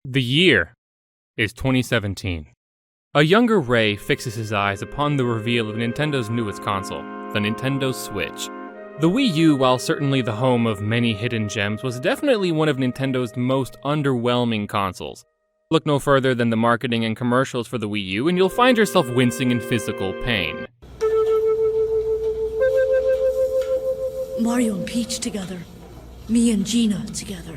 The year is 2017. A younger Ray fixes his eyes upon the reveal of Nintendo's newest console, the Nintendo Switch. The Wii U, while certainly the home of many hidden gems, was definitely one of Nintendo's most underwhelming consoles. Look no further than the marketing and commercials for the Wii U, and you'll find yourself wincing in physical pain. Mario and Peach together. Me and Gina together.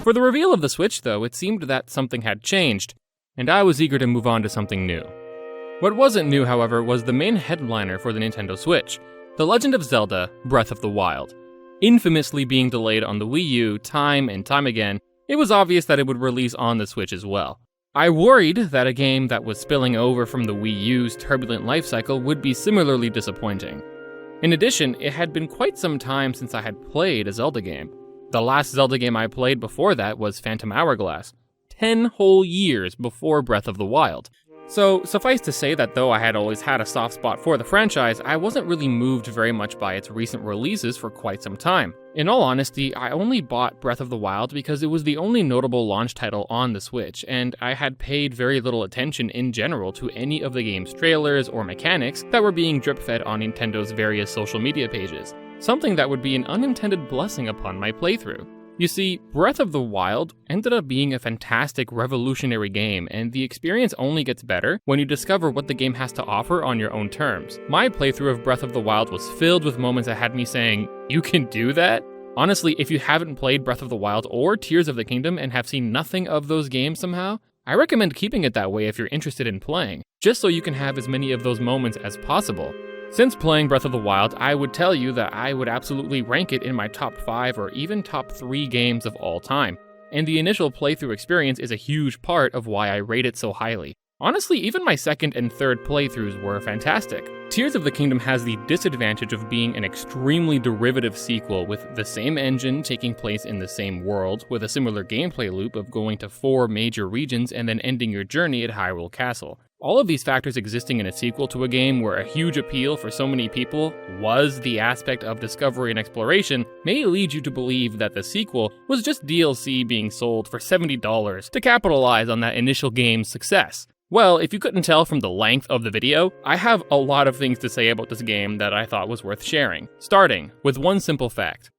For the reveal of the Switch, though, it seemed that something had changed, and I was eager to move on to something new. What wasn't new, however, was the main headliner for the Nintendo Switch, The Legend of Zelda: Breath of the Wild. Infamously being delayed on the Wii U time and time again, it was obvious that it would release on the Switch as well. I worried that a game that was spilling over from the Wii U's turbulent life cycle would be similarly disappointing. In addition, it had been quite some time since I had played a Zelda game. The last Zelda game I played before that was Phantom Hourglass, 10 whole years before Breath of the Wild. So, suffice to say that though I had always had a soft spot for the franchise, I wasn't really moved very much by its recent releases for quite some time. In all honesty, I only bought Breath of the Wild because it was the only notable launch title on the Switch, and I had paid very little attention in general to any of the game's trailers or mechanics that were being drip-fed on Nintendo's various social media pages. Something that would be an unintended blessing upon my playthrough. You see, Breath of the Wild ended up being a fantastic, revolutionary game, and the experience only gets better when you discover what the game has to offer on your own terms. My playthrough of Breath of the Wild was filled with moments that had me saying, "You can do that?" Honestly, if you haven't played Breath of the Wild or Tears of the Kingdom and have seen nothing of those games somehow, I recommend keeping it that way if you're interested in playing, just so you can have as many of those moments as possible. Since playing Breath of the Wild, I would tell you that I would absolutely rank it in my top 5 or even top 3 games of all time, and the initial playthrough experience is a huge part of why I rate it so highly. Honestly, even my second and third playthroughs were fantastic. Tears of the Kingdom has the disadvantage of being an extremely derivative sequel with the same engine taking place in the same world, with a similar gameplay loop of going to 4 major regions and then ending your journey at Hyrule Castle. All of these factors existing in a sequel to a game where a huge appeal for so many people was the aspect of discovery and exploration may lead you to believe that the sequel was just DLC being sold for $70 to capitalize on that initial game's success. Well, if you couldn't tell from the length of the video, I have a lot of things to say about this game that I thought was worth sharing, starting with one simple fact.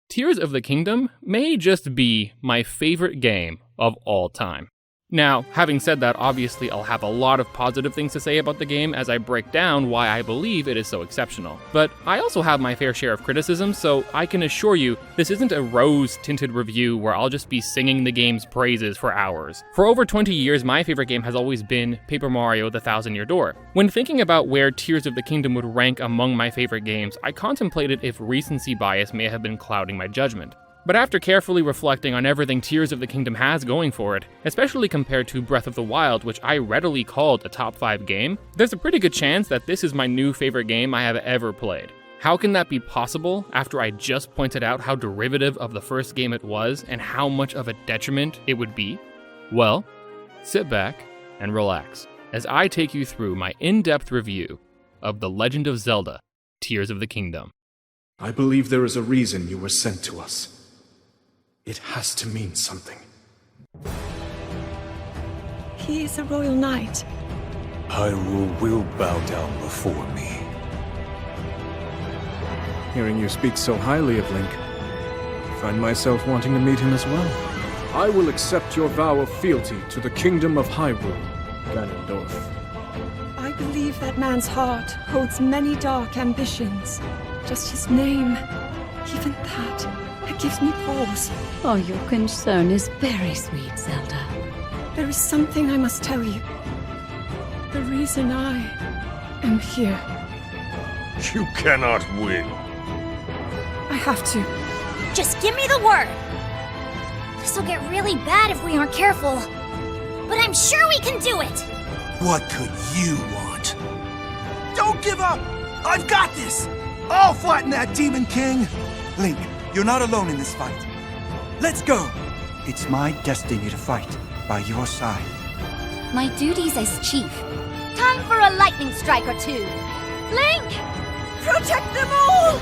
Tears of the Kingdom may just be my favorite game of all time. Now, having said that, obviously I'll have a lot of positive things to say about the game as I break down why I believe it is so exceptional. But I also have my fair share of criticism, so I can assure you this isn't a rose-tinted review where I'll just be singing the game's praises for hours. For over 20 years, my favorite game has always been Paper Mario: The Thousand Year Door. When thinking about where Tears of the Kingdom would rank among my favorite games, I contemplated if recency bias may have been clouding my judgment. But after carefully reflecting on everything Tears of the Kingdom has going for it, especially compared to Breath of the Wild, which I readily called a top 5 game, there's a pretty good chance that this is my new favorite game I have ever played. How can that be possible after I just pointed out how derivative of the first game it was and how much of a detriment it would be? Well, sit back and relax as I take you through my in-depth review of The Legend of Zelda: Tears of the Kingdom. I believe there is a reason you were sent to us. It has to mean something. He is a royal knight. Hyrule will bow down before me. Hearing you speak so highly of Link, I find myself wanting to meet him as well. I will accept your vow of fealty to the Kingdom of Hyrule, Ganondorf. I believe that man's heart holds many dark ambitions. Just his name, even that, it gives me pause. Oh, your concern is very sweet, Zelda. There is something I must tell you. The reason I am here. You cannot win. I have to. Just give me the word! This'll get really bad if we aren't careful. But I'm sure we can do it! What could you want? Don't give up! I've got this! I'll flatten that Demon King! Link, you're not alone in this fight. Let's go! It's my destiny to fight by your side. My duties as chief. Time for a lightning strike or two. Link! Protect them all!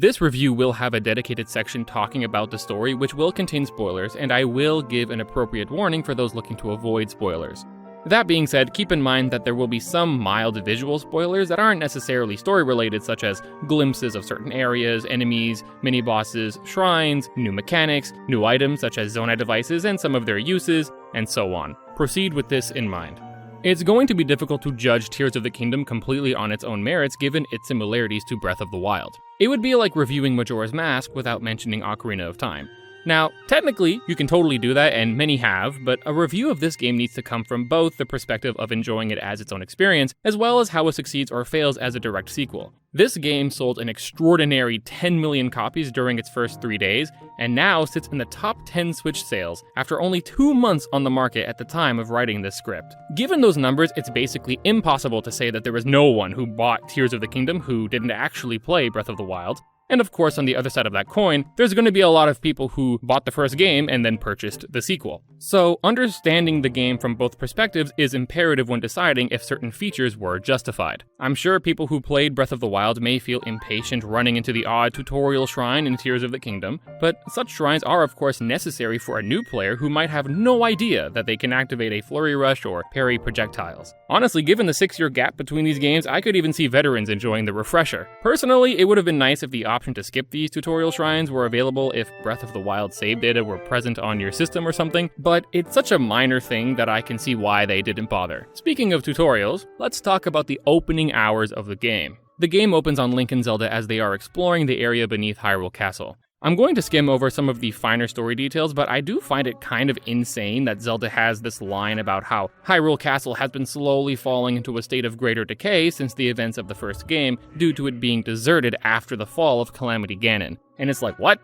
This review will have a dedicated section talking about the story, which will contain spoilers, and I will give an appropriate warning for those looking to avoid spoilers. That being said, keep in mind that there will be some mild visual spoilers that aren't necessarily story-related, such as glimpses of certain areas, enemies, mini-bosses, shrines, new mechanics, new items such as Zonai devices and some of their uses, and so on. Proceed with this in mind. It's going to be difficult to judge Tears of the Kingdom completely on its own merits given its similarities to Breath of the Wild. It would be like reviewing Majora's Mask without mentioning Ocarina of Time. Now, technically, you can totally do that, and many have, but a review of this game needs to come from both the perspective of enjoying it as its own experience, as well as how it succeeds or fails as a direct sequel. This game sold an extraordinary 10 million copies during its first 3 days, and now sits in the top 10 Switch sales after only 2 months on the market at the time of writing this script. Given those numbers, it's basically impossible to say that there was no one who bought Tears of the Kingdom who didn't actually play Breath of the Wild. And of course, on the other side of that coin, there's going to be a lot of people who bought the first game and then purchased the sequel. So, understanding the game from both perspectives is imperative when deciding if certain features were justified. I'm sure people who played Breath of the Wild may feel impatient running into the odd tutorial shrine in Tears of the Kingdom, but such shrines are of course necessary for a new player who might have no idea that they can activate a flurry rush or parry projectiles. Honestly, given the 6-year gap between these games, I could even see veterans enjoying the refresher. Personally, it would have been nice if the option to skip these tutorial shrines were available if Breath of the Wild save data were present on your system or something, but it's such a minor thing that I can see why they didn't bother. Speaking of tutorials, let's talk about the opening hours of the game. The game opens on Link and Zelda as they are exploring the area beneath Hyrule Castle. I'm going to skim over some of the finer story details, but I do find it kind of insane that Zelda has this line about how Hyrule Castle has been slowly falling into a state of greater decay since the events of the first game due to it being deserted after the fall of Calamity Ganon. And it's like, what?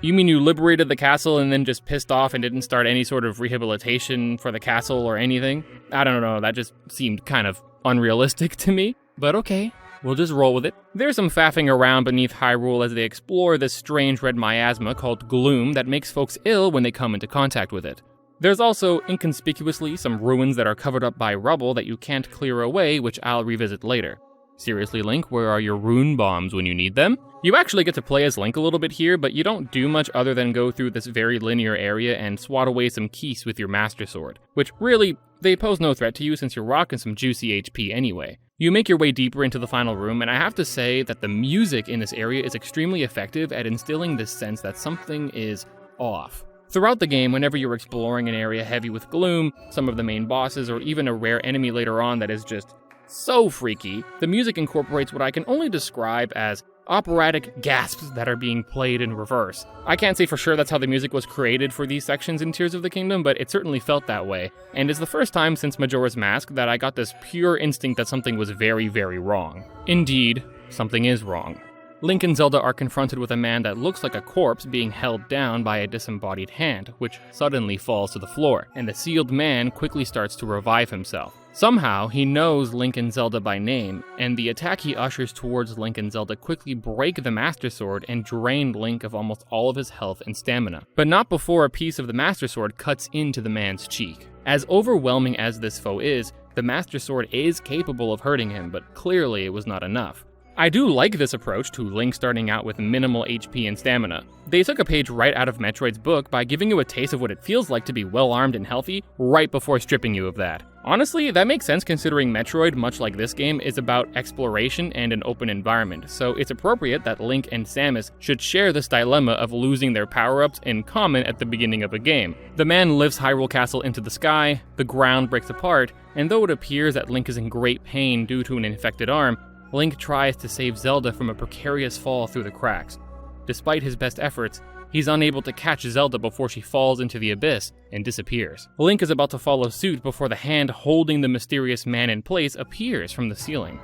You mean you liberated the castle and then just pissed off and didn't start any sort of rehabilitation for the castle or anything? I don't know, that just seemed kind of unrealistic to me, but okay. We'll just roll with it. There's some faffing around beneath Hyrule as they explore this strange red miasma called gloom that makes folks ill when they come into contact with it. There's also, inconspicuously, some ruins that are covered up by rubble that you can't clear away, which I'll revisit later. Seriously, Link, where are your rune bombs when you need them? You actually get to play as Link a little bit here, but you don't do much other than go through this very linear area and swat away some keys with your Master Sword, which really, they pose no threat to you since you're rocking some juicy HP anyway. You make your way deeper into the final room, and I have to say that the music in this area is extremely effective at instilling this sense that something is off. Throughout the game, whenever you're exploring an area heavy with gloom, some of the main bosses, or even a rare enemy later on that is just so freaky, the music incorporates what I can only describe as operatic gasps that are being played in reverse. I can't say for sure that's how the music was created for these sections in Tears of the Kingdom, but it certainly felt that way, and it's the first time since Majora's Mask that I got this pure instinct that something was very, very wrong. Indeed, something is wrong. Link and Zelda are confronted with a man that looks like a corpse being held down by a disembodied hand, which suddenly falls to the floor, and the sealed man quickly starts to revive himself. Somehow, he knows Link and Zelda by name, and the attack he ushers towards Link and Zelda quickly break the Master Sword and drain Link of almost all of his health and stamina. But not before a piece of the Master Sword cuts into the man's cheek. As overwhelming as this foe is, the Master Sword is capable of hurting him, but clearly it was not enough. I do like this approach to Link starting out with minimal HP and stamina. They took a page right out of Metroid's book by giving you a taste of what it feels like to be well-armed and healthy right before stripping you of that. Honestly, that makes sense considering Metroid, much like this game, is about exploration and an open environment, so it's appropriate that Link and Samus should share this dilemma of losing their power-ups in common at the beginning of a game. The man lifts Hyrule Castle into the sky, the ground breaks apart, and though it appears that Link is in great pain due to an infected arm, Link tries to save Zelda from a precarious fall through the cracks. Despite his best efforts, he's unable to catch Zelda before she falls into the abyss and disappears. Link is about to follow suit before the hand holding the mysterious man in place appears from the ceiling,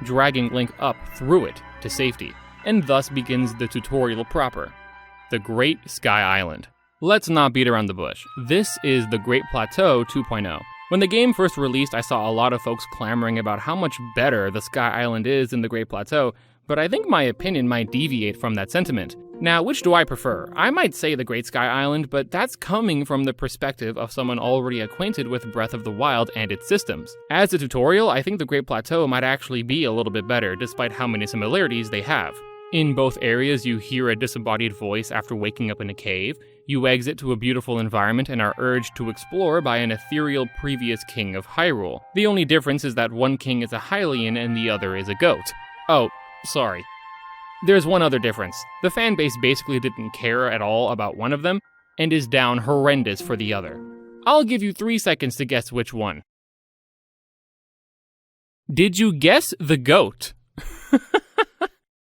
dragging Link up through it to safety, and thus begins the tutorial proper, the Great Sky Island. Let's not beat around the bush. This is the Great Plateau 2.0. When the game first released, I saw a lot of folks clamoring about how much better the Sky Island is than the Great Plateau, but I think my opinion might deviate from that sentiment. Now, which do I prefer? I might say the Great Sky Island, but that's coming from the perspective of someone already acquainted with Breath of the Wild and its systems. As a tutorial, I think the Great Plateau might actually be a little bit better, despite how many similarities they have. In both areas, you hear a disembodied voice after waking up in a cave. You exit to a beautiful environment and are urged to explore by an ethereal previous king of Hyrule. The only difference is that one king is a Hylian and the other is a goat. Oh, sorry. There's one other difference. The fanbase basically didn't care at all about one of them, and is down horrendous for the other. I'll give you 3 seconds to guess which one. Did you guess the goat?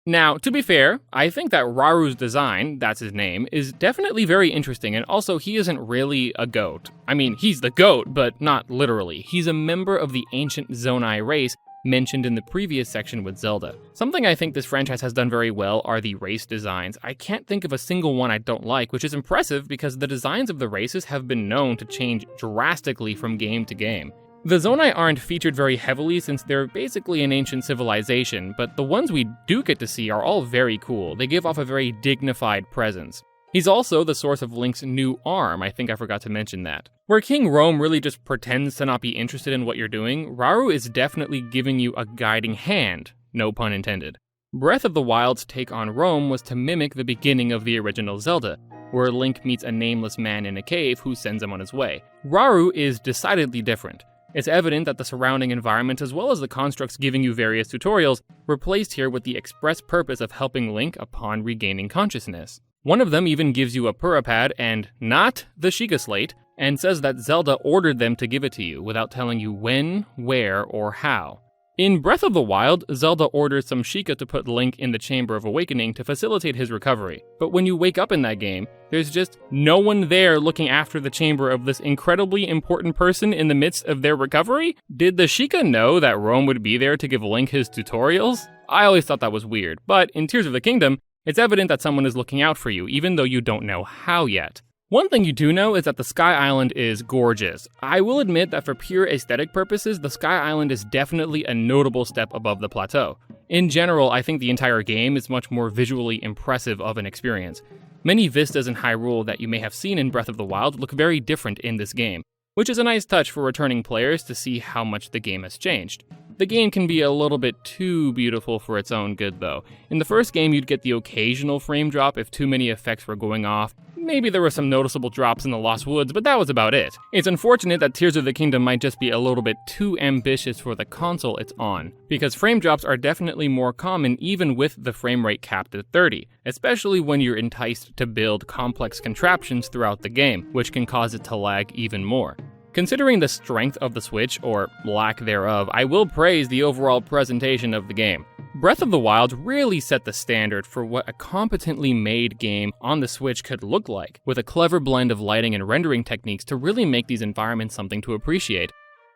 Now, to be fair, I think that Raru's design, that's his name, is definitely very interesting, and also he isn't really a goat. I mean, he's the goat, but not literally. He's a member of the ancient Zonai race mentioned in the previous section with Zelda. Something I think this franchise has done very well are the race designs. I can't think of a single one I don't like, which is impressive because the designs of the races have been known to change drastically from game to game. The Zonai aren't featured very heavily since they're basically an ancient civilization, but the ones we do get to see are all very cool. They give off a very dignified presence. He's also the source of Link's new arm, I think I forgot to mention that. Where King Rhoam really just pretends to not be interested in what you're doing, Raru is definitely giving you a guiding hand, no pun intended. Breath of the Wild's take on Rhoam was to mimic the beginning of the original Zelda, where Link meets a nameless man in a cave who sends him on his way. Raru is decidedly different. It's evident that the surrounding environment, as well as the constructs giving you various tutorials, were placed here with the express purpose of helping Link upon regaining consciousness. One of them even gives you a Purapad and not the Sheikah Slate, and says that Zelda ordered them to give it to you without telling you when, where, or how. In Breath of the Wild, Zelda orders some Sheikah to put Link in the Chamber of Awakening to facilitate his recovery. But when you wake up in that game, there's just no one there looking after the chamber of this incredibly important person in the midst of their recovery? Did the Sheikah know that Rhoam would be there to give Link his tutorials? I always thought that was weird, but in Tears of the Kingdom, it's evident that someone is looking out for you, even though you don't know how yet. One thing you do know is that the Sky Island is gorgeous. I will admit that for pure aesthetic purposes, the Sky Island is definitely a notable step above the plateau. In general, I think the entire game is much more visually impressive of an experience. Many vistas in Hyrule that you may have seen in Breath of the Wild look very different in this game, which is a nice touch for returning players to see how much the game has changed. The game can be a little bit too beautiful for its own good though. In the first game, you'd get the occasional frame drop if too many effects were going off. Maybe there were some noticeable drops in the Lost Woods, but that was about it. It's unfortunate that Tears of the Kingdom might just be a little bit too ambitious for the console it's on, because frame drops are definitely more common even with the frame rate capped at 30, especially when you're enticed to build complex contraptions throughout the game, which can cause it to lag even more. Considering the strength of the Switch, or lack thereof, I will praise the overall presentation of the game. Breath of the Wild really set the standard for what a competently made game on the Switch could look like, with a clever blend of lighting and rendering techniques to really make these environments something to appreciate.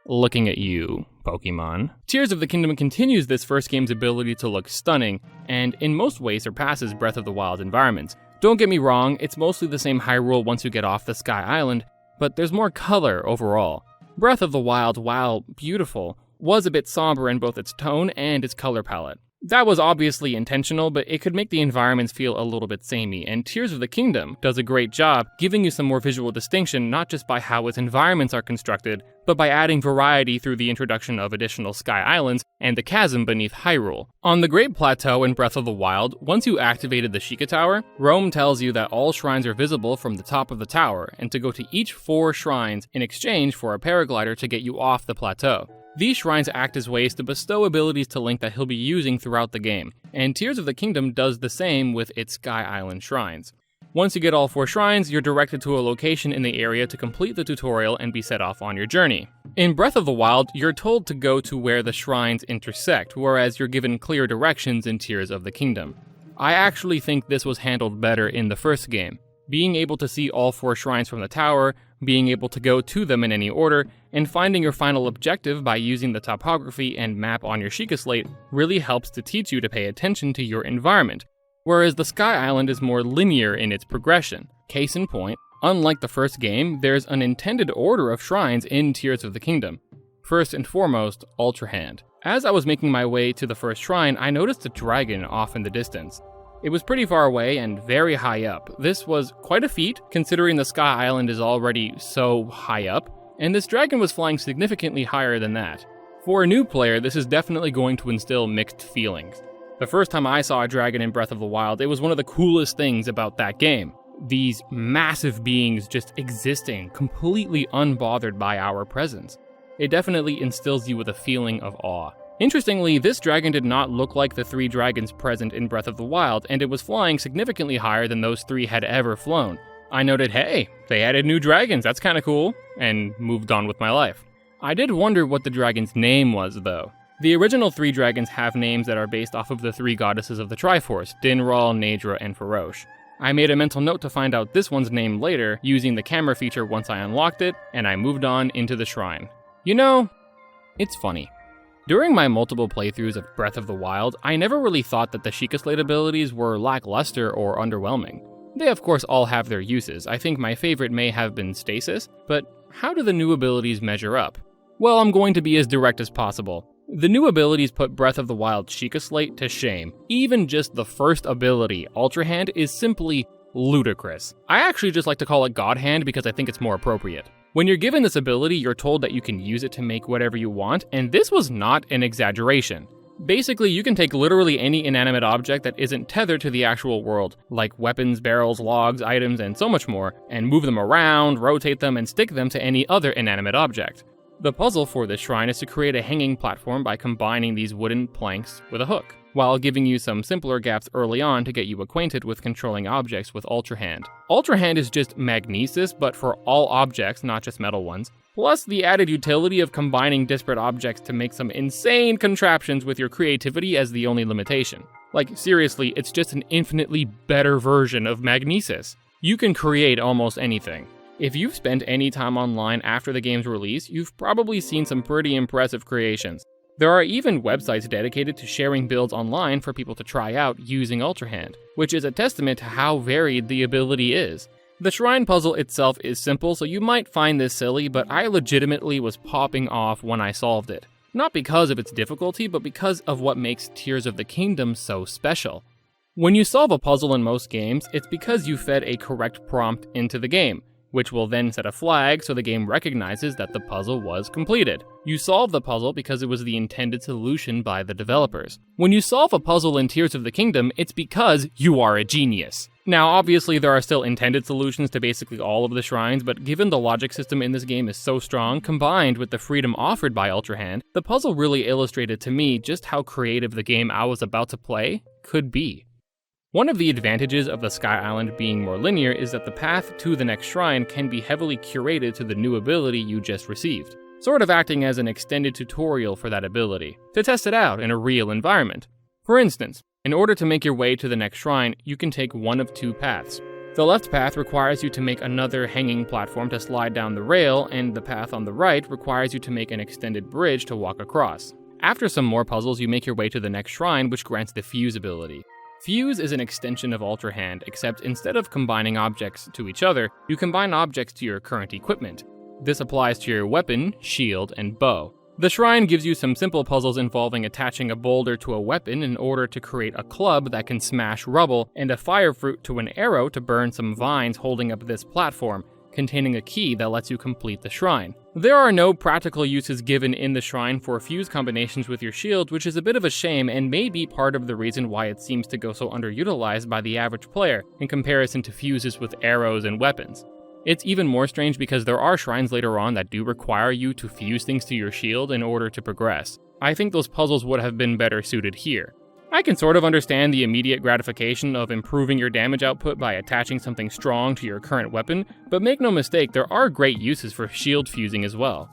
Looking at you, Pokemon. Tears of the Kingdom continues this first game's ability to look stunning, and in most ways surpasses Breath of the Wild environments. Don't get me wrong, it's mostly the same Hyrule once you get off the Sky Island, but there's more color overall. Breath of the Wild, while beautiful, was a bit somber in both its tone and its color palette. That was obviously intentional, but it could make the environments feel a little bit samey, and Tears of the Kingdom does a great job giving you some more visual distinction not just by how its environments are constructed, but by adding variety through the introduction of additional Sky Islands and the chasm beneath Hyrule. On the Great Plateau in Breath of the Wild, once you activated the Sheikah Tower, Rhoam tells you that all shrines are visible from the top of the tower, and to go to each 4 shrines in exchange for a paraglider to get you off the plateau. These shrines act as ways to bestow abilities to Link that he'll be using throughout the game, and Tears of the Kingdom does the same with its Sky Island shrines. Once you get all 4 shrines, you're directed to a location in the area to complete the tutorial and be set off on your journey. In Breath of the Wild, you're told to go to where the shrines intersect, whereas you're given clear directions in Tears of the Kingdom. I actually think this was handled better in the first game. Being able to see all 4 shrines from the tower, being able to go to them in any order, and finding your final objective by using the topography and map on your Sheikah Slate really helps to teach you to pay attention to your environment, whereas the Sky Island is more linear in its progression. Case in point, unlike the first game, there's an intended order of shrines in Tears of the Kingdom. First and foremost, Ultra Hand. As I was making my way to the first shrine, I noticed a dragon off in the distance. It was pretty far away and very high up. This was quite a feat, considering the Sky Island is already so high up, and this dragon was flying significantly higher than that. For a new player, this is definitely going to instill mixed feelings. The first time I saw a dragon in Breath of the Wild, it was one of the coolest things about that game. These massive beings just existing, completely unbothered by our presence. It definitely instills you with a feeling of awe. Interestingly, this dragon did not look like the 3 dragons present in Breath of the Wild, and it was flying significantly higher than those 3 had ever flown. I noted, hey, they added new dragons, that's kinda cool, and moved on with my life. I did wonder what the dragon's name was, though. The original 3 dragons have names that are based off of the 3 goddesses of the Triforce, Dinral, Naydra, and Farosh. I made a mental note to find out this one's name later, using the camera feature once I unlocked it, and I moved on into the shrine. You know, it's funny. During my multiple playthroughs of Breath of the Wild, I never really thought that the Sheikah Slate abilities were lackluster or underwhelming. They of course all have their uses. I think my favorite may have been Stasis, but how do the new abilities measure up? Well, I'm going to be as direct as possible. The new abilities put Breath of the Wild Sheikah Slate to shame. Even just the first ability, Ultra Hand, is simply ludicrous. I actually just like to call it God Hand because I think it's more appropriate. When you're given this ability, you're told that you can use it to make whatever you want, and this was not an exaggeration. Basically, you can take literally any inanimate object that isn't tethered to the actual world, like weapons, barrels, logs, items, and so much more, and move them around, rotate them, and stick them to any other inanimate object. The puzzle for this shrine is to create a hanging platform by combining these wooden planks with a hook, while giving you some simpler gaps early on to get you acquainted with controlling objects with Ultra Hand. Ultra Hand is just magnesis, but for all objects, not just metal ones, plus the added utility of combining disparate objects to make some insane contraptions with your creativity as the only limitation. Like, seriously, it's just an infinitely better version of magnesis. You can create almost anything. If you've spent any time online after the game's release, you've probably seen some pretty impressive creations. There are even websites dedicated to sharing builds online for people to try out using Ultra Hand, which is a testament to how varied the ability is. The shrine puzzle itself is simple, so you might find this silly, but I legitimately was popping off when I solved it. Not because of its difficulty, but because of what makes Tears of the Kingdom so special. When you solve a puzzle in most games, it's because you fed a correct prompt into the game, which will then set a flag so the game recognizes that the puzzle was completed. You solve the puzzle because it was the intended solution by the developers. When you solve a puzzle in Tears of the Kingdom, it's because you are a genius. Now, obviously, there are still intended solutions to basically all of the shrines, but given the logic system in this game is so strong, combined with the freedom offered by Ultra Hand, the puzzle really illustrated to me just how creative the game I was about to play could be. One of the advantages of the Sky Island being more linear is that the path to the next shrine can be heavily curated to the new ability you just received, sort of acting as an extended tutorial for that ability, to test it out in a real environment. For instance, in order to make your way to the next shrine, you can take one of 2 paths. The left path requires you to make another hanging platform to slide down the rail, and the path on the right requires you to make an extended bridge to walk across. After some more puzzles, you make your way to the next shrine, which grants the Fuse ability. Fuse is an extension of Ultra Hand, except instead of combining objects to each other, you combine objects to your current equipment. This applies to your weapon, shield, and bow. The shrine gives you some simple puzzles involving attaching a boulder to a weapon in order to create a club that can smash rubble, and a fire fruit to an arrow to burn some vines holding up this platform, containing a key that lets you complete the shrine. There are no practical uses given in the shrine for fuse combinations with your shield, which is a bit of a shame and may be part of the reason why it seems to go so underutilized by the average player in comparison to fuses with arrows and weapons. It's even more strange because there are shrines later on that do require you to fuse things to your shield in order to progress. I think those puzzles would have been better suited here. I can sort of understand the immediate gratification of improving your damage output by attaching something strong to your current weapon, but make no mistake, there are great uses for shield fusing as well.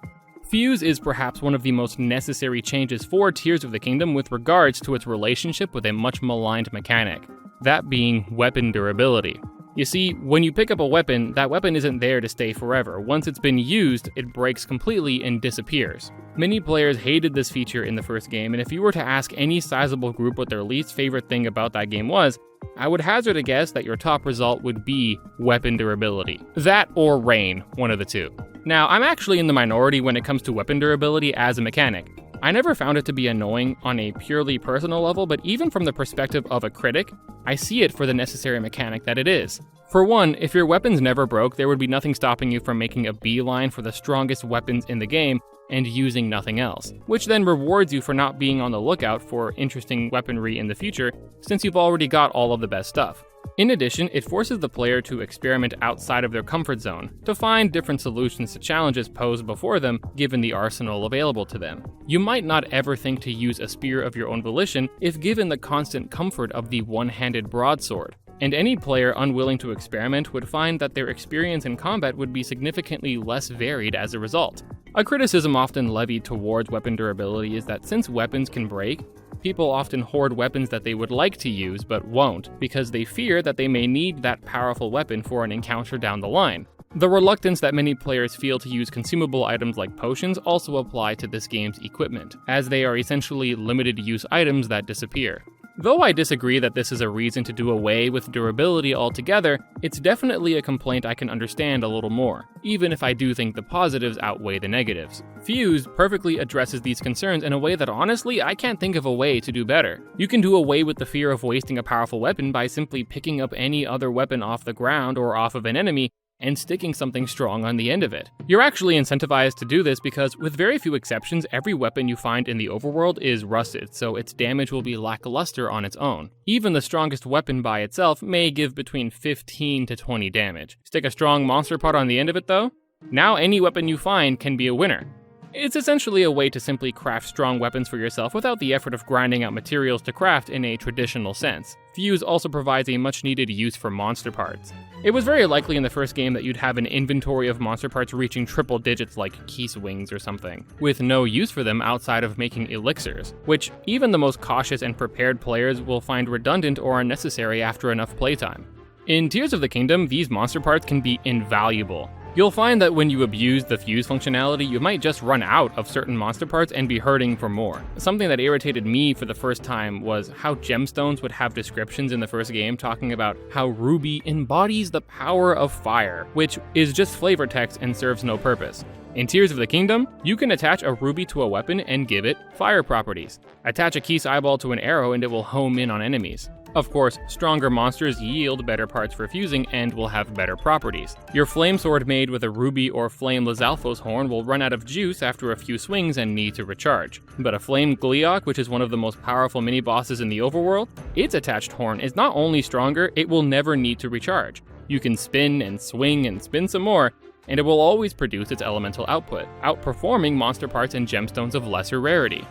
Fuse is perhaps one of the most necessary changes for Tears of the Kingdom with regards to its relationship with a much maligned mechanic, that being weapon durability. You see, when you pick up a weapon, that weapon isn't there to stay forever. Once it's been used, it breaks completely and disappears. Many players hated this feature in the first game, and if you were to ask any sizable group what their least favorite thing about that game was, I would hazard a guess that your top result would be weapon durability. That or rain, one of the two. Now, I'm actually in the minority when it comes to weapon durability as a mechanic. I never found it to be annoying on a purely personal level, but even from the perspective of a critic, I see it for the necessary mechanic that it is. For one, if your weapons never broke, there would be nothing stopping you from making a beeline for the strongest weapons in the game and using nothing else, which then rewards you for not being on the lookout for interesting weaponry in the future, since you've already got all of the best stuff. In addition, it forces the player to experiment outside of their comfort zone, to find different solutions to challenges posed before them, given the arsenal available to them. You might not ever think to use a spear of your own volition if given the constant comfort of the one-handed broadsword, and any player unwilling to experiment would find that their experience in combat would be significantly less varied as a result. A criticism often levied towards weapon durability is that since weapons can break, people often hoard weapons that they would like to use but won't, because they fear that they may need that powerful weapon for an encounter down the line. The reluctance that many players feel to use consumable items like potions also apply to this game's equipment, as they are essentially limited-use items that disappear. Though I disagree that this is a reason to do away with durability altogether, it's definitely a complaint I can understand a little more, even if I do think the positives outweigh the negatives. Fuse perfectly addresses these concerns in a way that honestly I can't think of a way to do better. You can do away with the fear of wasting a powerful weapon by simply picking up any other weapon off the ground or off of an enemy and sticking something strong on the end of it. You're actually incentivized to do this because, with very few exceptions, every weapon you find in the overworld is rusted, so its damage will be lackluster on its own. Even the strongest weapon by itself may give between 15 to 20 damage. Stick a strong monster part on the end of it though? Now any weapon you find can be a winner. It's essentially a way to simply craft strong weapons for yourself without the effort of grinding out materials to craft in a traditional sense. Fuse also provides a much needed use for monster parts. It was very likely in the first game that you'd have an inventory of monster parts reaching triple digits like Keese wings or something, with no use for them outside of making elixirs, which even the most cautious and prepared players will find redundant or unnecessary after enough playtime. In Tears of the Kingdom, these monster parts can be invaluable. You'll find that when you abuse the fuse functionality, you might just run out of certain monster parts and be hurting for more. Something that irritated me for the first time was how gemstones would have descriptions in the first game talking about how ruby embodies the power of fire, which is just flavor text and serves no purpose. In Tears of the Kingdom, you can attach a ruby to a weapon and give it fire properties. Attach a Keese eyeball to an arrow and it will home in on enemies. Of course, stronger monsters yield better parts for fusing and will have better properties. Your flame sword made with a ruby or flame Lizalfos horn will run out of juice after a few swings and need to recharge. But a flame Gleeok, which is one of the most powerful mini-bosses in the overworld, its attached horn is not only stronger, it will never need to recharge. You can spin and swing and spin some more, and it will always produce its elemental output, outperforming monster parts and gemstones of lesser rarity.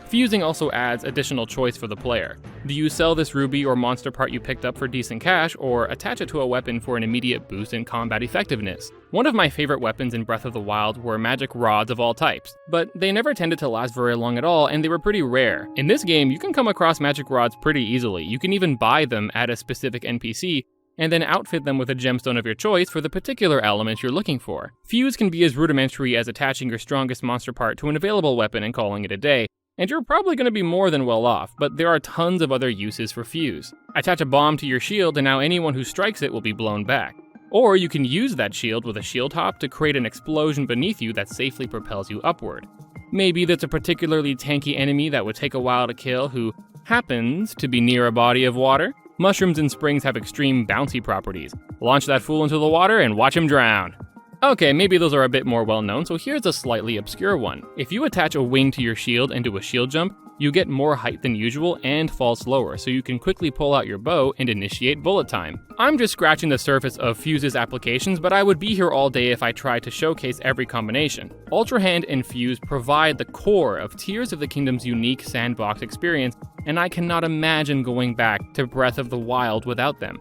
Fusing also adds additional choice for the player. Do you sell this ruby or monster part you picked up for decent cash, or attach it to a weapon for an immediate boost in combat effectiveness? One of my favorite weapons in Breath of the Wild were magic rods of all types, but they never tended to last very long at all, and they were pretty rare. In this game, you can come across magic rods pretty easily. You can even buy them at a specific NPC, and then outfit them with a gemstone of your choice for the particular element you're looking for. Fuse can be as rudimentary as attaching your strongest monster part to an available weapon and calling it a day, and you're probably going to be more than well off, but there are tons of other uses for Fuse. Attach a bomb to your shield and now anyone who strikes it will be blown back. Or you can use that shield with a shield hop to create an explosion beneath you that safely propels you upward. Maybe there's a particularly tanky enemy that would take a while to kill who happens to be near a body of water. Mushrooms and springs have extreme bouncy properties. Launch that fool into the water and watch him drown. Okay, maybe those are a bit more well-known, so here's a slightly obscure one. If you attach a wing to your shield and do a shield jump, you get more height than usual and fall slower, so you can quickly pull out your bow and initiate bullet time. I'm just scratching the surface of Fuse's applications, but I would be here all day if I tried to showcase every combination. Ultra Hand and Fuse provide the core of Tears of the Kingdom's unique sandbox experience, and I cannot imagine going back to Breath of the Wild without them.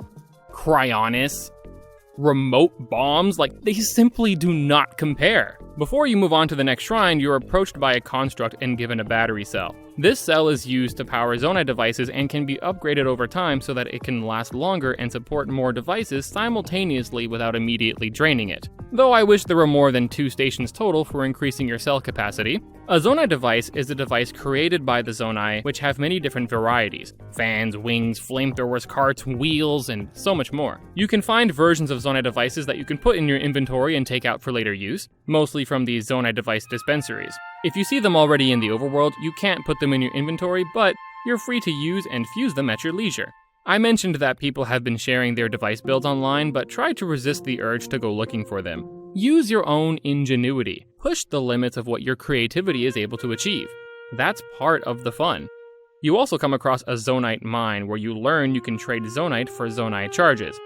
Cryonis, remote bombs, like, they simply do not compare. Before you move on to the next shrine, you're approached by a construct and given a battery cell. This cell is used to power Zonai devices and can be upgraded over time so that it can last longer and support more devices simultaneously without immediately draining it. Though I wish there were more than 2 stations total for increasing your cell capacity. A Zonai device is a device created by the Zonai, which have many different varieties: fans, wings, flamethrowers, carts, wheels, and so much more. You can find versions of Zonai devices that you can put in your inventory and take out for later use, mostly from the Zonai device dispensaries. If you see them already in the overworld, you can't put them in your inventory, but you're free to use and fuse them at your leisure. I mentioned that people have been sharing their device builds online, but try to resist the urge to go looking for them. Use your own ingenuity. Push the limits of what your creativity is able to achieve. That's part of the fun. You also come across a Zonite mine where you learn you can trade Zonite for Zonite charges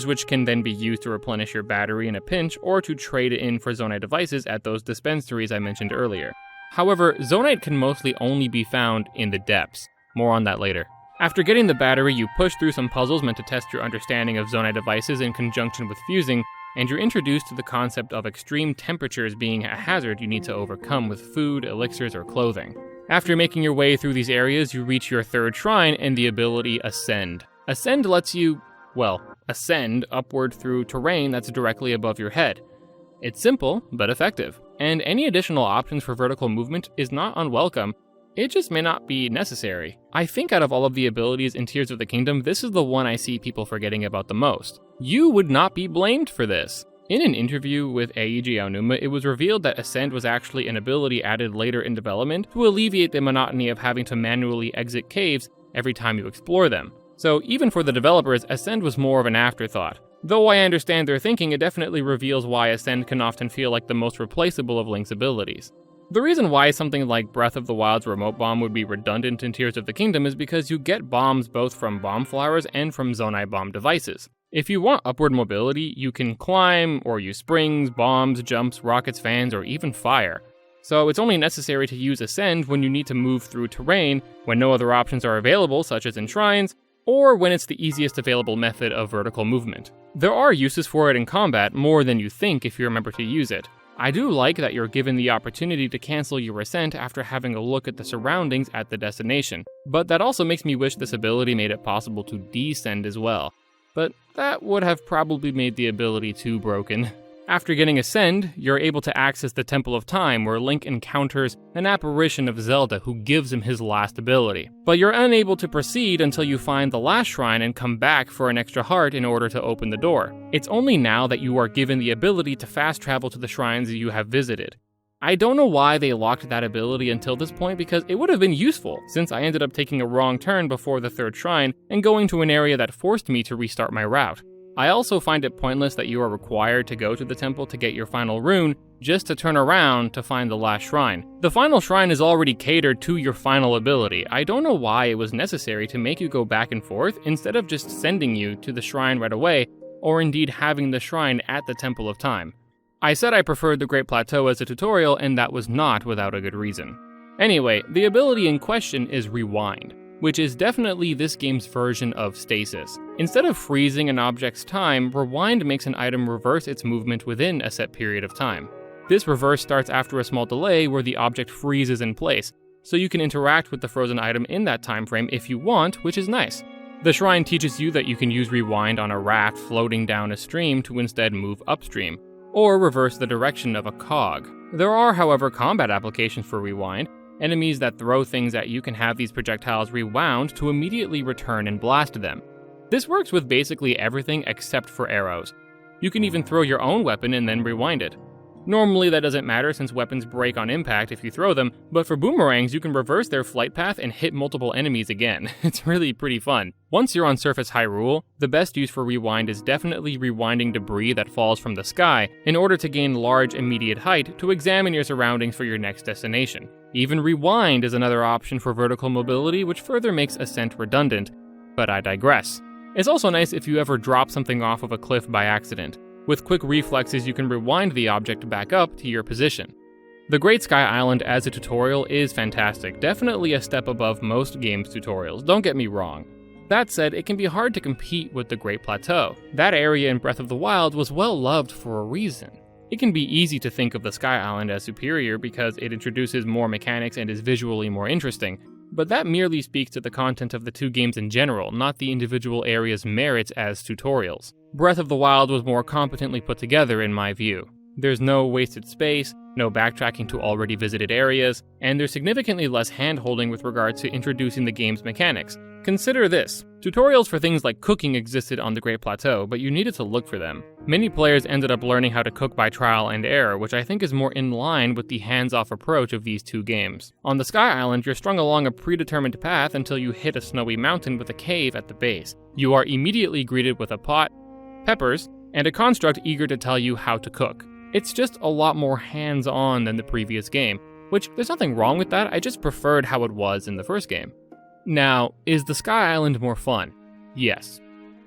which can then be used to replenish your battery in a pinch or to trade it in for Zonite devices at those dispensaries I mentioned earlier. However, Zonite can mostly only be found in the depths. More on that later. After getting the battery, you push through some puzzles meant to test your understanding of Zonite devices in conjunction with fusing, and you're introduced to the concept of extreme temperatures being a hazard you need to overcome with food, elixirs, or clothing. After making your way through these areas, you reach your third shrine and the ability Ascend. Ascend lets you, ascend upward through terrain that's directly above your head. It's simple, but effective, and any additional options for vertical movement is not unwelcome. It just may not be necessary. I think out of all of the abilities in Tears of the Kingdom, this is the one I see people forgetting about the most. You would not be blamed for this. In an interview with Eiji Aonuma, it was revealed that Ascend was actually an ability added later in development to alleviate the monotony of having to manually exit caves every time you explore them. So even for the developers, Ascend was more of an afterthought. Though I understand their thinking, it definitely reveals why Ascend can often feel like the most replaceable of Link's abilities. The reason why something like Breath of the Wild's remote bomb would be redundant in Tears of the Kingdom is because you get bombs both from bomb flowers and from Zonite bomb devices. If you want upward mobility, you can climb or use springs, bombs, jumps, rockets, fans, or even fire. So it's only necessary to use Ascend when you need to move through terrain, when no other options are available, such as in shrines, or when it's the easiest available method of vertical movement. There are uses for it in combat, more than you think if you remember to use it. I do like that you're given the opportunity to cancel your ascent after having a look at the surroundings at the destination, but that also makes me wish this ability made it possible to descend as well. But that would have probably made the ability too broken. After getting Ascend, you're able to access the Temple of Time, where Link encounters an apparition of Zelda who gives him his last ability. But you're unable to proceed until you find the last shrine and come back for an extra heart in order to open the door. It's only now that you are given the ability to fast travel to the shrines you have visited. I don't know why they locked that ability until this point, because it would have been useful, since I ended up taking a wrong turn before the third shrine and going to an area that forced me to restart my route. I also find it pointless that you are required to go to the temple to get your final rune, just to turn around to find the last shrine. The final shrine is already catered to your final ability. I don't know why it was necessary to make you go back and forth instead of just sending you to the shrine right away, or indeed having the shrine at the Temple of Time. I said I preferred the Great Plateau as a tutorial, and that was not without a good reason. Anyway, the ability in question is Rewind, which is definitely this game's version of stasis. Instead of freezing an object's time, Rewind makes an item reverse its movement within a set period of time. This reverse starts after a small delay where the object freezes in place, so you can interact with the frozen item in that time frame if you want, which is nice. The shrine teaches you that you can use Rewind on a raft floating down a stream to instead move upstream, or reverse the direction of a cog. There are, however, combat applications for Rewind. Enemies that throw things at you can have these projectiles rewound to immediately return and blast them. This works with basically everything except for arrows. You can even throw your own weapon and then rewind it. Normally that doesn't matter since weapons break on impact if you throw them, but for boomerangs you can reverse their flight path and hit multiple enemies again. It's really pretty fun. Once you're on Surface Hyrule, the best use for Rewind is definitely rewinding debris that falls from the sky in order to gain large immediate height to examine your surroundings for your next destination. Even Rewind is another option for vertical mobility, which further makes Ascent redundant, but I digress. It's also nice if you ever drop something off of a cliff by accident. With quick reflexes, you can rewind the object back up to your position. The Great Sky Island as a tutorial is fantastic, definitely a step above most games' tutorials, don't get me wrong. That said, it can be hard to compete with the Great Plateau. That area in Breath of the Wild was well loved for a reason. It can be easy to think of the Sky Island as superior because it introduces more mechanics and is visually more interesting, but that merely speaks to the content of the two games in general, not the individual areas' merits as tutorials. Breath of the Wild was more competently put together in my view. There's no wasted space, no backtracking to already visited areas, and there's significantly less hand-holding with regard to introducing the game's mechanics. Consider this. Tutorials for things like cooking existed on the Great Plateau, but you needed to look for them. Many players ended up learning how to cook by trial and error, which I think is more in line with the hands-off approach of these two games. On the Sky Island, you're strung along a predetermined path until you hit a snowy mountain with a cave at the base. You are immediately greeted with a pot, peppers, and a construct eager to tell you how to cook. It's just a lot more hands-on than the previous game, which there's nothing wrong with that, I just preferred how it was in the first game. Now, is the Sky Island more fun? Yes.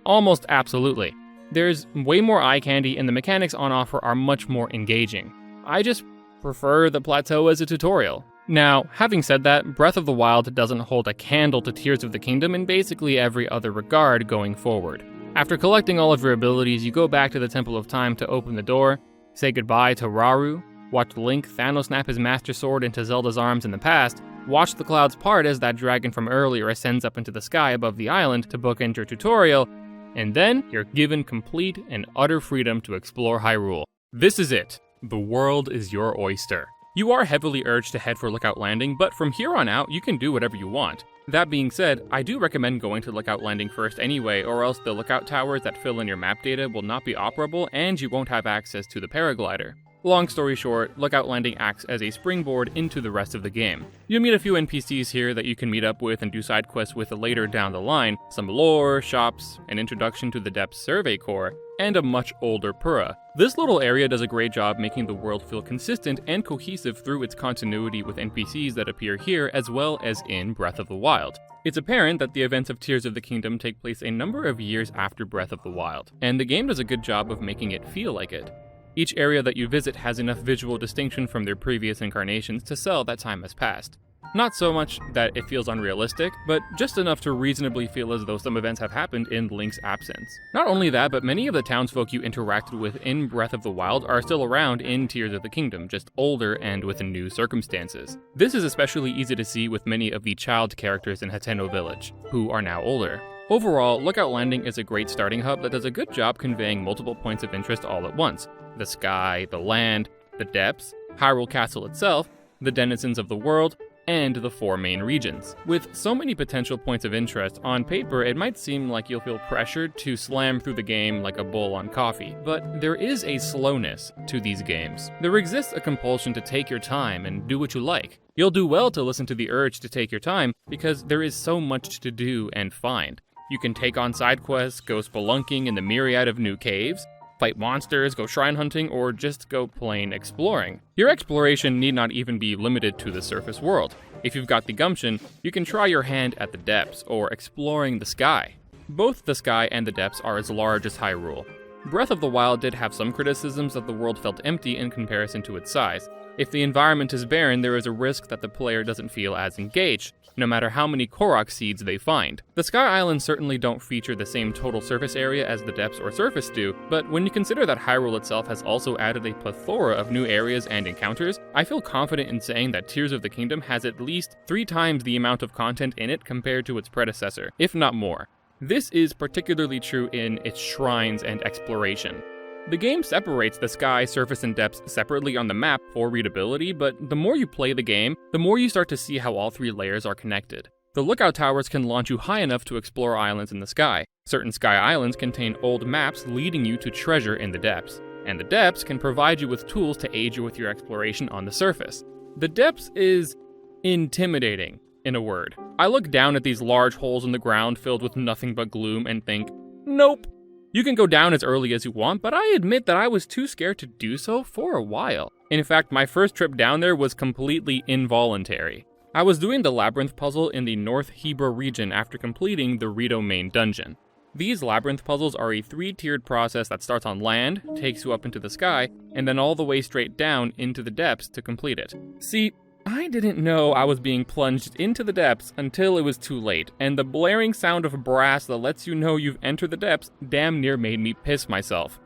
Almost absolutely. There's way more eye candy and the mechanics on offer are much more engaging. I just prefer the plateau as a tutorial. Now, having said that, Breath of the Wild doesn't hold a candle to Tears of the Kingdom in basically every other regard going forward. After collecting all of your abilities, you go back to the Temple of Time to open the door, say goodbye to Rauru, watch Link Thanos snap his Master Sword into Zelda's arms in the past, watch the clouds part as that dragon from earlier ascends up into the sky above the island to bookend your tutorial, and then you're given complete and utter freedom to explore Hyrule. This is it. The world is your oyster. You are heavily urged to head for Lookout Landing, but from here on out, you can do whatever you want. That being said, I do recommend going to Lookout Landing first anyway, or else the lookout towers that fill in your map data will not be operable and you won't have access to the paraglider. Long story short, Lookout Landing acts as a springboard into the rest of the game. You'll meet a few NPCs here that you can meet up with and do side quests with later down the line, some lore, shops, an introduction to the Depths Survey Corps, and a much older Purah. This little area does a great job making the world feel consistent and cohesive through its continuity with NPCs that appear here as well as in Breath of the Wild. It's apparent that the events of Tears of the Kingdom take place a number of years after Breath of the Wild, and the game does a good job of making it feel like it. Each area that you visit has enough visual distinction from their previous incarnations to sell that time has passed. Not so much that it feels unrealistic, but just enough to reasonably feel as though some events have happened in Link's absence. Not only that, but many of the townsfolk you interacted with in Breath of the Wild are still around in Tears of the Kingdom, just older and with new circumstances. This is especially easy to see with many of the child characters in Hateno Village, who are now older. Overall, Lookout Landing is a great starting hub that does a good job conveying multiple points of interest all at once. The sky, the land, the depths, Hyrule Castle itself, the denizens of the world, and the 4 main regions. With so many potential points of interest, on paper it might seem like you'll feel pressured to slam through the game like a bull on coffee, but there is a slowness to these games. There exists a compulsion to take your time and do what you like. You'll do well to listen to the urge to take your time because there is so much to do and find. You can take on side quests, go spelunking in the myriad of new caves, fight monsters, go shrine hunting, or just go plain exploring. Your exploration need not even be limited to the surface world. If you've got the gumption, you can try your hand at the depths, or exploring the sky. Both the sky and the depths are as large as Hyrule. Breath of the Wild did have some criticisms that the world felt empty in comparison to its size. If the environment is barren, there is a risk that the player doesn't feel as engaged, no matter how many Korok seeds they find. The Sky Islands certainly don't feature the same total surface area as the depths or surface do, but when you consider that Hyrule itself has also added a plethora of new areas and encounters, I feel confident in saying that Tears of the Kingdom has at least 3 times the amount of content in it compared to its predecessor, if not more. This is particularly true in its shrines and exploration. The game separates the sky, surface, and depths separately on the map for readability, but the more you play the game, the more you start to see how all 3 layers are connected. The lookout towers can launch you high enough to explore islands in the sky. Certain sky islands contain old maps leading you to treasure in the depths, and the depths can provide you with tools to aid you with your exploration on the surface. The depths is intimidating, in a word. I look down at these large holes in the ground filled with nothing but gloom and think, nope. You can go down as early as you want, but I admit that I was too scared to do so for a while. In fact, my first trip down there was completely involuntary. I was doing the labyrinth puzzle in the North Hebra region after completing the Rito main dungeon. These labyrinth puzzles are a 3-tiered process that starts on land, takes you up into the sky, and then all the way straight down into the depths to complete it. See, I didn't know I was being plunged into the depths until it was too late, and the blaring sound of brass that lets you know you've entered the depths damn near made me piss myself.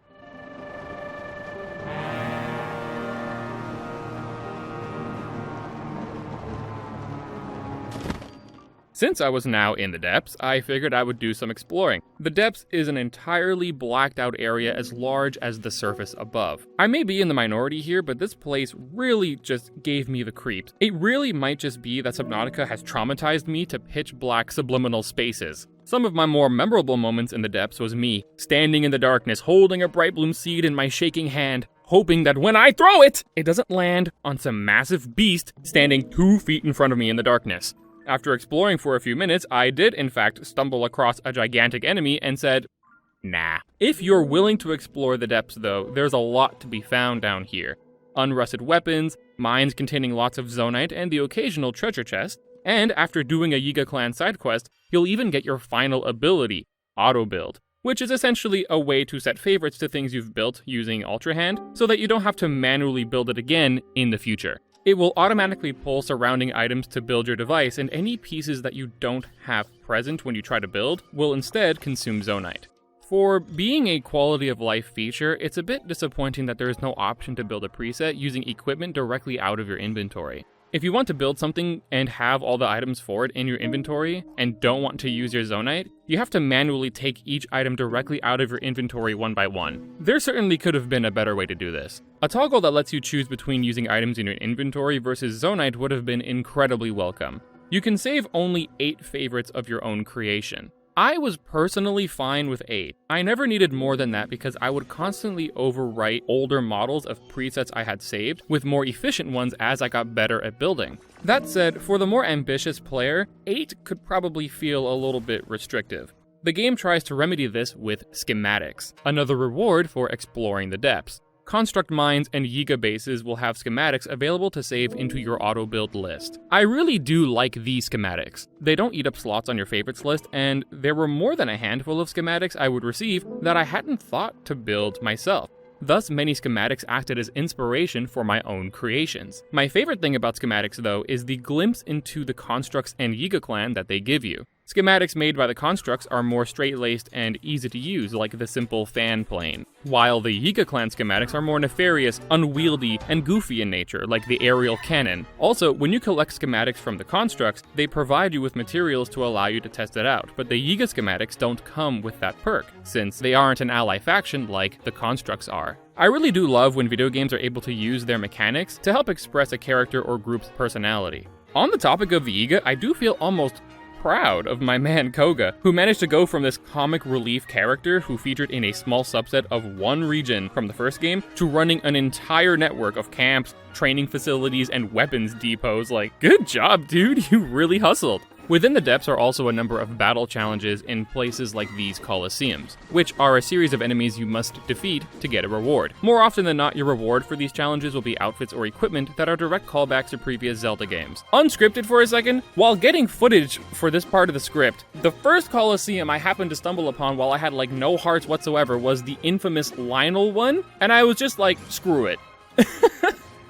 Since I was now in the depths, I figured I would do some exploring. The depths is an entirely blacked out area as large as the surface above. I may be in the minority here, but this place really just gave me the creeps. It really might just be that Subnautica has traumatized me to pitch black subliminal spaces. Some of my more memorable moments in the depths was me standing in the darkness, holding a Bright Bloom seed in my shaking hand, hoping that when I throw it, it doesn't land on some massive beast standing 2 feet in front of me in the darkness. After exploring for a few minutes, I did in fact stumble across a gigantic enemy and said, nah. If you're willing to explore the depths though, there's a lot to be found down here. Unrusted weapons, mines containing lots of Zonite, and the occasional treasure chest. And after doing a Yiga Clan side quest, you'll even get your final ability, Auto Build, which is essentially a way to set favorites to things you've built using Ultra Hand, so that you don't have to manually build it again in the future. It will automatically pull surrounding items to build your device, and any pieces that you don't have present when you try to build will instead consume Zonite. For being a quality of life feature, it's a bit disappointing that there is no option to build a preset using equipment directly out of your inventory. If you want to build something and have all the items for it in your inventory and don't want to use your Zonite, you have to manually take each item directly out of your inventory one by one. There certainly could have been a better way to do this. A toggle that lets you choose between using items in your inventory versus Zonite would have been incredibly welcome. You can save only 8 favorites of your own creation. I was personally fine with 8. I never needed more than that because I would constantly overwrite older models of presets I had saved with more efficient ones as I got better at building. That said, for the more ambitious player, 8 could probably feel a little bit restrictive. The game tries to remedy this with schematics, another reward for exploring the depths. Construct mines and Yiga bases will have schematics available to save into your auto build list. I really do like these schematics. They don't eat up slots on your favorites list, and there were more than a handful of schematics I would receive that I hadn't thought to build myself. Thus, many schematics acted as inspiration for my own creations. My favorite thing about schematics, though, is the glimpse into the constructs and Yiga Clan that they give you. Schematics made by the constructs are more straight-laced and easy to use, like the simple fan plane, while the Yiga Clan schematics are more nefarious, unwieldy, and goofy in nature, like the aerial cannon. Also, when you collect schematics from the constructs, they provide you with materials to allow you to test it out, but the Yiga schematics don't come with that perk, since they aren't an ally faction like the constructs are. I really do love when video games are able to use their mechanics to help express a character or group's personality. On the topic of the Yiga, I do feel almost proud of my man Koga, who managed to go from this comic relief character who featured in a small subset of one region from the first game to running an entire network of camps, training facilities, and weapons depots. Like, good job, dude, you really hustled. Within the depths are also a number of battle challenges in places like these Colosseums, which are a series of enemies you must defeat to get a reward. More often than not, your reward for these challenges will be outfits or equipment that are direct callbacks to previous Zelda games. Unscripted for a second, while getting footage for this part of the script, the first Colosseum I happened to stumble upon while I had like no hearts whatsoever was the infamous Lionel one, and I was just like, screw it.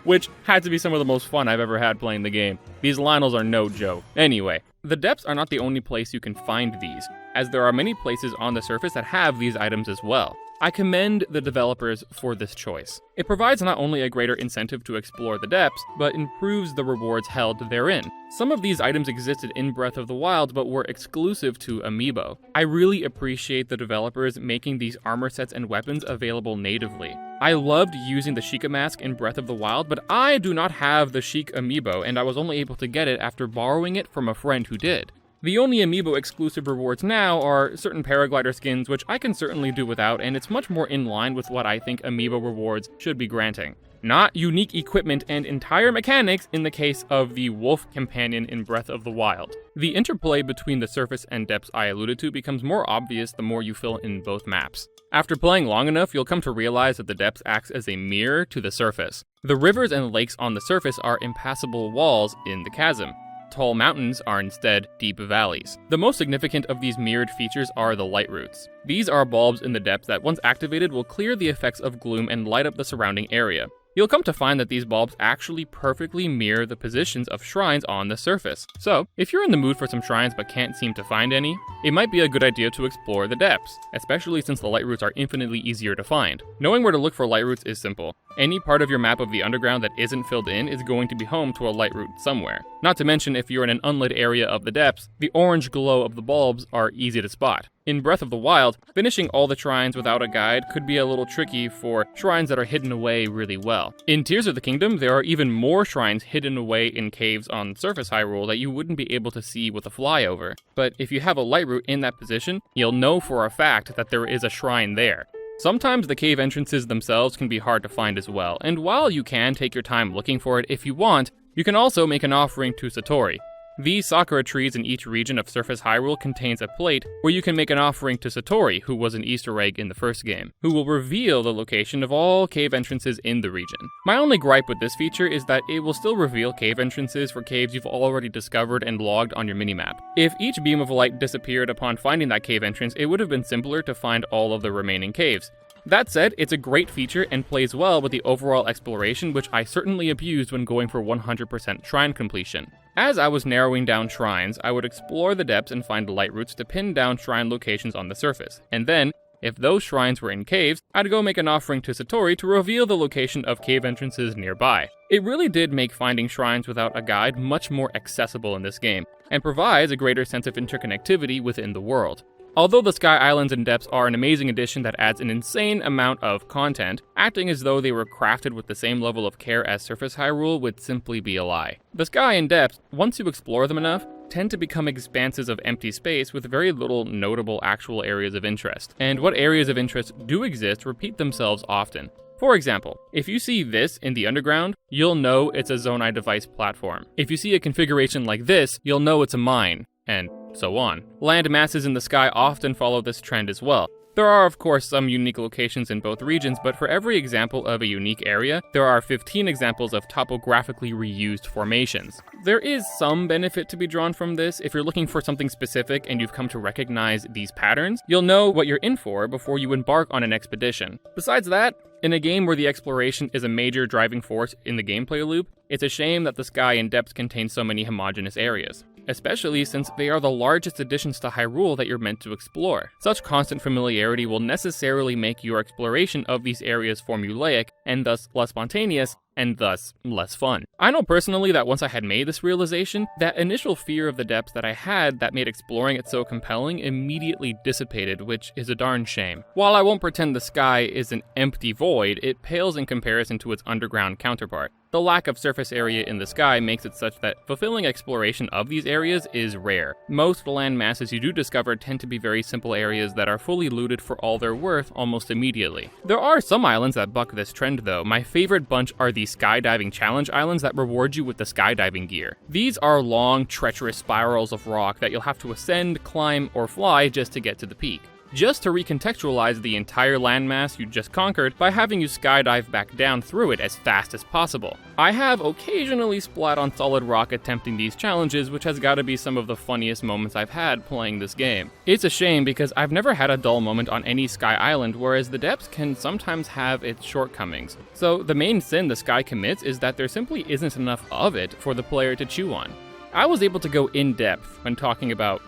Which had to be some of the most fun I've ever had playing the game. These Lionels are no joke. Anyway, the depths are not the only place you can find these, as there are many places on the surface that have these items as well. I commend the developers for this choice. It provides not only a greater incentive to explore the depths, but improves the rewards held therein. Some of these items existed in Breath of the Wild, but were exclusive to Amiibo. I really appreciate the developers making these armor sets and weapons available natively. I loved using the Sheikah mask in Breath of the Wild, but I do not have the Sheik Amiibo, and I was only able to get it after borrowing it from a friend who did. The only Amiibo exclusive rewards now are certain paraglider skins, which I can certainly do without, and it's much more in line with what I think Amiibo rewards should be granting. Not unique equipment and entire mechanics in the case of the Wolf Companion in Breath of the Wild. The interplay between the surface and depths I alluded to becomes more obvious the more you fill in both maps. After playing long enough, you'll come to realize that the depths acts as a mirror to the surface. The rivers and lakes on the surface are impassable walls in the chasm. Tall mountains are instead deep valleys. The most significant of these mirrored features are the light roots. These are bulbs in the depths that once activated will clear the effects of gloom and light up the surrounding area. You'll come to find that these bulbs actually perfectly mirror the positions of shrines on the surface. So, if you're in the mood for some shrines but can't seem to find any, it might be a good idea to explore the depths, especially since the light roots are infinitely easier to find. Knowing where to look for light roots is simple. Any part of your map of the underground that isn't filled in is going to be home to a light root somewhere. Not to mention, if you're in an unlit area of the depths, the orange glow of the bulbs are easy to spot. In Breath of the Wild, finishing all the shrines without a guide could be a little tricky for shrines that are hidden away really well. In Tears of the Kingdom, there are even more shrines hidden away in caves on surface Hyrule that you wouldn't be able to see with a flyover. But if you have a light route in that position, you'll know for a fact that there is a shrine there. Sometimes the cave entrances themselves can be hard to find as well, and while you can take your time looking for it if you want, you can also make an offering to Satori. These Sakura trees in each region of Surface Hyrule contains a plate where you can make an offering to Satori, who was an Easter egg in the first game, who will reveal the location of all cave entrances in the region. My only gripe with this feature is that it will still reveal cave entrances for caves you've already discovered and logged on your minimap. If each beam of light disappeared upon finding that cave entrance, it would have been simpler to find all of the remaining caves. That said, it's a great feature and plays well with the overall exploration, which I certainly abused when going for 100% shrine completion. As I was narrowing down shrines, I would explore the depths and find light routes to pin down shrine locations on the surface, and then, if those shrines were in caves, I'd go make an offering to Satori to reveal the location of cave entrances nearby. It really did make finding shrines without a guide much more accessible in this game, and provides a greater sense of interconnectivity within the world. Although the Sky Islands and Depths are an amazing addition that adds an insane amount of content, acting as though they were crafted with the same level of care as Surface Hyrule would simply be a lie. The Sky and Depths, once you explore them enough, tend to become expanses of empty space with very little notable actual areas of interest. And what areas of interest do exist repeat themselves often. For example, if you see this in the underground, you'll know it's a Zonai device platform. If you see a configuration like this, you'll know it's a mine, and so on. Land masses in the sky often follow this trend as well. There are of course some unique locations in both regions, but for every example of a unique area, there are 15 examples of topographically reused formations. There is some benefit to be drawn from this. If you're looking for something specific and you've come to recognize these patterns, you'll know what you're in for before you embark on an expedition. Besides that, in a game where the exploration is a major driving force in the gameplay loop, it's a shame that the Sky and Depths contain so many homogeneous areas, especially since they are the largest additions to Hyrule that you're meant to explore. Such constant familiarity will necessarily make your exploration of these areas formulaic, and thus less spontaneous, and thus less fun. I know personally that once I had made this realization, that initial fear of the depths that I had that made exploring it so compelling immediately dissipated, which is a darn shame. While I won't pretend the sky is an empty void, it pales in comparison to its underground counterpart. The lack of surface area in the sky makes it such that fulfilling exploration of these areas is rare. Most land masses you do discover tend to be very simple areas that are fully looted for all their worth almost immediately. There are some islands that buck this trend though. My favorite bunch are the skydiving challenge islands that reward you with the skydiving gear. These are long, treacherous spirals of rock that you'll have to ascend, climb, or fly just to get to the peak. Just to recontextualize the entire landmass you just conquered by having you skydive back down through it as fast as possible. I have occasionally splat on solid rock attempting these challenges, which has got to be some of the funniest moments I've had playing this game. It's a shame because I've never had a dull moment on any Sky Island, whereas the depths can sometimes have its shortcomings. So the main sin the Sky commits is that there simply isn't enough of it for the player to chew on. I was able to go in depth when talking about,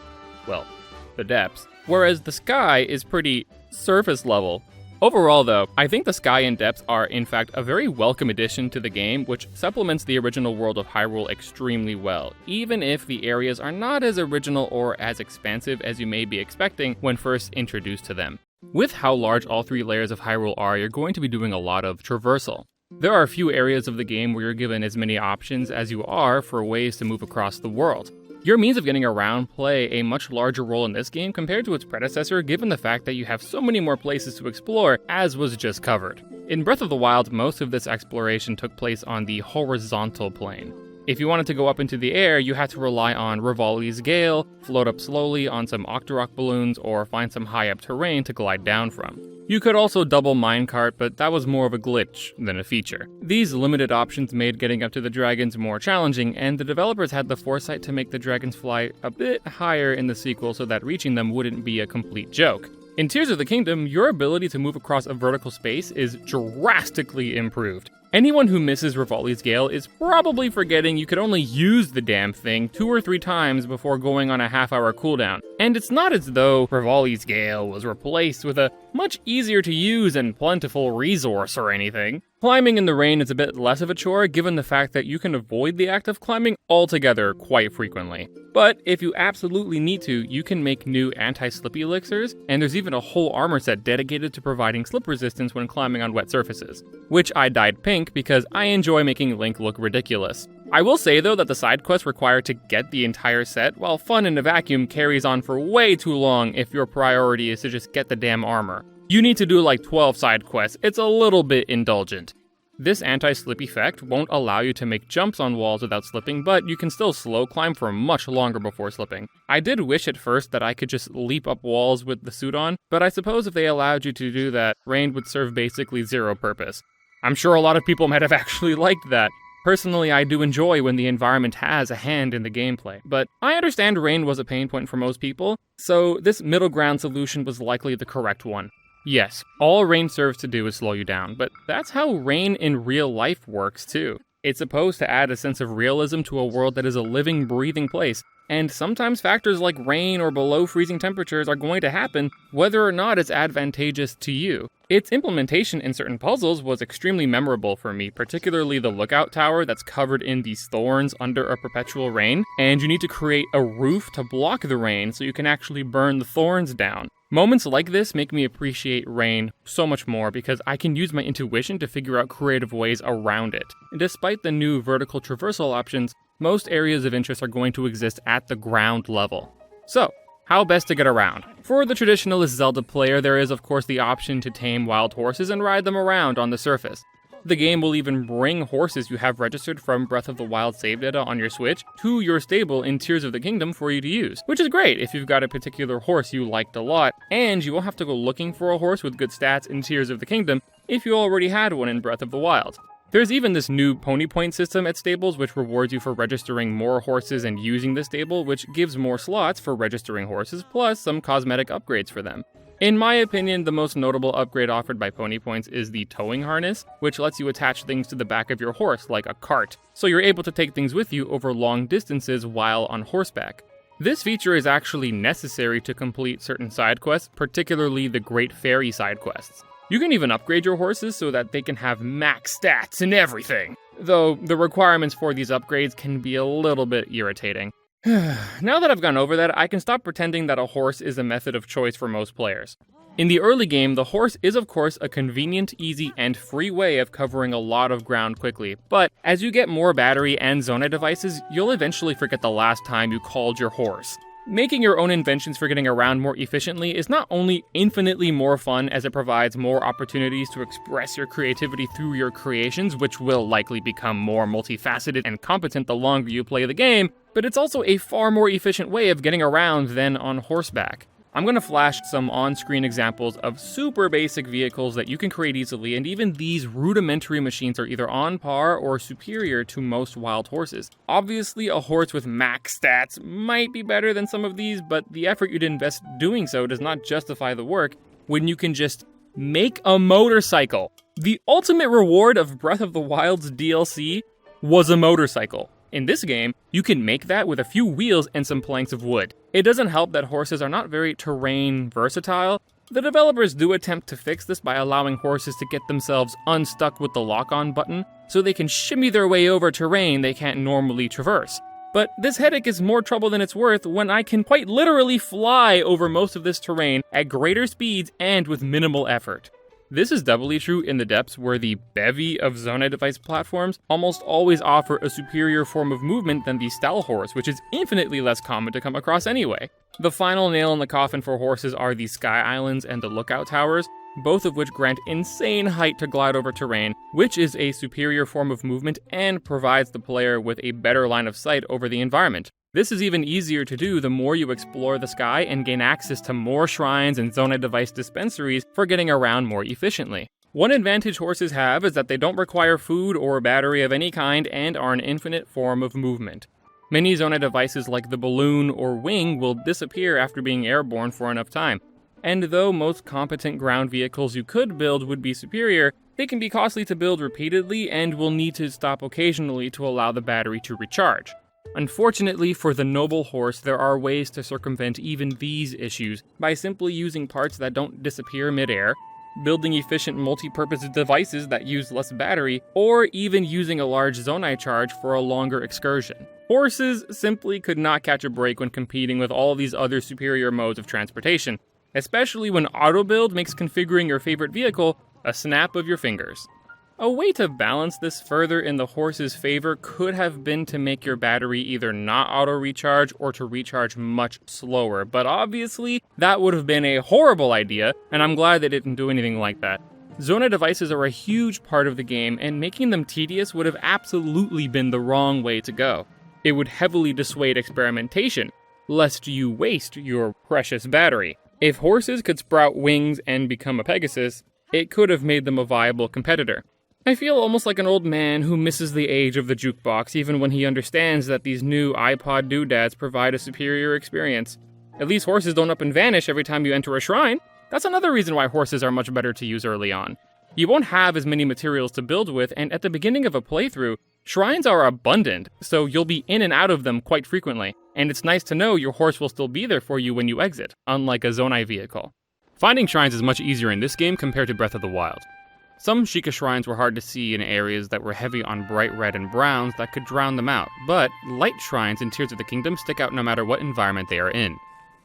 well, the depths, whereas the sky is pretty surface level. Overall though, I think the sky and depths are in fact a very welcome addition to the game, which supplements the original world of Hyrule extremely well, even if the areas are not as original or as expansive as you may be expecting when first introduced to them. With how large all three layers of Hyrule are, you're going to be doing a lot of traversal. There are a few areas of the game where you're given as many options as you are for ways to move across the world. Your means of getting around play a much larger role in this game compared to its predecessor, given the fact that you have so many more places to explore, as was just covered. In Breath of the Wild, most of this exploration took place on the horizontal plane. If you wanted to go up into the air, you had to rely on Revali's Gale, float up slowly on some Octorok balloons, or find some high-up terrain to glide down from. You could also double minecart, but that was more of a glitch than a feature. These limited options made getting up to the dragons more challenging, and the developers had the foresight to make the dragons fly a bit higher in the sequel so that reaching them wouldn't be a complete joke. In Tears of the Kingdom, your ability to move across a vertical space is drastically improved. Anyone who misses Revali's Gale is probably forgetting you could only use the damn thing 2 or 3 times before going on a half-hour cooldown. And it's not as though Revali's Gale was replaced with a much easier to use and plentiful resource or anything. Climbing in the rain is a bit less of a chore given the fact that you can avoid the act of climbing altogether quite frequently. But if you absolutely need to, you can make new anti-slip elixirs, and there's even a whole armor set dedicated to providing slip resistance when climbing on wet surfaces, which I dyed pink because I enjoy making Link look ridiculous. I will say though that the side quests required to get the entire set, while fun in a vacuum, carries on for way too long if your priority is to just get the damn armor. You need to do like 12 side quests, it's a little bit indulgent. This anti-slip effect won't allow you to make jumps on walls without slipping, but you can still slow climb for much longer before slipping. I did wish at first that I could just leap up walls with the suit on, but I suppose if they allowed you to do that, rain would serve basically zero purpose. I'm sure a lot of people might have actually liked that. Personally, I do enjoy when the environment has a hand in the gameplay, but I understand rain was a pain point for most people, so this middle ground solution was likely the correct one. Yes, all rain serves to do is slow you down, but that's how rain in real life works too. It's supposed to add a sense of realism to a world that is a living, breathing place, and sometimes factors like rain or below freezing temperatures are going to happen whether or not it's advantageous to you. Its implementation in certain puzzles was extremely memorable for me, particularly the lookout tower that's covered in these thorns under a perpetual rain, and you need to create a roof to block the rain so you can actually burn the thorns down. Moments like this make me appreciate rain so much more because I can use my intuition to figure out creative ways around it. And despite the new vertical traversal options, most areas of interest are going to exist at the ground level. So, how best to get around? For the traditionalist Zelda player, there is of course the option to tame wild horses and ride them around on the surface. The game will even bring horses you have registered from Breath of the Wild save data on your Switch to your stable in Tears of the Kingdom for you to use, which is great if you've got a particular horse you liked a lot, and you won't have to go looking for a horse with good stats in Tears of the Kingdom if you already had one in Breath of the Wild. There's even this new pony point system at stables which rewards you for registering more horses and using the stable, which gives more slots for registering horses plus some cosmetic upgrades for them. In my opinion, the most notable upgrade offered by Pony Points is the towing harness, which lets you attach things to the back of your horse like a cart, so you're able to take things with you over long distances while on horseback. This feature is actually necessary to complete certain side quests, particularly the Great Fairy side quests. You can even upgrade your horses so that they can have max stats and everything, though the requirements for these upgrades can be a little bit irritating. Now that I've gone over that, I can stop pretending that a horse is a method of choice for most players. In the early game, the horse is of course a convenient, easy, and free way of covering a lot of ground quickly, but as you get more battery and Zonai devices, you'll eventually forget the last time you called your horse. Making your own inventions for getting around more efficiently is not only infinitely more fun as it provides more opportunities to express your creativity through your creations, which will likely become more multifaceted and competent the longer you play the game, but it's also a far more efficient way of getting around than on horseback. I'm going to flash some on-screen examples of super basic vehicles that you can create easily, and even these rudimentary machines are either on par or superior to most wild horses. Obviously, a horse with max stats might be better than some of these, but the effort you'd invest doing so does not justify the work when you can just make a motorcycle. The ultimate reward of Breath of the Wild's DLC was a motorcycle. In this game, you can make that with a few wheels and some planks of wood. It doesn't help that horses are not very terrain versatile. The developers do attempt to fix this by allowing horses to get themselves unstuck with the lock-on button, so they can shimmy their way over terrain they can't normally traverse. But this headache is more trouble than it's worth when I can quite literally fly over most of this terrain at greater speeds and with minimal effort. This is doubly true in the depths where the bevy of Zonai device platforms almost always offer a superior form of movement than the Stalhorse, which is infinitely less common to come across anyway. The final nail in the coffin for horses are the Sky Islands and the Lookout Towers, both of which grant insane height to glide over terrain, which is a superior form of movement and provides the player with a better line of sight over the environment. This is even easier to do the more you explore the sky and gain access to more shrines and Zonai device dispensaries for getting around more efficiently. One advantage horses have is that they don't require food or battery of any kind and are an infinite form of movement. Many Zonai devices like the balloon or wing will disappear after being airborne for enough time. And though most competent ground vehicles you could build would be superior, they can be costly to build repeatedly and will need to stop occasionally to allow the battery to recharge. Unfortunately for the noble horse, there are ways to circumvent even these issues by simply using parts that don't disappear midair, building efficient multi-purpose devices that use less battery, or even using a large Zonai charge for a longer excursion. Horses simply could not catch a break when competing with all these other superior modes of transportation, especially when auto-build makes configuring your favorite vehicle a snap of your fingers. A way to balance this further in the horse's favor could have been to make your battery either not auto-recharge or to recharge much slower, but obviously that would have been a horrible idea, and I'm glad they didn't do anything like that. Zonai devices are a huge part of the game, and making them tedious would have absolutely been the wrong way to go. It would heavily dissuade experimentation, lest you waste your precious battery. If horses could sprout wings and become a Pegasus, it could have made them a viable competitor. I feel almost like an old man who misses the age of the jukebox even when he understands that these new iPod doodads provide a superior experience. At least horses don't up and vanish every time you enter a shrine. That's another reason why horses are much better to use early on. You won't have as many materials to build with, and at the beginning of a playthrough, shrines are abundant, so you'll be in and out of them quite frequently, and it's nice to know your horse will still be there for you when you exit, unlike a Zonai vehicle. Finding shrines is much easier in this game compared to Breath of the Wild. Some Sheikah shrines were hard to see in areas that were heavy on bright red and browns that could drown them out, but light shrines in Tears of the Kingdom stick out no matter what environment they are in.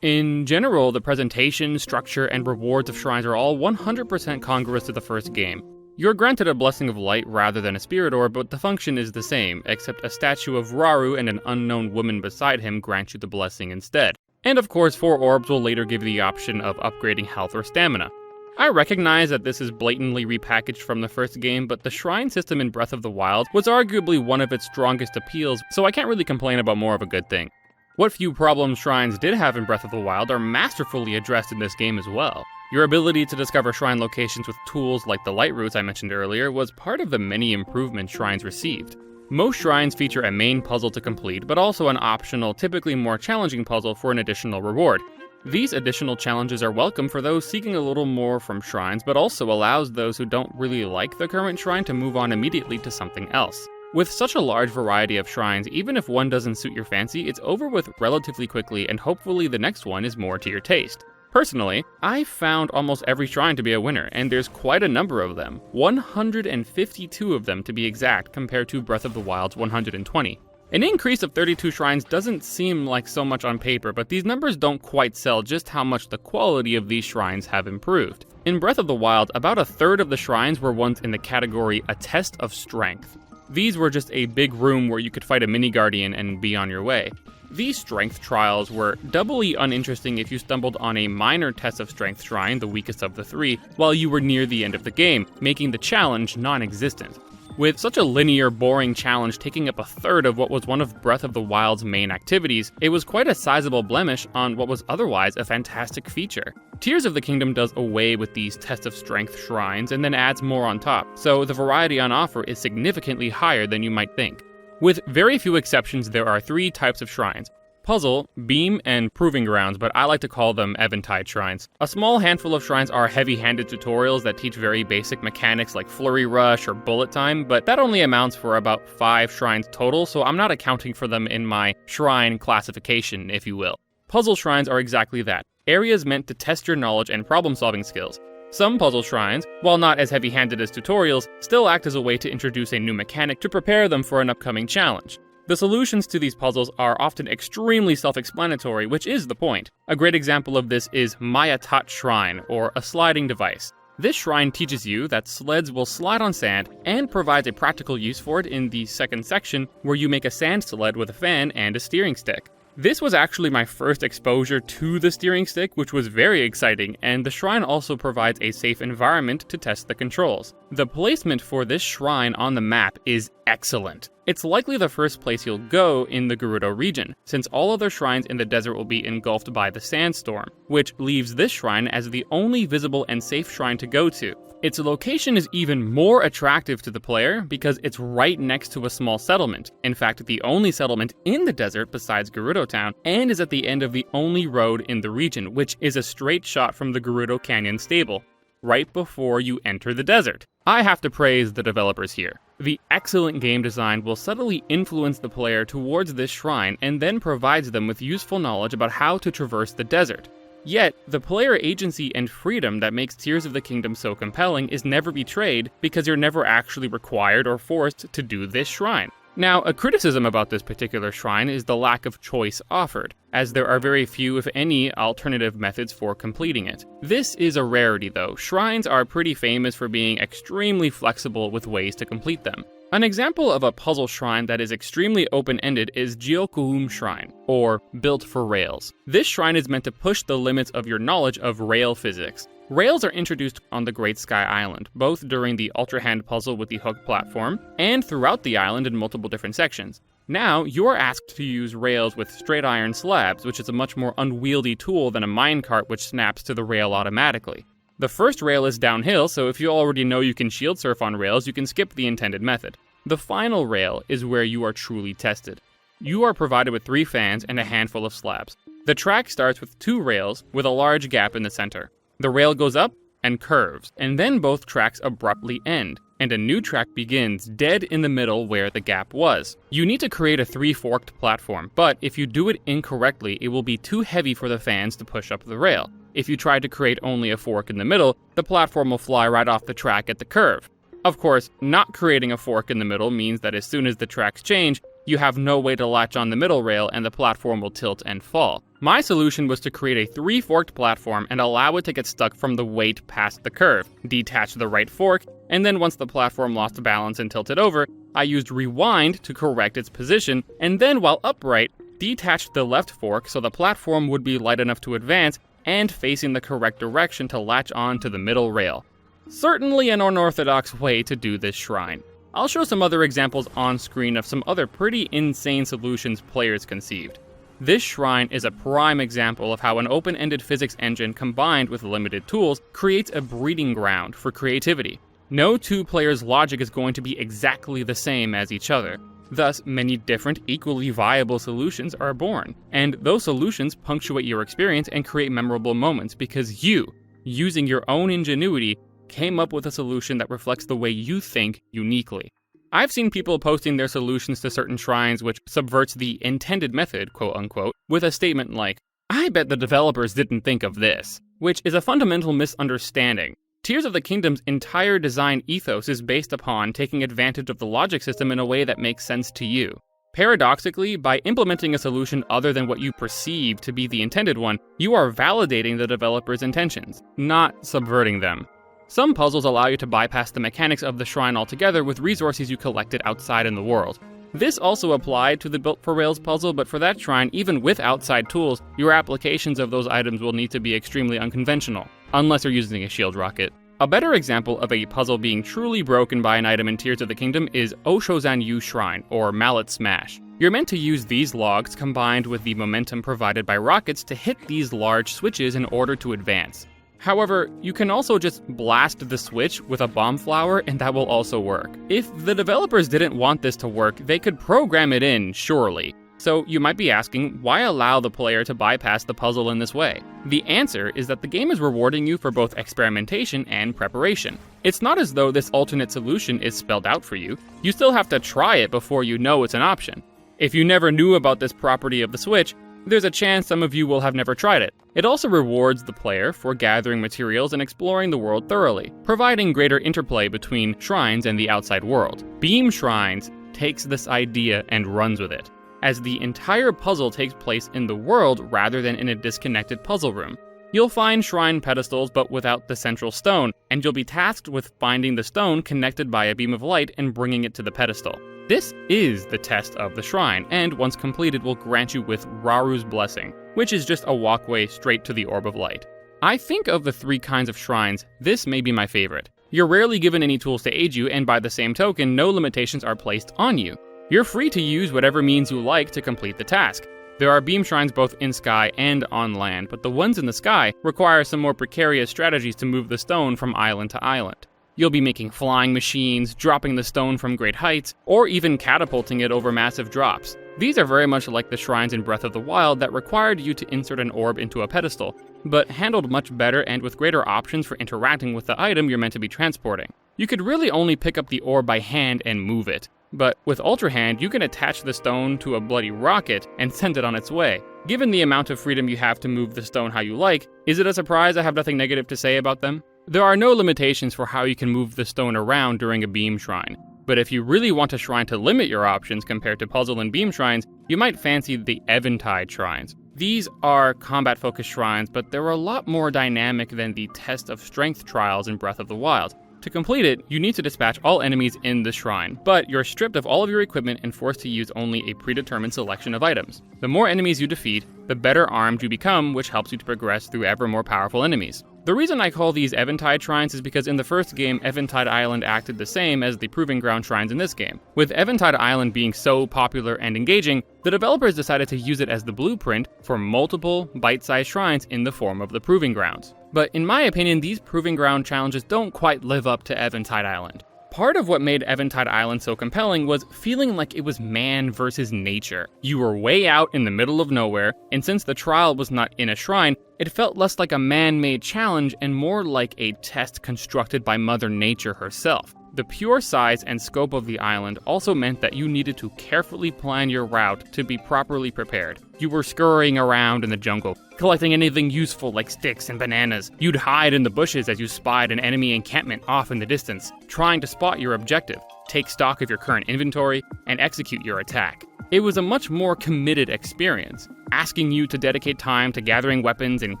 In general, the presentation, structure, and rewards of shrines are all 100% congruous to the first game. You're granted a Blessing of Light rather than a Spirit Orb, but the function is the same, except a statue of Rauru and an unknown woman beside him grant you the blessing instead. And of course, 4 orbs will later give you the option of upgrading health or stamina. I recognize that this is blatantly repackaged from the first game, but the shrine system in Breath of the Wild was arguably one of its strongest appeals, so I can't really complain about more of a good thing. What few problems shrines did have in Breath of the Wild are masterfully addressed in this game as well. Your ability to discover shrine locations with tools like the light roots I mentioned earlier was part of the many improvements shrines received. Most shrines feature a main puzzle to complete, but also an optional, typically more challenging puzzle for an additional reward. These additional challenges are welcome for those seeking a little more from shrines, but also allows those who don't really like the current shrine to move on immediately to something else. With such a large variety of shrines, even if one doesn't suit your fancy, it's over with relatively quickly, and hopefully the next one is more to your taste. Personally, I found almost every shrine to be a winner, and there's quite a number of them, 152 of them to be exact, compared to Breath of the Wild's 120. An increase of 32 shrines doesn't seem like so much on paper, but these numbers don't quite sell just how much the quality of these shrines have improved. In Breath of the Wild, about a third of the shrines were once in the category A Test of Strength. These were just a big room where you could fight a mini-guardian and be on your way. These strength trials were doubly uninteresting if you stumbled on a minor Test of Strength shrine, the weakest of the 3, while you were near the end of the game, making the challenge non-existent. With such a linear, boring challenge taking up a third of what was one of Breath of the Wild's main activities, it was quite a sizable blemish on what was otherwise a fantastic feature. Tears of the Kingdom does away with these Test of Strength shrines and then adds more on top, so the variety on offer is significantly higher than you might think. With very few exceptions, there are 3 types of shrines: Puzzle, Beam, and Proving Grounds, but I like to call them Eventide shrines. A small handful of shrines are heavy-handed tutorials that teach very basic mechanics like Flurry Rush or Bullet Time, but that only amounts for about 5 shrines total, so I'm not accounting for them in my shrine classification, if you will. Puzzle shrines are exactly that, areas meant to test your knowledge and problem-solving skills. Some puzzle shrines, while not as heavy-handed as tutorials, still act as a way to introduce a new mechanic to prepare them for an upcoming challenge. The solutions to these puzzles are often extremely self-explanatory, which is the point. A great example of this is Mayatat Shrine, or a sliding device. This shrine teaches you that sleds will slide on sand and provides a practical use for it in the second section, where you make a sand sled with a fan and a steering stick. This was actually my first exposure to the steering stick, which was very exciting, and the shrine also provides a safe environment to test the controls. The placement for this shrine on the map is excellent. It's likely the first place you'll go in the Gerudo region, since all other shrines in the desert will be engulfed by the sandstorm, which leaves this shrine as the only visible and safe shrine to go to. Its location is even more attractive to the player because it's right next to a small settlement. In fact, the only settlement in the desert besides Gerudo Town, and is at the end of the only road in the region, which is a straight shot from the Gerudo Canyon stable, right before you enter the desert. I have to praise the developers here. The excellent game design will subtly influence the player towards this shrine and then provides them with useful knowledge about how to traverse the desert. Yet, the player agency and freedom that makes Tears of the Kingdom so compelling is never betrayed because you're never actually required or forced to do this shrine. Now, a criticism about this particular shrine is the lack of choice offered, as there are very few, if any, alternative methods for completing it. This is a rarity though. Shrines are pretty famous for being extremely flexible with ways to complete them. An example of a puzzle shrine that is extremely open-ended is Geokuhum Shrine, or Built for Rails. This shrine is meant to push the limits of your knowledge of rail physics. Rails are introduced on the Great Sky Island, both during the Ultra Hand puzzle with the hook platform, and throughout the island in multiple different sections. Now, you're asked to use rails with straight iron slabs, which is a much more unwieldy tool than a minecart which snaps to the rail automatically. The first rail is downhill, so if you already know you can shield surf on rails, you can skip the intended method. The final rail is where you are truly tested. You are provided with 3 fans and a handful of slabs. The track starts with 2 rails with a large gap in the center. The rail goes up and curves, and then both tracks abruptly end, and a new track begins dead in the middle where the gap was. You need to create a 3-forked platform, but if you do it incorrectly, it will be too heavy for the fans to push up the rail. If you try to create only a fork in the middle, the platform will fly right off the track at the curve. Of course, not creating a fork in the middle means that as soon as the tracks change, you have no way to latch on the middle rail and the platform will tilt and fall. My solution was to create a 3-forked platform and allow it to get stuck from the weight past the curve, detach the right fork, and then once the platform lost balance and tilted over, I used rewind to correct its position, and then while upright, detached the left fork so the platform would be light enough to advance and facing the correct direction to latch on to the middle rail. Certainly an unorthodox way to do this shrine. I'll show some other examples on screen of some other pretty insane solutions players conceived. This shrine is a prime example of how an open-ended physics engine combined with limited tools creates a breeding ground for creativity. No 2 players' logic is going to be exactly the same as each other. Thus, many different, equally viable solutions are born, and those solutions punctuate your experience and create memorable moments because you, using your own ingenuity, came up with a solution that reflects the way you think uniquely. I've seen people posting their solutions to certain shrines which subverts the intended method, quote unquote, with a statement like, "I bet the developers didn't think of this," which is a fundamental misunderstanding. Tears of the Kingdom's entire design ethos is based upon taking advantage of the logic system in a way that makes sense to you. Paradoxically, by implementing a solution other than what you perceive to be the intended one, you are validating the developer's intentions, not subverting them. Some puzzles allow you to bypass the mechanics of the shrine altogether with resources you collected outside in the world. This also applied to the Built for Rails puzzle, but for that shrine, even with outside tools, your applications of those items will need to be extremely unconventional, unless you're using a shield rocket. A better example of a puzzle being truly broken by an item in Tears of the Kingdom is Oshozan-yu Shrine, or Mallet Smash. You're meant to use these logs combined with the momentum provided by rockets to hit these large switches in order to advance. However, you can also just blast the switch with a bomb flower and that will also work. If the developers didn't want this to work, they could program it in, surely. So you might be asking, why allow the player to bypass the puzzle in this way? The answer is that the game is rewarding you for both experimentation and preparation. It's not as though this alternate solution is spelled out for you. You still have to try it before you know it's an option. If you never knew about this property of the switch, there's a chance some of you will have never tried it. It also rewards the player for gathering materials and exploring the world thoroughly, providing greater interplay between shrines and the outside world. Beam Shrines takes this idea and runs with it, as the entire puzzle takes place in the world rather than in a disconnected puzzle room. You'll find shrine pedestals but without the central stone, and you'll be tasked with finding the stone connected by a beam of light and bringing it to the pedestal. This is the test of the shrine, and once completed will grant you with Raru's Blessing, which is just a walkway straight to the Orb of Light. I think of the 3 kinds of shrines, this may be my favorite. You're rarely given any tools to aid you, and by the same token, no limitations are placed on you. You're free to use whatever means you like to complete the task. There are beam shrines both in sky and on land, but the ones in the sky require some more precarious strategies to move the stone from island to island. You'll be making flying machines, dropping the stone from great heights, or even catapulting it over massive drops. These are very much like the shrines in Breath of the Wild that required you to insert an orb into a pedestal, but handled much better and with greater options for interacting with the item you're meant to be transporting. You could really only pick up the ore by hand and move it, but with Ultra Hand, you can attach the stone to a bloody rocket and send it on its way. Given the amount of freedom you have to move the stone how you like, is it a surprise I have nothing negative to say about them? There are no limitations for how you can move the stone around during a beam shrine, but if you really want a shrine to limit your options compared to puzzle and beam shrines, you might fancy the Eventide shrines. These are combat-focused shrines, but they're a lot more dynamic than the Test of Strength trials in Breath of the Wild. To complete it, you need to dispatch all enemies in the shrine, but you're stripped of all of your equipment and forced to use only a predetermined selection of items. The more enemies you defeat, the better armed you become, which helps you to progress through ever more powerful enemies. The reason I call these Eventide shrines is because in the first game, Eventide Island acted the same as the Proving Ground shrines in this game. With Eventide Island being so popular and engaging, the developers decided to use it as the blueprint for multiple bite-sized shrines in the form of the Proving Grounds. But in my opinion, these Proving Ground challenges don't quite live up to Eventide Island. Part of what made Eventide Island so compelling was feeling like it was man versus nature. You were way out in the middle of nowhere, and since the trial was not in a shrine, it felt less like a man-made challenge and more like a test constructed by Mother Nature herself. The pure size and scope of the island also meant that you needed to carefully plan your route to be properly prepared. You were scurrying around in the jungle, collecting anything useful like sticks and bananas. You'd hide in the bushes as you spied an enemy encampment off in the distance, trying to spot your objective, take stock of your current inventory, and execute your attack. It was a much more committed experience, asking you to dedicate time to gathering weapons and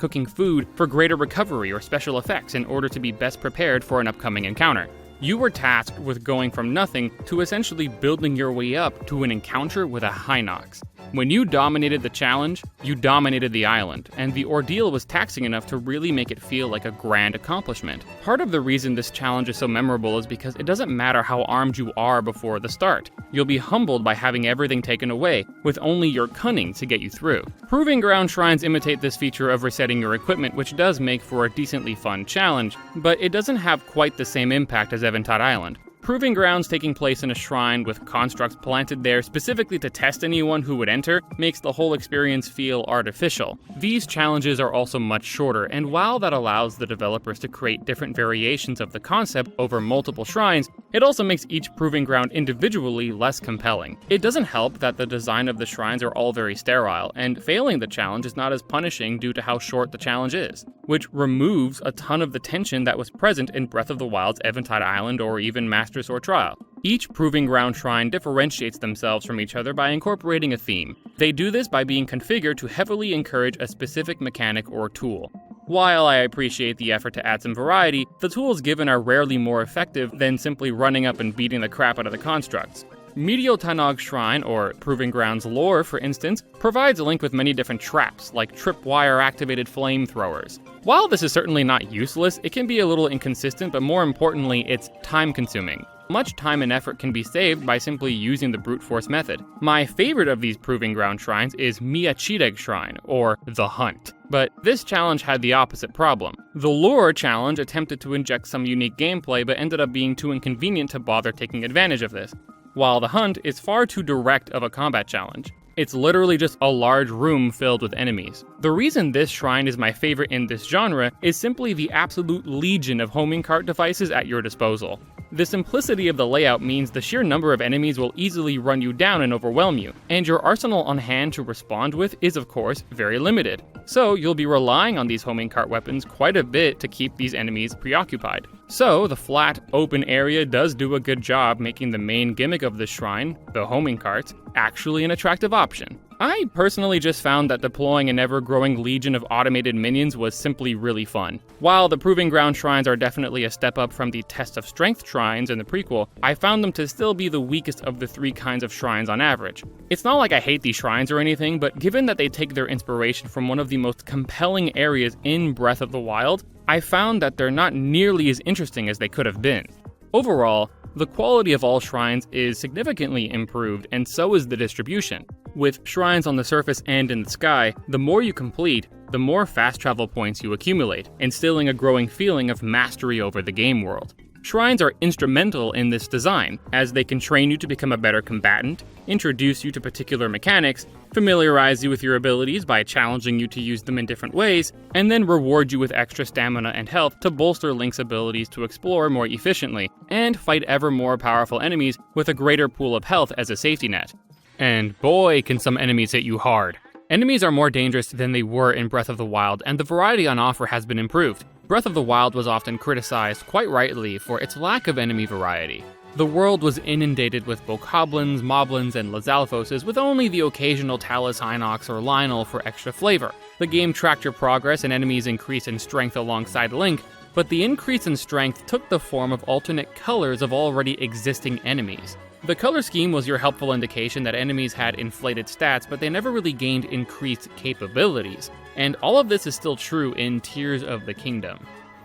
cooking food for greater recovery or special effects in order to be best prepared for an upcoming encounter. You were tasked with going from nothing to essentially building your way up to an encounter with a Hinox. When you dominated the challenge, you dominated the island, and the ordeal was taxing enough to really make it feel like a grand accomplishment. Part of the reason this challenge is so memorable is because it doesn't matter how armed you are before the start. You'll be humbled by having everything taken away, with only your cunning to get you through. Proving Ground shrines imitate this feature of resetting your equipment, which does make for a decently fun challenge, but it doesn't have quite the same impact as Eventide Island. Proving Grounds taking place in a shrine with constructs planted there specifically to test anyone who would enter makes the whole experience feel artificial. These challenges are also much shorter, and while that allows the developers to create different variations of the concept over multiple shrines, it also makes each Proving Ground individually less compelling. It doesn't help that the design of the shrines are all very sterile, and failing the challenge is not as punishing due to how short the challenge is, which removes a ton of the tension that was present in Breath of the Wild's Eventide Island or even Master Sword Trial. Each Proving Ground shrine differentiates themselves from each other by incorporating a theme. They do this by being configured to heavily encourage a specific mechanic or tool. While I appreciate the effort to add some variety, the tools given are rarely more effective than simply running up and beating the crap out of the constructs. Medial Tanog Shrine, or Proving Grounds lore for instance, provides a link with many different traps, like tripwire-activated flamethrowers. While this is certainly not useless, it can be a little inconsistent, but more importantly, it's time-consuming. Much time and effort can be saved by simply using the brute force method. My favorite of these Proving Ground shrines is Mia Chideg Shrine, or The Hunt. But this challenge had the opposite problem. The Lure challenge attempted to inject some unique gameplay, but ended up being too inconvenient to bother taking advantage of this, while The Hunt is far too direct of a combat challenge. It's literally just a large room filled with enemies. The reason this shrine is my favorite in this genre is simply the absolute legion of homing cart devices at your disposal. The simplicity of the layout means the sheer number of enemies will easily run you down and overwhelm you, and your arsenal on hand to respond with is of course very limited. So you'll be relying on these homing cart weapons quite a bit to keep these enemies preoccupied. So the flat, open area does do a good job making the main gimmick of this shrine, the homing carts, actually an attractive option. I personally just found that deploying an ever-growing legion of automated minions was simply really fun. While the Proving Ground shrines are definitely a step up from the Test of Strength shrines in the prequel, I found them to still be the weakest of the three kinds of shrines on average. It's not like I hate these shrines or anything, but given that they take their inspiration from one of the most compelling areas in Breath of the Wild, I found that they're not nearly as interesting as they could have been. Overall, the quality of all shrines is significantly improved, and so is the distribution. With shrines on the surface and in the sky, the more you complete, the more fast travel points you accumulate, instilling a growing feeling of mastery over the game world. Shrines are instrumental in this design, as they can train you to become a better combatant, introduce you to particular mechanics, familiarize you with your abilities by challenging you to use them in different ways, and then reward you with extra stamina and health to bolster Link's abilities to explore more efficiently, and fight ever more powerful enemies with a greater pool of health as a safety net. And boy, can some enemies hit you hard. Enemies are more dangerous than they were in Breath of the Wild, and the variety on offer has been improved. Breath of the Wild was often criticized, quite rightly, for its lack of enemy variety. The world was inundated with bokoblins, moblins, and Lizalfoses, with only the occasional Talus Hinox or Lynel for extra flavor. The game tracked your progress and enemies increased in strength alongside Link, but the increase in strength took the form of alternate colors of already existing enemies. The color scheme was your helpful indication that enemies had inflated stats, but they never really gained increased capabilities. And all of this is still true in Tears of the Kingdom.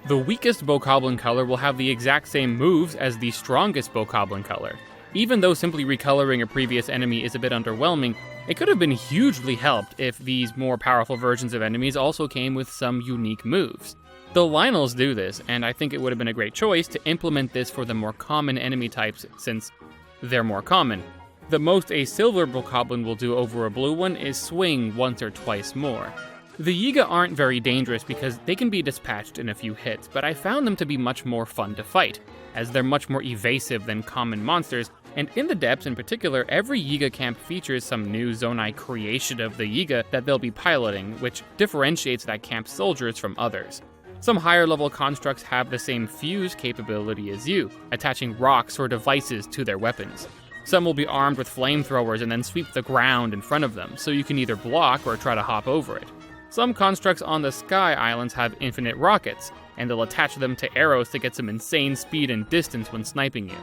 The weakest bokoblin color will have the exact same moves as the strongest bokoblin color. Even though simply recoloring a previous enemy is a bit underwhelming, it could have been hugely helped if these more powerful versions of enemies also came with some unique moves. The Lynels do this, and I think it would have been a great choice to implement this for the more common enemy types since they're more common. The most a silver bokoblin will do over a blue one is swing once or twice more. The Yiga aren't very dangerous because they can be dispatched in a few hits, but I found them to be much more fun to fight, as they're much more evasive than common monsters, and in the depths in particular, every Yiga camp features some new Zonai creation of the Yiga that they'll be piloting, which differentiates that camp's soldiers from others. Some higher level constructs have the same fuse capability as you, attaching rocks or devices to their weapons. Some will be armed with flamethrowers and then sweep the ground in front of them, so you can either block or try to hop over it. Some constructs on the Sky Islands have infinite rockets, and they'll attach them to arrows to get some insane speed and distance when sniping you.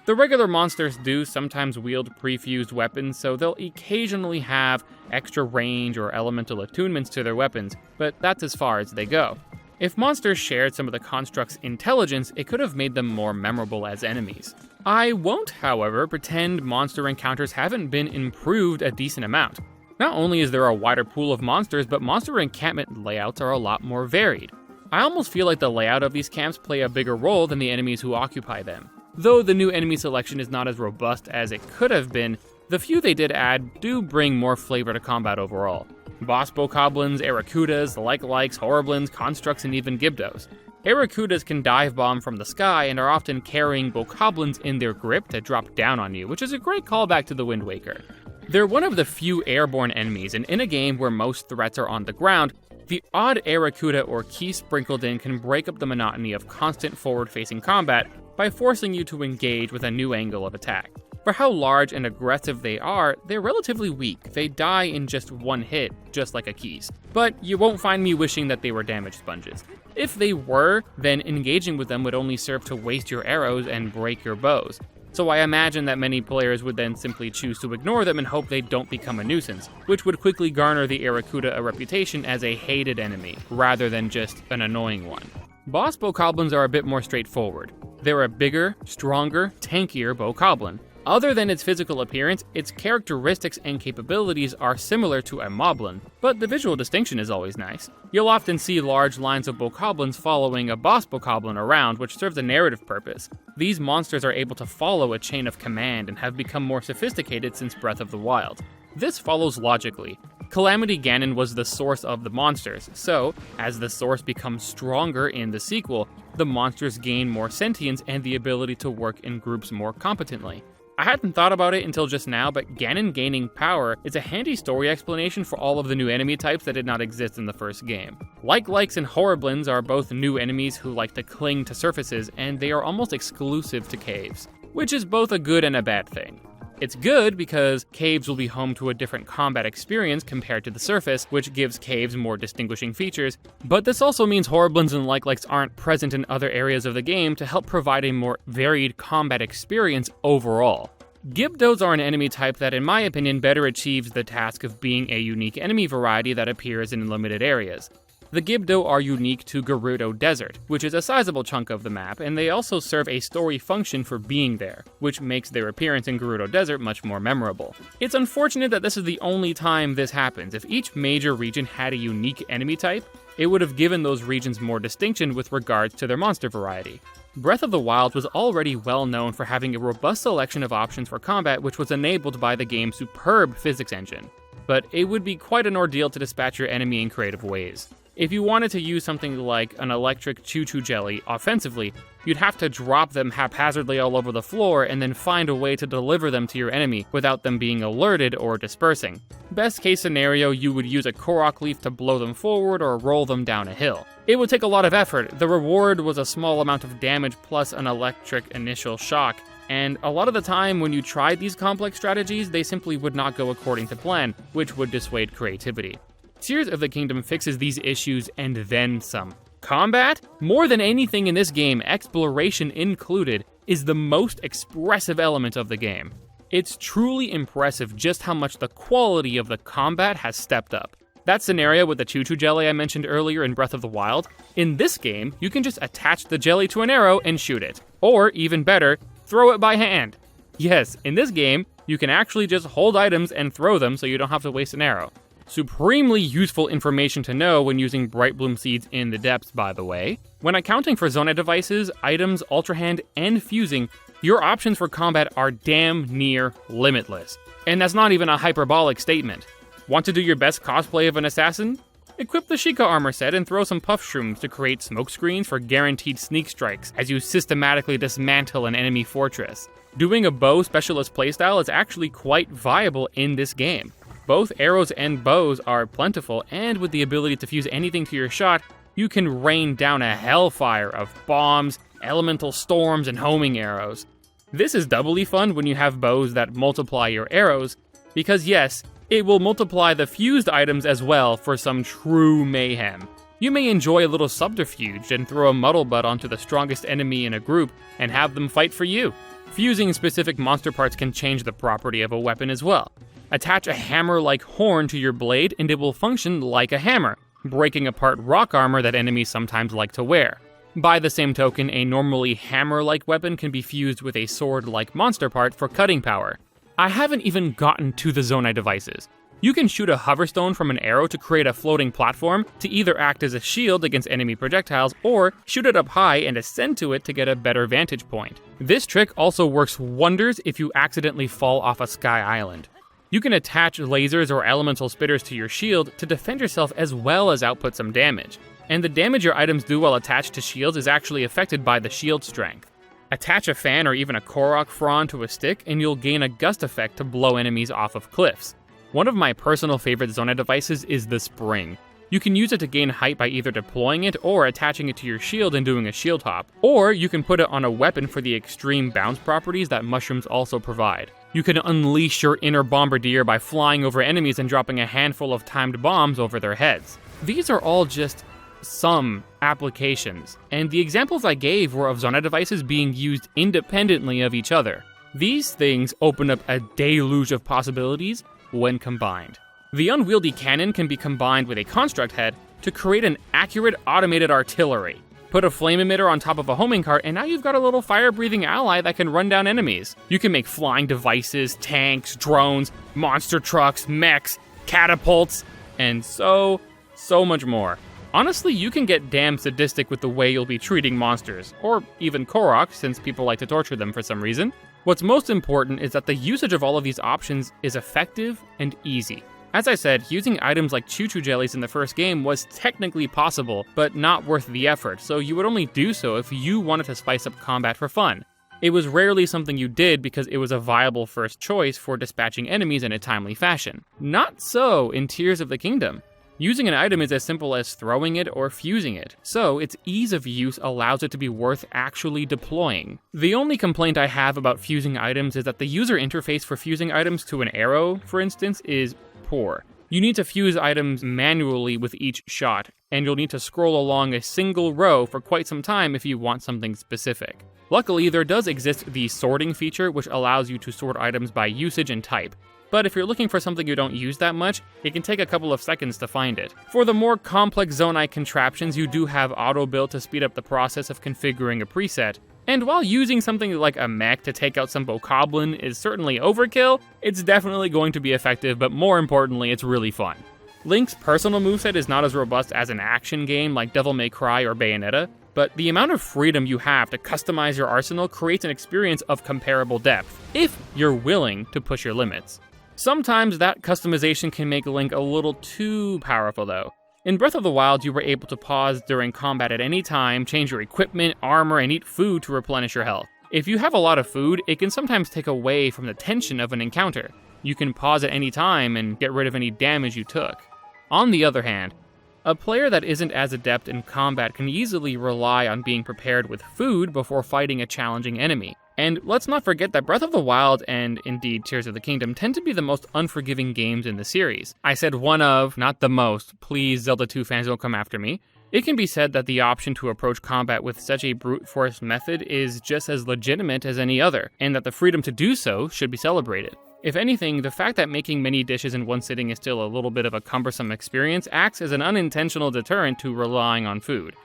The regular monsters do sometimes wield pre-fused weapons, so they'll occasionally have extra range or elemental attunements to their weapons, but that's as far as they go. If monsters shared some of the construct's intelligence, it could have made them more memorable as enemies. I won't, however, pretend monster encounters haven't been improved a decent amount. Not only is there a wider pool of monsters, but monster encampment layouts are a lot more varied. I almost feel like the layout of these camps play a bigger role than the enemies who occupy them. Though the new enemy selection is not as robust as it could have been, the few they did add do bring more flavor to combat overall. Boss bokoblins, Arrokudas, like-likes, Horriblins, Constructs, and even Gibdos. Arrokudas can dive bomb from the sky and are often carrying bokoblins in their grip to drop down on you, which is a great callback to the Wind Waker. They're one of the few airborne enemies, and in a game where most threats are on the ground, the odd Arrokuda or key sprinkled in can break up the monotony of constant forward-facing combat by forcing you to engage with a new angle of attack. For how large and aggressive they are, they're relatively weak. They die in just one hit, just like a Keys. But you won't find me wishing that they were damage sponges. If they were, then engaging with them would only serve to waste your arrows and break your bows. So I imagine that many players would then simply choose to ignore them and hope they don't become a nuisance, which would quickly garner the Arrokuda a reputation as a hated enemy, rather than just an annoying one. Boss bokoblins are a bit more straightforward. They're a bigger, stronger, tankier bokoblin. Other than its physical appearance, its characteristics and capabilities are similar to a moblin, but the visual distinction is always nice. You'll often see large lines of bokoblins following a boss bokoblin around, which serves a narrative purpose. These monsters are able to follow a chain of command and have become more sophisticated since Breath of the Wild. This follows logically. Calamity Ganon was the source of the monsters, so, as the source becomes stronger in the sequel, the monsters gain more sentience and the ability to work in groups more competently. I hadn't thought about it until just now, but Ganon gaining power is a handy story explanation for all of the new enemy types that did not exist in the first game. Like-likes and Horriblins are both new enemies who like to cling to surfaces, and they are almost exclusive to caves, which is both a good and a bad thing. It's good because caves will be home to a different combat experience compared to the surface, which gives caves more distinguishing features, but this also means Horriblins and like-likes aren't present in other areas of the game to help provide a more varied combat experience overall. Gibdos are an enemy type that, in my opinion, better achieves the task of being a unique enemy variety that appears in limited areas. The Gibdo are unique to Gerudo Desert, which is a sizable chunk of the map, and they also serve a story function for being there, which makes their appearance in Gerudo Desert much more memorable. It's unfortunate that this is the only time this happens. If each major region had a unique enemy type, It would have given those regions more distinction with regards to their monster variety. Breath of the Wild was already well known for having a robust selection of options for combat, which was enabled by the game's superb physics engine. But it would be quite an ordeal to dispatch your enemy in creative ways. If you wanted to use something like an electric choo-choo jelly offensively, you'd have to drop them haphazardly all over the floor and then find a way to deliver them to your enemy without them being alerted or dispersing. Best case scenario, you would use a Korok leaf to blow them forward or roll them down a hill. It would take a lot of effort. The reward was a small amount of damage plus an electric initial shock, and a lot of the time when you tried these complex strategies, they simply would not go according to plan, which would dissuade creativity. Tears of the Kingdom fixes these issues and then some. Combat? More than anything in this game, exploration included, is the most expressive element of the game. It's truly impressive just how much the quality of the combat has stepped up. That scenario with the choo-choo jelly I mentioned earlier in Breath of the Wild, in this game, you can just attach the jelly to an arrow and shoot it. Or, even better, throw it by hand. Yes, in this game, you can actually just hold items and throw them so you don't have to waste an arrow. Supremely useful information to know when using Bright Bloom Seeds in the depths, by the way. When accounting for Zonai devices, items, Ultra Hand, and fusing, your options for combat are damn near limitless. And that's not even a hyperbolic statement. Want to do your best cosplay of an assassin? Equip the Sheikah armor set and throw some puff shrooms to create smoke screens for guaranteed sneak strikes as you systematically dismantle an enemy fortress. Doing a bow specialist playstyle is actually quite viable in this game. Both arrows and bows are plentiful, and with the ability to fuse anything to your shot, you can rain down a hellfire of bombs, elemental storms, and homing arrows. This is doubly fun when you have bows that multiply your arrows, because yes, it will multiply the fused items as well for some true mayhem. You may enjoy a little subterfuge and throw a muddle butt onto the strongest enemy in a group and have them fight for you. Fusing specific monster parts can change the property of a weapon as well. Attach a hammer-like horn to your blade and it will function like a hammer, breaking apart rock armor that enemies sometimes like to wear. By the same token, a normally hammer-like weapon can be fused with a sword-like monster part for cutting power. I haven't even gotten to the Zonai devices. You can shoot a hoverstone from an arrow to create a floating platform to either act as a shield against enemy projectiles or shoot it up high and ascend to it to get a better vantage point. This trick also works wonders if you accidentally fall off a sky island. You can attach lasers or elemental spitters to your shield to defend yourself as well as output some damage. And the damage your items do while attached to shields is actually affected by the shield strength. Attach a fan or even a Korok frond to a stick and you'll gain a gust effect to blow enemies off of cliffs. One of my personal favorite Zonai devices is the Spring. You can use it to gain height by either deploying it or attaching it to your shield and doing a shield hop. Or you can put it on a weapon for the extreme bounce properties that mushrooms also provide. You can unleash your inner bombardier by flying over enemies and dropping a handful of timed bombs over their heads. These are all just some applications, and the examples I gave were of Zonai devices being used independently of each other. These things open up a deluge of possibilities when combined. The unwieldy cannon can be combined with a construct head to create an accurate automated artillery. Put a flame emitter on top of a homing cart, and now you've got a little fire-breathing ally that can run down enemies. You can make flying devices, tanks, drones, monster trucks, mechs, catapults, and so much more. Honestly, you can get damn sadistic with the way you'll be treating monsters, or even Korok, since people like to torture them for some reason. What's most important is that the usage of all of these options is effective and easy. As I said, using items like choo-choo jellies in the first game was technically possible, but not worth the effort, so you would only do so if you wanted to spice up combat for fun. It was rarely something you did because it was a viable first choice for dispatching enemies in a timely fashion. Not so in Tears of the Kingdom. Using an item is as simple as throwing it or fusing it, so its ease of use allows it to be worth actually deploying. The only complaint I have about fusing items is that the user interface for fusing items to an arrow, for instance, is poor. You need to fuse items manually with each shot, and you'll need to scroll along a single row for quite some time if you want something specific. Luckily, there does exist the sorting feature, which allows you to sort items by usage and type. But if you're looking for something you don't use that much, it can take a couple of seconds to find it. For the more complex Zonai contraptions, you do have auto-build to speed up the process of configuring a preset. And while using something like a mech to take out some bokoblin is certainly overkill, it's definitely going to be effective, but more importantly, it's really fun. Link's personal moveset is not as robust as an action game like Devil May Cry or Bayonetta, but the amount of freedom you have to customize your arsenal creates an experience of comparable depth, if you're willing to push your limits. Sometimes that customization can make Link a little too powerful though. In Breath of the Wild, you were able to pause during combat at any time, change your equipment, armor, and eat food to replenish your health. If you have a lot of food, it can sometimes take away from the tension of an encounter. You can pause at any time and get rid of any damage you took. On the other hand, a player that isn't as adept in combat can easily rely on being prepared with food before fighting a challenging enemy. And let's not forget that Breath of the Wild and, indeed, Tears of the Kingdom tend to be the most unforgiving games in the series. I said one of, not the most. Please, Zelda 2 fans, don't come after me. It can be said that the option to approach combat with such a brute force method is just as legitimate as any other, and that the freedom to do so should be celebrated. If anything, the fact that making many dishes in one sitting is still a little bit of a cumbersome experience acts as an unintentional deterrent to relying on food.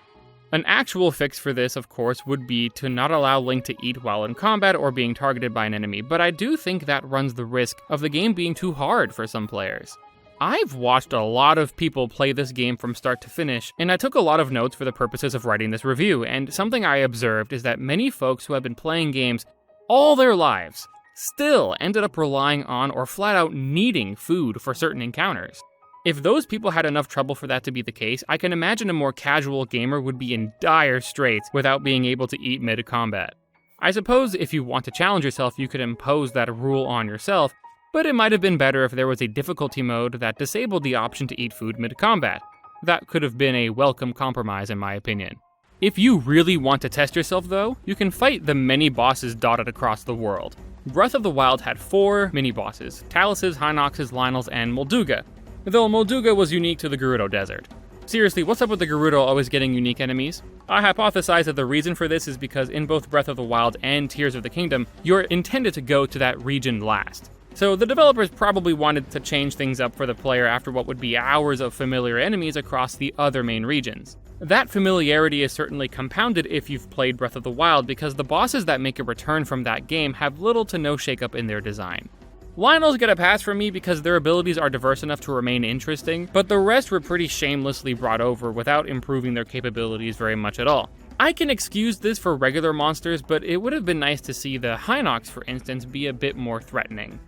An actual fix for this, of course, would be to not allow Link to eat while in combat or being targeted by an enemy, but I do think that runs the risk of the game being too hard for some players. I've watched a lot of people play this game from start to finish, and I took a lot of notes for the purposes of writing this review, and something I observed is that many folks who have been playing games all their lives still ended up relying on or flat out needing food for certain encounters. If those people had enough trouble for that to be the case, I can imagine a more casual gamer would be in dire straits without being able to eat mid-combat. I suppose if you want to challenge yourself, you could impose that rule on yourself, but it might have been better if there was a difficulty mode that disabled the option to eat food mid-combat. That could have been a welcome compromise in my opinion. If you really want to test yourself though, you can fight the many bosses dotted across the world. Breath of the Wild had 4 mini-bosses, Taluses, Hinoxes, Lynels, and Molduga, though Molduga was unique to the Gerudo Desert. Seriously, what's up with the Gerudo always getting unique enemies? I hypothesize that the reason for this is because in both Breath of the Wild and Tears of the Kingdom, you're intended to go to that region last. So the developers probably wanted to change things up for the player after what would be hours of familiar enemies across the other main regions. That familiarity is certainly compounded if you've played Breath of the Wild because the bosses that make a return from that game have little to no shakeup in their design. Lynels get a pass from me because their abilities are diverse enough to remain interesting, but the rest were pretty shamelessly brought over without improving their capabilities very much at all. I can excuse this for regular monsters, but it would have been nice to see the Hinox, for instance, be a bit more threatening.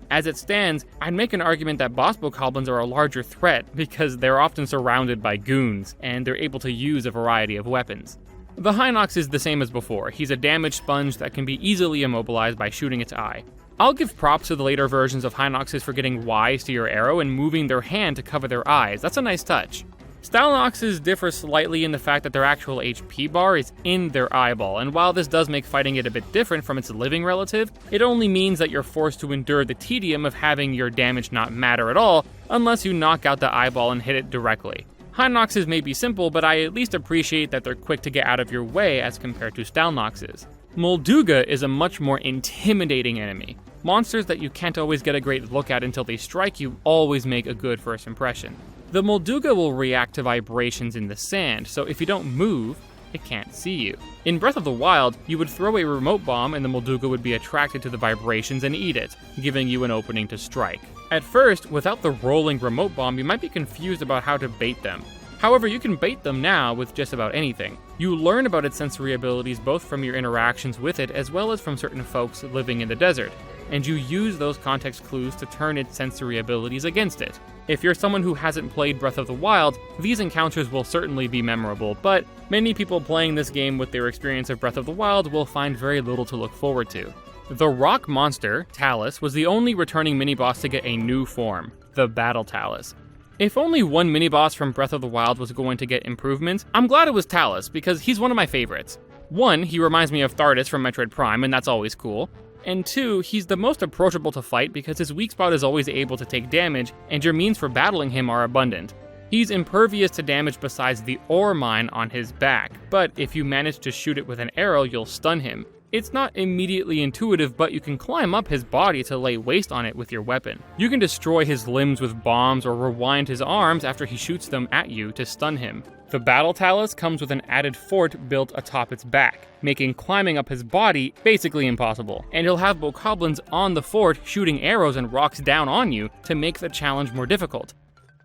As it stands, I'd make an argument that boss bokoblins are a larger threat because they're often surrounded by goons, and they're able to use a variety of weapons. The Hinox is the same as before. He's a damage sponge that can be easily immobilized by shooting its eye. I'll give props to the later versions of Hinoxes for getting wise to your arrow and moving their hand to cover their eyes. That's a nice touch. Stalnoxes differ slightly in the fact that their actual HP bar is in their eyeball, and while this does make fighting it a bit different from its living relative, it only means that you're forced to endure the tedium of having your damage not matter at all unless you knock out the eyeball and hit it directly. Hinoxes may be simple, but I at least appreciate that they're quick to get out of your way as compared to Stalnoxes. Molduga is a much more intimidating enemy. Monsters that you can't always get a great look at until they strike you always make a good first impression. The Molduga will react to vibrations in the sand, so if you don't move, it can't see you. In Breath of the Wild, you would throw a remote bomb and the Molduga would be attracted to the vibrations and eat it, giving you an opening to strike. At first, without the rolling remote bomb, you might be confused about how to bait them. However, you can bait them now with just about anything. You learn about its sensory abilities both from your interactions with it as well as from certain folks living in the desert, and you use those context clues to turn its sensory abilities against it. If you're someone who hasn't played Breath of the Wild, these encounters will certainly be memorable, but many people playing this game with their experience of Breath of the Wild will find very little to look forward to. The rock monster, Talus, was the only returning mini-boss to get a new form, the Battle Talus. If only one mini-boss from Breath of the Wild was going to get improvements, I'm glad it was Talus, because he's one of my favorites. 1, he reminds me of Thardus from Metroid Prime, and that's always cool. And 2, he's the most approachable to fight because his weak spot is always able to take damage, and your means for battling him are abundant. He's impervious to damage besides the ore mine on his back, but if you manage to shoot it with an arrow, you'll stun him. It's not immediately intuitive, but you can climb up his body to lay waste on it with your weapon. You can destroy his limbs with bombs or rewind his arms after he shoots them at you to stun him. The Battle Talus comes with an added fort built atop its back, making climbing up his body basically impossible. And he'll have bokoblins on the fort shooting arrows and rocks down on you to make the challenge more difficult.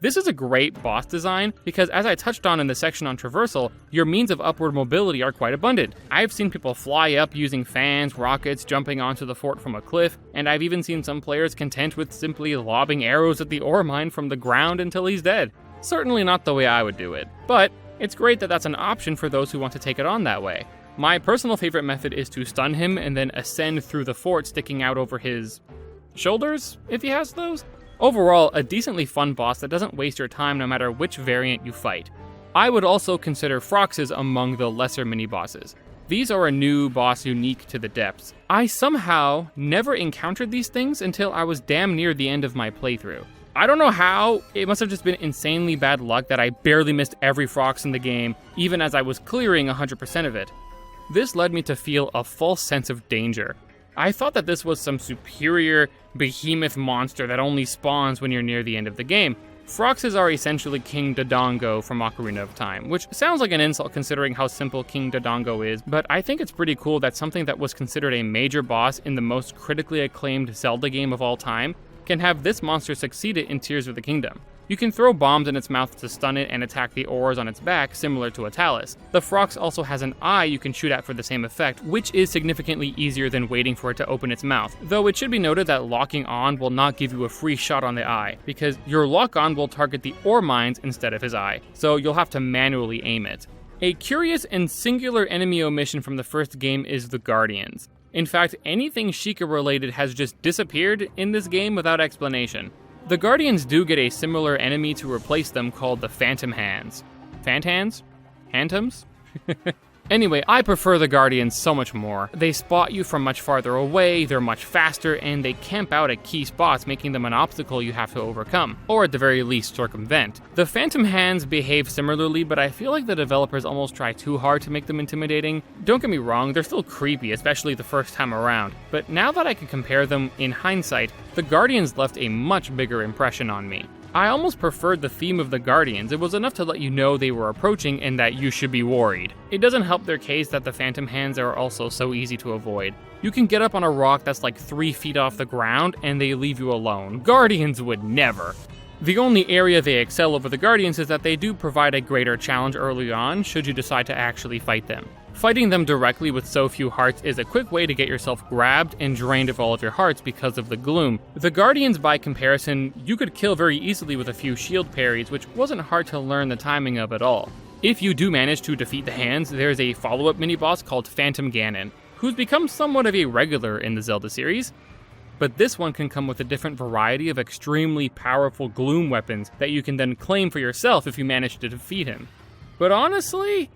This is a great boss design because, as I touched on in the section on traversal, your means of upward mobility are quite abundant. I've seen people fly up using fans, rockets, jumping onto the fort from a cliff, and I've even seen some players content with simply lobbing arrows at the ore mine from the ground until he's dead. Certainly not the way I would do it, but it's great that that's an option for those who want to take it on that way. My personal favorite method is to stun him and then ascend through the fort sticking out over his shoulders, if he has those. Overall, a decently fun boss that doesn't waste your time no matter which variant you fight. I would also consider Froxes among the lesser mini-bosses. These are a new boss unique to the depths. I somehow never encountered these things until I was damn near the end of my playthrough. I don't know how, it must have just been insanely bad luck that I barely missed every Frox in the game, even as I was clearing 100% of it. This led me to feel a false sense of danger. I thought that this was some superior behemoth monster that only spawns when you're near the end of the game. Froxes are essentially King Dodongo from Ocarina of Time, which sounds like an insult considering how simple King Dodongo is, but I think it's pretty cool that something that was considered a major boss in the most critically acclaimed Zelda game of all time can have this monster succeed it in Tears of the Kingdom. You can throw bombs in its mouth to stun it and attack the ores on its back, similar to a Talus. The Frox also has an eye you can shoot at for the same effect, which is significantly easier than waiting for it to open its mouth. Though it should be noted that locking on will not give you a free shot on the eye, because your lock-on will target the ore mines instead of his eye, so you'll have to manually aim it. A curious and singular enemy omission from the first game is the Guardians. In fact, anything Sheikah related has just disappeared in this game without explanation. The Guardians do get a similar enemy to replace them called the Phantom Hands. Phantans? Phantoms? Anyway, I prefer the Guardians so much more. They spot you from much farther away, they're much faster, and they camp out at key spots, making them an obstacle you have to overcome, or at the very least circumvent. The Phantom Hands behave similarly, but I feel like the developers almost try too hard to make them intimidating. Don't get me wrong, they're still creepy, especially the first time around, but now that I can compare them in hindsight, the Guardians left a much bigger impression on me. I almost preferred the theme of the Guardians. It was enough to let you know they were approaching and that you should be worried. It doesn't help their case that the Phantom Hands are also so easy to avoid. You can get up on a rock that's like 3 feet off the ground and they leave you alone. Guardians would never. The only area they excel over the Guardians is that they do provide a greater challenge early on should you decide to actually fight them. Fighting them directly with so few hearts is a quick way to get yourself grabbed and drained of all of your hearts because of the gloom. The Guardians, by comparison, you could kill very easily with a few shield parries, which wasn't hard to learn the timing of at all. If you do manage to defeat the Hands, there's a follow-up mini-boss called Phantom Ganon, who's become somewhat of a regular in the Zelda series. But this one can come with a different variety of extremely powerful gloom weapons that you can then claim for yourself if you manage to defeat him. But honestly,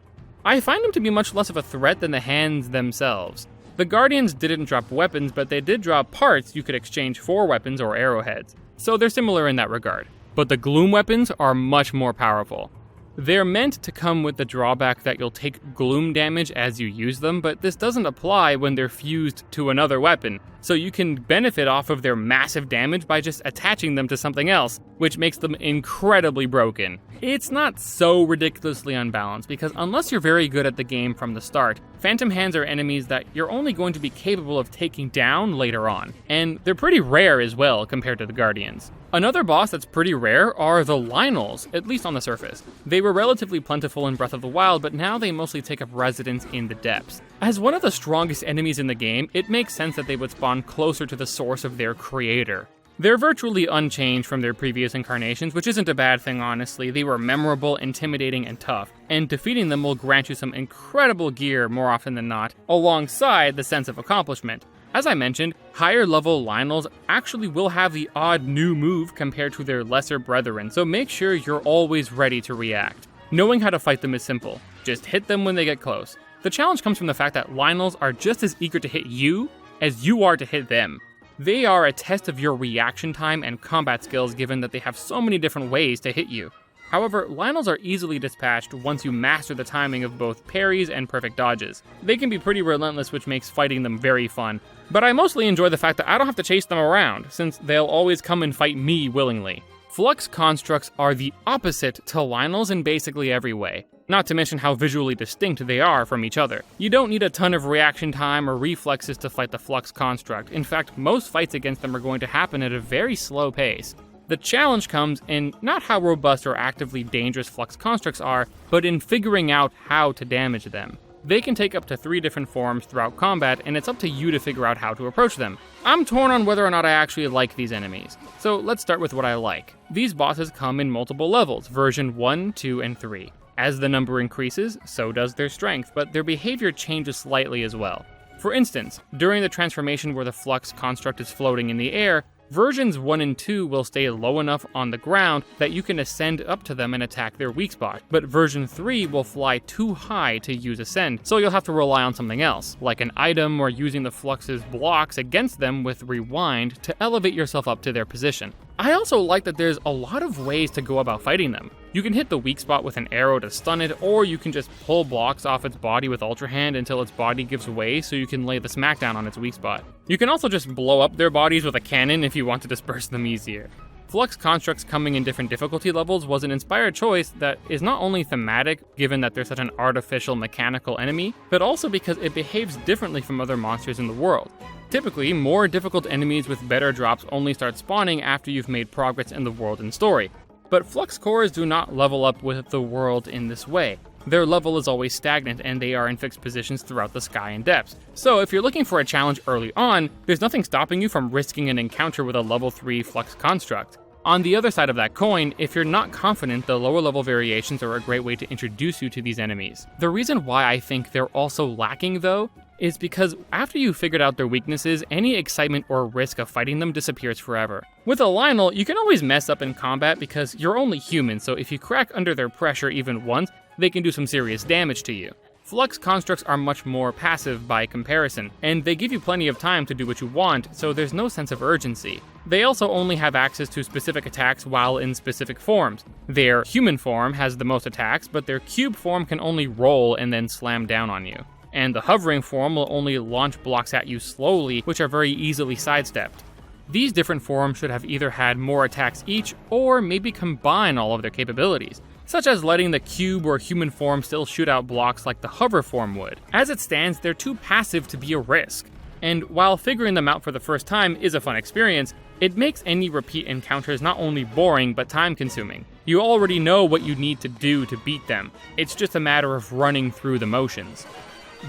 I find him to be much less of a threat than the Hands themselves. The Guardians didn't drop weapons, but they did drop parts you could exchange for weapons or arrowheads, so they're similar in that regard. But the gloom weapons are much more powerful. They're meant to come with the drawback that you'll take gloom damage as you use them, but this doesn't apply when they're fused to another weapon, so you can benefit off of their massive damage by just attaching them to something else, which makes them incredibly broken. It's not so ridiculously unbalanced, because unless you're very good at the game from the start, Phantom Hands are enemies that you're only going to be capable of taking down later on, and they're pretty rare as well compared to the Guardians. Another boss that's pretty rare are the Lynels, at least on the surface. They were relatively plentiful in Breath of the Wild, but now they mostly take up residence in the depths. As one of the strongest enemies in the game, it makes sense that they would spawn closer to the source of their creator. They're virtually unchanged from their previous incarnations, which isn't a bad thing, honestly. They were memorable, intimidating, and tough, and defeating them will grant you some incredible gear more often than not, alongside the sense of accomplishment. As I mentioned, higher level Lynels actually will have the odd new move compared to their lesser brethren, so make sure you're always ready to react. Knowing how to fight them is simple. Just hit them when they get close. The challenge comes from the fact that Lynels are just as eager to hit you as you are to hit them. They are a test of your reaction time and combat skills given that they have so many different ways to hit you. However, Lynels are easily dispatched once you master the timing of both parries and perfect dodges. They can be pretty relentless, which makes fighting them very fun, but I mostly enjoy the fact that I don't have to chase them around, since they'll always come and fight me willingly. Flux constructs are the opposite to Lynels in basically every way, not to mention how visually distinct they are from each other. You don't need a ton of reaction time or reflexes to fight the Flux construct. In fact, most fights against them are going to happen at a very slow pace. The challenge comes in not how robust or actively dangerous Flux constructs are, but in figuring out how to damage them. They can take up to 3 different forms throughout combat, and it's up to you to figure out how to approach them. I'm torn on whether or not I actually like these enemies, so let's start with what I like. These bosses come in multiple levels, version 1, 2, and 3. As the number increases, so does their strength, but their behavior changes slightly as well. For instance, during the transformation where the Flux construct is floating in the air, versions 1 and 2 will stay low enough on the ground that you can ascend up to them and attack their weak spot, but version 3 will fly too high to use ascend, so you'll have to rely on something else, like an item or using the Flux's blocks against them with rewind to elevate yourself up to their position. I also like that there's a lot of ways to go about fighting them. You can hit the weak spot with an arrow to stun it, or you can just pull blocks off its body with Ultra Hand until its body gives way so you can lay the smackdown on its weak spot. You can also just blow up their bodies with a cannon if you want to disperse them easier. Flux constructs coming in different difficulty levels was an inspired choice that is not only thematic, given that they're such an artificial mechanical enemy, but also because it behaves differently from other monsters in the world. Typically, more difficult enemies with better drops only start spawning after you've made progress in the world and story. But Flux cores do not level up with the world in this way. Their level is always stagnant and they are in fixed positions throughout the sky and depths. So if you're looking for a challenge early on, there's nothing stopping you from risking an encounter with a level 3 Flux construct. On the other side of that coin, if you're not confident, the lower level variations are a great way to introduce you to these enemies. The reason why I think they're also lacking though, is because after you've figured out their weaknesses, any excitement or risk of fighting them disappears forever. With a Lynel, you can always mess up in combat because you're only human, so if you crack under their pressure even once, they can do some serious damage to you. Flux constructs are much more passive by comparison, and they give you plenty of time to do what you want, so there's no sense of urgency. They also only have access to specific attacks while in specific forms. Their human form has the most attacks, but their cube form can only roll and then slam down on you. And the hovering form will only launch blocks at you slowly, which are very easily sidestepped. These different forms should have either had more attacks each, or maybe combine all of their capabilities, such as letting the cube or human form still shoot out blocks like the hover form would. As it stands, they're too passive to be a risk. And while figuring them out for the first time is a fun experience, it makes any repeat encounters not only boring, but time-consuming. You already know what you need to do to beat them. It's just a matter of running through the motions.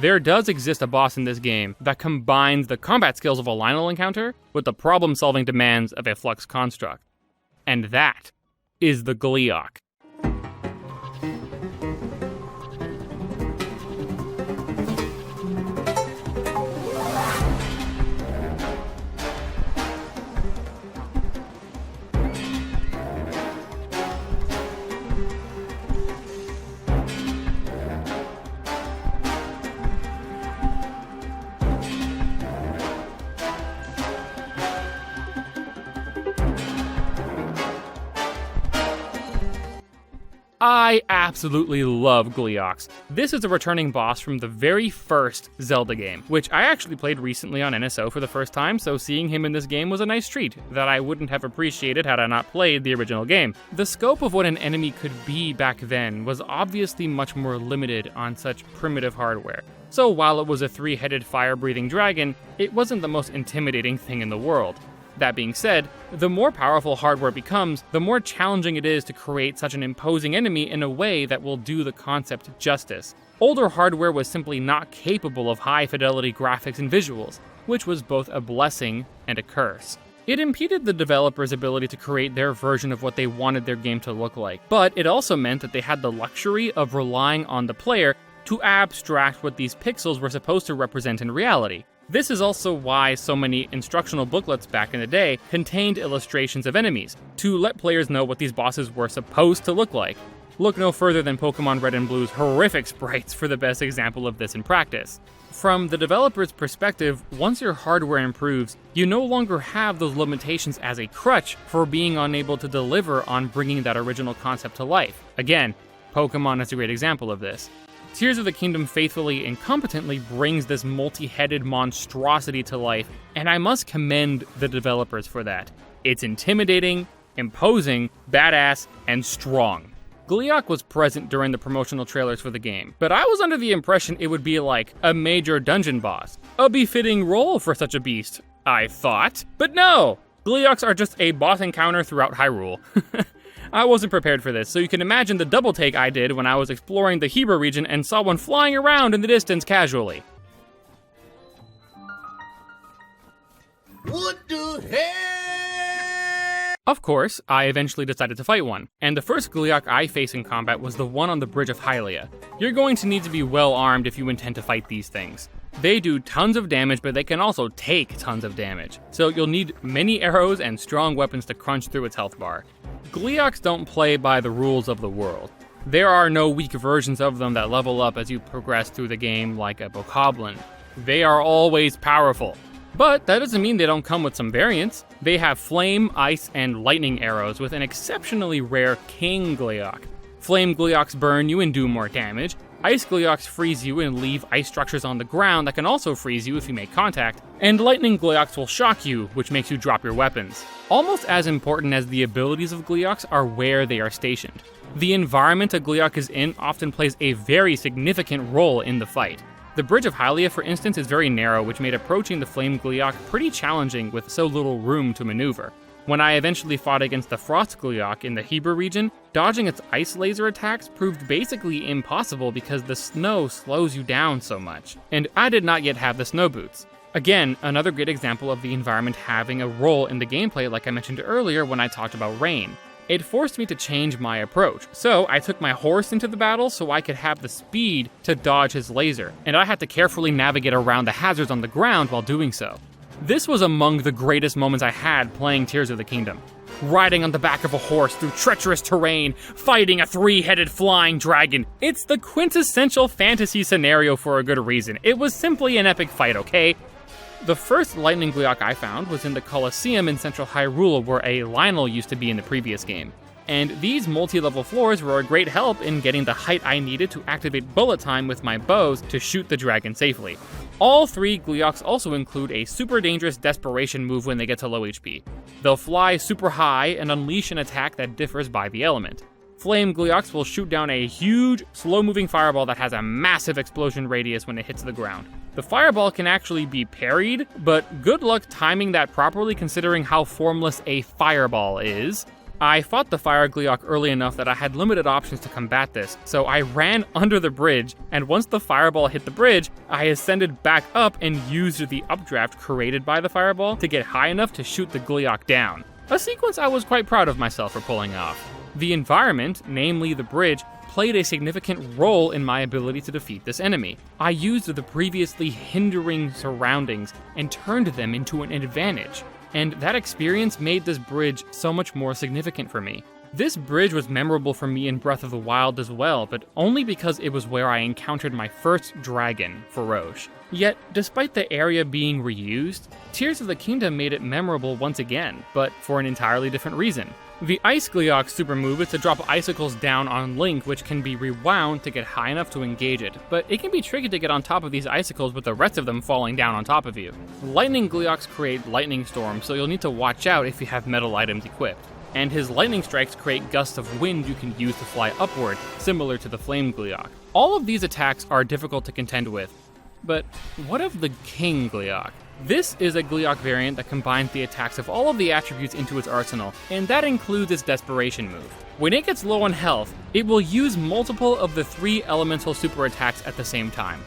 There does exist a boss in this game that combines the combat skills of a Lynel encounter with the problem-solving demands of a Flux construct. And that is the Gleeok. I absolutely love Gleeoks. This is a returning boss from the very first Zelda game, which I actually played recently on NSO for the first time, so seeing him in this game was a nice treat that I wouldn't have appreciated had I not played the original game. The scope of what an enemy could be back then was obviously much more limited on such primitive hardware. So while it was a 3-headed fire-breathing dragon, it wasn't the most intimidating thing in the world. That being said, the more powerful hardware becomes, the more challenging it is to create such an imposing enemy in a way that will do the concept justice. Older hardware was simply not capable of high-fidelity graphics and visuals, which was both a blessing and a curse. It impeded the developers' ability to create their version of what they wanted their game to look like, but it also meant that they had the luxury of relying on the player to abstract what these pixels were supposed to represent in reality. This is also why so many instructional booklets back in the day contained illustrations of enemies, to let players know what these bosses were supposed to look like. Look no further than Pokemon Red and Blue's horrific sprites for the best example of this in practice. From the developer's perspective, once your hardware improves, you no longer have those limitations as a crutch for being unable to deliver on bringing that original concept to life. Again, Pokemon is a great example of this. Tears of the Kingdom faithfully and competently brings this multi-headed monstrosity to life, and I must commend the developers for that. It's intimidating, imposing, badass, and strong. Gleeok was present during the promotional trailers for the game, but I was under the impression it would be like a major dungeon boss. A befitting role for such a beast, I thought. But no! Gleeoks are just a boss encounter throughout Hyrule. I wasn't prepared for this, so you can imagine the double take I did when I was exploring the Hebra region and saw one flying around in the distance casually. What the hell? Of course, I eventually decided to fight one, and the first Gleeok I face in combat was the one on the Bridge of Hylia. You're going to need to be well armed if you intend to fight these things. They do tons of damage, but they can also take tons of damage, so you'll need many arrows and strong weapons to crunch through its health bar. Gleeoks don't play by the rules of the world. There are no weak versions of them that level up as you progress through the game like a Bokoblin. They are always powerful. But that doesn't mean they don't come with some variants. They have flame, ice, and lightning arrows with an exceptionally rare King Gleeok. Flame Gleeoks burn you and do more damage. Ice Gleeoks freeze you and leave ice structures on the ground that can also freeze you if you make contact. And Lightning Gleeoks will shock you, which makes you drop your weapons. Almost as important as the abilities of Gleeoks are where they are stationed. The environment a Gleeok is in often plays a very significant role in the fight. The Bridge of Hylia, for instance, is very narrow, which made approaching the Flame Gleeok pretty challenging with so little room to maneuver. When I eventually fought against the Frost Gleeok in the Hebra region, dodging its ice laser attacks proved basically impossible because the snow slows you down so much, and I did not yet have the snow boots. Again, another great example of the environment having a role in the gameplay like I mentioned earlier when I talked about rain. It forced me to change my approach, so I took my horse into the battle so I could have the speed to dodge his laser, and I had to carefully navigate around the hazards on the ground while doing so. This was among the greatest moments I had playing Tears of the Kingdom. Riding on the back of a horse through treacherous terrain, fighting a three-headed flying dragon. It's the quintessential fantasy scenario for a good reason. It was simply an epic fight, okay? The first Lightning Gleeok I found was in the Colosseum in Central Hyrule where a Lynel used to be in the previous game. And these multi-level floors were a great help in getting the height I needed to activate bullet time with my bows to shoot the dragon safely. All three Gleeoks also include a super dangerous desperation move when they get to low HP. They'll fly super high and unleash an attack that differs by the element. Flame Gleeoks will shoot down a huge, slow-moving fireball that has a massive explosion radius when it hits the ground. The fireball can actually be parried, but good luck timing that properly considering how formless a fireball is. I fought the Fire Gleeok early enough that I had limited options to combat this, so I ran under the bridge, and once the fireball hit the bridge, I ascended back up and used the updraft created by the fireball to get high enough to shoot the Gleeok down. A sequence I was quite proud of myself for pulling off. The environment, namely the bridge, played a significant role in my ability to defeat this enemy. I used the previously hindering surroundings and turned them into an advantage. And that experience made this bridge so much more significant for me. This bridge was memorable for me in Breath of the Wild as well, but only because it was where I encountered my first dragon, Farosh. Yet, despite the area being reused, Tears of the Kingdom made it memorable once again, but for an entirely different reason. The Ice Gleeok's super move is to drop icicles down on Link, which can be rewound to get high enough to engage it, but it can be tricky to get on top of these icicles with the rest of them falling down on top of you. Lightning Gleeoks create lightning storms, so you'll need to watch out if you have metal items equipped. And his lightning strikes create gusts of wind you can use to fly upward, similar to the Flame Gleeok. All of these attacks are difficult to contend with, but what of the King Gleeok? This is a Gleeok variant that combines the attacks of all of the attributes into its arsenal, and that includes its Desperation move. When it gets low on health, it will use multiple of the 3 elemental super attacks at the same time.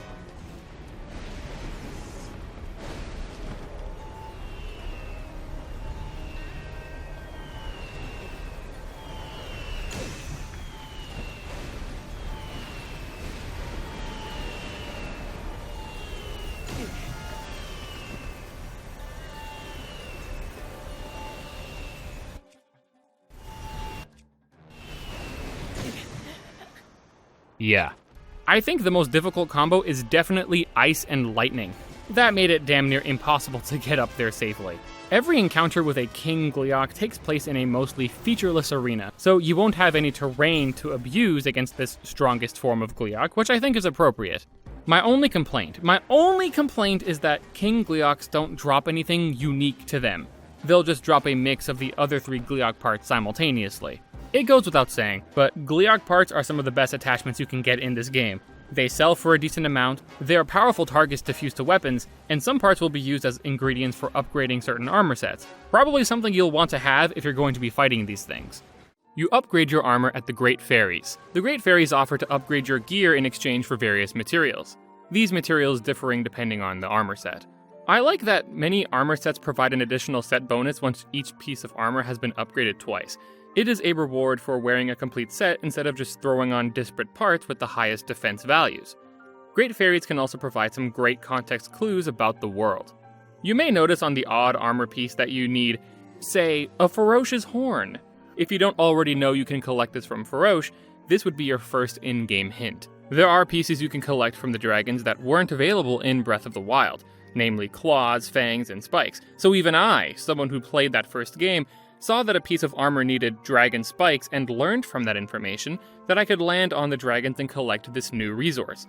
Yeah. I think the most difficult combo is definitely Ice and Lightning. That made it damn near impossible to get up there safely. Every encounter with a King Gleeok takes place in a mostly featureless arena, so you won't have any terrain to abuse against this strongest form of Gleeok, which I think is appropriate. My only complaint is that King Gleeoks don't drop anything unique to them. They'll just drop a mix of the other 3 Gleeok parts simultaneously. It goes without saying, but Gleeok parts are some of the best attachments you can get in this game. They sell for a decent amount, they are powerful targets to fuse to weapons, and some parts will be used as ingredients for upgrading certain armor sets. Probably something you'll want to have if you're going to be fighting these things. You upgrade your armor at the Great Fairies. The Great Fairies offer to upgrade your gear in exchange for various materials. These materials differing depending on the armor set. I like that many armor sets provide an additional set bonus once each piece of armor has been upgraded twice. It is a reward for wearing a complete set instead of just throwing on disparate parts with the highest defense values. Great Fairies can also provide some great context clues about the world. You may notice on the odd armor piece that you need, say, a Ferocious horn. If you don't already know you can collect this from Feroce, this would be your first in-game hint. There are pieces you can collect from the dragons that weren't available in Breath of the Wild, namely claws, fangs, and spikes. So even I, someone who played that first game, saw that a piece of armor needed dragon spikes and learned from that information that I could land on the dragons and collect this new resource.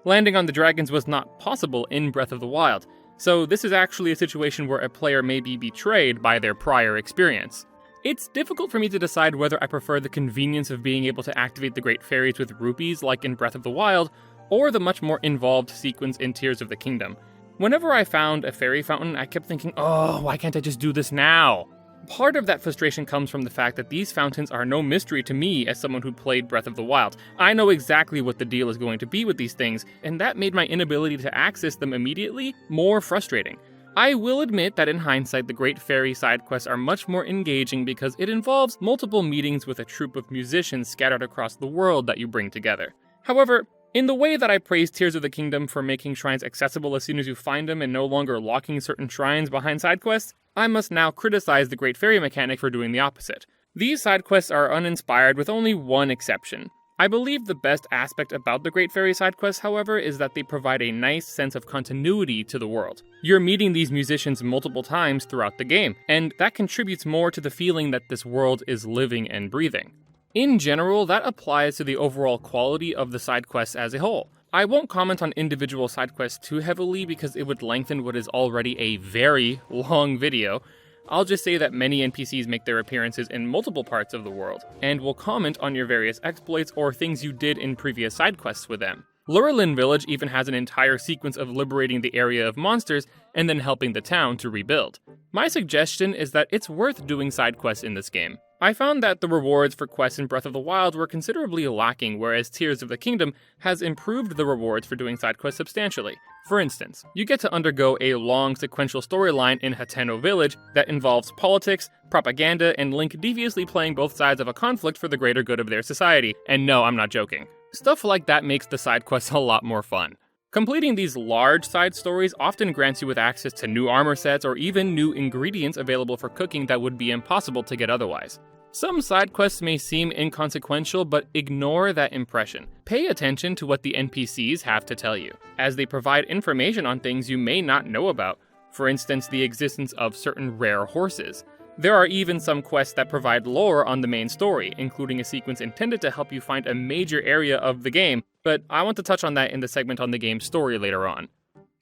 Landing on the dragons was not possible in Breath of the Wild, so this is actually a situation where a player may be betrayed by their prior experience. It's difficult for me to decide whether I prefer the convenience of being able to activate the Great Fairies with rupees like in Breath of the Wild, or the much more involved sequence in Tears of the Kingdom. Whenever I found a fairy fountain, I kept thinking, oh, why can't I just do this now? Part of that frustration comes from the fact that these fountains are no mystery to me as someone who played Breath of the Wild. I know exactly what the deal is going to be with these things, and that made my inability to access them immediately more frustrating. I will admit that in hindsight, the Great Fairy side quests are much more engaging because it involves multiple meetings with a troupe of musicians scattered across the world that you bring together. However, in the way that I praise Tears of the Kingdom for making shrines accessible as soon as you find them and no longer locking certain shrines behind side quests, I must now criticize the Great Fairy mechanic for doing the opposite. These side quests are uninspired with only one exception. I believe the best aspect about the Great Fairy side quests, however, is that they provide a nice sense of continuity to the world. You're meeting these musicians multiple times throughout the game, and that contributes more to the feeling that this world is living and breathing. In general, that applies to the overall quality of the side quests as a whole. I won't comment on individual side quests too heavily because it would lengthen what is already a very long video. I'll just say that many NPCs make their appearances in multiple parts of the world, and will comment on your various exploits or things you did in previous side quests with them. Lurelin Village even has an entire sequence of liberating the area of monsters and then helping the town to rebuild. My suggestion is that it's worth doing side quests in this game. I found that the rewards for quests in Breath of the Wild were considerably lacking, whereas Tears of the Kingdom has improved the rewards for doing side quests substantially. For instance, you get to undergo a long sequential storyline in Hateno Village that involves politics, propaganda, and Link deviously playing both sides of a conflict for the greater good of their society. And no, I'm not joking. Stuff like that makes the side quests a lot more fun. Completing these large side stories often grants you with access to new armor sets or even new ingredients available for cooking that would be impossible to get otherwise. Some side quests may seem inconsequential, but ignore that impression. Pay attention to what the NPCs have to tell you, as they provide information on things you may not know about, for instance the existence of certain rare horses. There are even some quests that provide lore on the main story, including a sequence intended to help you find a major area of the game, but I want to touch on that in the segment on the game's story later on.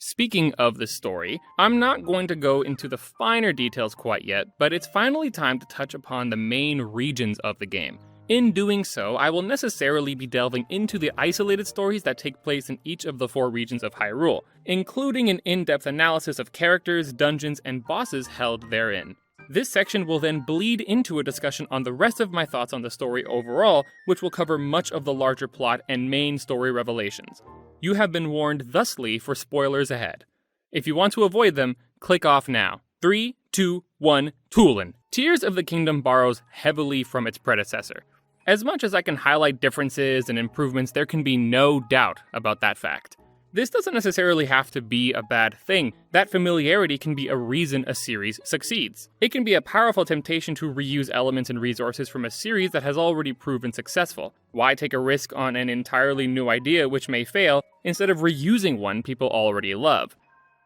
Speaking of the story, I'm not going to go into the finer details quite yet, but it's finally time to touch upon the main regions of the game. In doing so, I will necessarily be delving into the isolated stories that take place in each of the 4 regions of Hyrule, including an in-depth analysis of characters, dungeons, and bosses held therein. This section will then bleed into a discussion on the rest of my thoughts on the story overall, which will cover much of the larger plot and main story revelations. You have been warned thusly for spoilers ahead. If you want to avoid them, click off now. 3, 2, 1, Tulin. Tears of the Kingdom borrows heavily from its predecessor. As much as I can highlight differences and improvements, there can be no doubt about that fact. This doesn't necessarily have to be a bad thing. That familiarity can be a reason a series succeeds. It can be a powerful temptation to reuse elements and resources from a series that has already proven successful. Why take a risk on an entirely new idea which may fail, instead of reusing one people already love?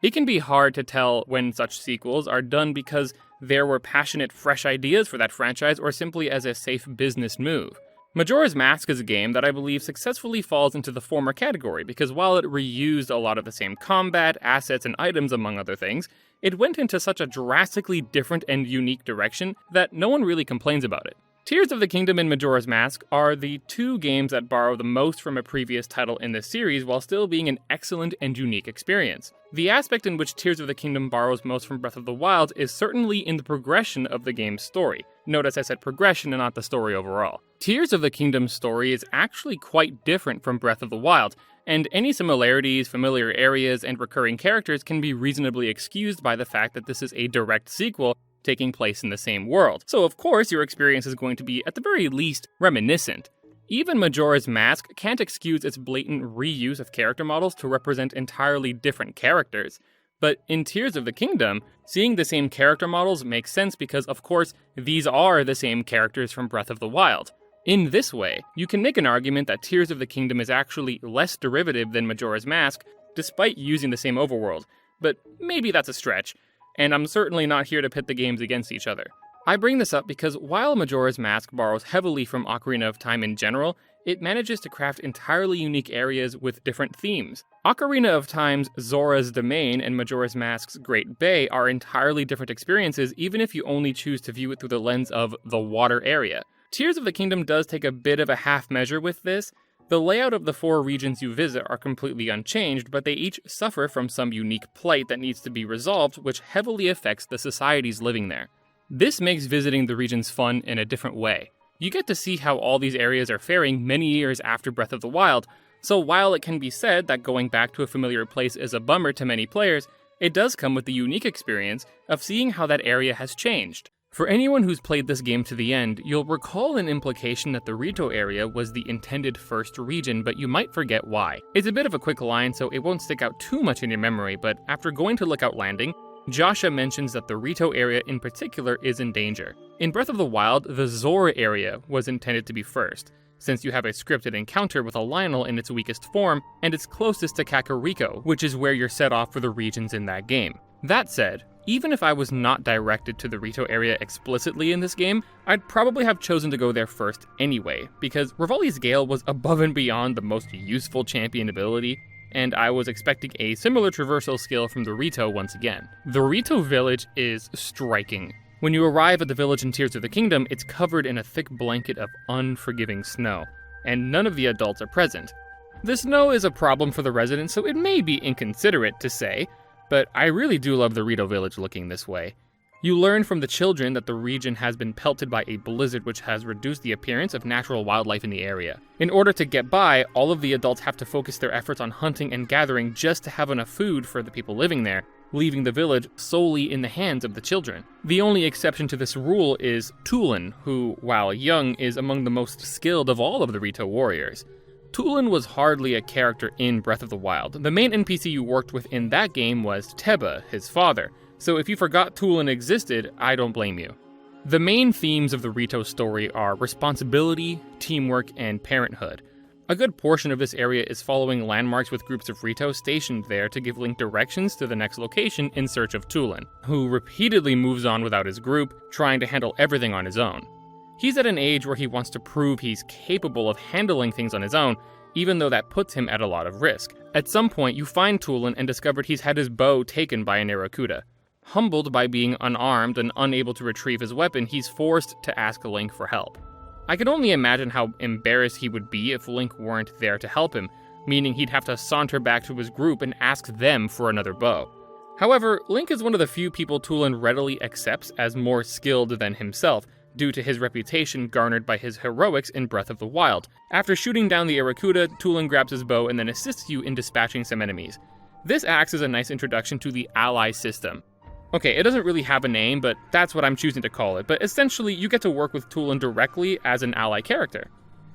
It can be hard to tell when such sequels are done because there were passionate, fresh ideas for that franchise or simply as a safe business move. Majora's Mask is a game that I believe successfully falls into the former category because while it reused a lot of the same combat, assets, and items among other things, it went into such a drastically different and unique direction that no one really complains about it. Tears of the Kingdom and Majora's Mask are the two games that borrow the most from a previous title in this series while still being an excellent and unique experience. The aspect in which Tears of the Kingdom borrows most from Breath of the Wild is certainly in the progression of the game's story. Notice I said progression and not the story overall. Tears of the Kingdom's story is actually quite different from Breath of the Wild, and any similarities, familiar areas, and recurring characters can be reasonably excused by the fact that this is a direct sequel taking place in the same world. So of course your experience is going to be, at the very least, reminiscent. Even Majora's Mask can't excuse its blatant reuse of character models to represent entirely different characters. But in Tears of the Kingdom, seeing the same character models makes sense because, of course, these are the same characters from Breath of the Wild. In this way, you can make an argument that Tears of the Kingdom is actually less derivative than Majora's Mask, despite using the same overworld. But maybe that's a stretch, and I'm certainly not here to pit the games against each other. I bring this up because while Majora's Mask borrows heavily from Ocarina of Time in general, it manages to craft entirely unique areas with different themes. Ocarina of Time's Zora's Domain and Majora's Mask's Great Bay are entirely different experiences, even if you only choose to view it through the lens of the water area. Tears of the Kingdom does take a bit of a half measure with this. The layout of the 4 regions you visit are completely unchanged, but they each suffer from some unique plight that needs to be resolved, which heavily affects the societies living there. This makes visiting the regions fun in a different way. You get to see how all these areas are faring many years after Breath of the Wild, so while it can be said that going back to a familiar place is a bummer to many players, it does come with the unique experience of seeing how that area has changed. For anyone who's played this game to the end, you'll recall an implication that the Rito area was the intended first region, but you might forget why. It's a bit of a quick line, so it won't stick out too much in your memory, but after going to Lookout Landing, Joshua mentions that the Rito area in particular is in danger. In Breath of the Wild, the Zora area was intended to be first, since you have a scripted encounter with a Lionel in its weakest form, and it's closest to Kakariko, which is where you're set off for the regions in that game. That said, even if I was not directed to the Rito area explicitly in this game, I'd probably have chosen to go there first anyway, because Revali's Gale was above and beyond the most useful champion ability, and I was expecting a similar traversal skill from the Rito once again. The Rito village is striking. When you arrive at the village in Tears of the Kingdom, it's covered in a thick blanket of unforgiving snow, and none of the adults are present. The snow is a problem for the residents, so it may be inconsiderate to say, but I really do love the Rito village looking this way. You learn from the children that the region has been pelted by a blizzard which has reduced the appearance of natural wildlife in the area. In order to get by, all of the adults have to focus their efforts on hunting and gathering just to have enough food for the people living there, leaving the village solely in the hands of the children. The only exception to this rule is Tulin, who, while young, is among the most skilled of all of the Rito warriors. Tulin was hardly a character in Breath of the Wild. The main NPC you worked with in that game was Teba, his father, so if you forgot Tulin existed, I don't blame you. The main themes of the Rito story are responsibility, teamwork, and parenthood. A good portion of this area is following landmarks with groups of Rito stationed there to give Link directions to the next location in search of Tulin, who repeatedly moves on without his group, trying to handle everything on his own. He's at an age where he wants to prove he's capable of handling things on his own, even though that puts him at a lot of risk. At some point, you find Tulin and discover he's had his bow taken by an Arrokuda. Humbled by being unarmed and unable to retrieve his weapon, he's forced to ask Link for help. I can only imagine how embarrassed he would be if Link weren't there to help him, meaning he'd have to saunter back to his group and ask them for another bow. However, Link is one of the few people Tulin readily accepts as more skilled than himself, due to his reputation garnered by his heroics in Breath of the Wild. After shooting down the Arrokuda, Tulin grabs his bow and then assists you in dispatching some enemies. This acts as a nice introduction to the ally system. Okay, it doesn't really have a name, but that's what I'm choosing to call it, but essentially you get to work with Tulin directly as an ally character.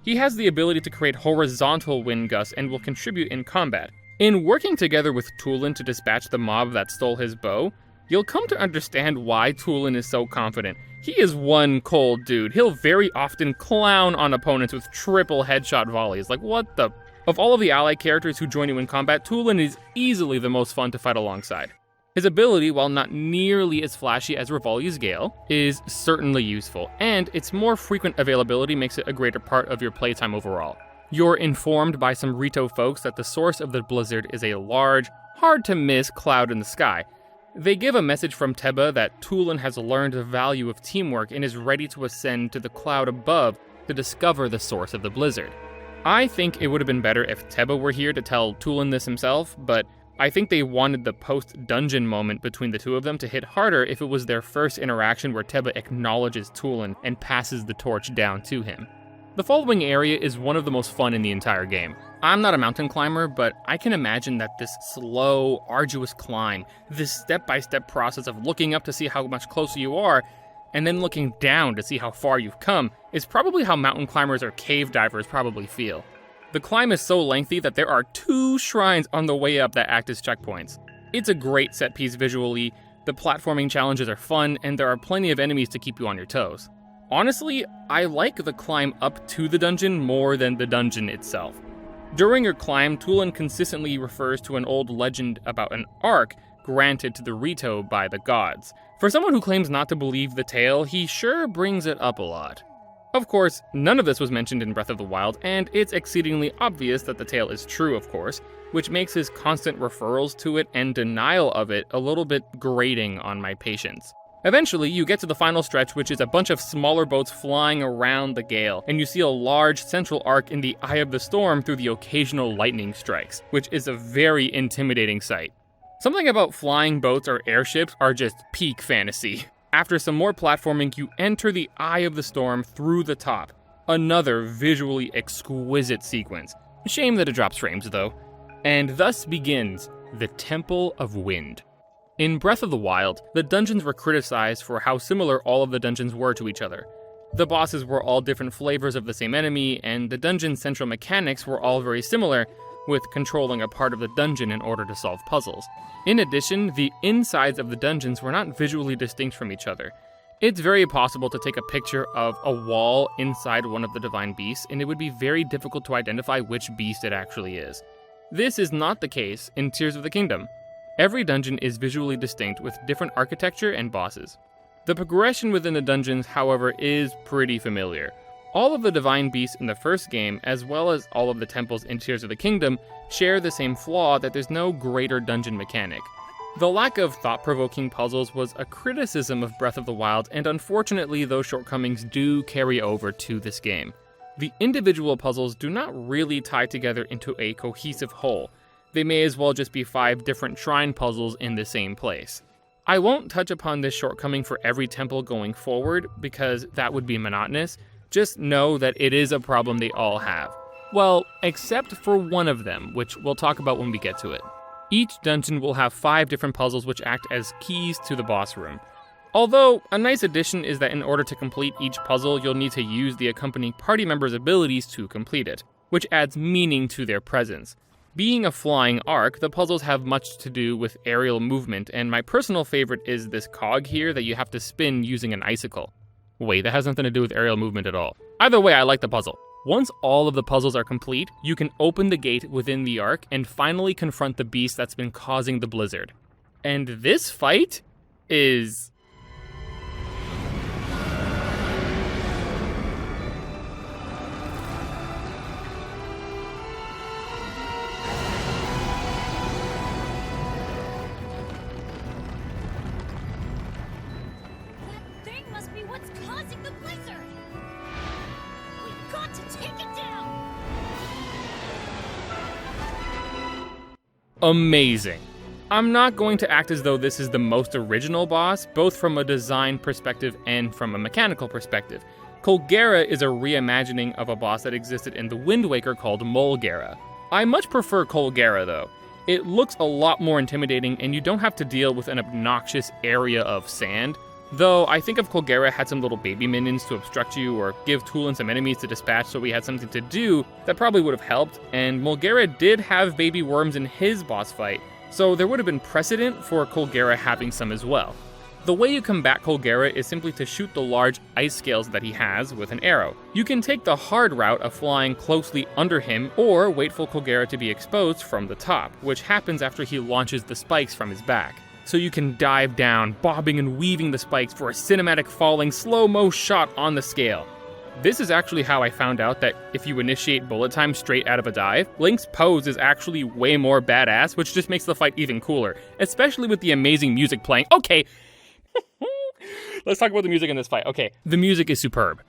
He has the ability to create horizontal wind gusts and will contribute in combat. In working together with Tulin to dispatch the mob that stole his bow, you'll come to understand why Tulin is so confident. He is one cold dude. He'll very often clown on opponents with triple headshot volleys. Like, what the... Of all of the ally characters who join you in combat, Tulin is easily the most fun to fight alongside. His ability, while not nearly as flashy as Revali's Gale, is certainly useful, and its more frequent availability makes it a greater part of your playtime overall. You're informed by some Rito folks that the source of the blizzard is a large, hard-to-miss cloud in the sky. They give a message from Teba that Tulin has learned the value of teamwork and is ready to ascend to the cloud above to discover the source of the blizzard. I think it would have been better if Teba were here to tell Tulin this himself, but I think they wanted the post-dungeon moment between the two of them to hit harder if it was their first interaction where Teba acknowledges Tulin and passes the torch down to him. The following area is one of the most fun in the entire game. I'm not a mountain climber, but I can imagine that this slow, arduous climb, this step-by-step process of looking up to see how much closer you are, and then looking down to see how far you've come, is probably how mountain climbers or cave divers probably feel. The climb is so lengthy that there are 2 shrines on the way up that act as checkpoints. It's a great set piece visually, the platforming challenges are fun, and there are plenty of enemies to keep you on your toes. Honestly, I like the climb up to the dungeon more than the dungeon itself. During your climb, Tulin consistently refers to an old legend about an ark granted to the Rito by the gods. For someone who claims not to believe the tale, he sure brings it up a lot. Of course, none of this was mentioned in Breath of the Wild, and it's exceedingly obvious that the tale is true, of course, which makes his constant referrals to it and denial of it a little bit grating on my patience. Eventually, you get to the final stretch, which is a bunch of smaller boats flying around the gale, and you see a large central arc in the eye of the storm through the occasional lightning strikes, which is a very intimidating sight. Something about flying boats or airships are just peak fantasy. After some more platforming, you enter the eye of the storm through the top. Another visually exquisite sequence. Shame that it drops frames, though. And thus begins the Temple of Wind. In Breath of the Wild, the dungeons were criticized for how similar all of the dungeons were to each other. The bosses were all different flavors of the same enemy, and the dungeon's central mechanics were all very similar, with controlling a part of the dungeon in order to solve puzzles. In addition, the insides of the dungeons were not visually distinct from each other. It's very possible to take a picture of a wall inside one of the divine beasts, and it would be very difficult to identify which beast it actually is. This is not the case in Tears of the Kingdom. Every dungeon is visually distinct with different architecture and bosses. The progression within the dungeons, however, is pretty familiar. All of the divine beasts in the first game, as well as all of the temples in Tears of the Kingdom, share the same flaw that there's no greater dungeon mechanic. The lack of thought-provoking puzzles was a criticism of Breath of the Wild, and unfortunately those shortcomings do carry over to this game. The individual puzzles do not really tie together into a cohesive whole. They may as well just be 5 different shrine puzzles in the same place. I won't touch upon this shortcoming for every temple going forward, because that would be monotonous. Just know that it is a problem they all have. Well, except for one of them, which we'll talk about when we get to it. Each dungeon will have 5 different puzzles which act as keys to the boss room. Although, a nice addition is that in order to complete each puzzle, you'll need to use the accompanying party members' abilities to complete it, which adds meaning to their presence. Being a flying arc, the puzzles have much to do with aerial movement, and my personal favorite is this cog here that you have to spin using an icicle. Wait, that has nothing to do with aerial movement at all. Either way, I like the puzzle. Once all of the puzzles are complete, you can open the gate within the arc and finally confront the beast that's been causing the blizzard. And this fight is... amazing. I'm not going to act as though this is the most original boss, both from a design perspective and from a mechanical perspective. Colgera is a reimagining of a boss that existed in the Wind Waker called Molgera. I much prefer Colgera though. It looks a lot more intimidating and you don't have to deal with an obnoxious area of sand. Though I think if Colgera had some little baby minions to obstruct you or give Tulin some enemies to dispatch so we had something to do, that probably would have helped, and Molgera did have baby worms in his boss fight, so there would have been precedent for Colgera having some as well. The way you combat Colgera is simply to shoot the large ice scales that he has with an arrow. You can take the hard route of flying closely under him, or wait for Colgera to be exposed from the top, which happens after he launches the spikes from his back. So you can dive down, bobbing and weaving the spikes for a cinematic falling slow-mo shot on the scale. This is actually how I found out that if you initiate bullet time straight out of a dive, Link's pose is actually way more badass, which just makes the fight even cooler, especially with the amazing music playing. Okay, let's talk about the music in this fight. Okay, the music is superb.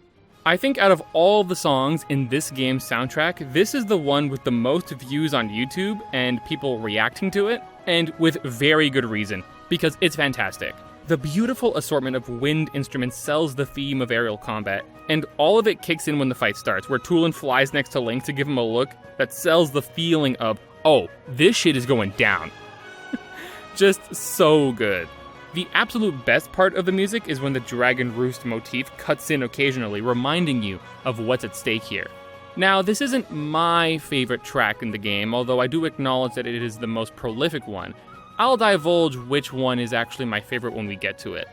I think out of all the songs in this game's soundtrack, this is the one with the most views on YouTube and people reacting to it, and with very good reason, because it's fantastic. The beautiful assortment of wind instruments sells the theme of aerial combat, and all of it kicks in when the fight starts, where Tulin flies next to Link to give him a look that sells the feeling of, oh, this shit is going down. Just so good. The absolute best part of the music is when the Dragon Roost motif cuts in occasionally, reminding you of what's at stake here. Now, this isn't my favorite track in the game, although I do acknowledge that it is the most prolific one. I'll divulge which one is actually my favorite when we get to it.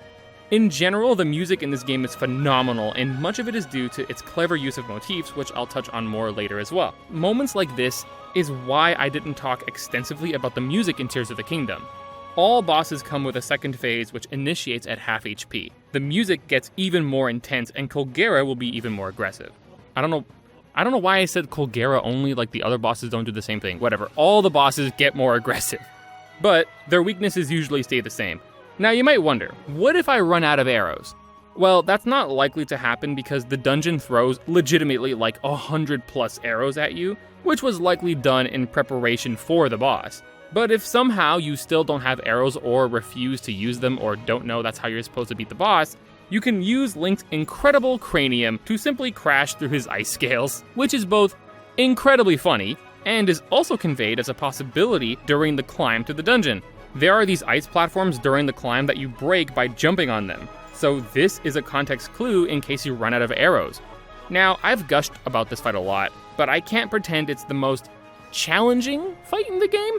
In general, the music in this game is phenomenal, and much of it is due to its clever use of motifs, which I'll touch on more later as well. Moments like this is why I didn't talk extensively about the music in Tears of the Kingdom. All bosses come with a second phase which initiates at half HP. The music gets even more intense, and Colgera will be even more aggressive. I don't know why I said Colgera only, like the other bosses don't do the same thing. Whatever, all the bosses get more aggressive. But their weaknesses usually stay the same. Now you might wonder, what if I run out of arrows? Well, that's not likely to happen because the dungeon throws legitimately like 100+ arrows at you, which was likely done in preparation for the boss. But if somehow you still don't have arrows or refuse to use them or don't know that's how you're supposed to beat the boss, you can use Link's incredible cranium to simply crash through his ice scales, which is both incredibly funny and is also conveyed as a possibility during the climb to the dungeon. There are these ice platforms during the climb that you break by jumping on them, so this is a context clue in case you run out of arrows. Now, I've gushed about this fight a lot, but I can't pretend it's the most challenging fight in the game.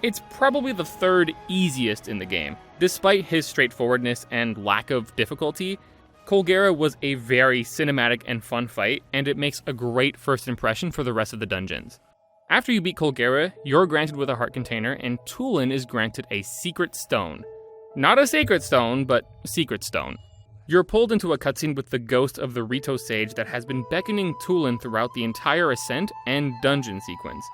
It's probably the third easiest in the game. Despite his straightforwardness and lack of difficulty, Colgera was a very cinematic and fun fight, and it makes a great first impression for the rest of the dungeons. After you beat Colgera, you're granted with a heart container, and Tulin is granted a secret stone. Not a sacred stone, but secret stone. You're pulled into a cutscene with the ghost of the Rito Sage that has been beckoning Tulin throughout the entire ascent and dungeon sequence.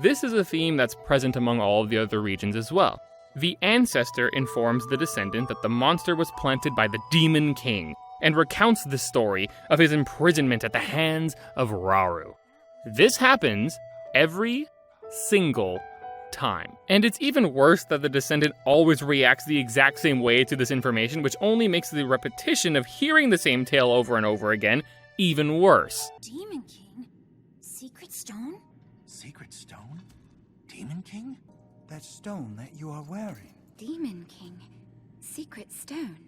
This is a theme that's present among all of the other regions as well. The ancestor informs the descendant that the monster was planted by the Demon King, and recounts the story of his imprisonment at the hands of Rauru. This happens every single time. And it's even worse that the descendant always reacts the exact same way to this information, which only makes the repetition of hearing the same tale over and over again even worse. Demon King? Secret stone? Secret stone? Demon King? That stone that you are wearing. Demon King. Secret stone.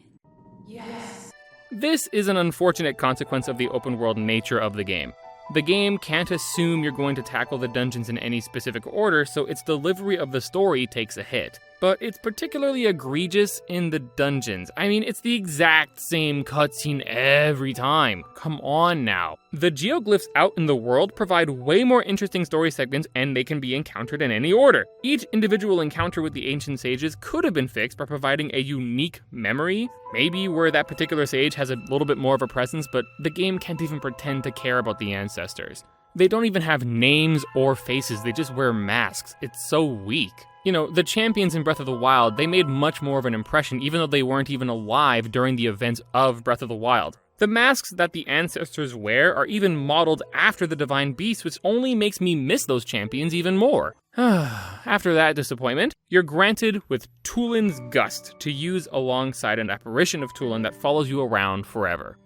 This is an unfortunate consequence of the open world nature of the game. The game can't assume you're going to tackle the dungeons in any specific order, so its delivery of the story takes a hit. But it's particularly egregious in the dungeons. I mean, it's the exact same cutscene every time. Come on now. The geoglyphs out in the world provide way more interesting story segments, and they can be encountered in any order. Each individual encounter with the ancient sages could have been fixed by providing a unique memory, maybe where that particular sage has a little bit more of a presence, but the game can't even pretend to care about the ancestors. They don't even have names or faces, they just wear masks. It's so weak. You know, the champions in Breath of the Wild, they made much more of an impression even though they weren't even alive during the events of Breath of the Wild. The masks that the ancestors wear are even modeled after the Divine Beast, which only makes me miss those champions even more. After that disappointment, you're granted with Tulin's Gust to use alongside an apparition of Tulin that follows you around forever.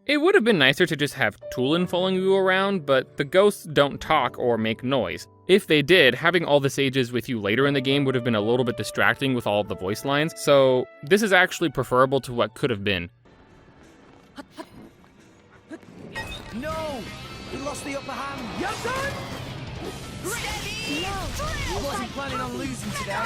It would have been nicer to just have Tulin following you around, but the ghosts don't talk or make noise. If they did, having all the sages with you later in the game would have been a little bit distracting with all of the voice lines, so this is actually preferable to what could have been. No! We lost the upper hand. You're done! No! I wasn't planning on losing today.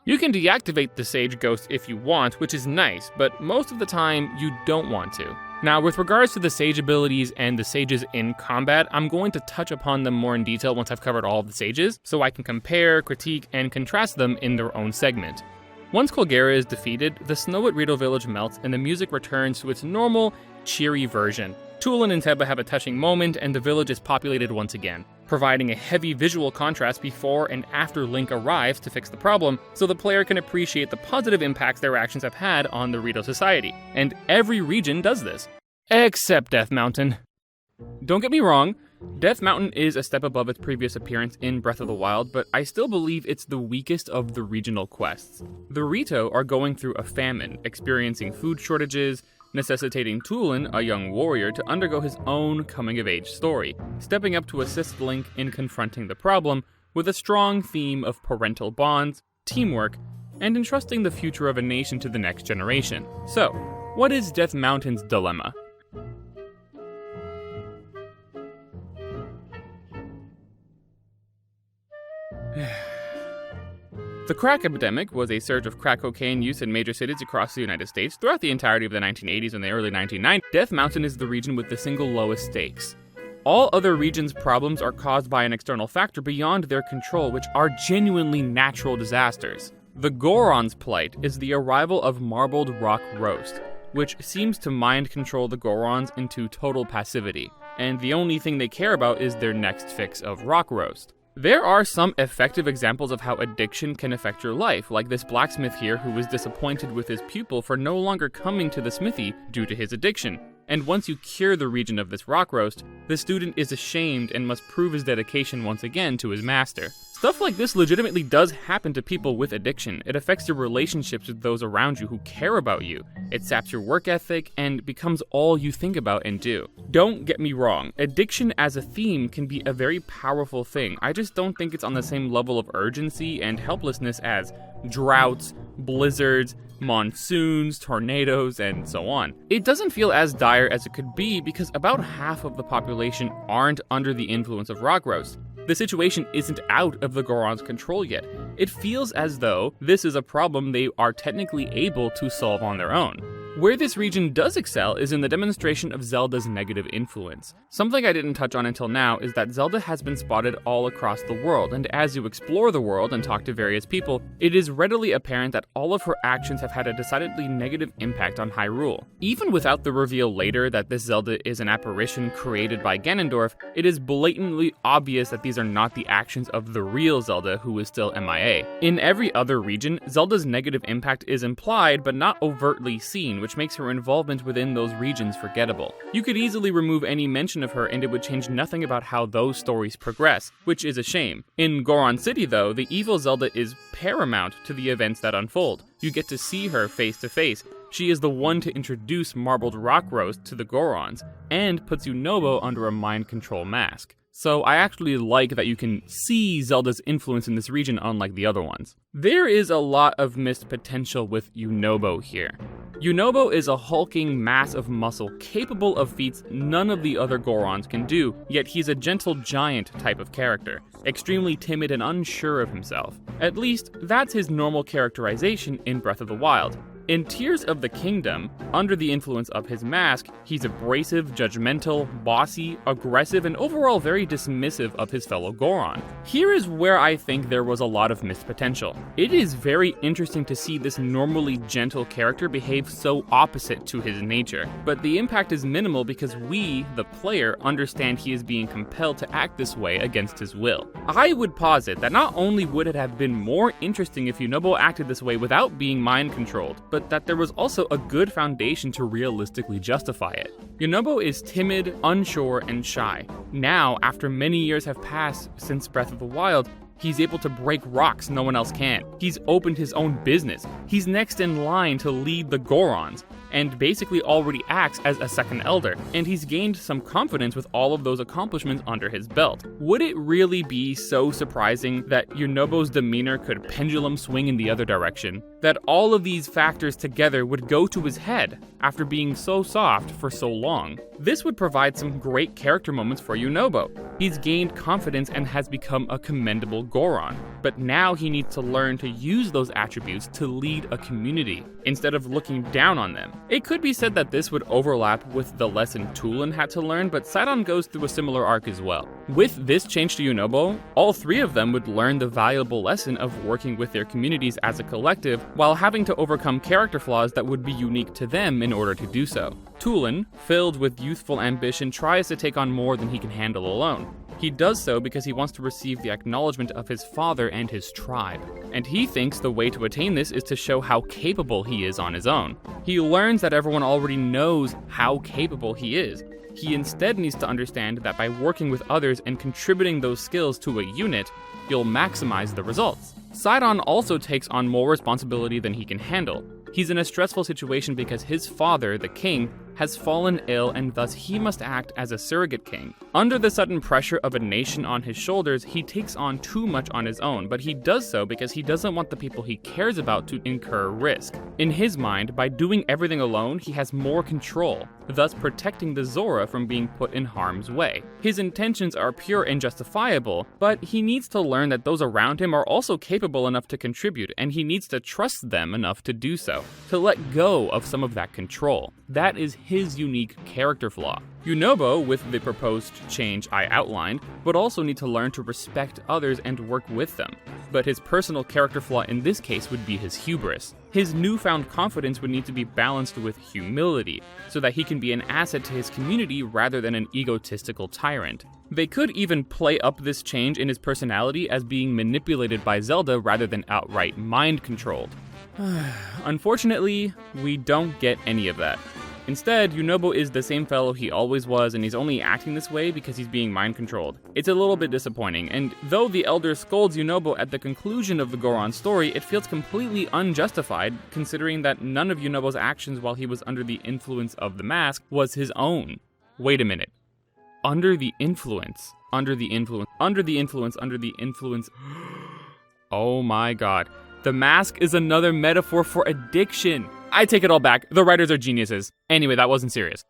You can deactivate the Sage Ghost if you want, which is nice, but most of the time you don't want to. Now, with regards to the Sage abilities and the Sages in combat, I'm going to touch upon them more in detail once I've covered all of the Sages, so I can compare, critique, and contrast them in their own segment. Once Colgera is defeated, the snow at Rito Village melts and the music returns to its normal, cheery version. Tulin and Teba have a touching moment, and the village is populated once again, providing a heavy visual contrast before and after Link arrives to fix the problem, so the player can appreciate the positive impacts their actions have had on the Rito society. And every region does this. Except Death Mountain. Don't get me wrong, Death Mountain is a step above its previous appearance in Breath of the Wild, but I still believe it's the weakest of the regional quests. The Rito are going through a famine, experiencing food shortages, necessitating Tulin, a young warrior, to undergo his own coming-of-age story, stepping up to assist Link in confronting the problem with a strong theme of parental bonds, teamwork, and entrusting the future of a nation to the next generation. So, what is Death Mountain's dilemma? The crack epidemic was a surge of crack cocaine use in major cities across the United States throughout the entirety of the 1980s and the early 1990s. Death Mountain is the region with the single lowest stakes. All other regions' problems are caused by an external factor beyond their control, which are genuinely natural disasters. The Goron's plight is the arrival of Marbled Rock Roast, which seems to mind control the Gorons into total passivity, and the only thing they care about is their next fix of Rock Roast. There are some effective examples of how addiction can affect your life, like this blacksmith here who was disappointed with his pupil for no longer coming to the smithy due to his addiction. And once you cure the region of this rock roast, the student is ashamed and must prove his dedication once again to his master. Stuff like this legitimately does happen to people with addiction. It affects your relationships with those around you who care about you. It saps your work ethic and becomes all you think about and do. Don't get me wrong, addiction as a theme can be a very powerful thing. I just don't think it's on the same level of urgency and helplessness as droughts, blizzards, monsoons, tornadoes, and so on. It doesn't feel as dire as it could be because about half of the population aren't under the influence of rock roast. The situation isn't out of the Goron's control yet. It feels as though this is a problem they are technically able to solve on their own. Where this region does excel is in the demonstration of Zelda's negative influence. Something I didn't touch on until now is that Zelda has been spotted all across the world, and as you explore the world and talk to various people, it is readily apparent that all of her actions have had a decidedly negative impact on Hyrule. Even without the reveal later that this Zelda is an apparition created by Ganondorf, it is blatantly obvious that these are not the actions of the real Zelda, who is still MIA. In every other region, Zelda's negative impact is implied but not overtly seen, which makes her involvement within those regions forgettable. You could easily remove any mention of her and it would change nothing about how those stories progress, which is a shame. In Goron City though, the evil Zelda is paramount to the events that unfold. You get to see her face to face. She is the one to introduce Marbled Rock Roast to the Gorons, and puts Yunobo under a mind control mask. So I actually like that you can see Zelda's influence in this region unlike the other ones. There is a lot of missed potential with Yunobo here. Yunobo is a hulking mass of muscle capable of feats none of the other Gorons can do, yet he's a gentle giant type of character, extremely timid and unsure of himself. At least, that's his normal characterization in Breath of the Wild. In Tears of the Kingdom, under the influence of his mask, he's abrasive, judgmental, bossy, aggressive, and overall very dismissive of his fellow Goron. Here is where I think there was a lot of missed potential. It is very interesting to see this normally gentle character behave so opposite to his nature, but the impact is minimal because we, the player, understand he is being compelled to act this way against his will. I would posit that not only would it have been more interesting if Yunobo acted this way without being mind-controlled, but that there was also a good foundation to realistically justify it. Yunobo is timid, unsure, and shy. Now, after many years have passed since Breath of the Wild, he's able to break rocks no one else can. He's opened his own business. He's next in line to lead the Gorons, and basically already acts as a second elder, and he's gained some confidence with all of those accomplishments under his belt. Would it really be so surprising that Yunobo's demeanor could pendulum swing in the other direction? That all of these factors together would go to his head after being so soft for so long? This would provide some great character moments for Yunobo. He's gained confidence and has become a commendable Goron, but now he needs to learn to use those attributes to lead a community, instead of looking down on them. It could be said that this would overlap with the lesson Tulin had to learn, but Sidon goes through a similar arc as well. With this change to Yunobo, all three of them would learn the valuable lesson of working with their communities as a collective while having to overcome character flaws that would be unique to them in order to do so. Tulin, filled with youthful ambition, tries to take on more than he can handle alone. He does so because he wants to receive the acknowledgement of his father and his tribe. And he thinks the way to attain this is to show how capable he is on his own. He learns that everyone already knows how capable he is. He instead needs to understand that by working with others and contributing those skills to a unit, you'll maximize the results. Sidon also takes on more responsibility than he can handle. He's in a stressful situation because his father, the king, has fallen ill and thus he must act as a surrogate king. Under the sudden pressure of a nation on his shoulders, he takes on too much on his own, but he does so because he doesn't want the people he cares about to incur risk. In his mind, by doing everything alone, he has more control, thus protecting the Zora from being put in harm's way. His intentions are pure and justifiable, but he needs to learn that those around him are also capable enough to contribute, and he needs to trust them enough to do so, to let go of some of that control. That is his unique character flaw. Yunobo, with the proposed change I outlined, would also need to learn to respect others and work with them. But his personal character flaw in this case would be his hubris. His newfound confidence would need to be balanced with humility, so that he can be an asset to his community rather than an egotistical tyrant. They could even play up this change in his personality as being manipulated by Zelda rather than outright mind-controlled. Unfortunately, we don't get any of that. Instead, Yunobo is the same fellow he always was, and he's only acting this way because he's being mind-controlled. It's a little bit disappointing, and though the Elder scolds Yunobo at the conclusion of the Goron story, it feels completely unjustified, considering that none of Yunobo's actions while he was under the influence of the mask was his own. Wait a minute. Under the influence. Oh my god. The mask is another metaphor for addiction. I take it all back. The writers are geniuses. Anyway, that wasn't serious.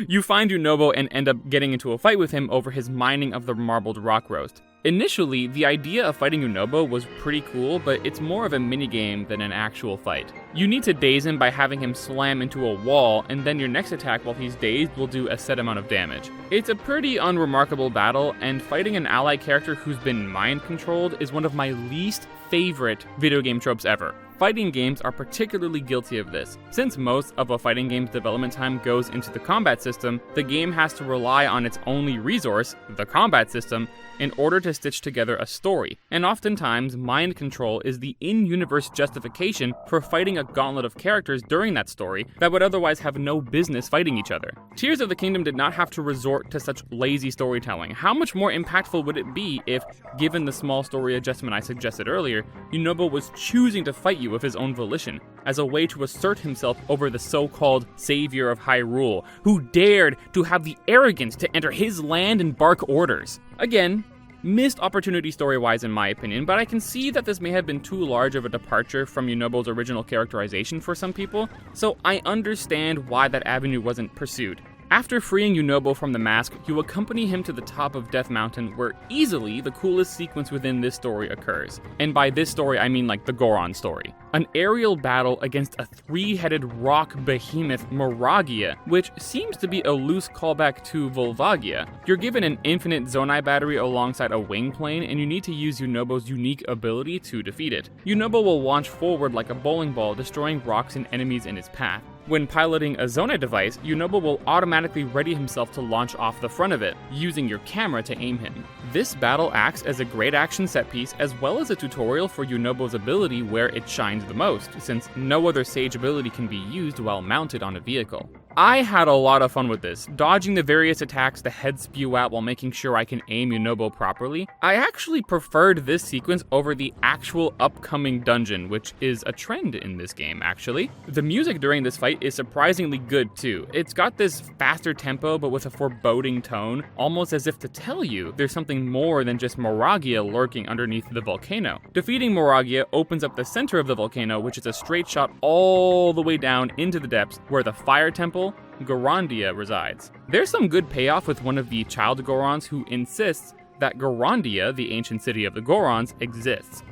You find Yunobo and end up getting into a fight with him over his mining of the marbled rock roast. Initially, the idea of fighting Yunobo was pretty cool, but it's more of a minigame than an actual fight. You need to daze him by having him slam into a wall, and then your next attack while he's dazed will do a set amount of damage. It's a pretty unremarkable battle, and fighting an ally character who's been mind-controlled is one of my least favorite video game tropes ever. Fighting games are particularly guilty of this. Since most of a fighting game's development time goes into the combat system, the game has to rely on its only resource, the combat system, in order to stitch together a story. And oftentimes, mind control is the in-universe justification for fighting a gauntlet of characters during that story that would otherwise have no business fighting each other. Tears of the Kingdom did not have to resort to such lazy storytelling. How much more impactful would it be if, given the small story adjustment I suggested earlier, Yunobo was choosing to fight you of his own volition, as a way to assert himself over the so-called savior of Hyrule, who dared to have the arrogance to enter his land and bark orders. Again, missed opportunity story-wise in my opinion, but I can see that this may have been too large of a departure from Yunobo's original characterization for some people, so I understand why that avenue wasn't pursued. After freeing Yunobo from the mask, you accompany him to the top of Death Mountain, where easily the coolest sequence within this story occurs. And by this story, I mean like the Goron story. An aerial battle against a three-headed rock behemoth Moragia, which seems to be a loose callback to Volvagia. You're given an infinite Zonai battery alongside a wing plane, and you need to use Yunobo's unique ability to defeat it. Yunobo will launch forward like a bowling ball, destroying rocks and enemies in his path. When piloting a Zonai device, Yunobo will automatically ready himself to launch off the front of it, using your camera to aim him. This battle acts as a great action set piece as well as a tutorial for Yunobo's ability where it shines the most, since no other Sage ability can be used while mounted on a vehicle. I had a lot of fun with this, dodging the various attacks the heads spew out while making sure I can aim Yunobo properly. I actually preferred this sequence over the actual upcoming dungeon, which is a trend in this game actually. The music during this fight is surprisingly good too. It's got this faster tempo but with a foreboding tone, almost as if to tell you there's something more than just Moragia lurking underneath the volcano. Defeating Moragia opens up the center of the volcano, which is a straight shot all the way down into the depths where the fire temple Gorondia resides. There's some good payoff with one of the child Gorons who insists that Gorondia, the ancient city of the Gorons, exists.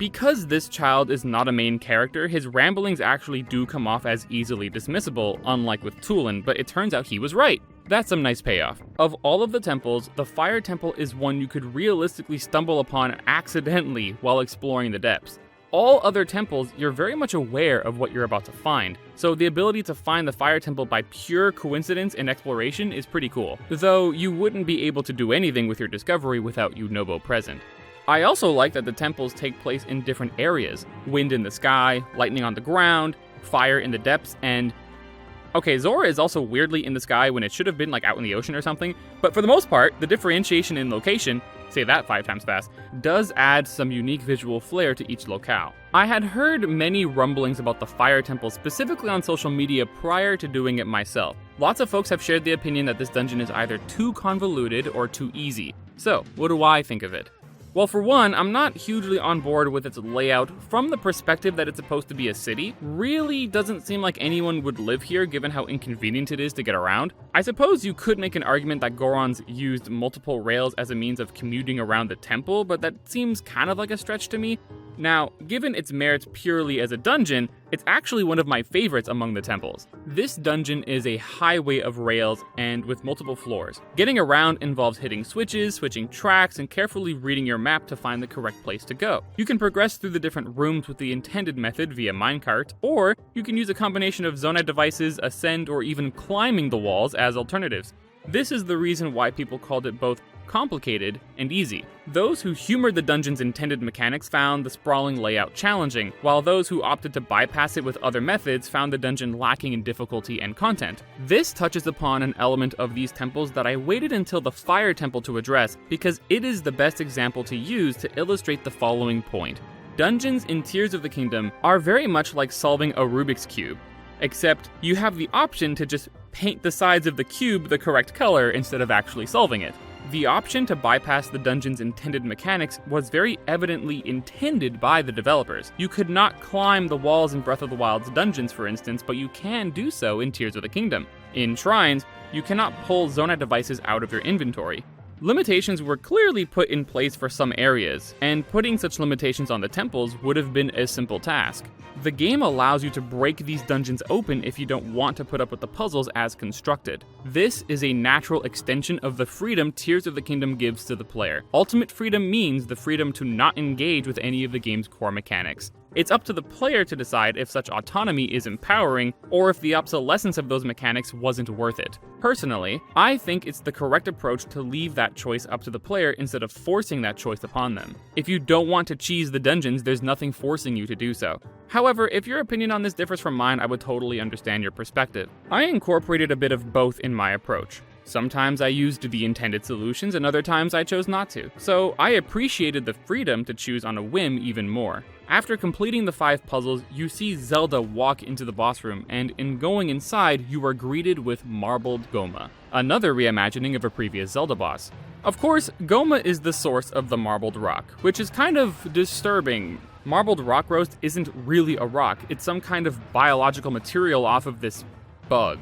Because this child is not a main character, his ramblings actually do come off as easily dismissible, unlike with Tulin, but it turns out he was right. That's some nice payoff. Of all of the temples, the Fire Temple is one you could realistically stumble upon accidentally while exploring the depths. All other temples, you're very much aware of what you're about to find, so the ability to find the Fire Temple by pure coincidence and exploration is pretty cool, though you wouldn't be able to do anything with your discovery without Yunobo present. I also like that the temples take place in different areas: wind in the sky, lightning on the ground, fire in the depths, and... Okay, Zora is also weirdly in the sky when it should have been like out in the ocean or something, but for the most part, the differentiation in location, say that 5 times fast, does add some unique visual flair to each locale. I had heard many rumblings about the Fire Temple specifically on social media prior to doing it myself. Lots of folks have shared the opinion that this dungeon is either too convoluted or too easy. So, what do I think of it? Well, for one, I'm not hugely on board with its layout from the perspective that it's supposed to be a city. Really doesn't seem like anyone would live here given how inconvenient it is to get around. I suppose you could make an argument that Goron's used multiple rails as a means of commuting around the temple, but that seems kind of like a stretch to me. Now, given its merits purely as a dungeon, it's actually one of my favorites among the temples. This dungeon is a highway of rails and with multiple floors. Getting around involves hitting switches, switching tracks, and carefully reading your map to find the correct place to go. You can progress through the different rooms with the intended method via minecart, or you can use a combination of Zonai devices, ascend, or even climbing the walls as alternatives. This is the reason why people called it both complicated and easy. Those who humored the dungeon's intended mechanics found the sprawling layout challenging, while those who opted to bypass it with other methods found the dungeon lacking in difficulty and content. This touches upon an element of these temples that I waited until the Fire Temple to address, because it is the best example to use to illustrate the following point. Dungeons in Tears of the Kingdom are very much like solving a Rubik's Cube, except you have the option to just paint the sides of the cube the correct color instead of actually solving it. The option to bypass the dungeon's intended mechanics was very evidently intended by the developers. You could not climb the walls in Breath of the Wild's dungeons, for instance, but you can do so in Tears of the Kingdom. In Shrines, you cannot pull Zonai devices out of your inventory. Limitations were clearly put in place for some areas, and putting such limitations on the temples would have been a simple task. The game allows you to break these dungeons open if you don't want to put up with the puzzles as constructed. This is a natural extension of the freedom Tears of the Kingdom gives to the player. Ultimate freedom means the freedom to not engage with any of the game's core mechanics. It's up to the player to decide if such autonomy is empowering, or if the obsolescence of those mechanics wasn't worth it. Personally, I think it's the correct approach to leave that choice up to the player instead of forcing that choice upon them. If you don't want to cheese the dungeons, there's nothing forcing you to do so. However, if your opinion on this differs from mine, I would totally understand your perspective. I incorporated a bit of both in my approach. Sometimes I used the intended solutions, and other times I chose not to, so I appreciated the freedom to choose on a whim even more. After completing the 5 puzzles, you see Zelda walk into the boss room, and in going inside, you are greeted with Marbled Gohma, another reimagining of a previous Zelda boss. Of course, Gohma is the source of the marbled rock, which is kind of disturbing. Marbled rock roast isn't really a rock, it's some kind of biological material off of this bug.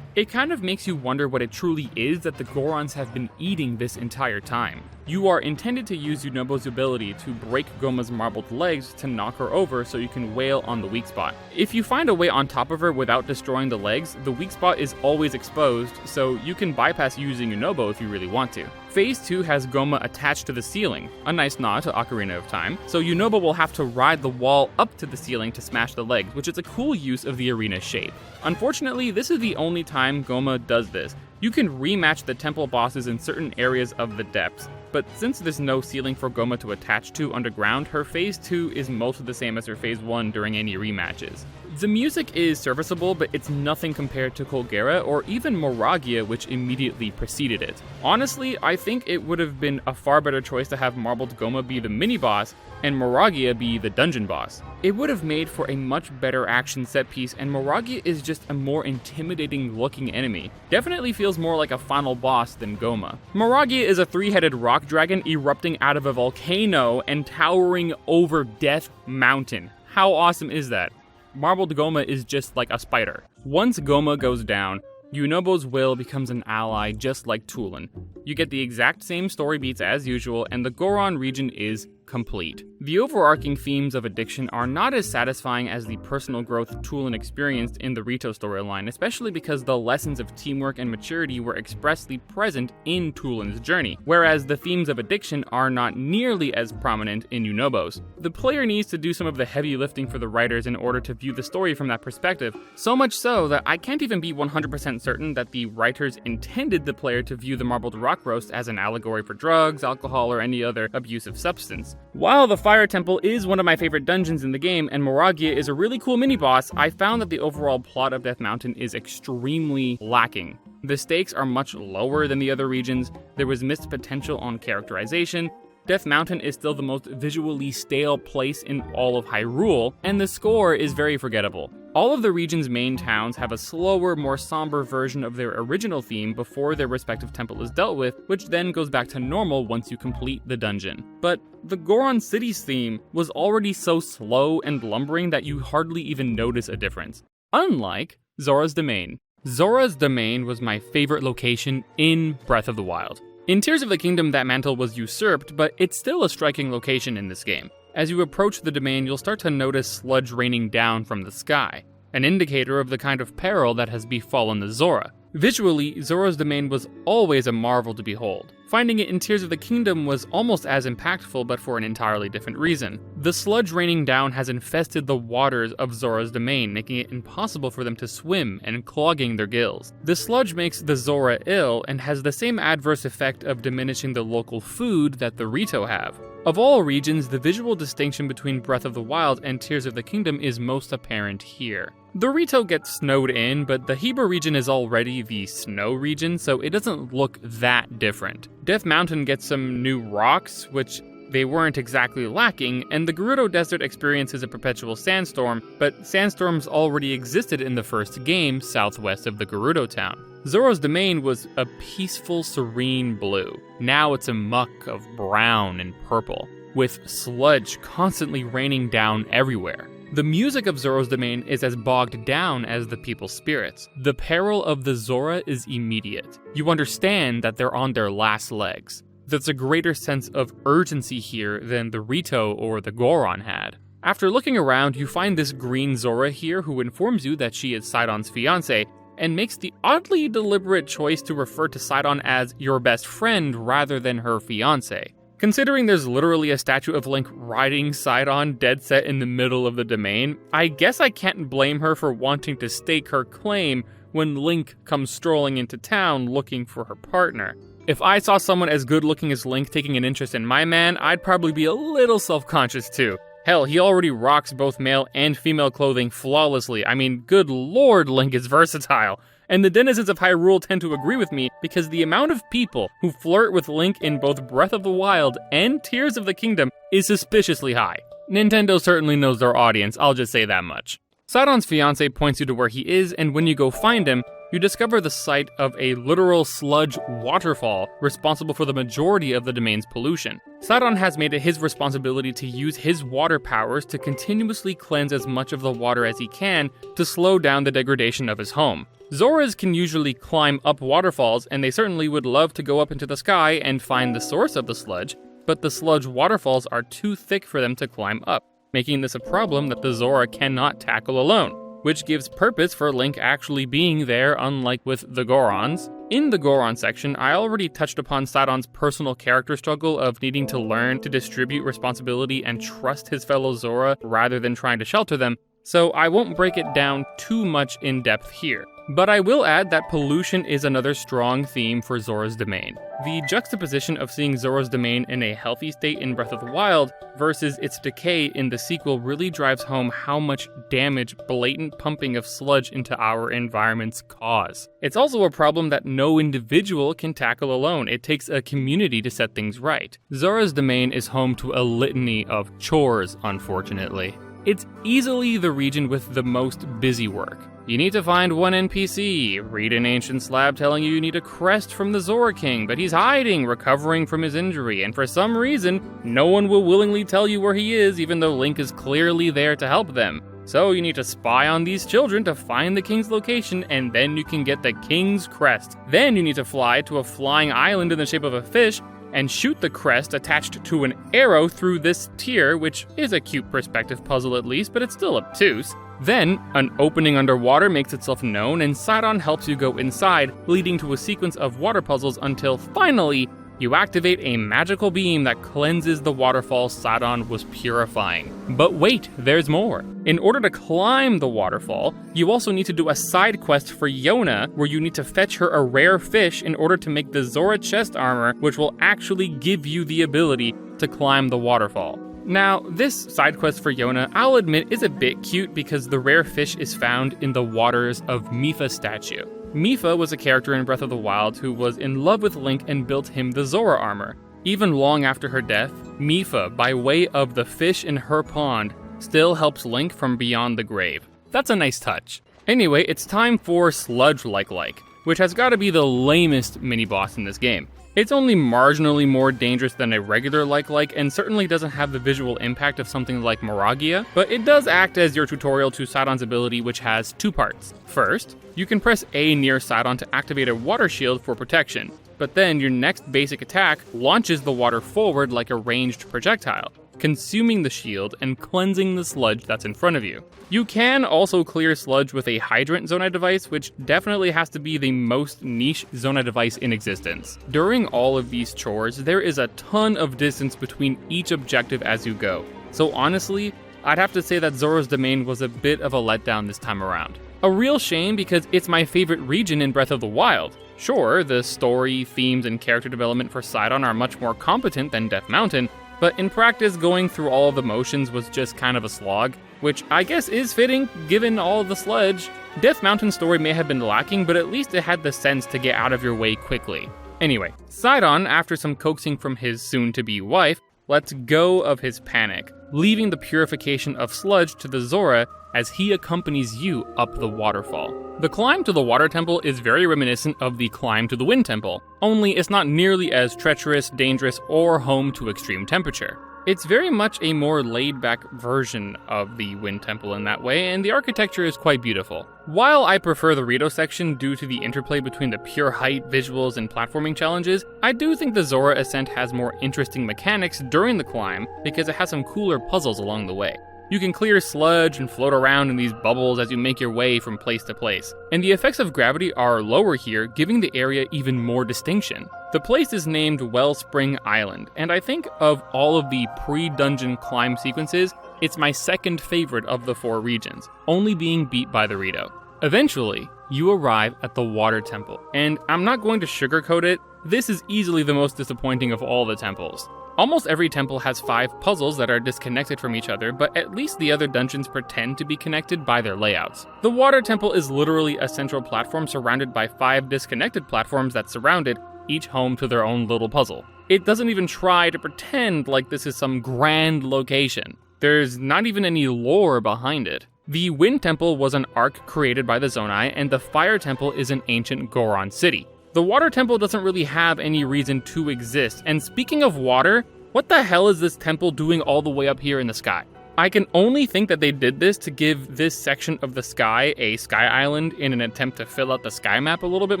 It kind of makes you wonder what it truly is that the Gorons have been eating this entire time. You are intended to use Yunobo's ability to break Gohma's marbled legs to knock her over so you can wail on the weak spot. If you find a way on top of her without destroying the legs, the weak spot is always exposed, so you can bypass using Yunobo if you really want to. Phase 2 has Gohma attached to the ceiling, a nice nod to Ocarina of Time, so Yunobo will have to ride the wall up to the ceiling to smash the legs, which is a cool use of the arena's shape. Unfortunately, this is the only time Gohma does this. You can rematch the temple bosses in certain areas of the depths, but since there's no ceiling for Gohma to attach to underground, her Phase 2 is mostly the same as her Phase 1 during any rematches. The music is serviceable, but it's nothing compared to Colgera or even Moragia, which immediately preceded it. Honestly, I think it would have been a far better choice to have Marbled Gohma be the mini-boss and Moragia be the dungeon boss. It would have made for a much better action set piece, and Moragia is just a more intimidating looking enemy. Definitely feels more like a final boss than Gohma. Moragia is a 3-headed rock dragon erupting out of a volcano and towering over Death Mountain. How awesome is that? Marbled Gohma is just like a spider. Once Gohma goes down, Yunobo's will becomes an ally just like Tulin. You get the exact same story beats as usual, and the Goron region is complete. The overarching themes of addiction are not as satisfying as the personal growth Tulin experienced in the Rito storyline, especially because the lessons of teamwork and maturity were expressly present in Tulin's journey, whereas the themes of addiction are not nearly as prominent in Yunobo's. The player needs to do some of the heavy lifting for the writers in order to view the story from that perspective, so much so that I can't even be 100% certain that the writers intended the player to view the Marbled Rock Roast as an allegory for drugs, alcohol, or any other abusive substance. While the Fire Temple is one of my favorite dungeons in the game, and Moragia is a really cool mini-boss, I found that the overall plot of Death Mountain is extremely lacking. The stakes are much lower than the other regions, there was missed potential on characterization, Death Mountain is still the most visually stale place in all of Hyrule, and the score is very forgettable. All of the region's main towns have a slower, more somber version of their original theme before their respective temple is dealt with, which then goes back to normal once you complete the dungeon. But the Goron City's theme was already so slow and lumbering that you hardly even notice a difference. Unlike Zora's Domain. Zora's Domain was my favorite location in Breath of the Wild. In Tears of the Kingdom, that mantle was usurped, but it's still a striking location in this game. As you approach the domain, you'll start to notice sludge raining down from the sky, an indicator of the kind of peril that has befallen the Zora. Visually, Zora's Domain was always a marvel to behold. Finding it in Tears of the Kingdom was almost as impactful, but for an entirely different reason. The sludge raining down has infested the waters of Zora's Domain, making it impossible for them to swim and clogging their gills. The sludge makes the Zora ill and has the same adverse effect of diminishing the local food that the Rito have. Of all regions, the visual distinction between Breath of the Wild and Tears of the Kingdom is most apparent here. The Rito gets snowed in, but the Hebra region is already the snow region, so it doesn't look that different. Death Mountain gets some new rocks, which they weren't exactly lacking, and the Gerudo Desert experiences a perpetual sandstorm, but sandstorms already existed in the first game southwest of the Gerudo town. Zora's Domain was a peaceful, serene blue. Now it's a muck of brown and purple, with sludge constantly raining down everywhere. The music of Zora's Domain is as bogged down as the people's spirits. The peril of the Zora is immediate. You understand that they're on their last legs. There's a greater sense of urgency here than the Rito or the Goron had. After looking around, you find this green Zora here who informs you that she is Sidon's fiancé, and makes the oddly deliberate choice to refer to Sidon as your best friend rather than her fiancé. Considering there's literally a statue of Link riding Sidon dead set in the middle of the domain, I guess I can't blame her for wanting to stake her claim when Link comes strolling into town looking for her partner. If I saw someone as good looking as Link taking an interest in my man, I'd probably be a little self-conscious too. Hell, he already rocks both male and female clothing flawlessly. I mean, good lord, Link is versatile. And the denizens of Hyrule tend to agree with me because the amount of people who flirt with Link in both Breath of the Wild and Tears of the Kingdom is suspiciously high. Nintendo certainly knows their audience, I'll just say that much. Sidon's fiancé points you to where he is, and when you go find him, you discover the site of a literal sludge waterfall responsible for the majority of the domain's pollution. Sidon has made it his responsibility to use his water powers to continuously cleanse as much of the water as he can to slow down the degradation of his home. Zoras can usually climb up waterfalls, and they certainly would love to go up into the sky and find the source of the sludge, but the sludge waterfalls are too thick for them to climb up, making this a problem that the Zora cannot tackle alone, which gives purpose for Link actually being there, unlike with the Gorons. In the Goron section, I already touched upon Sidon's personal character struggle of needing to learn to distribute responsibility and trust his fellow Zora rather than trying to shelter them, so I won't break it down too much in depth here. But I will add that pollution is another strong theme for Zora's Domain. The juxtaposition of seeing Zora's Domain in a healthy state in Breath of the Wild versus its decay in the sequel really drives home how much damage blatant pumping of sludge into our environments cause. It's also a problem that no individual can tackle alone. It takes a community to set things right. Zora's Domain is home to a litany of chores, unfortunately. It's easily the region with the most busy work. You need to find one NPC, read an ancient slab telling you need a crest from the Zora King, but he's hiding, recovering from his injury, and for some reason, no one will willingly tell you where he is even though Link is clearly there to help them. So you need to spy on these children to find the king's location, and then you can get the king's crest. Then you need to fly to a flying island in the shape of a fish, and shoot the crest attached to an arrow through this tier, which is a cute perspective puzzle at least, but it's still obtuse. Then, an opening underwater makes itself known, and Sidon helps you go inside, leading to a sequence of water puzzles until finally, you activate a magical beam that cleanses the waterfall Sidon was purifying. But wait, there's more. In order to climb the waterfall, you also need to do a side quest for Yona, where you need to fetch her a rare fish in order to make the Zora chest armor, which will actually give you the ability to climb the waterfall. Now, this side quest for Yona, I'll admit, is a bit cute because the rare fish is found in the waters of Mipha statue. Mipha was a character in Breath of the Wild who was in love with Link and built him the Zora armor. Even long after her death, Mipha, by way of the fish in her pond, still helps Link from beyond the grave. That's a nice touch. Anyway, it's time for Sludge Like, which has got to be the lamest mini-boss in this game. It's only marginally more dangerous than a regular like and certainly doesn't have the visual impact of something like Moragia, but it does act as your tutorial to Sidon's ability, which has two parts. First, you can press A near Sidon to activate a water shield for protection, but then your next basic attack launches the water forward like a ranged projectile, consuming the shield and cleansing the sludge that's in front of you. You can also clear sludge with a hydrant Zonai device, which definitely has to be the most niche Zonai device in existence. During all of these chores, there is a ton of distance between each objective as you go. So honestly, I'd have to say that Zora's Domain was a bit of a letdown this time around. A real shame because it's my favorite region in Breath of the Wild. Sure, the story, themes, and character development for Sidon are much more competent than Death Mountain, but in practice, going through all of the motions was just kind of a slog, which I guess is fitting given all of the sludge. Death Mountain's story may have been lacking, but at least it had the sense to get out of your way quickly. Anyway, Sidon, after some coaxing from his soon-to-be wife, lets go of his panic, leaving the purification of sludge to the Zora as he accompanies you up the waterfall. The climb to the Water Temple is very reminiscent of the climb to the Wind Temple, only it's not nearly as treacherous, dangerous, or home to extreme temperature. It's very much a more laid-back version of the Wind Temple in that way, and the architecture is quite beautiful. While I prefer the Rito section due to the interplay between the pure height, visuals, and platforming challenges, I do think the Zora Ascent has more interesting mechanics during the climb because it has some cooler puzzles along the way. You can clear sludge and float around in these bubbles as you make your way from place to place. And the effects of gravity are lower here, giving the area even more distinction. The place is named Wellspring Island, and I think of all of the pre-dungeon climb sequences, it's my second favorite of the 4 regions, only being beat by the Rito. Eventually, you arrive at the Water Temple, and I'm not going to sugarcoat it, this is easily the most disappointing of all the temples. Almost every temple has 5 puzzles that are disconnected from each other, but at least the other dungeons pretend to be connected by their layouts. The Water Temple is literally a central platform surrounded by 5 disconnected platforms that surround it, each home to their own little puzzle. It doesn't even try to pretend like this is some grand location. There's not even any lore behind it. The Wind Temple was an arc created by the Zonai, and the Fire Temple is an ancient Goron city. The Water Temple doesn't really have any reason to exist, and speaking of water, what the hell is this temple doing all the way up here in the sky? I can only think that they did this to give this section of the sky a sky island in an attempt to fill out the sky map a little bit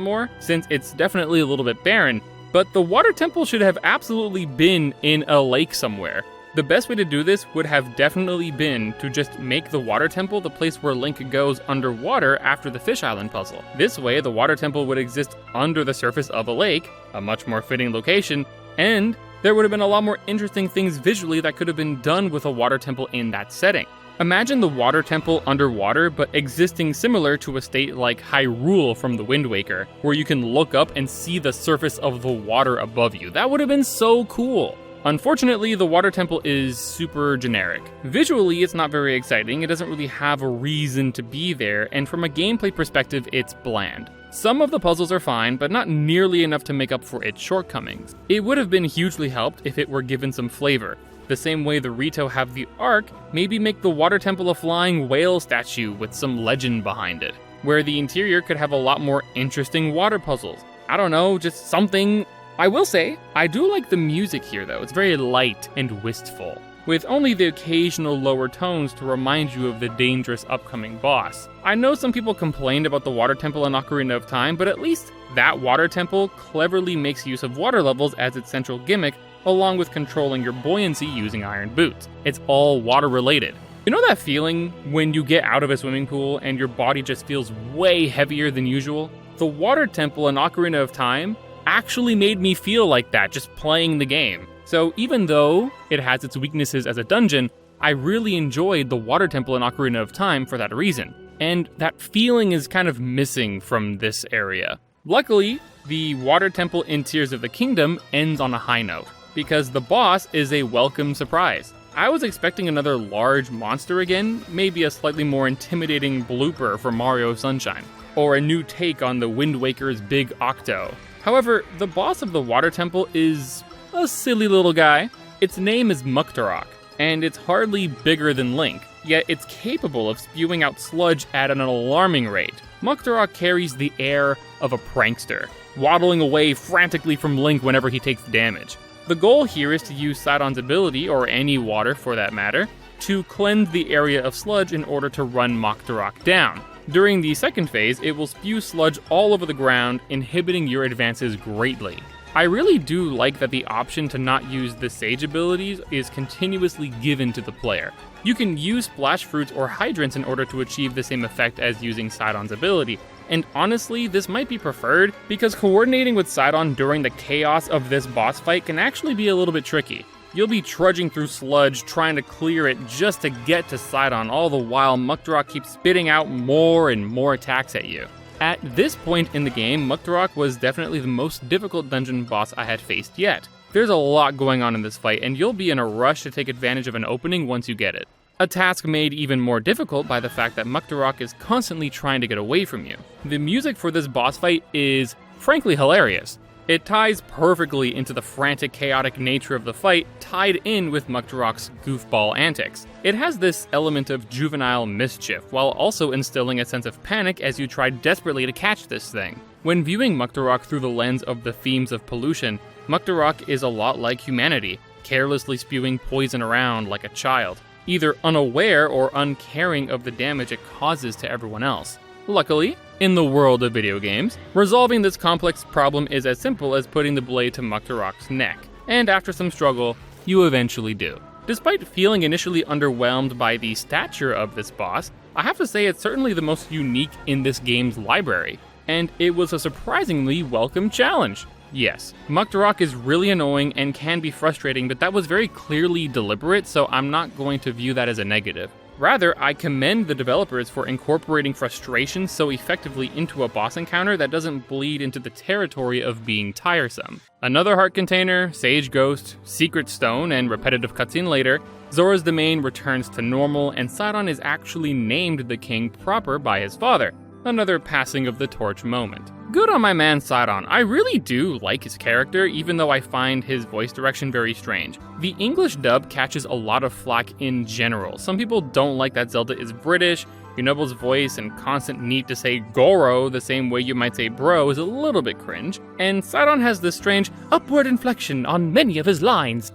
more, since it's definitely a little bit barren, but the Water Temple should have absolutely been in a lake somewhere. The best way to do this would have definitely been to just make the Water Temple the place where Link goes underwater after the Fish Island puzzle. This way, the Water Temple would exist under the surface of a lake, a much more fitting location, and there would have been a lot more interesting things visually that could have been done with a Water Temple in that setting. Imagine the Water Temple underwater, but existing similar to a state like Hyrule from the Wind Waker, where you can look up and see the surface of the water above you. That would have been so cool. Unfortunately, the Water Temple is super generic. Visually, it's not very exciting, it doesn't really have a reason to be there, and from a gameplay perspective, it's bland. Some of the puzzles are fine, but not nearly enough to make up for its shortcomings. It would have been hugely helped if it were given some flavor. The same way the Rito have the Ark, maybe make the Water Temple a flying whale statue with some legend behind it, where the interior could have a lot more interesting water puzzles. I don't know, just something. I will say, I do like the music here though, it's very light and wistful. with only the occasional lower tones to remind you of the dangerous upcoming boss. I know some people complained about the water temple in Ocarina of Time, but at least that water temple cleverly makes use of water levels as its central gimmick, along with controlling your buoyancy using iron boots. It's all water related. You know that feeling when you get out of a swimming pool and your body just feels way heavier than usual? The water temple in Ocarina of Time actually made me feel like that just playing the game. So even though it has its weaknesses as a dungeon, I really enjoyed the water temple in Ocarina of Time for that reason. And that feeling is kind of missing from this area. Luckily, the water temple in Tears of the Kingdom ends on a high note, because the boss is a welcome surprise. I was expecting another large monster again, maybe a slightly more intimidating blooper from Mario Sunshine, or a new take on the Wind Waker's Big Octo. However, the boss of the water temple is a silly little guy. Its name is Muktarok, and it's hardly bigger than Link, yet it's capable of spewing out sludge at an alarming rate. Muktarok carries the air of a prankster, waddling away frantically from Link whenever he takes damage. The goal here is to use Sidon's ability, or any water for that matter, to cleanse the area of sludge in order to run Muktarok down. During the second phase, it will spew sludge all over the ground, inhibiting your advances greatly. I really do like that the option to not use the Sage abilities is continuously given to the player. You can use Splash Fruits or Hydrants in order to achieve the same effect as using Sidon's ability, and honestly, this might be preferred because coordinating with Sidon during the chaos of this boss fight can actually be a little bit tricky. You'll be trudging through sludge trying to clear it just to get to Sidon, all the while Muktarok keeps spitting out more and more attacks at you. At this point in the game, Muktarok was definitely the most difficult dungeon boss I had faced yet. There's a lot going on in this fight, and you'll be in a rush to take advantage of an opening once you get it. A task made even more difficult by the fact that Muktarok is constantly trying to get away from you. The music for this boss fight is frankly hilarious. It ties perfectly into the frantic, chaotic nature of the fight, tied in with Muktarok's goofball antics. It has this element of juvenile mischief, while also instilling a sense of panic as you try desperately to catch this thing. When viewing Muktarok through the lens of the themes of pollution, Muktarok is a lot like humanity, carelessly spewing poison around like a child, either unaware or uncaring of the damage it causes to everyone else. Luckily, in the world of video games, resolving this complex problem is as simple as putting the blade to Muktarok's neck, and after some struggle, you eventually do. Despite feeling initially underwhelmed by the stature of this boss, I have to say it's certainly the most unique in this game's library, and it was a surprisingly welcome challenge. Yes, Muktarok is really annoying and can be frustrating, but that was very clearly deliberate, so I'm not going to view that as a negative. Rather, I commend the developers for incorporating frustration so effectively into a boss encounter that doesn't bleed into the territory of being tiresome. Another heart container, Sage Ghost, Secret Stone, and repetitive cutscene later, Zora's domain returns to normal, and Sidon is actually named the king proper by his father. Another passing of the torch moment. Good on my man Sidon. I really do like his character, even though I find his voice direction very strange. The English dub catches a lot of flack in general. Some people don't like that Zelda is British. Yunobo's voice and constant need to say Goro the same way you might say bro is a little bit cringe. And Sidon has this strange upward inflection on many of his lines.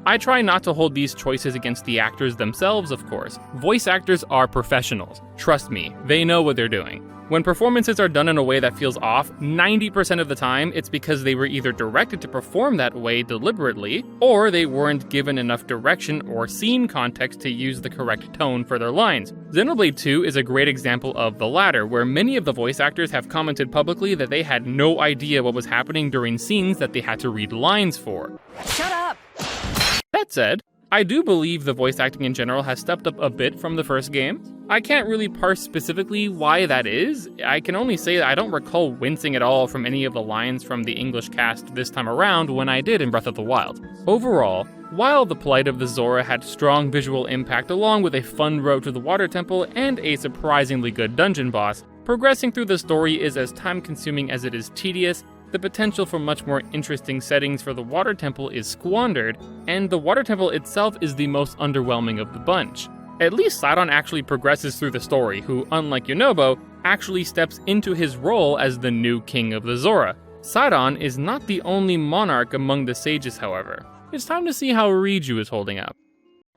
I try not to hold these choices against the actors themselves, of course. Voice actors are professionals. Trust me, they know what they're doing. When performances are done in a way that feels off, 90% of the time, it's because they were either directed to perform that way deliberately, or they weren't given enough direction or scene context to use the correct tone for their lines. Xenoblade 2 is a great example of the latter, where many of the voice actors have commented publicly that they had no idea what was happening during scenes that they had to read lines for. Shut up! That said, I do believe the voice acting in general has stepped up a bit from the first game. I can't really parse specifically why that is. I can only say that I don't recall wincing at all from any of the lines from the English cast this time around when I did in Breath of the Wild. Overall, while the plight of the Zora had strong visual impact along with a fun road to the Water Temple and a surprisingly good dungeon boss, progressing through the story is as time-consuming as it is tedious. The potential for much more interesting settings for the Water Temple is squandered, and the Water Temple itself is the most underwhelming of the bunch. At least Sidon actually progresses through the story, who, unlike Yunobo, actually steps into his role as the new king of the Zora. Sidon is not the only monarch among the sages, however. It's time to see how Riju is holding up.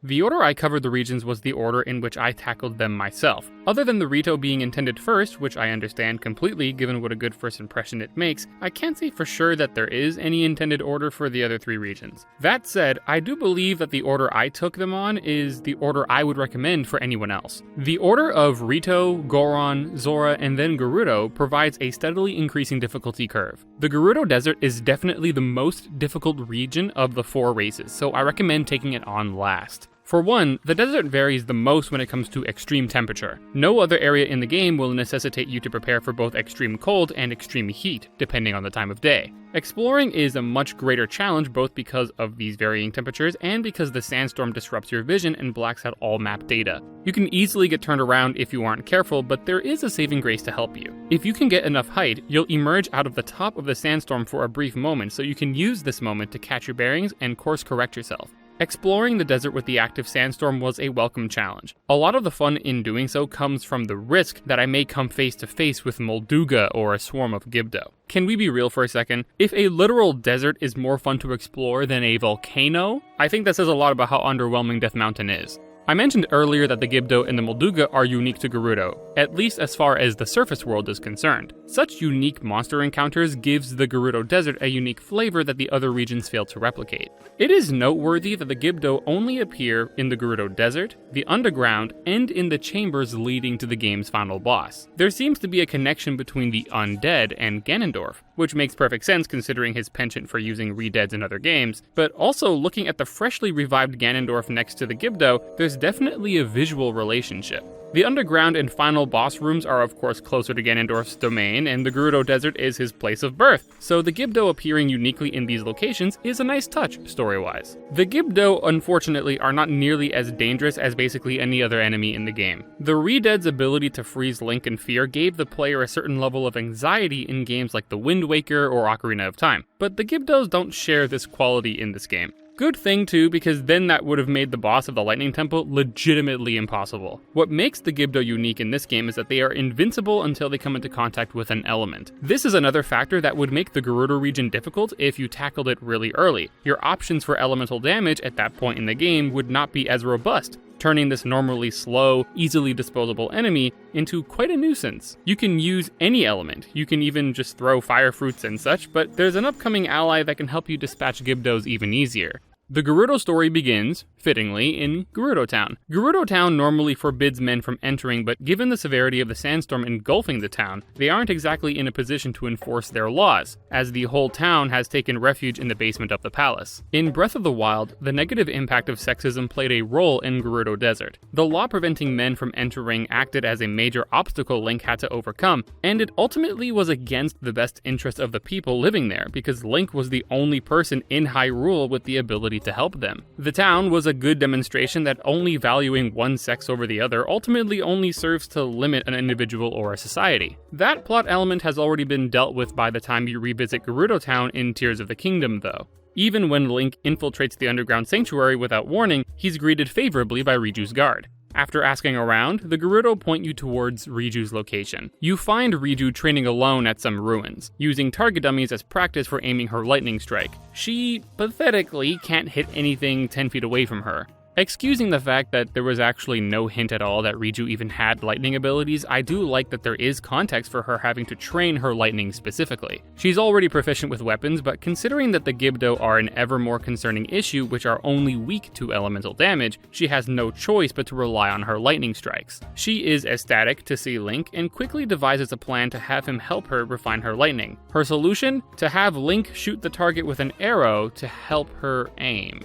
The order I covered the regions was the order in which I tackled them myself. Other than the Rito being intended first, which I understand completely given what a good first impression it makes, I can't say for sure that there is any intended order for the other 3 regions. That said, I do believe that the order I took them on is the order I would recommend for anyone else. The order of Rito, Goron, Zora, and then Gerudo provides a steadily increasing difficulty curve. The Gerudo Desert is definitely the most difficult region of the 4 races, so I recommend taking it on last. For one, the desert varies the most when it comes to extreme temperature. No other area in the game will necessitate you to prepare for both extreme cold and extreme heat, depending on the time of day. Exploring is a much greater challenge both because of these varying temperatures and because the sandstorm disrupts your vision and blacks out all map data. You can easily get turned around if you aren't careful, but there is a saving grace to help you. If you can get enough height, you'll emerge out of the top of the sandstorm for a brief moment, so you can use this moment to catch your bearings and course correct yourself. Exploring the desert with the active sandstorm was a welcome challenge. A lot of the fun in doing so comes from the risk that I may come face to face with Molduga or a swarm of Gibdo. Can we be real for a second? If a literal desert is more fun to explore than a volcano, I think that says a lot about how underwhelming Death Mountain is. I mentioned earlier that the Gibdo and the Molduga are unique to Gerudo, at least as far as the surface world is concerned. Such unique monster encounters gives the Gerudo Desert a unique flavor that the other regions fail to replicate. It is noteworthy that the Gibdo only appear in the Gerudo Desert, the Underground, and in the chambers leading to the game's final boss. There seems to be a connection between the undead and Ganondorf, which makes perfect sense considering his penchant for using redeads in other games, but also looking at the freshly revived Ganondorf next to the Gibdo, there's definitely a visual relationship. The underground and final boss rooms are of course closer to Ganondorf's domain, and the Gerudo Desert is his place of birth, so the Gibdo appearing uniquely in these locations is a nice touch, story-wise. The Gibdo, unfortunately, are not nearly as dangerous as basically any other enemy in the game. The Redead's ability to freeze Link in fear gave the player a certain level of anxiety in games like The Wind Waker or Ocarina of Time, but the Gibdos don't share this quality in this game. Good thing too, because then that would have made the boss of the Lightning Temple legitimately impossible. What makes the Gibdo unique in this game is that they are invincible until they come into contact with an element. This is another factor that would make the Gerudo region difficult if you tackled it really early. Your options for elemental damage at that point in the game would not be as robust, turning this normally slow, easily disposable enemy into quite a nuisance. You can use any element, you can even just throw fire fruits and such, but there's an upcoming ally that can help you dispatch Gibdos even easier. The Gerudo story begins, fittingly, in Gerudo Town. Gerudo Town normally forbids men from entering, but given the severity of the sandstorm engulfing the town, they aren't exactly in a position to enforce their laws, as the whole town has taken refuge in the basement of the palace. In Breath of the Wild, the negative impact of sexism played a role in Gerudo Desert. The law preventing men from entering acted as a major obstacle Link had to overcome, and it ultimately was against the best interest of the people living there, because Link was the only person in Hyrule with the ability to help them. The town was a good demonstration that only valuing one sex over the other ultimately only serves to limit an individual or a society. That plot element has already been dealt with by the time you revisit Gerudo Town in Tears of the Kingdom, though. Even when Link infiltrates the underground sanctuary without warning, he's greeted favorably by Riju's guard. After asking around, the Gerudo point you towards Riju's location. You find Riju training alone at some ruins, using target dummies as practice for aiming her lightning strike. She, pathetically, can't hit anything 10 feet away from her. Excusing the fact that there was actually no hint at all that Riju even had lightning abilities, I do like that there is context for her having to train her lightning specifically. She's already proficient with weapons, but considering that the Gibdo are an ever more concerning issue which are only weak to elemental damage, she has no choice but to rely on her lightning strikes. She is ecstatic to see Link and quickly devises a plan to have him help her refine her lightning. Her solution? To have Link shoot the target with an arrow to help her aim.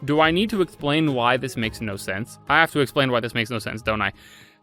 Do I need to explain why this makes no sense? I have to explain why this makes no sense, don't I?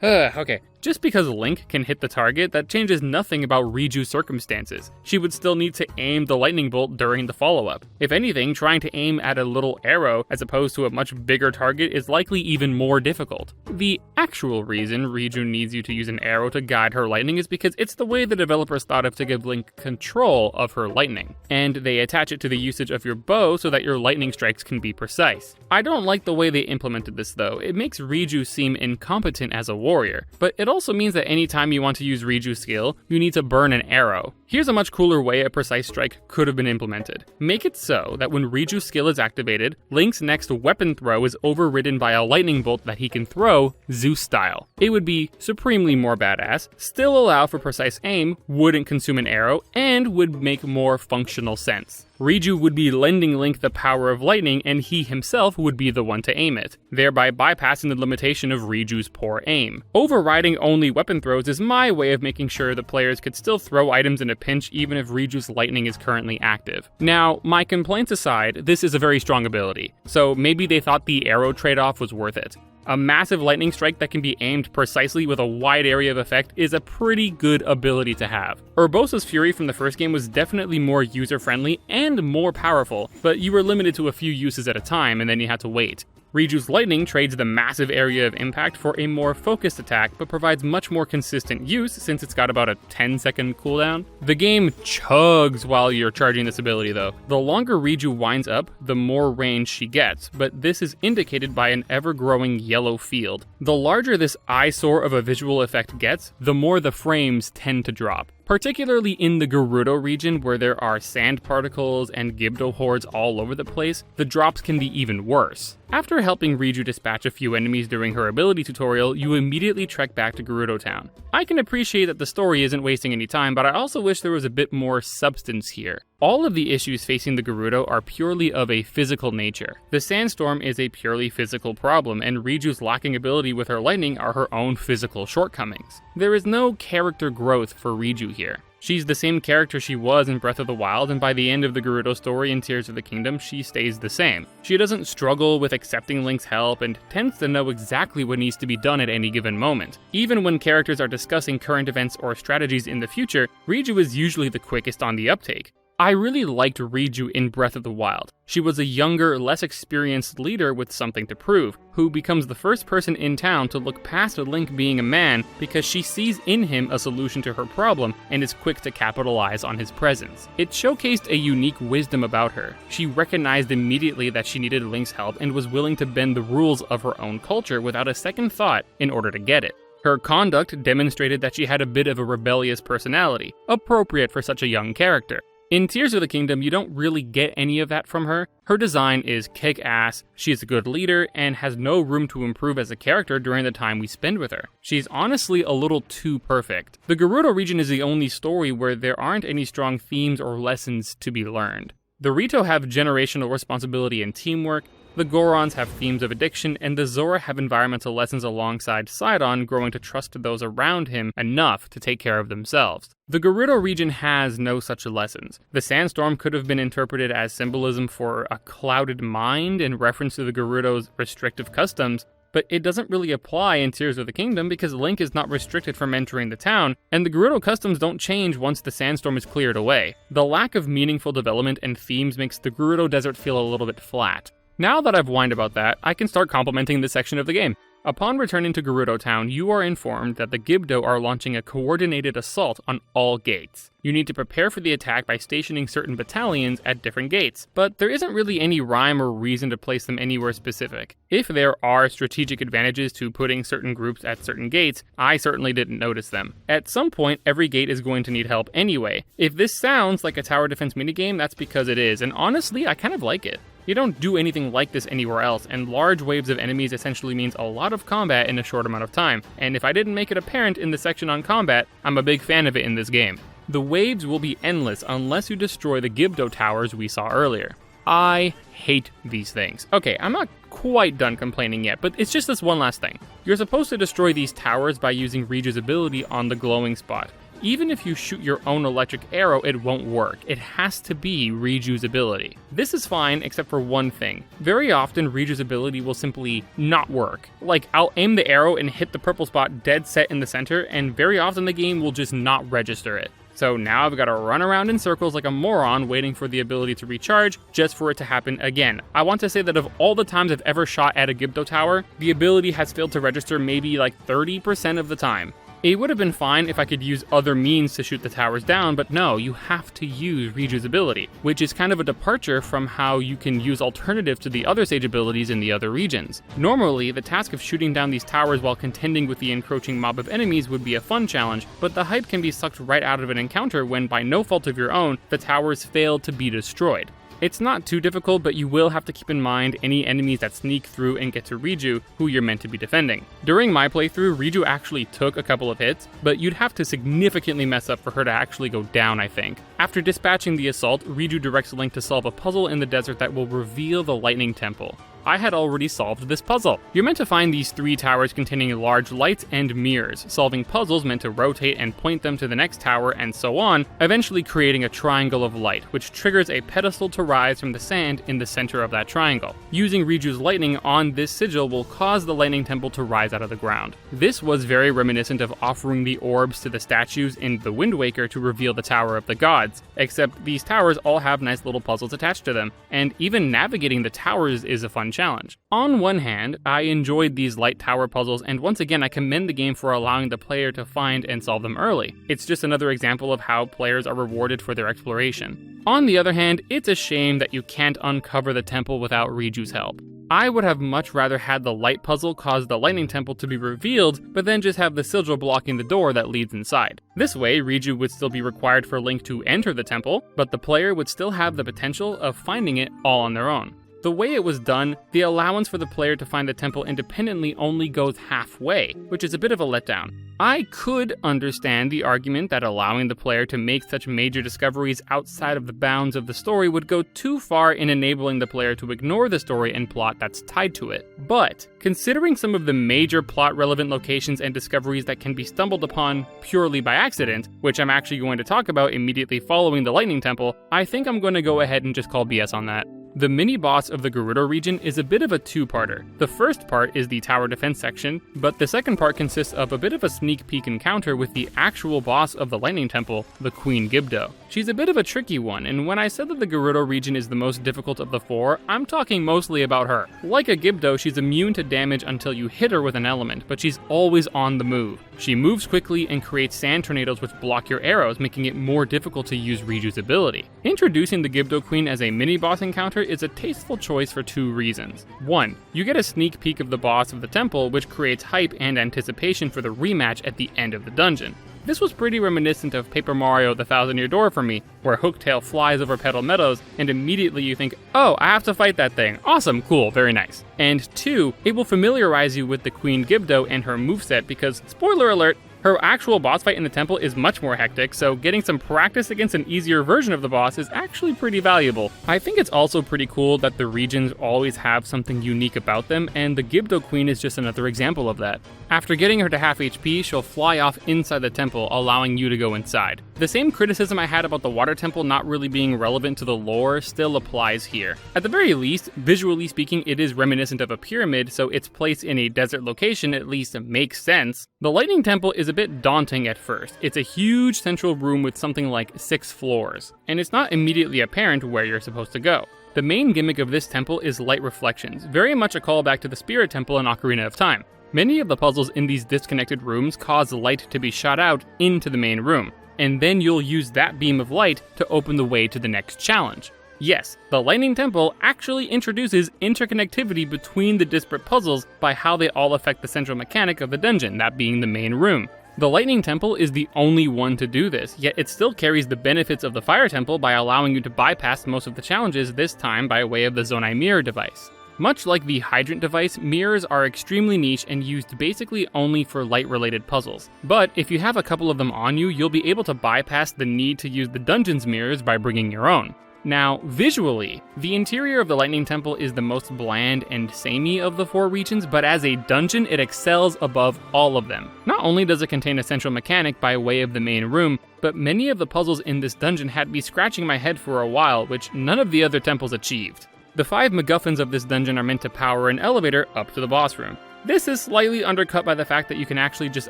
Okay. Just because Link can hit the target, that changes nothing about Riju's circumstances. She would still need to aim the lightning bolt during the follow-up. If anything, trying to aim at a little arrow as opposed to a much bigger target is likely even more difficult. The actual reason Riju needs you to use an arrow to guide her lightning is because it's the way the developers thought of to give Link control of her lightning. And they attach it to the usage of your bow so that your lightning strikes can be precise. I don't like the way they implemented this though. It makes Riju seem incompetent as a warrior, but it also means that anytime you want to use Riju's skill, you need to burn an arrow. Here's a much cooler way a precise strike could have been implemented. Make it so that when Riju's skill is activated, Link's next weapon throw is overridden by a lightning bolt that he can throw Zeus style. It would be supremely more badass, still allow for precise aim, wouldn't consume an arrow, and would make more functional sense. Riju would be lending Link the power of lightning, and he himself would be the one to aim it, thereby bypassing the limitation of Riju's poor aim. Overriding only weapon throws is my way of making sure the players could still throw items in a pinch even if Riju's lightning is currently active. Now, my complaints aside, this is a very strong ability, so maybe they thought the arrow trade-off was worth it. A massive lightning strike that can be aimed precisely with a wide area of effect is a pretty good ability to have. Urbosa's Fury from the first game was definitely more user-friendly and more powerful, but you were limited to a few uses at a time and then you had to wait. Riju's Lightning trades the massive area of impact for a more focused attack, but provides much more consistent use since it's got about a 10-second cooldown. The game chugs while you're charging this ability though. The longer Riju winds up, the more range she gets, but this is indicated by an ever-growing yellow field. The larger this eyesore of a visual effect gets, the more the frames tend to drop. Particularly in the Gerudo region where there are sand particles and Gibdo hordes all over the place, the drops can be even worse. After helping Riju dispatch a few enemies during her ability tutorial, you immediately trek back to Gerudo Town. I can appreciate that the story isn't wasting any time, but I also wish there was a bit more substance here. All of the issues facing the Gerudo are purely of a physical nature. The sandstorm is a purely physical problem, and Riju's lacking ability with her lightning are her own physical shortcomings. There is no character growth for Riju here. She's the same character she was in Breath of the Wild, and by the end of the Gerudo story in Tears of the Kingdom, she stays the same. She doesn't struggle with accepting Link's help and tends to know exactly what needs to be done at any given moment. Even when characters are discussing current events or strategies in the future, Riju is usually the quickest on the uptake. I really liked Riju in Breath of the Wild. She was a younger, less experienced leader with something to prove, who becomes the first person in town to look past Link being a man because she sees in him a solution to her problem and is quick to capitalize on his presence. It showcased a unique wisdom about her. She recognized immediately that she needed Link's help and was willing to bend the rules of her own culture without a second thought in order to get it. Her conduct demonstrated that she had a bit of a rebellious personality, appropriate for such a young character. In Tears of the Kingdom, you don't really get any of that from her. Her design is kick-ass, she is a good leader, and has no room to improve as a character during the time we spend with her. She's honestly a little too perfect. The Gerudo region is the only story where there aren't any strong themes or lessons to be learned. The Rito have generational responsibility and teamwork, the Gorons have themes of addiction, and the Zora have environmental lessons alongside Sidon growing to trust those around him enough to take care of themselves. The Gerudo region has no such lessons. The sandstorm could have been interpreted as symbolism for a clouded mind in reference to the Gerudo's restrictive customs, but it doesn't really apply in Tears of the Kingdom because Link is not restricted from entering the town, and the Gerudo customs don't change once the sandstorm is cleared away. The lack of meaningful development and themes makes the Gerudo Desert feel a little bit flat. Now that I've whined about that, I can start complimenting this section of the game. Upon returning to Gerudo Town, you are informed that the Gibdo are launching a coordinated assault on all gates. You need to prepare for the attack by stationing certain battalions at different gates, but there isn't really any rhyme or reason to place them anywhere specific. If there are strategic advantages to putting certain groups at certain gates, I certainly didn't notice them. At some point, every gate is going to need help anyway. If this sounds like a tower defense minigame, that's because it is, and honestly, I kind of like it. You don't do anything like this anywhere else, and large waves of enemies essentially means a lot of combat in a short amount of time, and if I didn't make it apparent in the section on combat, I'm a big fan of it in this game. The waves will be endless unless you destroy the Gibdo towers we saw earlier. I hate these things. Okay, I'm not quite done complaining yet, but it's just this one last thing. You're supposed to destroy these towers by using Riju's ability on the glowing spot. Even if you shoot your own electric arrow, it won't work. It has to be Riju's ability. This is fine, except for one thing. Very often, Riju's ability will simply not work. Like, I'll aim the arrow and hit the purple spot dead set in the center, and very often the game will just not register it. So now I've got to run around in circles like a moron waiting for the ability to recharge just for it to happen again. I want to say that of all the times I've ever shot at a Gibdo tower, the ability has failed to register maybe like 30% of the time. It would have been fine if I could use other means to shoot the towers down, but no, you have to use Riju's ability, which is kind of a departure from how you can use alternatives to the other Sage abilities in the other regions. Normally, the task of shooting down these towers while contending with the encroaching mob of enemies would be a fun challenge, but the hype can be sucked right out of an encounter when, by no fault of your own, the towers fail to be destroyed. It's not too difficult, but you will have to keep in mind any enemies that sneak through and get to Riju, who you're meant to be defending. During my playthrough, Riju actually took a couple of hits, but you'd have to significantly mess up for her to actually go down, I think. After dispatching the assault, Riju directs Link to solve a puzzle in the desert that will reveal the Lightning Temple. I had already solved this puzzle. You're meant to find these 3 towers containing large lights and mirrors, solving puzzles meant to rotate and point them to the next tower and so on, eventually creating a triangle of light, which triggers a pedestal to rise from the sand in the center of that triangle. Using Riju's lightning on this sigil will cause the Lightning Temple to rise out of the ground. This was very reminiscent of offering the orbs to the statues in The Wind Waker to reveal the Tower of the Gods, except these towers all have nice little puzzles attached to them, and even navigating the towers is a fun challenge. On one hand, I enjoyed these light tower puzzles, and once again I commend the game for allowing the player to find and solve them early. It's just another example of how players are rewarded for their exploration. On the other hand, it's a shame that you can't uncover the temple without Riju's help. I would have much rather had the light puzzle cause the Lightning Temple to be revealed, but then just have the sigil blocking the door that leads inside. This way, Riju would still be required for Link to enter the temple, but the player would still have the potential of finding it all on their own. The way it was done, the allowance for the player to find the temple independently only goes halfway, which is a bit of a letdown. I could understand the argument that allowing the player to make such major discoveries outside of the bounds of the story would go too far in enabling the player to ignore the story and plot that's tied to it. But, considering some of the major plot-relevant locations and discoveries that can be stumbled upon purely by accident, which I'm actually going to talk about immediately following the Lightning Temple, I think I'm going to go ahead and just call BS on that. The mini-boss of the Gerudo region is a bit of a two-parter. The first part is the tower defense section, but the second part consists of a bit of a sneak peek encounter with the actual boss of the Lightning Temple, the Queen Gibdo. She's a bit of a tricky one, and when I said that the Gerudo region is the most difficult of the 4, I'm talking mostly about her. Like a Gibdo, she's immune to damage until you hit her with an element, but she's always on the move. She moves quickly and creates sand tornadoes which block your arrows, making it more difficult to use Riju's ability. Introducing the Gibdo Queen as a mini-boss encounter is a tasteful choice for 2 reasons. 1, you get a sneak peek of the boss of the temple, which creates hype and anticipation for the rematch at the end of the dungeon. This was pretty reminiscent of Paper Mario The Thousand Year Door for me, where Hooktail flies over Petal Meadows, and immediately you think, oh, I have to fight that thing. Awesome, cool, very nice. And 2, it will familiarize you with the Queen Gibdo and her moveset because, spoiler alert, her actual boss fight in the temple is much more hectic, so getting some practice against an easier version of the boss is actually pretty valuable. I think it's also pretty cool that the regions always have something unique about them, and the Gibdo Queen is just another example of that. After getting her to half HP, she'll fly off inside the temple, allowing you to go inside. The same criticism I had about the Water Temple not really being relevant to the lore still applies here. At the very least, visually speaking, it is reminiscent of a pyramid, so its place in a desert location at least makes sense. The Lightning Temple is a bit daunting at first. It's a huge central room with something like 6 floors, and it's not immediately apparent where you're supposed to go. The main gimmick of this temple is light reflections, very much a callback to the Spirit Temple in Ocarina of Time. Many of the puzzles in these disconnected rooms cause light to be shot out into the main room, and then you'll use that beam of light to open the way to the next challenge. Yes, the Lightning Temple actually introduces interconnectivity between the disparate puzzles by how they all affect the central mechanic of the dungeon, that being the main room. The Lightning Temple is the only one to do this, yet it still carries the benefits of the Fire Temple by allowing you to bypass most of the challenges, this time by way of the Zonai Mirror device. Much like the Hydrant device, mirrors are extremely niche and used basically only for light-related puzzles. But if you have a couple of them on you, you'll be able to bypass the need to use the dungeon's mirrors by bringing your own. Now, visually, the interior of the Lightning Temple is the most bland and samey of the 4 regions, but as a dungeon, it excels above all of them. Not only does it contain a central mechanic by way of the main room, but many of the puzzles in this dungeon had me scratching my head for a while, which none of the other temples achieved. The 5 MacGuffins of this dungeon are meant to power an elevator up to the boss room. This is slightly undercut by the fact that you can actually just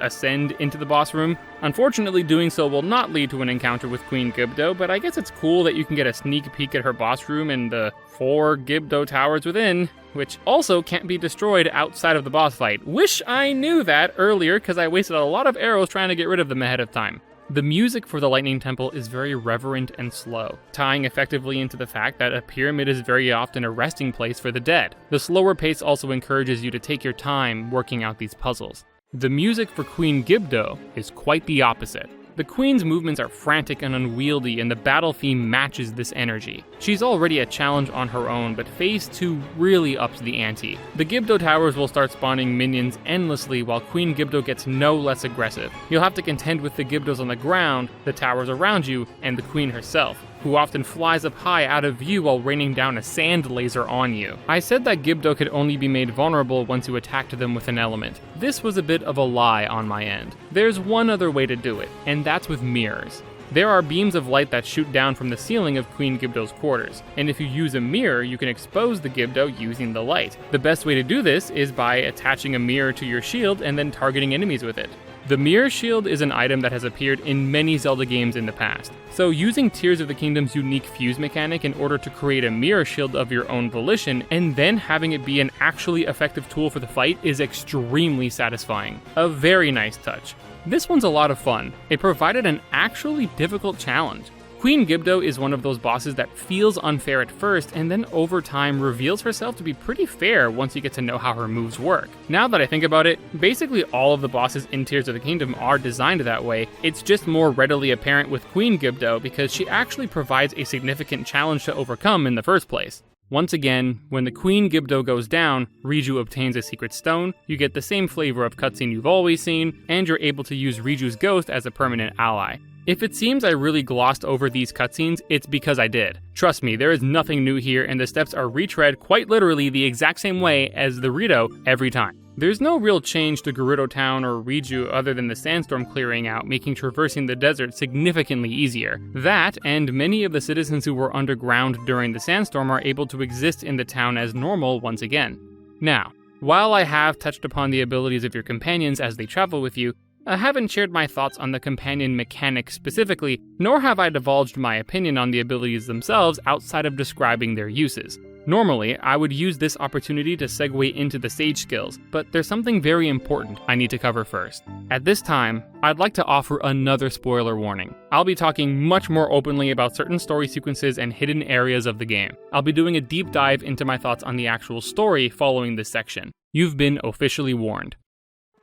ascend into the boss room. Unfortunately, doing so will not lead to an encounter with Queen Gibdo, but I guess it's cool that you can get a sneak peek at her boss room and the 4 Gibdo towers within, which also can't be destroyed outside of the boss fight. Wish I knew that earlier, because I wasted a lot of arrows trying to get rid of them ahead of time. The music for the Lightning Temple is very reverent and slow, tying effectively into the fact that a pyramid is very often a resting place for the dead. The slower pace also encourages you to take your time working out these puzzles. The music for Queen Gibdo is quite the opposite. The Queen's movements are frantic and unwieldy, and the battle theme matches this energy. She's already a challenge on her own, but Phase 2 really ups the ante. The Gibdo towers will start spawning minions endlessly, while Queen Gibdo gets no less aggressive. You'll have to contend with the Gibdos on the ground, the towers around you, and the Queen herself, who often flies up high out of view while raining down a sand laser on you. I said that Gibdo could only be made vulnerable once you attacked them with an element. This was a bit of a lie on my end. There's one other way to do it, and that's with mirrors. There are beams of light that shoot down from the ceiling of Queen Gibdo's quarters, and if you use a mirror, you can expose the Gibdo using the light. The best way to do this is by attaching a mirror to your shield and then targeting enemies with it. The Mirror Shield is an item that has appeared in many Zelda games in the past, so using Tears of the Kingdom's unique fuse mechanic in order to create a Mirror Shield of your own volition and then having it be an actually effective tool for the fight is extremely satisfying. A very nice touch. This one's a lot of fun. It provided an actually difficult challenge. Queen Gibdo is one of those bosses that feels unfair at first and then over time reveals herself to be pretty fair once you get to know how her moves work. Now that I think about it, basically all of the bosses in Tears of the Kingdom are designed that way. It's just more readily apparent with Queen Gibdo because she actually provides a significant challenge to overcome in the first place. Once again, when the Queen Gibdo goes down, Riju obtains a secret stone, you get the same flavor of cutscene you've always seen, and you're able to use Riju's ghost as a permanent ally. If it seems I really glossed over these cutscenes, it's because I did. Trust me, there is nothing new here, and the steps are retread quite literally the exact same way as the Rito every time. There's no real change to Gerudo Town or Riju other than the sandstorm clearing out, making traversing the desert significantly easier. That, and many of the citizens who were underground during the sandstorm are able to exist in the town as normal once again. Now, while I have touched upon the abilities of your companions as they travel with you, I haven't shared my thoughts on the companion mechanic specifically, nor have I divulged my opinion on the abilities themselves outside of describing their uses. Normally, I would use this opportunity to segue into the sage skills, but there's something very important I need to cover first. At this time, I'd like to offer another spoiler warning. I'll be talking much more openly about certain story sequences and hidden areas of the game. I'll be doing a deep dive into my thoughts on the actual story following this section. You've been officially warned.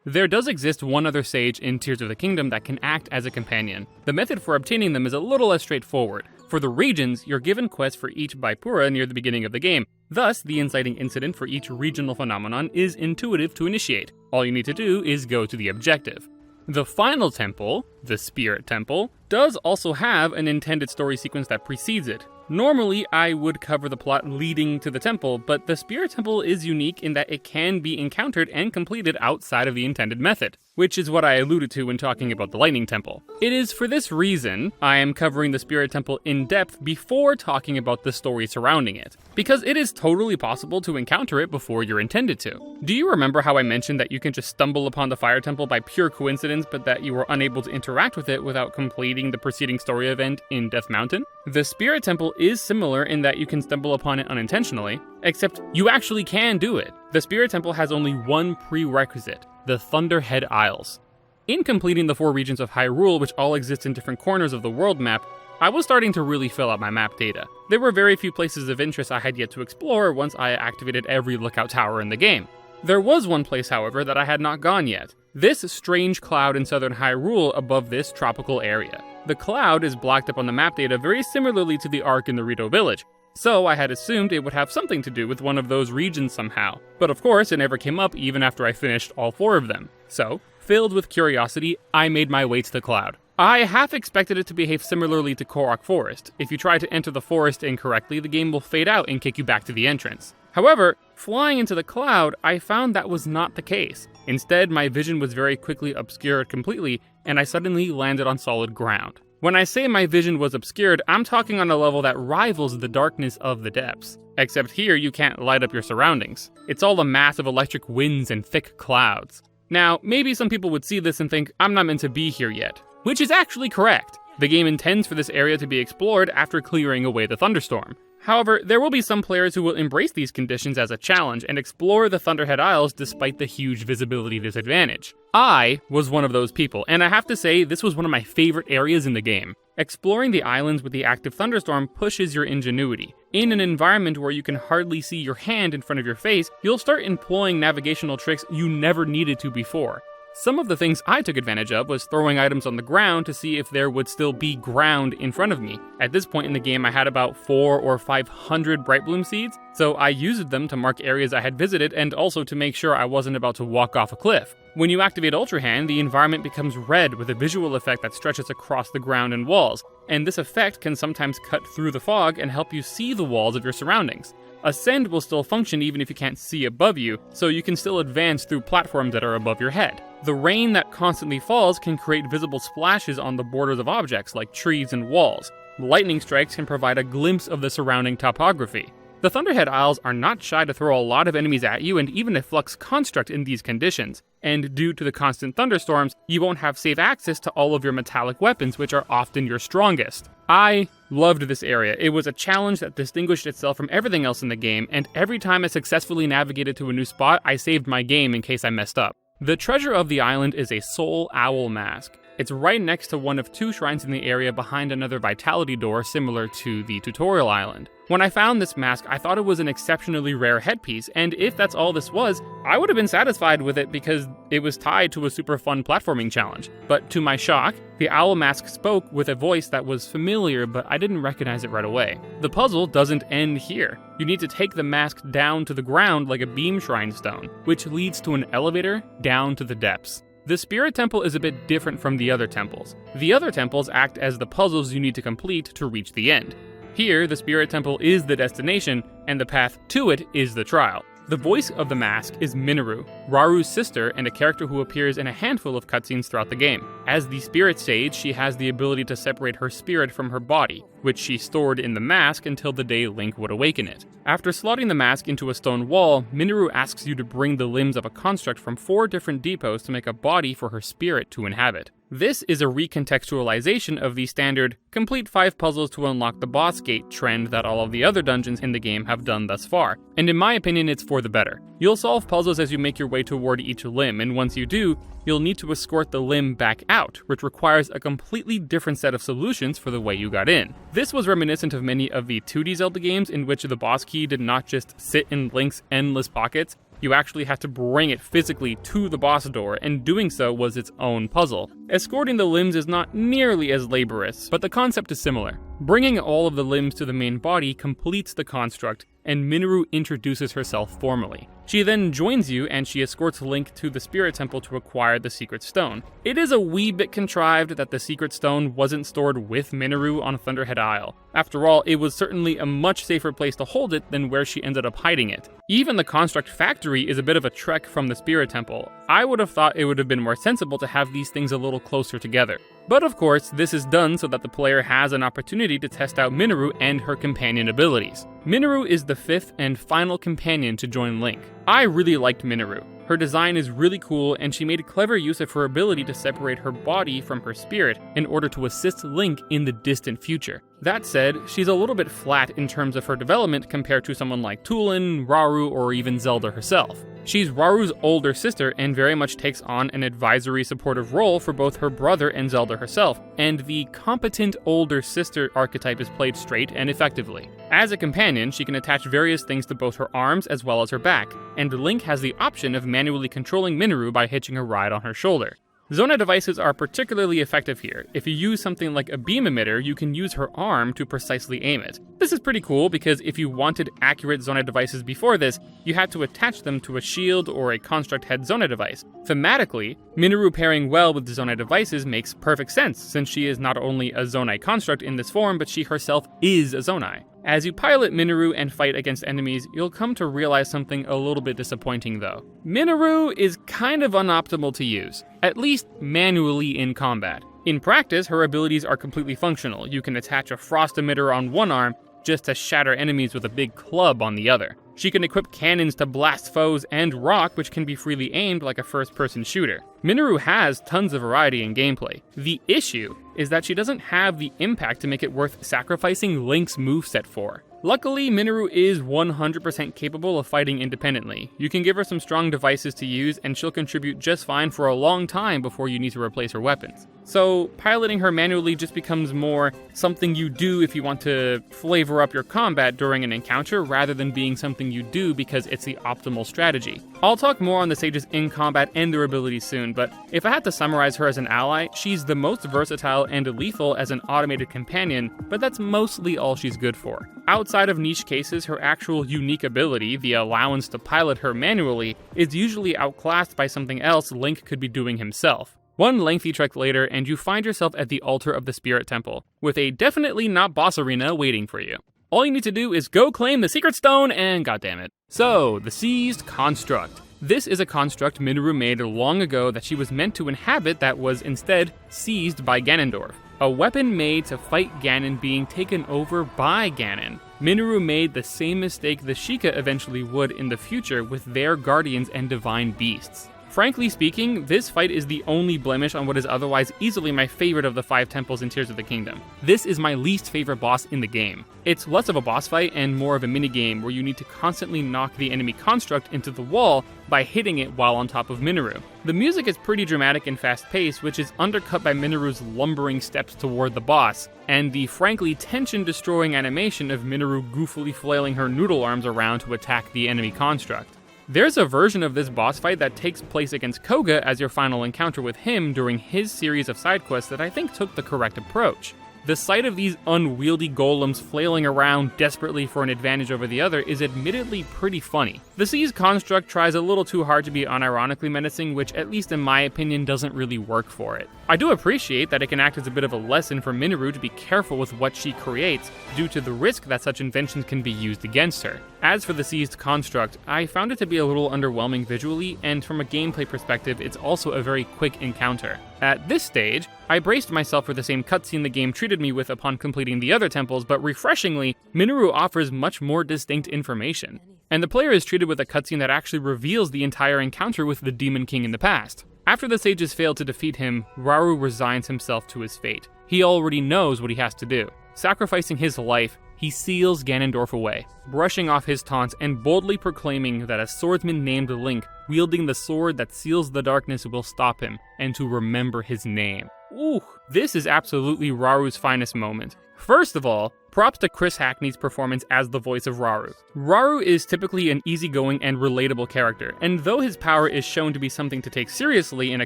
There does exist one other sage in Tears of the Kingdom that can act as a companion. The method for obtaining them is a little less straightforward. For the regions, you're given quests for each Baipura near the beginning of the game. Thus, the inciting incident for each regional phenomenon is intuitive to initiate. All you need to do is go to the objective. The final temple, the Spirit Temple, does also have an intended story sequence that precedes it. Normally, I would cover the plot leading to the temple, but the Spirit Temple is unique in that it can be encountered and completed outside of the intended method, which is what I alluded to when talking about the Lightning Temple. It is for this reason I am covering the Spirit Temple in depth before talking about the story surrounding it, because it is totally possible to encounter it before you're intended to. Do you remember how I mentioned that you can just stumble upon the Fire Temple by pure coincidence, but that you were unable to interact with it without completing the preceding story event in Death Mountain? The Spirit Temple is similar in that you can stumble upon it unintentionally, except you actually can do it. The Spirit Temple has only one prerequisite: the Thunderhead Isles. In completing the 4 regions of Hyrule, which all exist in different corners of the world map, I was starting to really fill out my map data. There were very few places of interest I had yet to explore once I activated every lookout tower in the game. There was one place, however, that I had not gone yet. This strange cloud in southern Hyrule above this tropical area. The cloud is blocked up on the map data very similarly to the arc in the Rito Village, so I had assumed it would have something to do with one of those regions somehow. But of course, it never came up even after I finished all 4 of them. So, filled with curiosity, I made my way to the cloud. I half expected it to behave similarly to Korok Forest. If you try to enter the forest incorrectly, the game will fade out and kick you back to the entrance. However, flying into the cloud, I found that was not the case. Instead, my vision was very quickly obscured completely, and I suddenly landed on solid ground. When I say my vision was obscured, I'm talking on a level that rivals the darkness of the depths. Except here, you can't light up your surroundings. It's all a mass of electric winds and thick clouds. Now, maybe some people would see this and think, I'm not meant to be here yet. Which is actually correct. The game intends for this area to be explored after clearing away the thunderstorm. However, there will be some players who will embrace these conditions as a challenge and explore the Thunderhead Isles despite the huge visibility disadvantage. I was one of those people, and I have to say this was one of my favorite areas in the game. Exploring the islands with the active thunderstorm pushes your ingenuity. In an environment where you can hardly see your hand in front of your face, you'll start employing navigational tricks you never needed to before. Some of the things I took advantage of was throwing items on the ground to see if there would still be ground in front of me. At this point in the game, I had about 400 or 500 Brightbloom seeds, so I used them to mark areas I had visited and also to make sure I wasn't about to walk off a cliff. When you activate Ultra Hand, the environment becomes red with a visual effect that stretches across the ground and walls, and this effect can sometimes cut through the fog and help you see the walls of your surroundings. Ascend will still function even if you can't see above you, so you can still advance through platforms that are above your head. The rain that constantly falls can create visible splashes on the borders of objects like trees and walls. Lightning strikes can provide a glimpse of the surrounding topography. The Thunderhead Isles are not shy to throw a lot of enemies at you and even a flux construct in these conditions, and due to the constant thunderstorms, you won't have safe access to all of your metallic weapons, which are often your strongest. I loved this area. It was a challenge that distinguished itself from everything else in the game, and every time I successfully navigated to a new spot, I saved my game in case I messed up. The treasure of the island is a Soul Owl mask. It's right next to one of 2 shrines in the area behind another Vitality door similar to the tutorial island. When I found this mask, I thought it was an exceptionally rare headpiece, and if that's all this was, I would have been satisfied with it because it was tied to a super fun platforming challenge. But to my shock, the owl mask spoke with a voice that was familiar, but I didn't recognize it right away. The puzzle doesn't end here. You need to take the mask down to the ground like a beam shrine stone, which leads to an elevator down to the depths. The Spirit Temple is a bit different from the other temples. The other temples act as the puzzles you need to complete to reach the end. Here, the Spirit Temple is the destination, and the path to it is the trial. The voice of the mask is Mineru, Raru's sister and a character who appears in a handful of cutscenes throughout the game. As the Spirit Sage, she has the ability to separate her spirit from her body, which she stored in the mask until the day Link would awaken it. After slotting the mask into a stone wall, Mineru asks you to bring the limbs of a construct from 4 different depots to make a body for her spirit to inhabit. This is a recontextualization of the standard complete 5 puzzles to unlock the boss gate trend that all of the other dungeons in the game have done thus far, and in my opinion it's for the better. You'll solve puzzles as you make your way toward each limb, and once you do, you'll need to escort the limb back out, which requires a completely different set of solutions for the way you got in. This was reminiscent of many of the 2D Zelda games in which the boss key did not just sit in Link's endless pockets. You actually had to bring it physically to the boss door, and doing so was its own puzzle. Escorting the limbs is not nearly as laborious, but the concept is similar. Bringing all of the limbs to the main body completes the construct, and Mineru introduces herself formally. She then joins you, and she escorts Link to the Spirit Temple to acquire the Secret Stone. It is a wee bit contrived that the Secret Stone wasn't stored with Mineru on Thunderhead Isle. After all, it was certainly a much safer place to hold it than where she ended up hiding it. Even the Construct Factory is a bit of a trek from the Spirit Temple. I would have thought it would have been more sensible to have these things a little closer together. But of course, this is done so that the player has an opportunity to test out Mineru and her companion abilities. Mineru is the 5th and final companion to join Link. I really liked Mineru. Her design is really cool, and she made clever use of her ability to separate her body from her spirit in order to assist Link in the distant future. That said, she's a little bit flat in terms of her development compared to someone like Tulin, Raru, or even Zelda herself. She's Raru's older sister and very much takes on an advisory supportive role for both her brother and Zelda herself, and the competent older sister archetype is played straight and effectively. As a companion, she can attach various things to both her arms as well as her back, and Link has the option of manually controlling Mineru by hitching a ride on her shoulder. Zona devices are particularly effective here. If you use something like a beam emitter, you can use her arm to precisely aim it. This is pretty cool because if you wanted accurate Zona devices before this, you had to attach them to a shield or a construct head Zona device. Thematically, Mineru pairing well with Zona devices makes perfect sense, since she is not only a Zonai construct in this form, but she herself is a Zonai. As you pilot Mineru and fight against enemies, you'll come to realize something a little bit disappointing though. Mineru is kind of unoptimal to use, at least manually in combat. In practice, her abilities are completely functional. You can attach a frost emitter on one arm just to shatter enemies with a big club on the other. She can equip cannons to blast foes and rock, which can be freely aimed like a first-person shooter. Minoru has tons of variety in gameplay. The issue is that she doesn't have the impact to make it worth sacrificing Link's moveset for. Luckily, Minoru is 100% capable of fighting independently. You can give her some strong devices to use and she'll contribute just fine for a long time before you need to replace her weapons. So piloting her manually just becomes more something you do if you want to flavor up your combat during an encounter rather than being something you do because it's the optimal strategy. I'll talk more on the sages in combat and their abilities soon, but if I had to summarize her as an ally, she's the most versatile and lethal as an automated companion, but that's mostly all she's good for. Outside of niche cases, her actual unique ability, the allowance to pilot her manually, is usually outclassed by something else Link could be doing himself. One lengthy trek later, and you find yourself at the altar of the Spirit Temple, with a definitely not boss arena waiting for you. All you need to do is go claim the Secret Stone, and goddammit. So, the Seized Construct. This is a construct Minoru made long ago that she was meant to inhabit that was instead seized by Ganondorf. A weapon made to fight Ganon being taken over by Ganon. Minoru made the same mistake the Sheikah eventually would in the future with their guardians and divine beasts. Frankly speaking, this fight is the only blemish on what is otherwise easily my favorite of the 5 temples in Tears of the Kingdom. This is my least favorite boss in the game. It's less of a boss fight and more of a minigame where you need to constantly knock the enemy construct into the wall by hitting it while on top of Minoru. The music is pretty dramatic and fast-paced, which is undercut by Minoru's lumbering steps toward the boss, and the frankly tension-destroying animation of Minoru goofily flailing her noodle arms around to attack the enemy construct. There's a version of this boss fight that takes place against Koga as your final encounter with him during his series of side quests that I think took the correct approach. The sight of these unwieldy golems flailing around desperately for an advantage over the other is admittedly pretty funny. The Seized Construct tries a little too hard to be unironically menacing, which at least in my opinion doesn't really work for it. I do appreciate that it can act as a bit of a lesson for Minoru to be careful with what she creates, due to the risk that such inventions can be used against her. As for the Seized Construct, I found it to be a little underwhelming visually, and from a gameplay perspective, it's also a very quick encounter. At this stage, I braced myself for the same cutscene the game treated me with upon completing the other temples, but refreshingly, Minoru offers much more distinct information. And the player is treated with a cutscene that actually reveals the entire encounter with the Demon King in the past. After the sages fail to defeat him, Rauru resigns himself to his fate. He already knows what he has to do. Sacrificing his life, he seals Ganondorf away, brushing off his taunts and boldly proclaiming that a swordsman named Link, wielding the sword that seals the darkness, will stop him, and to remember his name. Ooh, this is absolutely Rauru's finest moment. First of all, props to Chris Hackney's performance as the voice of Rauru. Rauru is typically an easygoing and relatable character, and though his power is shown to be something to take seriously in a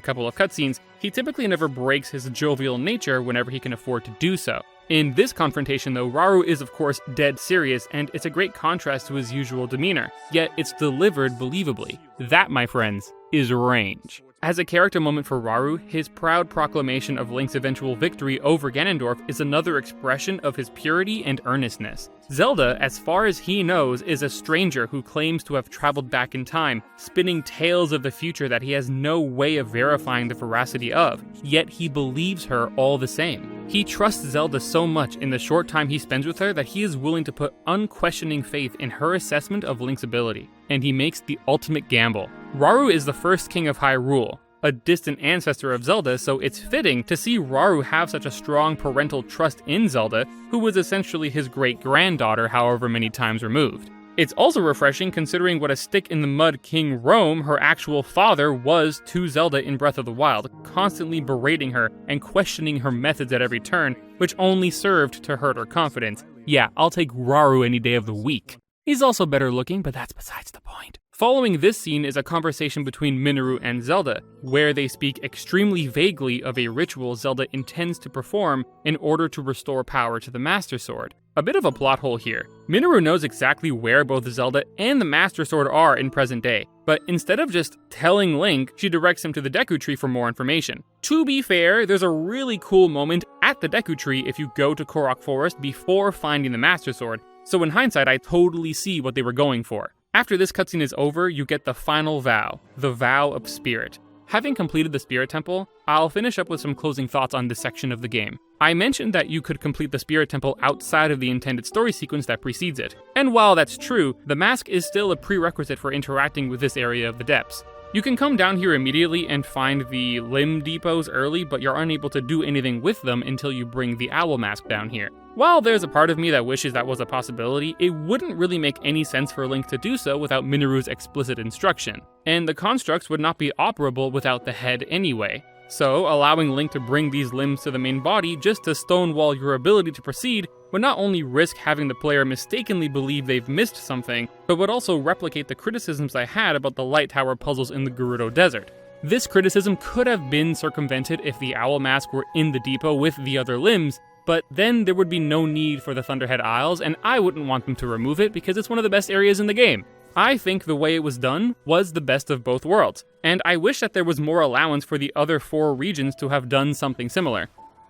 couple of cutscenes, he typically never breaks his jovial nature whenever he can afford to do so. In this confrontation though, Rauru is of course dead serious, and it's a great contrast to his usual demeanor, yet it's delivered believably. That, my friends, is range. As a character moment for Rauru, his proud proclamation of Link's eventual victory over Ganondorf is another expression of his purity and earnestness. Zelda, as far as he knows, is a stranger who claims to have traveled back in time, spinning tales of the future that he has no way of verifying the veracity of, yet he believes her all the same. He trusts Zelda so much in the short time he spends with her that he is willing to put unquestioning faith in her assessment of Link's ability, and he makes the ultimate gamble. Rauru is the first king of Hyrule, a distant ancestor of Zelda, so it's fitting to see Rauru have such a strong parental trust in Zelda, who was essentially his great-granddaughter however many times removed. It's also refreshing considering what a stick-in-the-mud King Rhoam, her actual father, was to Zelda in Breath of the Wild, constantly berating her and questioning her methods at every turn, which only served to hurt her confidence. Yeah, I'll take Rauru any day of the week. He's also better looking, but that's besides the point. Following this scene is a conversation between Minoru and Zelda, where they speak extremely vaguely of a ritual Zelda intends to perform in order to restore power to the Master Sword. A bit of a plot hole here. Minoru knows exactly where both Zelda and the Master Sword are in present day, but instead of just telling Link, she directs him to the Deku Tree for more information. To be fair, there's a really cool moment at the Deku Tree if you go to Korok Forest before finding the Master Sword, so in hindsight I totally see what they were going for. After this cutscene is over, you get the final vow, the Vow of Spirit. Having completed the Spirit Temple, I'll finish up with some closing thoughts on this section of the game. I mentioned that you could complete the Spirit Temple outside of the intended story sequence that precedes it. And while that's true, the mask is still a prerequisite for interacting with this area of the depths. You can come down here immediately and find the limb depots early, but you're unable to do anything with them until you bring the owl mask down here. While there's a part of me that wishes that was a possibility, it wouldn't really make any sense for Link to do so without Mineru's explicit instruction, and the constructs would not be operable without the head anyway. So, allowing Link to bring these limbs to the main body just to stonewall your ability to proceed would not only risk having the player mistakenly believe they've missed something, but would also replicate the criticisms I had about the Light Tower puzzles in the Gerudo Desert. This criticism could have been circumvented if the owl mask were in the depot with the other limbs, but then there would be no need for the Thunderhead Isles, and I wouldn't want them to remove it because it's one of the best areas in the game. I think the way it was done was the best of both worlds, and I wish that there was more allowance for the other 4 regions to have done something similar.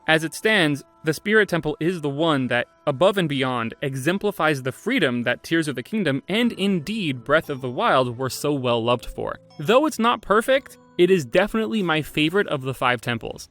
As it stands, the Spirit Temple is the one that, above and beyond, exemplifies the freedom that Tears of the Kingdom and indeed Breath of the Wild were so well loved for. Though it's not perfect, it is definitely my favorite of the 5 temples.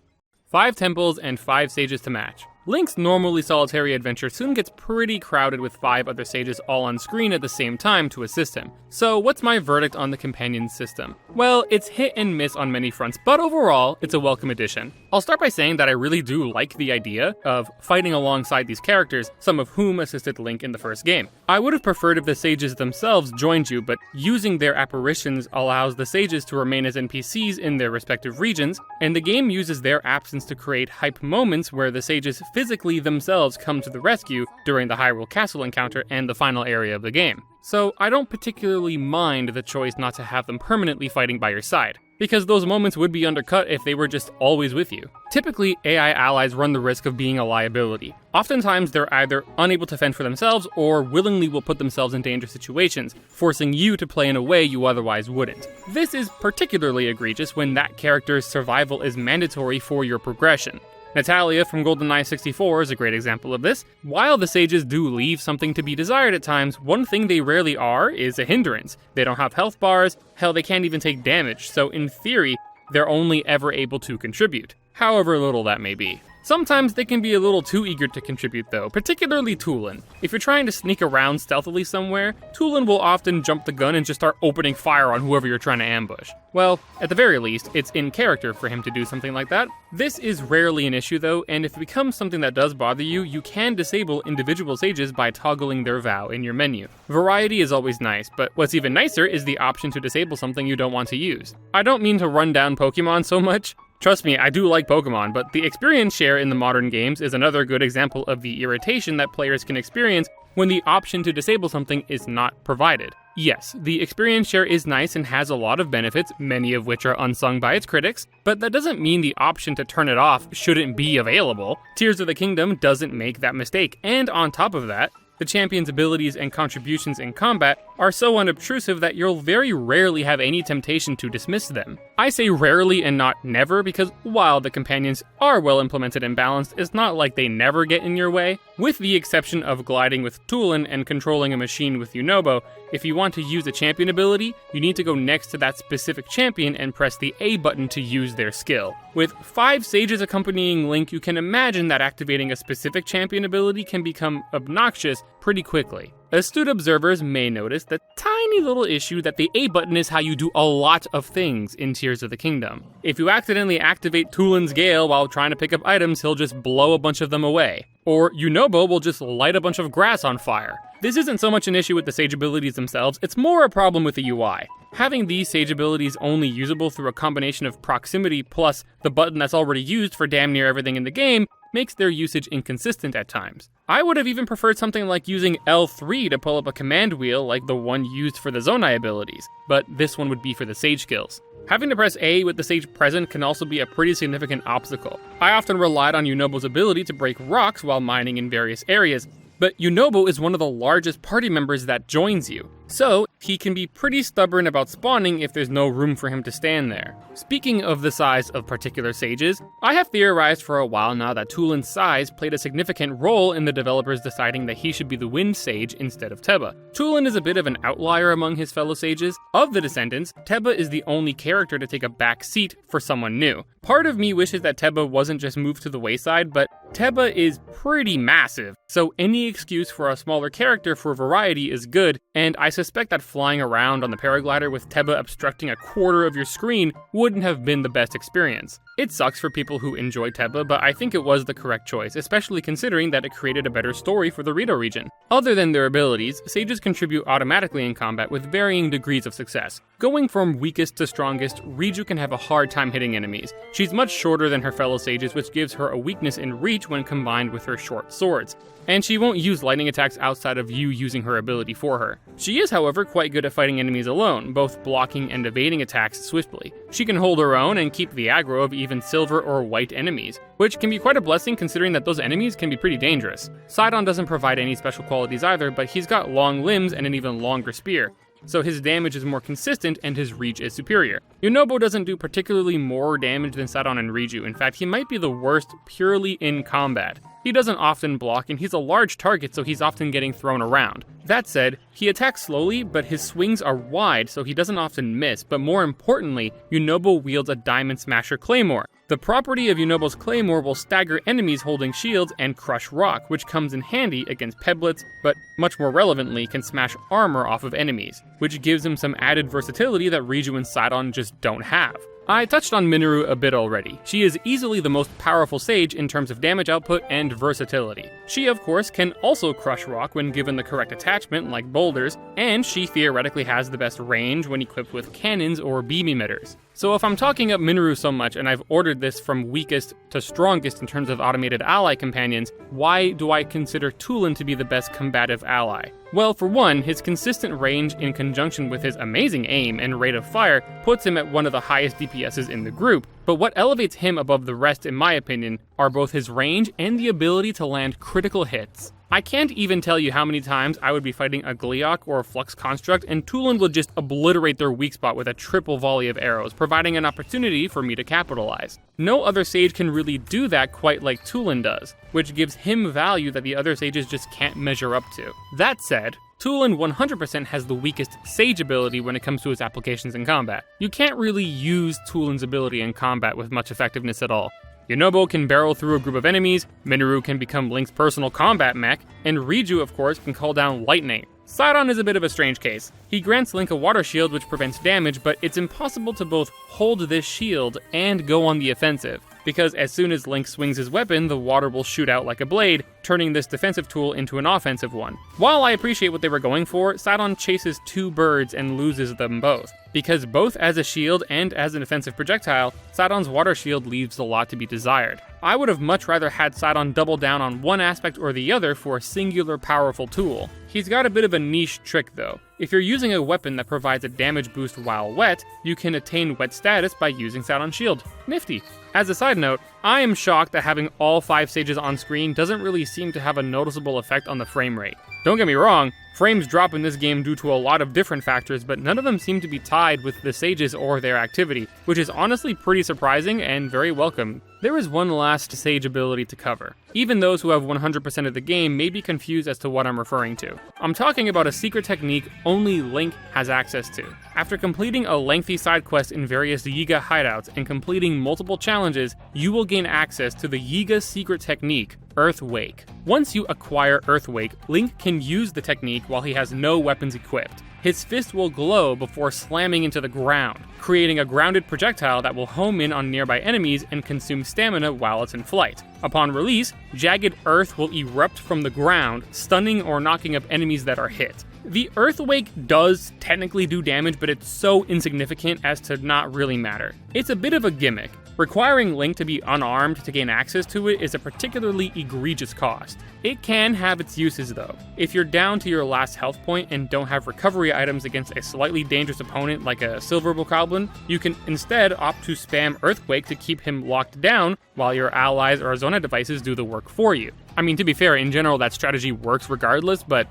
5 temples and 5 sages to match. Link's normally solitary adventure soon gets pretty crowded with 5 other sages all on screen at the same time to assist him. So what's my verdict on the companion system? Well, it's hit and miss on many fronts, but overall, it's a welcome addition. I'll start by saying that I really do like the idea of fighting alongside these characters, some of whom assisted Link in the first game. I would have preferred if the sages themselves joined you, but using their apparitions allows the sages to remain as NPCs in their respective regions, and the game uses their absence to create hype moments where the sages physically themselves come to the rescue during the Hyrule Castle encounter and the final area of the game. So I don't particularly mind the choice not to have them permanently fighting by your side, because those moments would be undercut if they were just always with you. Typically, AI allies run the risk of being a liability. Oftentimes, they're either unable to fend for themselves or willingly will put themselves in dangerous situations, forcing you to play in a way you otherwise wouldn't. This is particularly egregious when that character's survival is mandatory for your progression. Natalia from GoldenEye 64 is a great example of this. While the sages do leave something to be desired at times, one thing they rarely are is a hindrance. They don't have health bars, hell they can't even take damage, so in theory, they're only ever able to contribute, however little that may be. Sometimes they can be a little too eager to contribute though, particularly Tulin. If you're trying to sneak around stealthily somewhere, Tulin will often jump the gun and just start opening fire on whoever you're trying to ambush. Well, at the very least, it's in character for him to do something like that. This is rarely an issue though, and if it becomes something that does bother you, you can disable individual sages by toggling their vow in your menu. Variety is always nice, but what's even nicer is the option to disable something you don't want to use. I don't mean to run down Pokemon so much. Trust me, I do like Pokemon, but the experience share in the modern games is another good example of the irritation that players can experience when the option to disable something is not provided. Yes, the experience share is nice and has a lot of benefits, many of which are unsung by its critics, but that doesn't mean the option to turn it off shouldn't be available. Tears of the Kingdom doesn't make that mistake, and on top of that, the champion's abilities and contributions in combat are so unobtrusive that you'll very rarely have any temptation to dismiss them. I say rarely and not never because while the companions are well implemented and balanced, it's not like they never get in your way. With the exception of gliding with Tulin and controlling a machine with Yunobo, if you want to use a champion ability, you need to go next to that specific champion and press the A button to use their skill. With 5 sages accompanying Link, you can imagine that activating a specific champion ability can become obnoxious pretty quickly. Astute observers may notice the tiny little issue that the A button is how you do a lot of things in Tears of the Kingdom. If you accidentally activate Tulin's Gale while trying to pick up items, he'll just blow a bunch of them away. Or Yunobo will just light a bunch of grass on fire. This isn't so much an issue with the sage abilities themselves, it's more a problem with the UI. Having these sage abilities only usable through a combination of proximity plus the button that's already used for damn near everything in the game makes their usage inconsistent at times. I would have even preferred something like using L3 to pull up a command wheel like the one used for the Zonai abilities, but this one would be for the sage skills. Having to press A with the sage present can also be a pretty significant obstacle. I often relied on Yunobo's ability to break rocks while mining in various areas, but Yunobo is one of the largest party members that joins you. So, he can be pretty stubborn about spawning if there's no room for him to stand there. Speaking of the size of particular sages, I have theorized for a while now that Tulin's size played a significant role in the developers deciding that he should be the Wind Sage instead of Teba. Tulin is a bit of an outlier among his fellow sages. Of the descendants, Teba is the only character to take a back seat for someone new. Part of me wishes that Teba wasn't just moved to the wayside, but Teba is pretty massive, so any excuse for a smaller character for variety is good, and I suspect that flying around on the paraglider with Teba obstructing a quarter of your screen wouldn't have been the best experience. It sucks for people who enjoy Teba, but I think it was the correct choice, especially considering that it created a better story for the Rito region. Other than their abilities, sages contribute automatically in combat with varying degrees of success. Going from weakest to strongest, Riju can have a hard time hitting enemies. She's much shorter than her fellow sages, which gives her a weakness in reach when combined with her short swords. And she won't use lightning attacks outside of you using her ability for her. She is, however, quite good at fighting enemies alone, both blocking and evading attacks swiftly. She can hold her own and keep the aggro of even silver or white enemies, which can be quite a blessing considering that those enemies can be pretty dangerous. Sidon doesn't provide any special qualities either, but he's got long limbs and an even longer spear, so his damage is more consistent and his reach is superior. Yunobo doesn't do particularly more damage than Sidon and Riju. In fact, he might be the worst purely in combat. He doesn't often block, and he's a large target, so he's often getting thrown around. That said, he attacks slowly, but his swings are wide, so he doesn't often miss, but more importantly, Yunobo wields a Diamond Smasher Claymore. The property of Yunobo's Claymore will stagger enemies holding shields and crush rock, which comes in handy against Peblets, but much more relevantly can smash armor off of enemies, which gives him some added versatility that Riju and Sidon just don't have. I touched on Minoru a bit already. She is easily the most powerful sage in terms of damage output and versatility. She, of course, can also crush rock when given the correct attachment, like boulders, and she theoretically has the best range when equipped with cannons or beam emitters. So if I'm talking up Minoru so much and I've ordered this from weakest to strongest in terms of automated ally companions, why do I consider Tulin to be the best combative ally? Well, for one, his consistent range in conjunction with his amazing aim and rate of fire puts him at one of the highest DPSs in the group, but what elevates him above the rest, in my opinion, are both his range and the ability to land critical hits. I can't even tell you how many times I would be fighting a Gleeok or a Flux Construct and Tulin would just obliterate their weak spot with a triple volley of arrows, providing an opportunity for me to capitalize. No other sage can really do that quite like Tulin does, which gives him value that the other sages just can't measure up to. That said, Tulin 100% has the weakest sage ability when it comes to his applications in combat. You can't really use Tulin's ability in combat with much effectiveness at all. Yunobo can barrel through a group of enemies, Minoru can become Link's personal combat mech, and Riju, of course, can call down lightning. Sidon is a bit of a strange case. He grants Link a water shield which prevents damage, but it's impossible to both hold this shield and go on the offensive, because as soon as Link swings his weapon, the water will shoot out like a blade, turning this defensive tool into an offensive one. While I appreciate what they were going for, Sidon chases two birds and loses them both, because both as a shield and as an offensive projectile, Sidon's water shield leaves a lot to be desired. I would have much rather had Sidon double down on one aspect or the other for a singular powerful tool. He's got a bit of a niche trick though. If you're using a weapon that provides a damage boost while wet, you can attain wet status by using Sidon's shield. Nifty. As a side note, I am shocked that having all 5 sages on screen doesn't really seem to have a noticeable effect on the frame rate. Don't get me wrong, frames drop in this game due to a lot of different factors, but none of them seem to be tied with the sages or their activity, which is honestly pretty surprising and very welcome. There is one last sage ability to cover. Even those who have 100% of the game may be confused as to what I'm referring to. I'm talking about a secret technique only Link has access to. After completing a lengthy side quest in various Yiga hideouts and completing multiple challenges, you will gain access to the Yiga secret technique, Earth Wake. Once you acquire Earth Wake, Link can use the technique while he has no weapons equipped. His fist will glow before slamming into the ground, creating a grounded projectile that will home in on nearby enemies and consume stamina while it's in flight. Upon release, jagged earth will erupt from the ground, stunning or knocking up enemies that are hit. The Earth Wake does technically do damage, but it's so insignificant as to not really matter. It's a bit of a gimmick. Requiring Link to be unarmed to gain access to it is a particularly egregious cost. It can have its uses though. If you're down to your last health point and don't have recovery items against a slightly dangerous opponent like a Silver Bokoblin, you can instead opt to spam Earthquake to keep him locked down while your allies or Zona devices do the work for you. I mean, to be fair, in general, that strategy works regardless, but,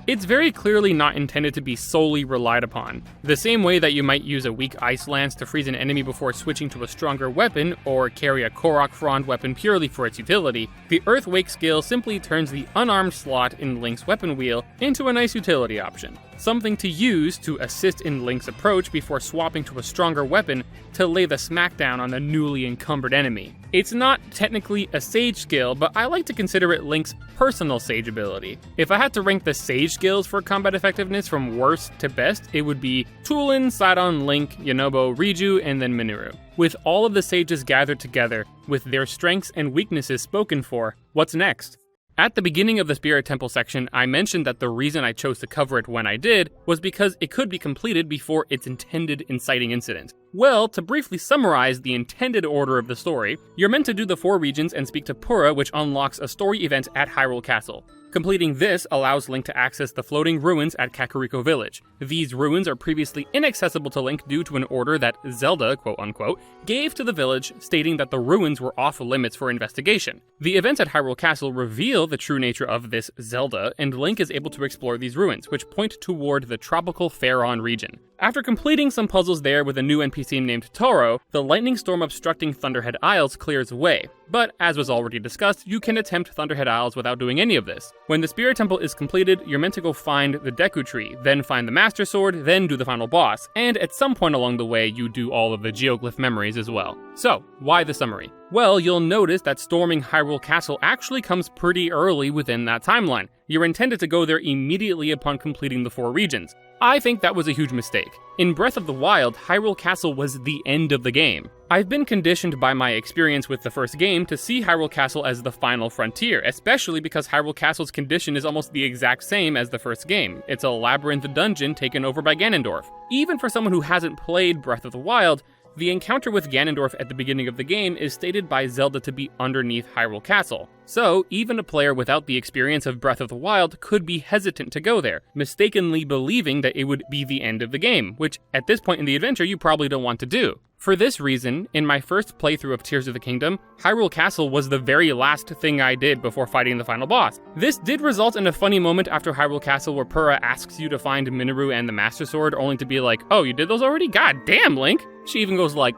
it's very clearly not intended to be solely relied upon. The same way that you might use a weak Ice Lance to freeze an enemy before switching to a stronger weapon, or carry a Korok Frond weapon purely for its utility, the Earth Wake skill simply turns the unarmed slot in Link's weapon wheel into a nice utility option. Something to use to assist in Link's approach before swapping to a stronger weapon to lay the smackdown on the newly encumbered enemy. It's not technically a Sage skill, but I like to consider it Link's personal Sage ability. If I had to rank the Sage skills for combat effectiveness from worst to best, it would be Tulin, Sidon, Link, Yonobo, Riju, and then Minoru. With all of the Sages gathered together, with their strengths and weaknesses spoken for, what's next? At the beginning of the Spirit Temple section, I mentioned that the reason I chose to cover it when I did was because it could be completed before its intended inciting incident. Well, to briefly summarize the intended order of the story, you're meant to do the 4 regions and speak to Purah, which unlocks a story event at Hyrule Castle. Completing this allows Link to access the floating ruins at Kakariko Village. These ruins are previously inaccessible to Link due to an order that Zelda, quote-unquote, gave to the village stating that the ruins were off limits for investigation. The events at Hyrule Castle reveal the true nature of this Zelda, and Link is able to explore these ruins, which point toward the tropical Faron region. After completing some puzzles there with a new NPC named Toro, the lightning storm obstructing Thunderhead Isles clears away. But, as was already discussed, you can attempt Thunderhead Isles without doing any of this. When the Spirit Temple is completed, you're meant to go find the Deku Tree, then find the Master Sword, then do the final boss, and at some point along the way, you do all of the Geoglyph memories as well. So, why the summary? Well, you'll notice that storming Hyrule Castle actually comes pretty early within that timeline. You're intended to go there immediately upon completing the 4 regions. I think that was a huge mistake. In Breath of the Wild, Hyrule Castle was the end of the game. I've been conditioned by my experience with the first game to see Hyrule Castle as the final frontier, especially because Hyrule Castle's condition is almost the exact same as the first game. It's a labyrinth dungeon taken over by Ganondorf. Even for someone who hasn't played Breath of the Wild, the encounter with Ganondorf at the beginning of the game is stated by Zelda to be underneath Hyrule Castle. So, even a player without the experience of Breath of the Wild could be hesitant to go there, mistakenly believing that it would be the end of the game, which at this point in the adventure you probably don't want to do. For this reason, in my first playthrough of Tears of the Kingdom, Hyrule Castle was the very last thing I did before fighting the final boss. This did result in a funny moment after Hyrule Castle where Purah asks you to find Minoru and the Master Sword, only to be like, oh, you did those already? God damn, Link! She even goes like,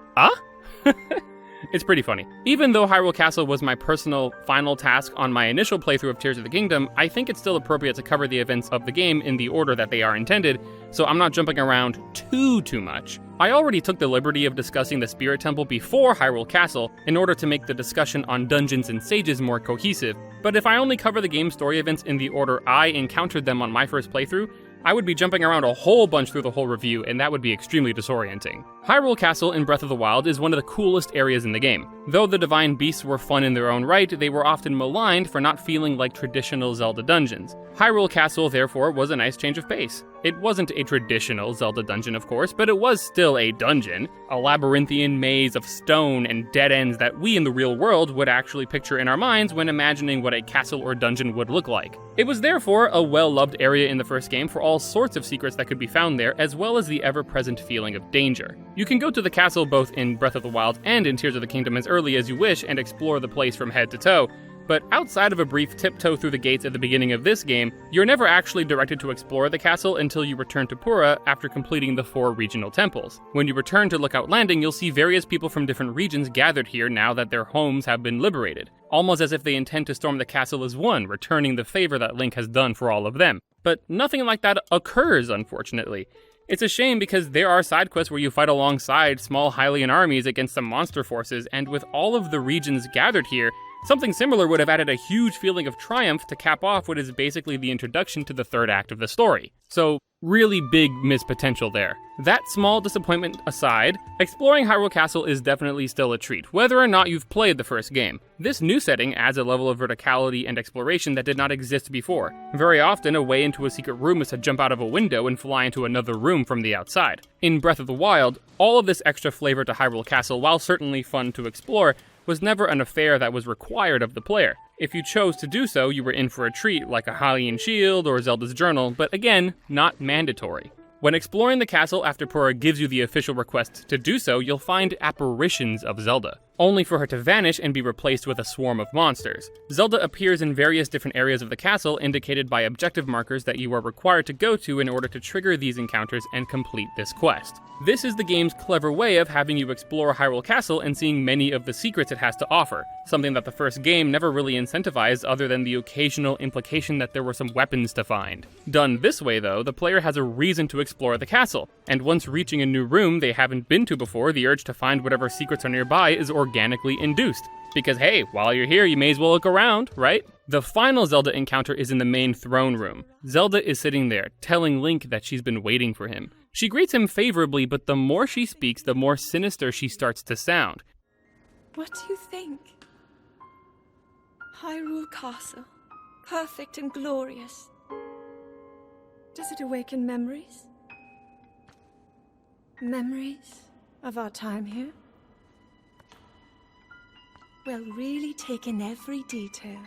It's pretty funny. Even though Hyrule Castle was my personal final task on my initial playthrough of Tears of the Kingdom, I think it's still appropriate to cover the events of the game in the order that they are intended, so I'm not jumping around too much. I already took the liberty of discussing the Spirit Temple before Hyrule Castle in order to make the discussion on dungeons and sages more cohesive, but if I only cover the game's story events in the order I encountered them on my first playthrough, I would be jumping around a whole bunch through the whole review, and that would be extremely disorienting. Hyrule Castle in Breath of the Wild is one of the coolest areas in the game. Though the Divine Beasts were fun in their own right, they were often maligned for not feeling like traditional Zelda dungeons. Hyrule Castle, therefore, was a nice change of pace. It wasn't a traditional Zelda dungeon, of course, but it was still a dungeon, a labyrinthian maze of stone and dead ends that we in the real world would actually picture in our minds when imagining what a castle or dungeon would look like. It was therefore a well-loved area in the first game for all sorts of secrets that could be found there, as well as the ever-present feeling of danger. You can go to the castle both in Breath of the Wild and in Tears of the Kingdom as early as you wish and explore the place from head to toe, but outside of a brief tiptoe through the gates at the beginning of this game, you're never actually directed to explore the castle until you return to Purah after completing the 4 regional temples. When you return to Lookout Landing, you'll see various people from different regions gathered here now that their homes have been liberated, almost as if they intend to storm the castle as one, returning the favor that Link has done for all of them. But nothing like that occurs, unfortunately. It's a shame because there are side quests where you fight alongside small Hylian armies against some monster forces, and with all of the regions gathered here, something similar would have added a huge feeling of triumph to cap off what is basically the introduction to the third act of the story. So, really big missed potential there. That small disappointment aside, exploring Hyrule Castle is definitely still a treat, whether or not you've played the first game. This new setting adds a level of verticality and exploration that did not exist before. Very often, a way into a secret room is to jump out of a window and fly into another room from the outside. In Breath of the Wild, all of this extra flavor to Hyrule Castle, while certainly fun to explore, was never an affair that was required of the player. If you chose to do so, you were in for a treat, like a Hylian Shield or Zelda's Journal, but again, not mandatory. When exploring the castle after Purah gives you the official request to do so, you'll find apparitions of Zelda. only for her to vanish and be replaced with a swarm of monsters. Zelda appears in various different areas of the castle, indicated by objective markers that you are required to go to in order to trigger these encounters and complete this quest. This is the game's clever way of having you explore Hyrule Castle and seeing many of the secrets it has to offer, something that the first game never really incentivized other than the occasional implication that there were some weapons to find. Done this way though, the player has a reason to explore the castle, and once reaching a new room they haven't been to before, the urge to find whatever secrets are nearby is organically induced. Because hey, while you're here, you may as well look around, right? The final Zelda encounter is in the main throne room. Zelda is sitting there, telling Link that she's been waiting for him. She greets him favorably, but the more she speaks, the more sinister she starts to sound. What do you think? Hyrule Castle, perfect and glorious. Does it awaken memories? Memories of our time here? Well, really take in every detail.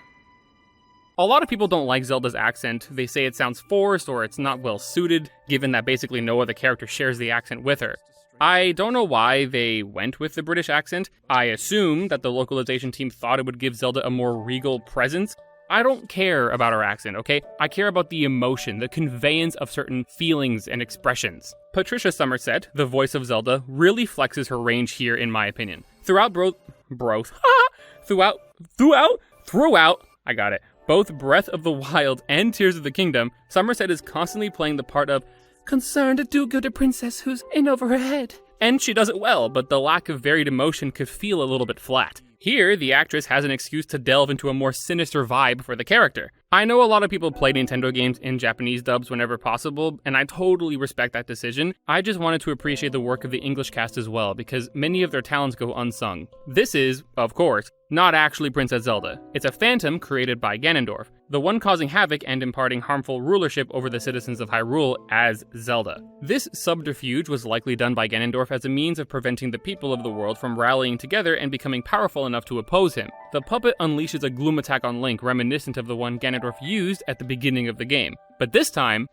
A lot of people don't like Zelda's accent. They say it sounds forced or it's not well suited, given that basically no other character shares the accent with her. I don't know why they went with the British accent. I assume that the localization team thought it would give Zelda a more regal presence. I don't care about her accent, okay? I care about the emotion, the conveyance of certain feelings and expressions. Patricia Summerset, the voice of Zelda, really flexes her range here in my opinion. Throughout both Breath of the Wild and Tears of the Kingdom, Summerset is constantly playing the part of concerned do-gooder princess who's in over her head. And she does it well, but the lack of varied emotion could feel a little bit flat. Here, the actress has an excuse to delve into a more sinister vibe for the character. I know a lot of people play Nintendo games in Japanese dubs whenever possible, and I totally respect that decision. I just wanted to appreciate the work of the English cast as well, because many of their talents go unsung. This is, of course, not actually Princess Zelda. It's a phantom created by Ganondorf, the one causing havoc and imparting harmful rulership over the citizens of Hyrule as Zelda. This subterfuge was likely done by Ganondorf as a means of preventing the people of the world from rallying together and becoming powerful enough to oppose him. The puppet unleashes a gloom attack on Link reminiscent of the one Ganondorf used at the beginning of the game. But this time,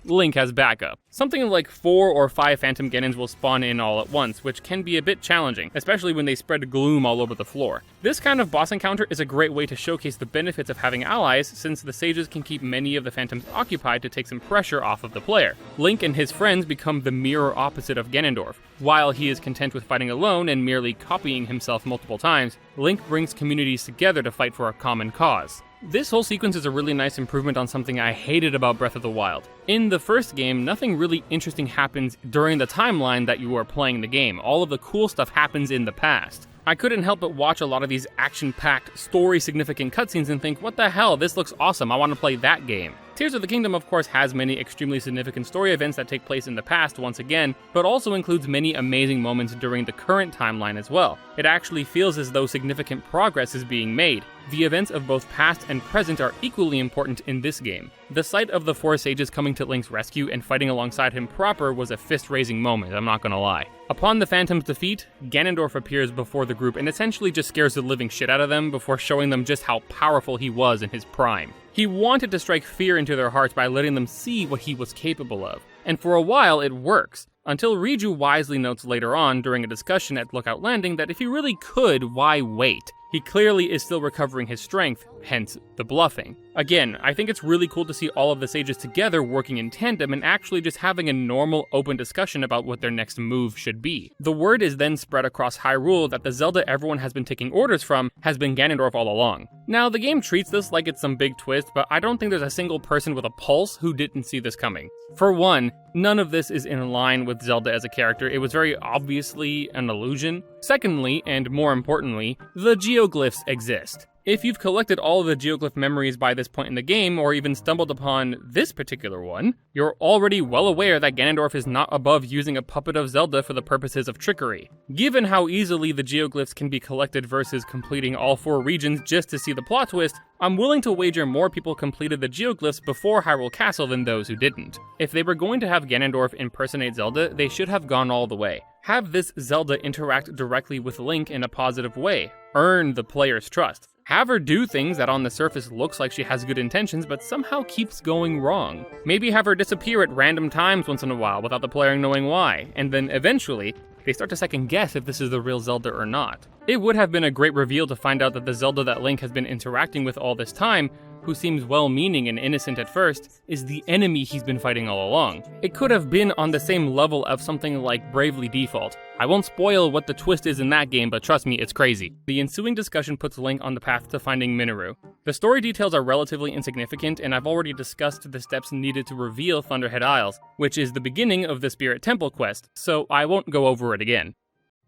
Link has backup. Something like 4 or 5 Phantom Ganons will spawn in all at once, which can be a bit challenging, especially when they spread gloom all over the floor. This kind of boss encounter is a great way to showcase the benefits of having allies, since the sages can keep many of the phantoms occupied to take some pressure off of the player. Link and his friends become the mirror opposite of Ganondorf. While he is content with fighting alone and merely copying himself multiple times, Link brings communities together to fight for a common cause. This whole sequence is a really nice improvement on something I hated about Breath of the Wild. In the first game, nothing really interesting happens during the timeline that you are playing the game. All of the cool stuff happens in the past. I couldn't help but watch a lot of these action-packed, story-significant cutscenes and think, what the hell, this looks awesome, I want to play that game. Tears of the Kingdom, of course, has many extremely significant story events that take place in the past once again, but also includes many amazing moments during the current timeline as well. It actually feels as though significant progress is being made. The events of both past and present are equally important in this game. The sight of the 4 sages coming to Link's rescue and fighting alongside him proper was a fist-raising moment, I'm not gonna lie. Upon the Phantom's defeat, Ganondorf appears before the group and essentially just scares the living shit out of them before showing them just how powerful he was in his prime. He wanted to strike fear into their hearts by letting them see what he was capable of. And for a while, it works. Until Riju wisely notes later on during a discussion at Lookout Landing that if he really could, why wait? He clearly is still recovering his strength, hence the bluffing. Again, I think it's really cool to see all of the sages together working in tandem and actually just having a normal, open discussion about what their next move should be. The word is then spread across Hyrule that the Zelda everyone has been taking orders from has been Ganondorf all along. Now, the game treats this like it's some big twist, but I don't think there's a single person with a pulse who didn't see this coming. For one, none of this is in line with Zelda as a character. It was very obviously an illusion. Secondly, and more importantly, the geoglyphs exist. If you've collected all of the geoglyph memories by this point in the game, or even stumbled upon this particular one, you're already well aware that Ganondorf is not above using a puppet of Zelda for the purposes of trickery. Given how easily the geoglyphs can be collected versus completing all 4 regions just to see the plot twist, I'm willing to wager more people completed the geoglyphs before Hyrule Castle than those who didn't. If they were going to have Ganondorf impersonate Zelda, they should have gone all the way. Have this Zelda interact directly with Link in a positive way. Earn the player's trust. Have her do things that on the surface looks like she has good intentions but somehow keeps going wrong. Maybe have her disappear at random times once in a while without the player knowing why, and then eventually, they start to second guess if this is the real Zelda or not. It would have been a great reveal to find out that the Zelda that Link has been interacting with all this time, who seems well-meaning and innocent at first, is the enemy he's been fighting all along. It could have been on the same level of something like Bravely Default. I won't spoil what the twist is in that game, but trust me, it's crazy. The ensuing discussion puts Link on the path to finding Minoru. The story details are relatively insignificant, and I've already discussed the steps needed to reveal Thunderhead Isles, which is the beginning of the Spirit Temple quest, so I won't go over it again.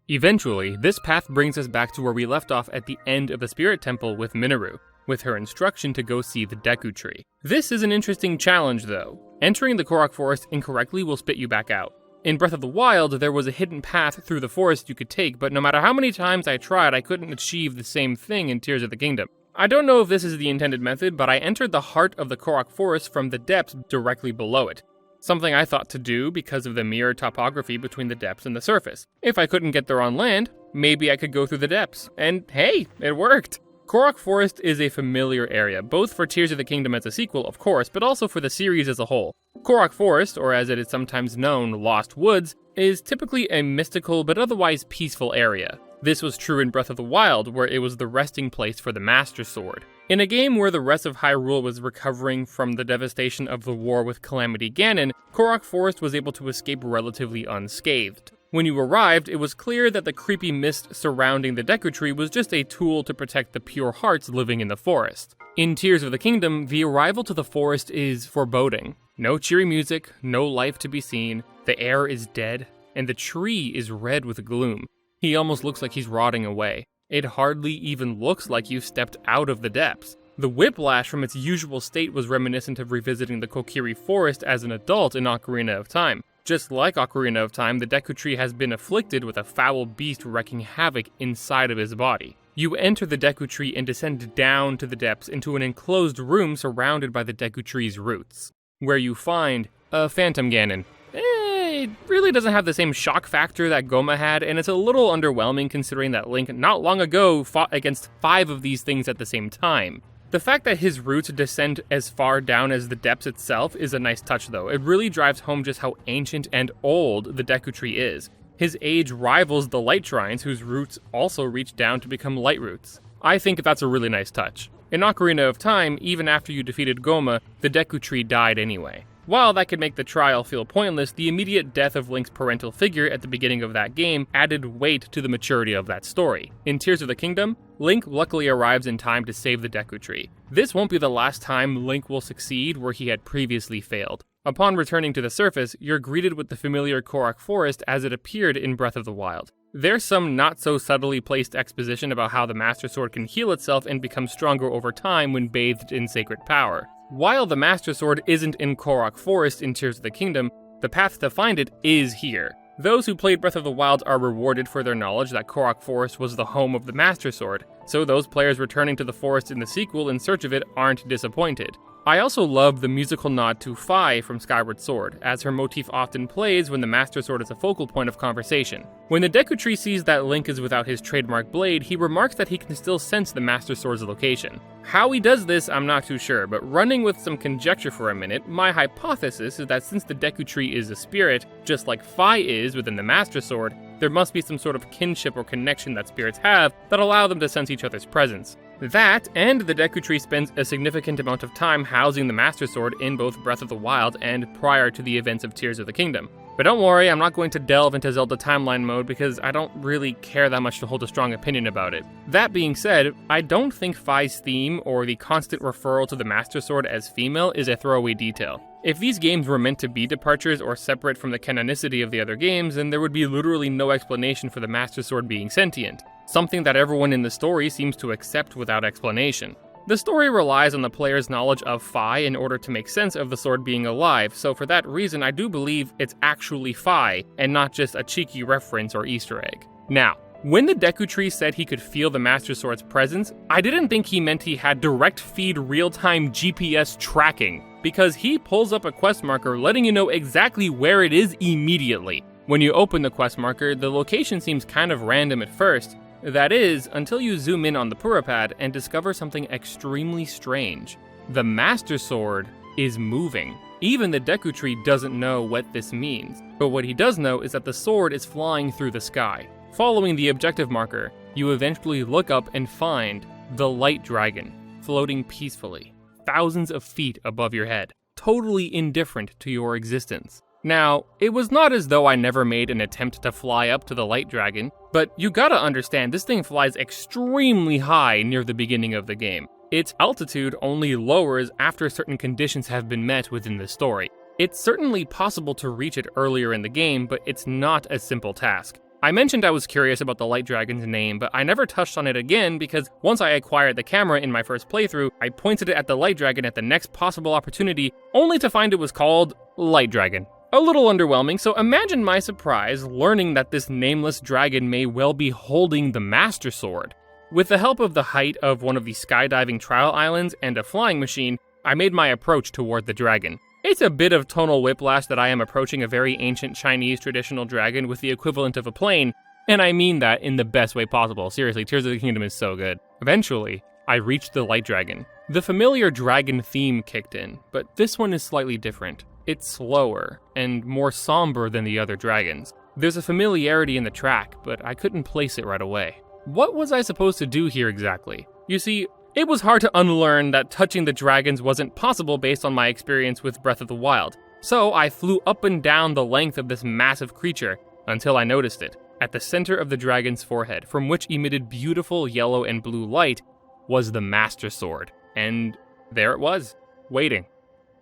Eventually, this path brings us back to where we left off at the end of the Spirit Temple with Minoru, with her instruction to go see the Deku Tree. This is an interesting challenge though. Entering the Korok Forest incorrectly will spit you back out. In Breath of the Wild, there was a hidden path through the forest you could take, but no matter how many times I tried, I couldn't achieve the same thing in Tears of the Kingdom. I don't know if this is the intended method, but I entered the heart of the Korok Forest from the depths directly below it. Something I thought to do because of the mirror topography between the depths and the surface. If I couldn't get there on land, maybe I could go through the depths. And hey, it worked! Korok Forest is a familiar area, both for Tears of the Kingdom as a sequel, of course, but also for the series as a whole. Korok Forest, or as it is sometimes known, Lost Woods, is typically a mystical but otherwise peaceful area. This was true in Breath of the Wild, where it was the resting place for the Master Sword. In a game where the rest of Hyrule was recovering from the devastation of the war with Calamity Ganon, Korok Forest was able to escape relatively unscathed. When you arrived, it was clear that the creepy mist surrounding the Deku Tree was just a tool to protect the pure hearts living in the forest. In Tears of the Kingdom, the arrival to the forest is foreboding. No cheery music, no life to be seen, the air is dead, and the tree is red with gloom. He almost looks like he's rotting away. It hardly even looks like you've stepped out of the depths. The whiplash from its usual state was reminiscent of revisiting the Kokiri Forest as an adult in Ocarina of Time. Just like Ocarina of Time, the Deku Tree has been afflicted with a foul beast wreaking havoc inside of his body. You enter the Deku Tree and descend down to the depths into an enclosed room surrounded by the Deku Tree's roots, where you find a Phantom Ganon. It really doesn't have the same shock factor that Goma had, and it's a little underwhelming considering that Link not long ago fought against 5 of these things at the same time. The fact that his roots descend as far down as the depths itself is a nice touch though. It really drives home just how ancient and old the Deku Tree is. His age rivals the Light Shrines, whose roots also reach down to become Light Roots. I think that's a really nice touch. In Ocarina of Time, even after you defeated Goma, the Deku Tree died anyway. While that could make the trial feel pointless, the immediate death of Link's parental figure at the beginning of that game added weight to the maturity of that story. In Tears of the Kingdom, Link luckily arrives in time to save the Deku Tree. This won't be the last time Link will succeed where he had previously failed. Upon returning to the surface, you're greeted with the familiar Korok Forest as it appeared in Breath of the Wild. There's some not so subtly placed exposition about how the Master Sword can heal itself and become stronger over time when bathed in sacred power. While the Master Sword isn't in Korok Forest in Tears of the Kingdom, the path to find it is here. Those who played Breath of the Wild are rewarded for their knowledge that Korok Forest was the home of the Master Sword, so those players returning to the forest in the sequel in search of it aren't disappointed. I also love the musical nod to Fi from Skyward Sword, as her motif often plays when the Master Sword is a focal point of conversation. When the Deku Tree sees that Link is without his trademark blade, he remarks that he can still sense the Master Sword's location. How he does this, I'm not too sure, but running with some conjecture for a minute, my hypothesis is that since the Deku Tree is a spirit, just like Fi is within the Master Sword, there must be some sort of kinship or connection that spirits have that allow them to sense each other's presence. That, and the Deku Tree spends a significant amount of time housing the Master Sword in both Breath of the Wild and prior to the events of Tears of the Kingdom. But don't worry, I'm not going to delve into Zelda timeline mode because I don't really care that much to hold a strong opinion about it. That being said, I don't think Fi's theme or the constant referral to the Master Sword as female is a throwaway detail. If these games were meant to be departures or separate from the canonicity of the other games, then there would be literally no explanation for the Master Sword being sentient, something that everyone in the story seems to accept without explanation. The story relies on the player's knowledge of Fi in order to make sense of the sword being alive, so for that reason I do believe it's actually Fi, and not just a cheeky reference or Easter egg. Now, when the Deku Tree said he could feel the Master Sword's presence, I didn't think he meant he had direct feed real-time GPS tracking, because he pulls up a quest marker letting you know exactly where it is immediately. When you open the quest marker, the location seems kind of random at first, That is, until you zoom in on the Purapad and discover something extremely strange. The Master Sword is moving. Even the Deku Tree doesn't know what this means, but what he does know is that the sword is flying through the sky. Following the objective marker, you eventually look up and find the Light Dragon, floating peacefully, thousands of feet above your head, totally indifferent to your existence. Now, it was not as though I never made an attempt to fly up to the Light Dragon, but you gotta understand this thing flies extremely high near the beginning of the game. Its altitude only lowers after certain conditions have been met within the story. It's certainly possible to reach it earlier in the game, but it's not a simple task. I mentioned I was curious about the Light Dragon's name, but I never touched on it again because once I acquired the camera in my first playthrough, I pointed it at the Light Dragon at the next possible opportunity, only to find it was called Light Dragon. A little underwhelming, so imagine my surprise learning that this nameless dragon may well be holding the Master Sword. With the help of the height of one of the skydiving trial islands and a flying machine, I made my approach toward the dragon. It's a bit of tonal whiplash that I am approaching a very ancient Chinese traditional dragon with the equivalent of a plane, and I mean that in the best way possible. Seriously, Tears of the Kingdom is so good. Eventually, I reached the Light Dragon. The familiar dragon theme kicked in, but this one is slightly different. It's slower and more somber than the other dragons. There's a familiarity in the track, but I couldn't place it right away. What was I supposed to do here exactly? You see, it was hard to unlearn that touching the dragons wasn't possible based on my experience with Breath of the Wild. So I flew up and down the length of this massive creature until I noticed it. At the center of the dragon's forehead, from which emitted beautiful yellow and blue light, was the Master Sword. And there it was, waiting.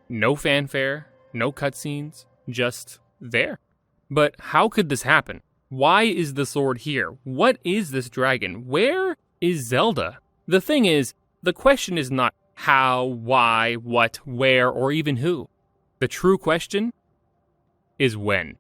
No fanfare. No cutscenes, just there. But how could this happen? Why is the sword here? What is this dragon? Where is Zelda? The thing is, the question is not how, why, what, where, or even who. The true question is when.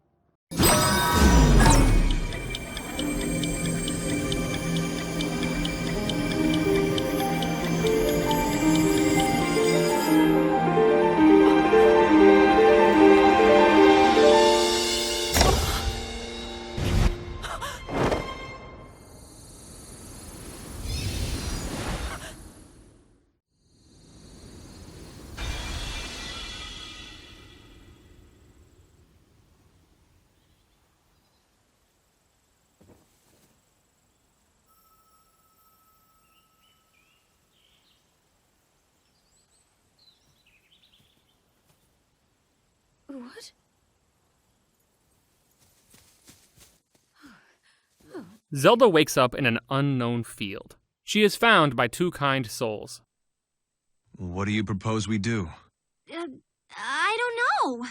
What? Zelda wakes up in an unknown field. She is found by two kind souls. What do you propose we do? I don't know.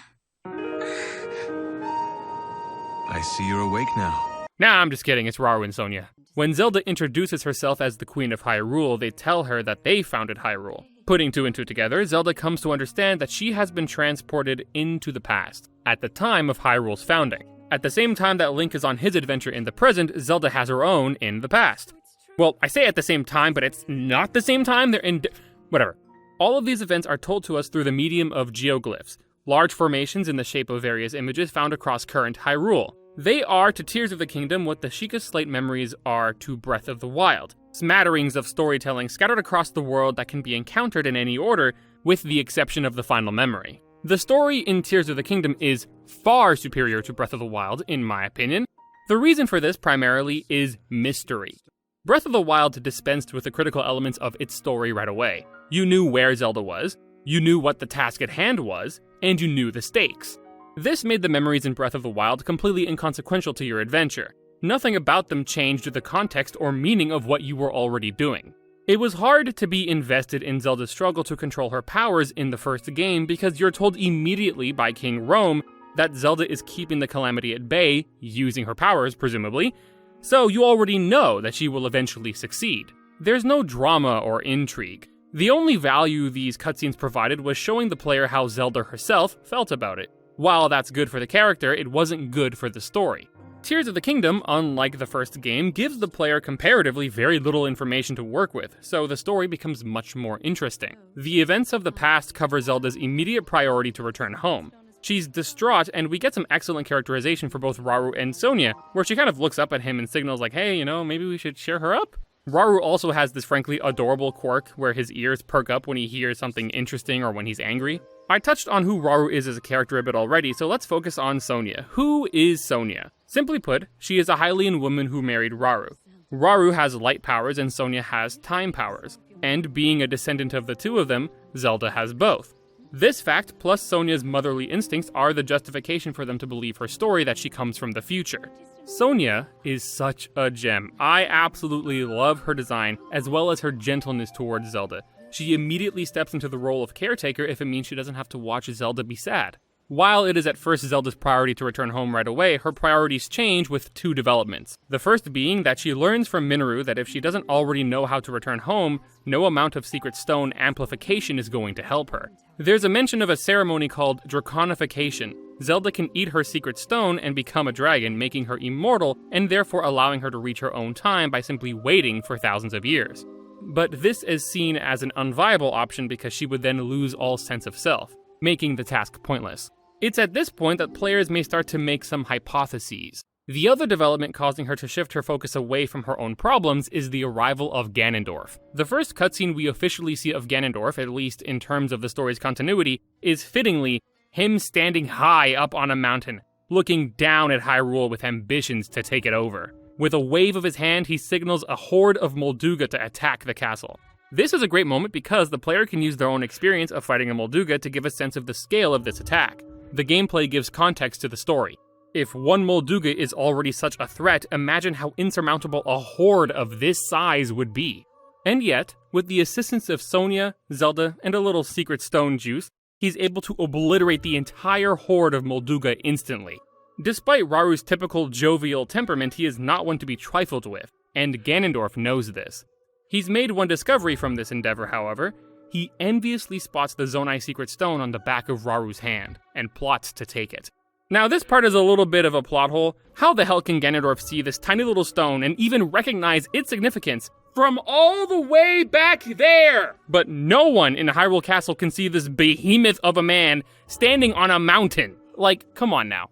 I see you're awake now. Nah, I'm just kidding, it's Rauru and Sonia. When Zelda introduces herself as the Queen of Hyrule, they tell her that they founded Hyrule. Putting two and two together, Zelda comes to understand that she has been transported into the past, at the time of Hyrule's founding. At the same time that Link is on his adventure in the present, Zelda has her own in the past. Well, I say at the same time, but it's not the same time, they're in... whatever. All of these events are told to us through the medium of geoglyphs, large formations in the shape of various images found across current Hyrule. They are to Tears of the Kingdom what the Sheikah Slate memories are to Breath of the Wild. Smatterings of storytelling scattered across the world that can be encountered in any order, with the exception of the final memory. The story in Tears of the Kingdom is far superior to Breath of the Wild, in my opinion. The reason for this primarily is mystery. Breath of the Wild dispensed with the critical elements of its story right away. You knew where Zelda was, you knew what the task at hand was, and you knew the stakes. This made the memories in Breath of the Wild completely inconsequential to your adventure. Nothing about them changed the context or meaning of what you were already doing. It was hard to be invested in Zelda's struggle to control her powers in the first game because you're told immediately by King Rhoam that Zelda is keeping the Calamity at bay, using her powers, presumably, so you already know that she will eventually succeed. There's no drama or intrigue. The only value these cutscenes provided was showing the player how Zelda herself felt about it. While that's good for the character, it wasn't good for the story. Tears of the Kingdom, unlike the first game, gives the player comparatively very little information to work with, so the story becomes much more interesting. The events of the past cover Zelda's immediate priority to return home. She's distraught, and we get some excellent characterization for both Rauru and Sonia, where she kind of looks up at him and signals like, hey, you know, maybe we should cheer her up? Rauru also has this frankly adorable quirk where his ears perk up when he hears something interesting or when he's angry. I touched on who Rauru is as a character a bit already, so let's focus on Sonia. Who is Sonia? Simply put, she is a Hylian woman who married Rauru. Rauru has light powers and Sonia has time powers, and being a descendant of the two of them, Zelda has both. This fact, plus Sonia's motherly instincts, are the justification for them to believe her story that she comes from the future. Sonia is such a gem. I absolutely love her design, as well as her gentleness towards Zelda. She immediately steps into the role of caretaker if it means she doesn't have to watch Zelda be sad. While it is at first Zelda's priority to return home right away, her priorities change with two developments. The first being that she learns from Minoru that if she doesn't already know how to return home, no amount of Secret Stone amplification is going to help her. There's a mention of a ceremony called Draconification. Zelda can eat her Secret Stone and become a dragon, making her immortal, and therefore allowing her to reach her own time by simply waiting for thousands of years. But this is seen as an unviable option because she would then lose all sense of self, making the task pointless. It's at this point that players may start to make some hypotheses. The other development causing her to shift her focus away from her own problems is the arrival of Ganondorf. The first cutscene we officially see of Ganondorf, at least in terms of the story's continuity, is fittingly him standing high up on a mountain, looking down at Hyrule with ambitions to take it over. With a wave of his hand, he signals a horde of Molduga to attack the castle. This is a great moment because the player can use their own experience of fighting a Molduga to give a sense of the scale of this attack. The gameplay gives context to the story. If one Molduga is already such a threat, imagine how insurmountable a horde of this size would be. And yet, with the assistance of Sonia, Zelda, and a little Secret Stone juice, he's able to obliterate the entire horde of Molduga instantly. Despite Raru's typical jovial temperament, he is not one to be trifled with, and Ganondorf knows this. He's made one discovery from this endeavor, however. He enviously spots the Zonai Secret Stone on the back of Raru's hand, and plots to take it. Now this part is a little bit of a plot hole. How the hell can Ganondorf see this tiny little stone and even recognize its significance from all the way back there? But no one in Hyrule Castle can see this behemoth of a man standing on a mountain. Like, come on now.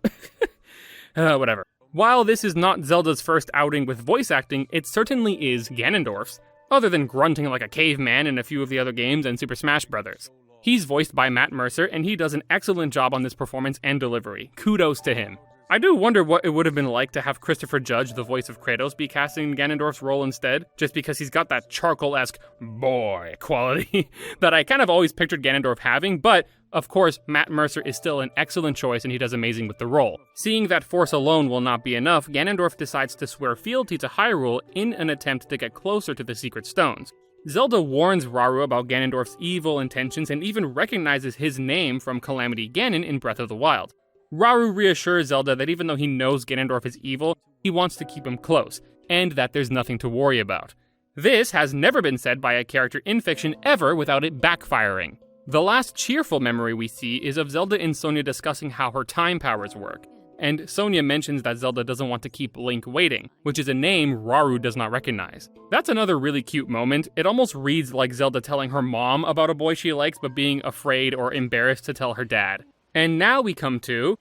Whatever. While this is not Zelda's first outing with voice acting, it certainly is Ganondorf's, other than grunting like a caveman in a few of the other games and Super Smash Bros. He's voiced by Matt Mercer, and he does an excellent job on this performance and delivery. Kudos to him. I do wonder what it would have been like to have Christopher Judge, the voice of Kratos, be casting Ganondorf's role instead, just because he's got that charcoal-esque boy quality that I kind of always pictured Ganondorf having, but of course, Matt Mercer is still an excellent choice and he does amazing with the role. Seeing that force alone will not be enough, Ganondorf decides to swear fealty to Hyrule in an attempt to get closer to the Secret Stones. Zelda warns Rauru about Ganondorf's evil intentions and even recognizes his name from Calamity Ganon in Breath of the Wild. Rauru reassures Zelda that even though he knows Ganondorf is evil, he wants to keep him close, and that there's nothing to worry about. This has never been said by a character in fiction ever without it backfiring. The last cheerful memory we see is of Zelda and Sonia discussing how her time powers work, and Sonia mentions that Zelda doesn't want to keep Link waiting, which is a name Rauru does not recognize. That's another really cute moment. It almost reads like Zelda telling her mom about a boy she likes but being afraid or embarrassed to tell her dad. And now we come to...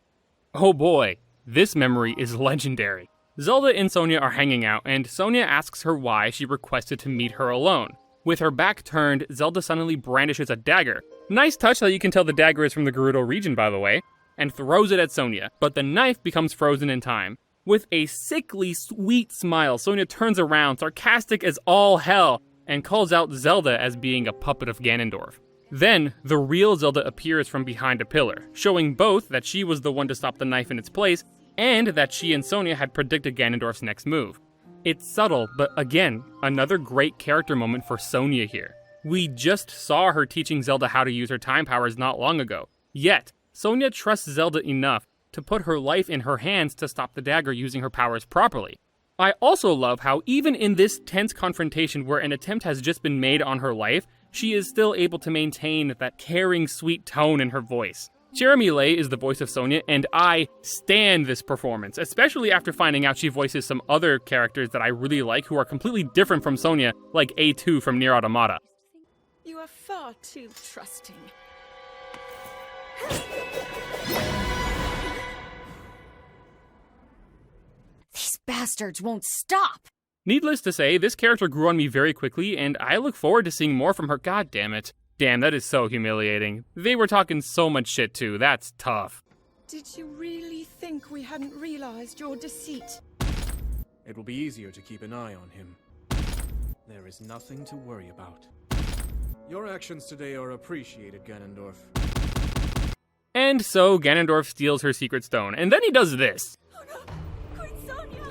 oh boy, this memory is legendary. Zelda and Sonia are hanging out, and Sonia asks her why she requested to meet her alone. With her back turned, Zelda suddenly brandishes a dagger. Nice touch that you can tell the dagger is from the Gerudo region, by the way, and throws it at Sonia, but the knife becomes frozen in time. With a sickly sweet smile, Sonia turns around, sarcastic as all hell, and calls out Zelda as being a puppet of Ganondorf. Then, the real Zelda appears from behind a pillar, showing both that she was the one to stop the knife in its place, and that she and Sonia had predicted Ganondorf's next move. It's subtle, but again, another great character moment for Sonia here. We just saw her teaching Zelda how to use her time powers not long ago. Yet, Sonia trusts Zelda enough to put her life in her hands to stop the dagger using her powers properly. I also love how even in this tense confrontation where an attempt has just been made on her life, she is still able to maintain that caring, sweet tone in her voice. Jeremy Lay is the voice of Sonia, and I stan this performance, especially after finding out she voices some other characters that I really like who are completely different from Sonia, like A2 from Nier Automata. You are far too trusting. bastards won't stop. Needless to say, this character grew on me very quickly, and I look forward to seeing more from her. God damn it. Damn, that is so humiliating. They were talking so much shit too, that's tough. Did you really think we hadn't realized your deceit? It will be easier to keep an eye on him. There is nothing to worry about. Your actions today are appreciated, Ganondorf. And so Ganondorf steals her secret stone, and then he does this. Oh no! Queen Sonia!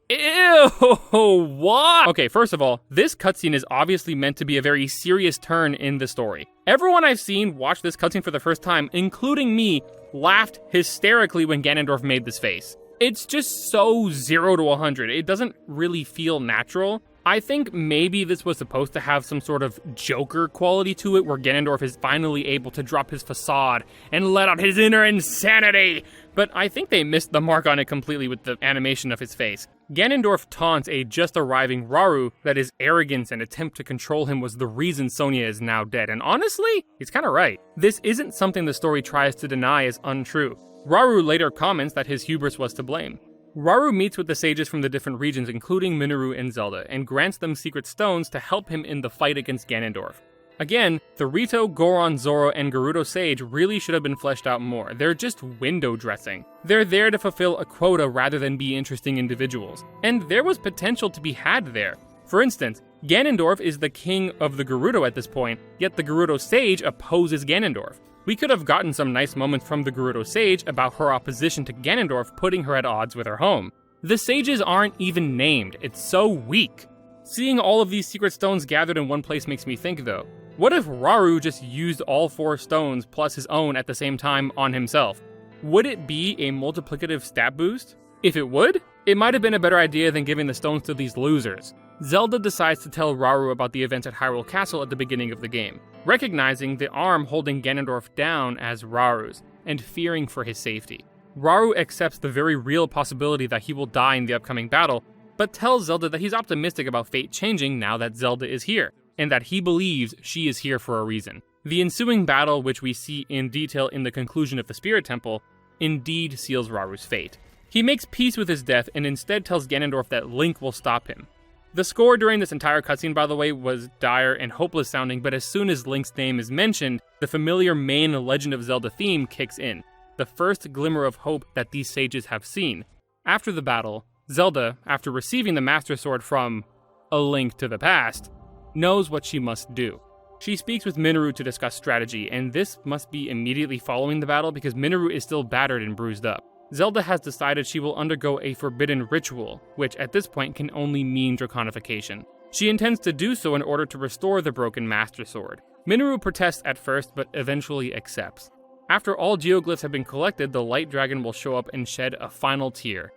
Ew, what? Okay, first of all, this cutscene is obviously meant to be a very serious turn in the story. Everyone I've seen watch this cutscene for the first time, including me, laughed hysterically when Ganondorf made this face. It's just so 0 to 100. It doesn't really feel natural. I think maybe this was supposed to have some sort of Joker quality to it, where Ganondorf is finally able to drop his facade and let out his inner insanity. But I think they missed the mark on it completely with the animation of his face. Ganondorf taunts a just-arriving Rauru that his arrogance and attempt to control him was the reason Sonia is now dead. And honestly, he's kinda right. This isn't something the story tries to deny as untrue. Rauru later comments that his hubris was to blame. Rauru meets with the sages from the different regions, including Minoru and Zelda, and grants them secret stones to help him in the fight against Ganondorf. Again, the Rito, Goron, Zoro, and Gerudo Sage really should have been fleshed out more. They're just window dressing. They're there to fulfill a quota rather than be interesting individuals. And there was potential to be had there. For instance, Ganondorf is the king of the Gerudo at this point, yet the Gerudo Sage opposes Ganondorf. We could have gotten some nice moments from the Gerudo Sage about her opposition to Ganondorf putting her at odds with her home. The sages aren't even named, it's so weak. Seeing all of these secret stones gathered in one place makes me think though, what if Rauru just used all 4 stones plus his own at the same time on himself? Would it be a multiplicative stat boost? If it would, it might have been a better idea than giving the stones to these losers. Zelda decides to tell Rauru about the events at Hyrule Castle at the beginning of the game, recognizing the arm holding Ganondorf down as Rauru's, and fearing for his safety. Rauru accepts the very real possibility that he will die in the upcoming battle, but tells Zelda that he's optimistic about fate changing now that Zelda is here, and that he believes she is here for a reason. The ensuing battle, which we see in detail in the conclusion of the Spirit Temple, indeed seals Rauru's fate. He makes peace with his death and instead tells Ganondorf that Link will stop him. The score during this entire cutscene, by the way, was dire and hopeless sounding, but as soon as Link's name is mentioned, the familiar main Legend of Zelda theme kicks in, the first glimmer of hope that these sages have seen. After the battle, Zelda, after receiving the Master Sword from A Link to the Past, knows what she must do. She speaks with Minoru to discuss strategy, and this must be immediately following the battle because Minoru is still battered and bruised up. Zelda has decided she will undergo a forbidden ritual, which at this point can only mean draconification. She intends to do so in order to restore the broken Master Sword. Minoru protests at first, but eventually accepts. After all geoglyphs have been collected, the Light Dragon will show up and shed a final tear.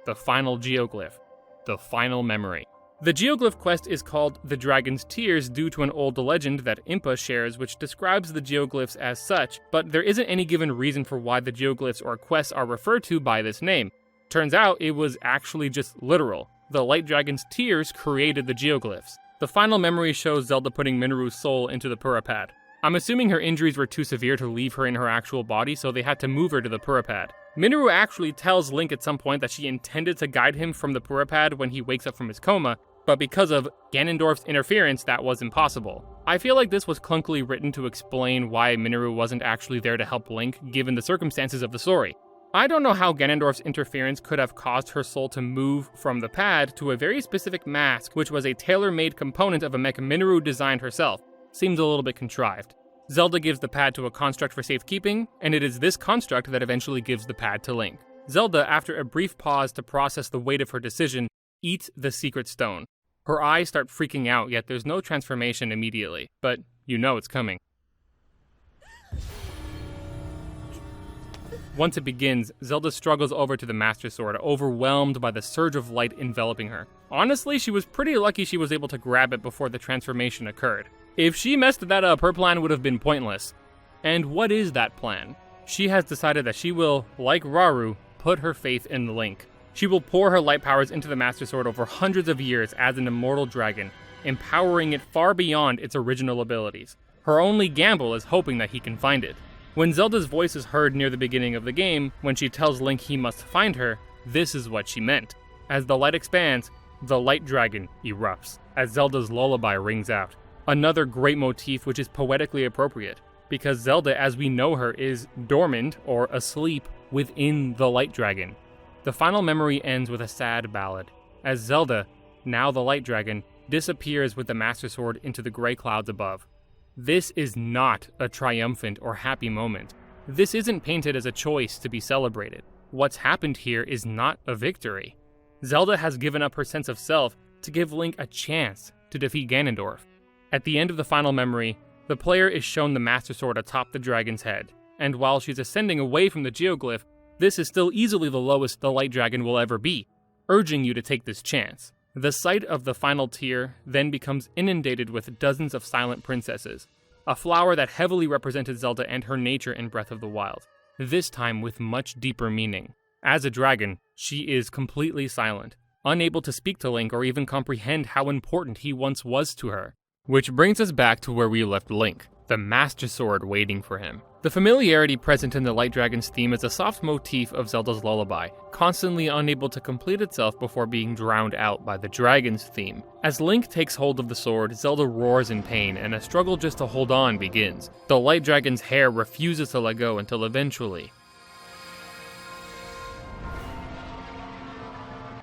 The final geoglyph. The final memory. The geoglyph quest is called The Dragon's Tears due to an old legend that Impa shares which describes the geoglyphs as such, but there isn't any given reason for why the geoglyphs or quests are referred to by this name. Turns out it was actually just literal. The Light Dragon's tears created the geoglyphs. The final memory shows Zelda putting Minoru's soul into the Purapad. I'm assuming her injuries were too severe to leave her in her actual body, so they had to move her to the Purapad. Minoru actually tells Link at some point that she intended to guide him from the Purapad when he wakes up from his coma, but because of Ganondorf's interference, that was impossible. I feel like this was clunkily written to explain why Minoru wasn't actually there to help Link, given the circumstances of the story. I don't know how Ganondorf's interference could have caused her soul to move from the pad to a very specific mask, which was a tailor-made component of a mech Minoru designed herself. Seems a little bit contrived. Zelda gives the pad to a construct for safekeeping, and it is this construct that eventually gives the pad to Link. Zelda, after a brief pause to process the weight of her decision, eats the secret stone. Her eyes start freaking out, yet there's no transformation immediately, but you know it's coming. Once it begins, Zelda struggles over to the Master Sword, overwhelmed by the surge of light enveloping her. Honestly, she was pretty lucky she was able to grab it before the transformation occurred. If she messed that up, her plan would have been pointless. And what is that plan? She has decided that she will, like Rauru, put her faith in Link. She will pour her light powers into the Master Sword over hundreds of years as an immortal dragon, empowering it far beyond its original abilities. Her only gamble is hoping that he can find it. When Zelda's voice is heard near the beginning of the game, when she tells Link he must find her, this is what she meant. As the light expands, the light dragon erupts, as Zelda's lullaby rings out. Another great motif which is poetically appropriate, because Zelda as we know her is dormant or asleep within the light dragon. The final memory ends with a sad ballad, as Zelda, now the light dragon, disappears with the Master Sword into the gray clouds above. This is not a triumphant or happy moment. This isn't painted as a choice to be celebrated. What's happened here is not a victory. Zelda has given up her sense of self to give Link a chance to defeat Ganondorf. At the end of the final memory, the player is shown the Master Sword atop the dragon's head, and while she's ascending away from the geoglyph, this is still easily the lowest the light dragon will ever be, urging you to take this chance. The sight of the final tier then becomes inundated with dozens of silent princesses, a flower that heavily represented Zelda and her nature in Breath of the Wild, this time with much deeper meaning. As a dragon, she is completely silent, unable to speak to Link or even comprehend how important he once was to her. Which brings us back to where we left Link, the Master Sword waiting for him. The familiarity present in the Light Dragon's theme is a soft motif of Zelda's lullaby, constantly unable to complete itself before being drowned out by the dragon's theme. As Link takes hold of the sword, Zelda roars in pain, and a struggle just to hold on begins. The Light Dragon's hair refuses to let go until eventually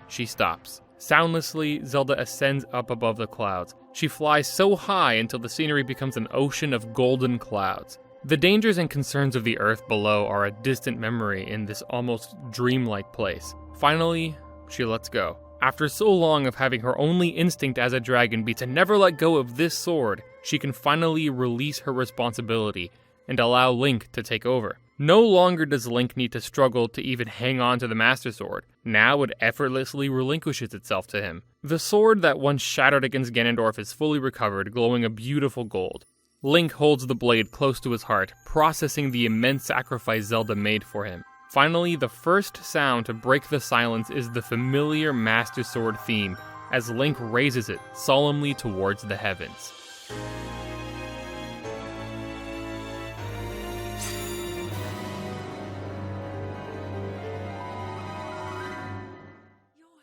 she stops. Soundlessly, Zelda ascends up above the clouds. She flies so high until the scenery becomes an ocean of golden clouds. The dangers and concerns of the earth below are a distant memory in this almost dreamlike place. Finally, she lets go. After so long of having her only instinct as a dragon be to never let go of this sword, she can finally release her responsibility and allow Link to take over. No longer does Link need to struggle to even hang on to the Master Sword. Now it effortlessly relinquishes itself to him. The sword that once shattered against Ganondorf is fully recovered, glowing a beautiful gold. Link holds the blade close to his heart, processing the immense sacrifice Zelda made for him. Finally, the first sound to break the silence is the familiar Master Sword theme, as Link raises it solemnly towards the heavens.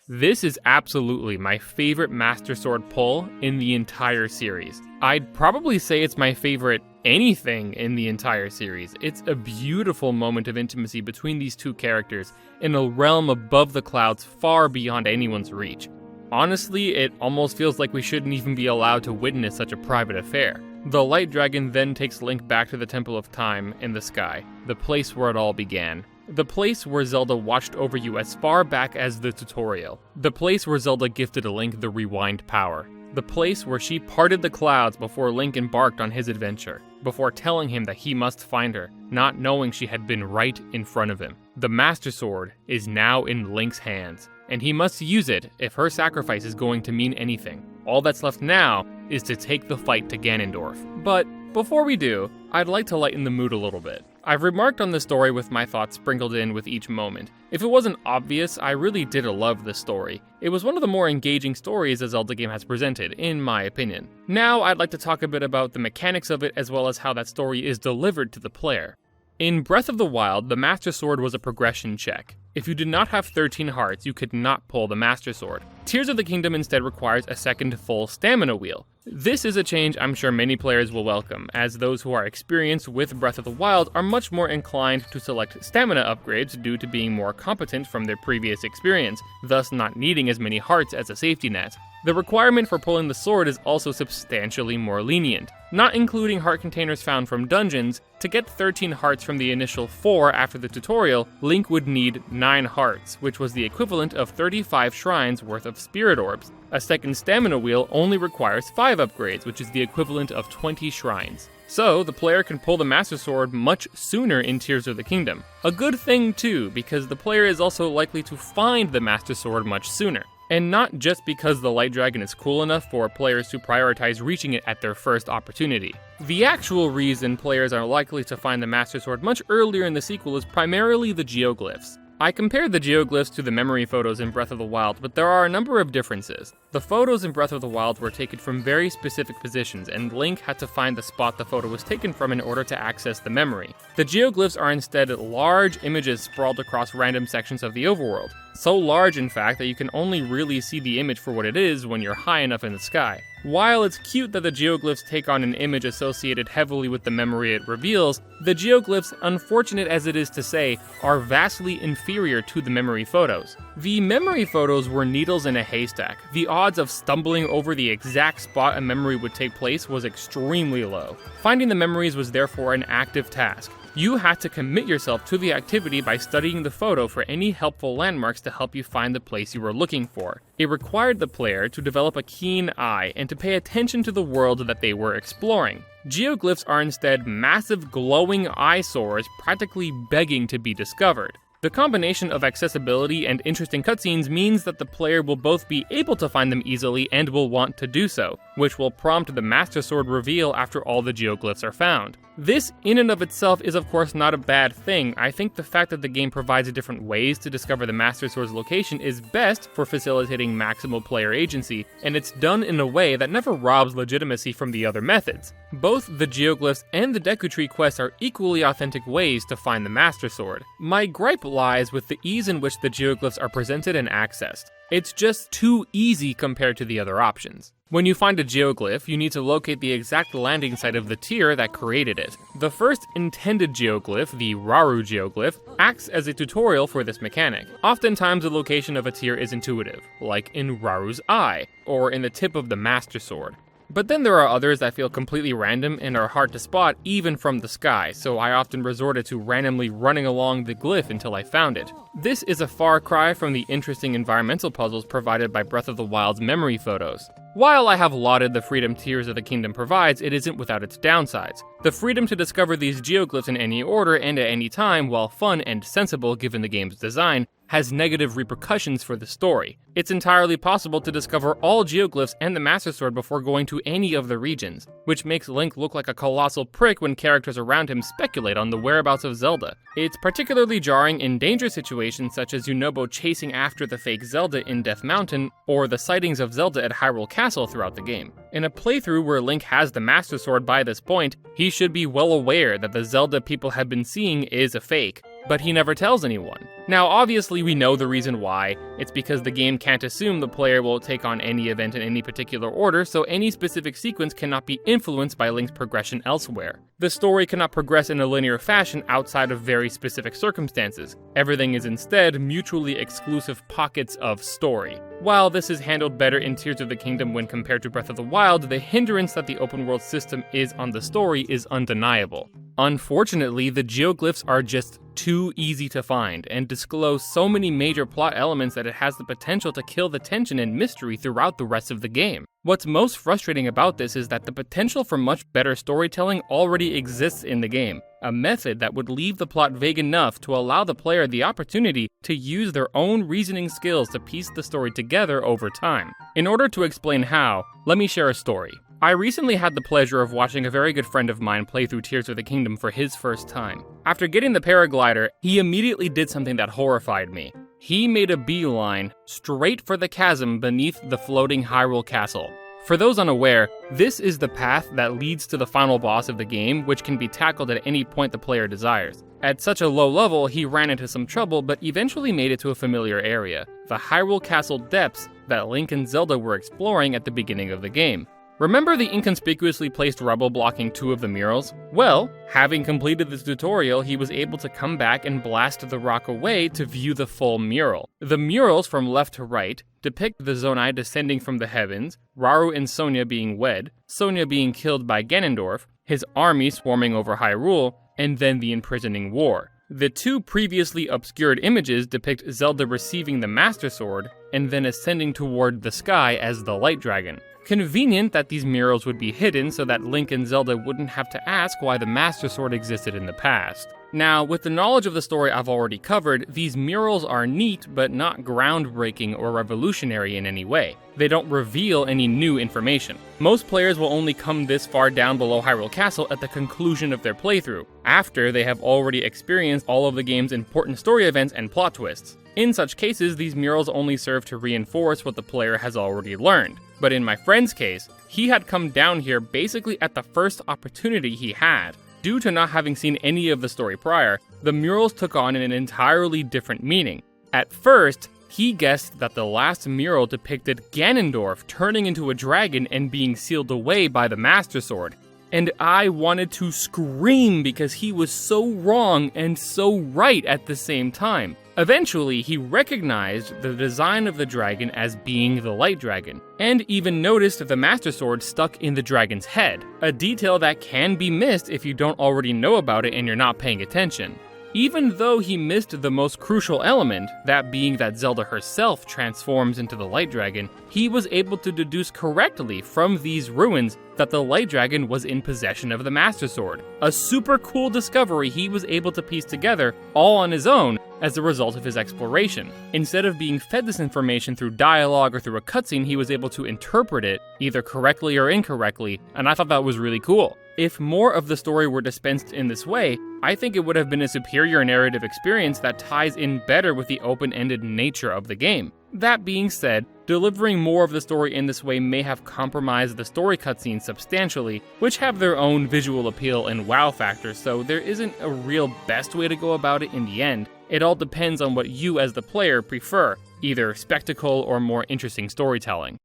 This is absolutely my favorite Master Sword pull in the entire series. I'd probably say it's my favorite anything in the entire series. It's a beautiful moment of intimacy between these two characters in a realm above the clouds far beyond anyone's reach. Honestly, it almost feels like we shouldn't even be allowed to witness such a private affair. The Light Dragon then takes Link back to the Temple of Time in the sky, the place where it all began. The place where Zelda watched over you as far back as the tutorial. The place where Zelda gifted Link the rewind power. The place where she parted the clouds before Link embarked on his adventure, before telling him that he must find her, not knowing she had been right in front of him. The Master Sword is now in Link's hands, and he must use it if her sacrifice is going to mean anything. All that's left now is to take the fight to Ganondorf. But before we do, I'd like to lighten the mood a little bit. I've remarked on this story with my thoughts sprinkled in with each moment. If it wasn't obvious, I really did love this story. It was one of the more engaging stories a Zelda game has presented, in my opinion. Now I'd like to talk a bit about the mechanics of it as well as how that story is delivered to the player. In Breath of the Wild, the Master Sword was a progression check. If you did not have 13 hearts, you could not pull the Master Sword. Tears of the Kingdom instead requires a second full stamina wheel. This is a change I'm sure many players will welcome, as those who are experienced with Breath of the Wild are much more inclined to select stamina upgrades due to being more competent from their previous experience, thus not needing as many hearts as a safety net. The requirement for pulling the sword is also substantially more lenient. Not including heart containers found from dungeons, to get 13 hearts from the initial 4 after the tutorial, Link would need 9 hearts, which was the equivalent of 35 shrines worth of spirit orbs. A second stamina wheel only requires 5 upgrades, which is the equivalent of 20 shrines. So, the player can pull the Master Sword much sooner in Tears of the Kingdom. A good thing too, because the player is also likely to find the Master Sword much sooner. And not just because the Light Dragon is cool enough for players to prioritize reaching it at their first opportunity. The actual reason players are likely to find the Master Sword much earlier in the sequel is primarily the geoglyphs. I compared the geoglyphs to the memory photos in Breath of the Wild, but there are a number of differences. The photos in Breath of the Wild were taken from very specific positions, and Link had to find the spot the photo was taken from in order to access the memory. The geoglyphs are instead large images sprawled across random sections of the overworld. So large, in fact, that you can only really see the image for what it is when you're high enough in the sky. While it's cute that the geoglyphs take on an image associated heavily with the memory it reveals, the geoglyphs, unfortunate as it is to say, are vastly inferior to the memory photos. The memory photos were needles in a haystack. The odds of stumbling over the exact spot a memory would take place was extremely low. Finding the memories was therefore an active task. You had to commit yourself to the activity by studying the photo for any helpful landmarks to help you find the place you were looking for. It required the player to develop a keen eye and to pay attention to the world that they were exploring. Geoglyphs are instead massive glowing eyesores practically begging to be discovered. The combination of accessibility and interesting cutscenes means that the player will both be able to find them easily and will want to do so, which will prompt the Master Sword reveal after all the geoglyphs are found. This, in and of itself, is of course not a bad thing. I think the fact that the game provides different ways to discover the Master Sword's location is best for facilitating maximal player agency, and it's done in a way that never robs legitimacy from the other methods. Both the geoglyphs and the Deku Tree quests are equally authentic ways to find the Master Sword. My gripe lies with the ease in which the geoglyphs are presented and accessed. It's just too easy compared to the other options. When you find a geoglyph, you need to locate the exact landing site of the tier that created it. The first intended geoglyph, the Rauru geoglyph, acts as a tutorial for this mechanic. Oftentimes the location of a tier is intuitive, like in Raru's eye, or in the tip of the Master Sword. But then there are others that feel completely random and are hard to spot even from the sky, so I often resorted to randomly running along the glyph until I found it. This is a far cry from the interesting environmental puzzles provided by Breath of the Wild's memory photos. While I have lauded the freedom Tears of the Kingdom provides, it isn't without its downsides. The freedom to discover these geoglyphs in any order and at any time, while fun and sensible given the game's design, has negative repercussions for the story. It's entirely possible to discover all geoglyphs and the Master Sword before going to any of the regions, which makes Link look like a colossal prick when characters around him speculate on the whereabouts of Zelda. It's particularly jarring in dangerous situations such as Yunobo chasing after the fake Zelda in Death Mountain, or the sightings of Zelda at Hyrule Castle throughout the game. In a playthrough where Link has the Master Sword by this point, he should be well aware that the Zelda people have been seeing is a fake, but he never tells anyone. Now obviously we know the reason why. It's because the game can't assume the player will take on any event in any particular order, so any specific sequence cannot be influenced by Link's progression elsewhere. The story cannot progress in a linear fashion outside of very specific circumstances. Everything is instead mutually exclusive pockets of story. While this is handled better in Tears of the Kingdom when compared to Breath of the Wild, the hindrance that the open world system is on the story is undeniable. Unfortunately, the geoglyphs are just too easy to find and disclose so many major plot elements that it has the potential to kill the tension and mystery throughout the rest of the game. What's most frustrating about this is that the potential for much better storytelling already exists in the game, a method that would leave the plot vague enough to allow the player the opportunity to use their own reasoning skills to piece the story together over time. In order to explain how, let me share a story. I recently had the pleasure of watching a very good friend of mine play through Tears of the Kingdom for his first time. After getting the paraglider, he immediately did something that horrified me. He made a beeline straight for the chasm beneath the floating Hyrule Castle. For those unaware, this is the path that leads to the final boss of the game, which can be tackled at any point the player desires. At such a low level, he ran into some trouble, but eventually made it to a familiar area, the Hyrule Castle depths that Link and Zelda were exploring at the beginning of the game. Remember the inconspicuously placed rubble blocking two of the murals? Well, having completed this tutorial, he was able to come back and blast the rock away to view the full mural. The murals from left to right depict the Zonai descending from the heavens, Rauru and Sonia being wed, Sonia being killed by Ganondorf, his army swarming over Hyrule, and then the imprisoning war. The two previously obscured images depict Zelda receiving the Master Sword and then ascending toward the sky as the Light Dragon. Convenient that these murals would be hidden so that Link and Zelda wouldn't have to ask why the Master Sword existed in the past. Now, with the knowledge of the story I've already covered, these murals are neat but not groundbreaking or revolutionary in any way. They don't reveal any new information. Most players will only come this far down below Hyrule Castle at the conclusion of their playthrough, after they have already experienced all of the game's important story events and plot twists. In such cases, these murals only serve to reinforce what the player has already learned. But in my friend's case, he had come down here basically at the first opportunity he had. Due to not having seen any of the story prior, the murals took on an entirely different meaning. At first, he guessed that the last mural depicted Ganondorf turning into a dragon and being sealed away by the Master Sword. And I wanted to scream because he was so wrong and so right at the same time. Eventually, he recognized the design of the dragon as being the Light Dragon, and even noticed the Master Sword stuck in the dragon's head, a detail that can be missed if you don't already know about it and you're not paying attention. Even though he missed the most crucial element, that being that Zelda herself transforms into the Light Dragon, he was able to deduce correctly from these ruins that the Light Dragon was in possession of the Master Sword. A super cool discovery he was able to piece together all on his own as a result of his exploration. Instead of being fed this information through dialogue or through a cutscene, he was able to interpret it, either correctly or incorrectly, and I thought that was really cool. If more of the story were dispensed in this way, I think it would have been a superior narrative experience that ties in better with the open-ended nature of the game. That being said, delivering more of the story in this way may have compromised the story cutscenes substantially, which have their own visual appeal and wow factor, so there isn't a real best way to go about it in the end. It all depends on what you as the player prefer, either spectacle or more interesting storytelling.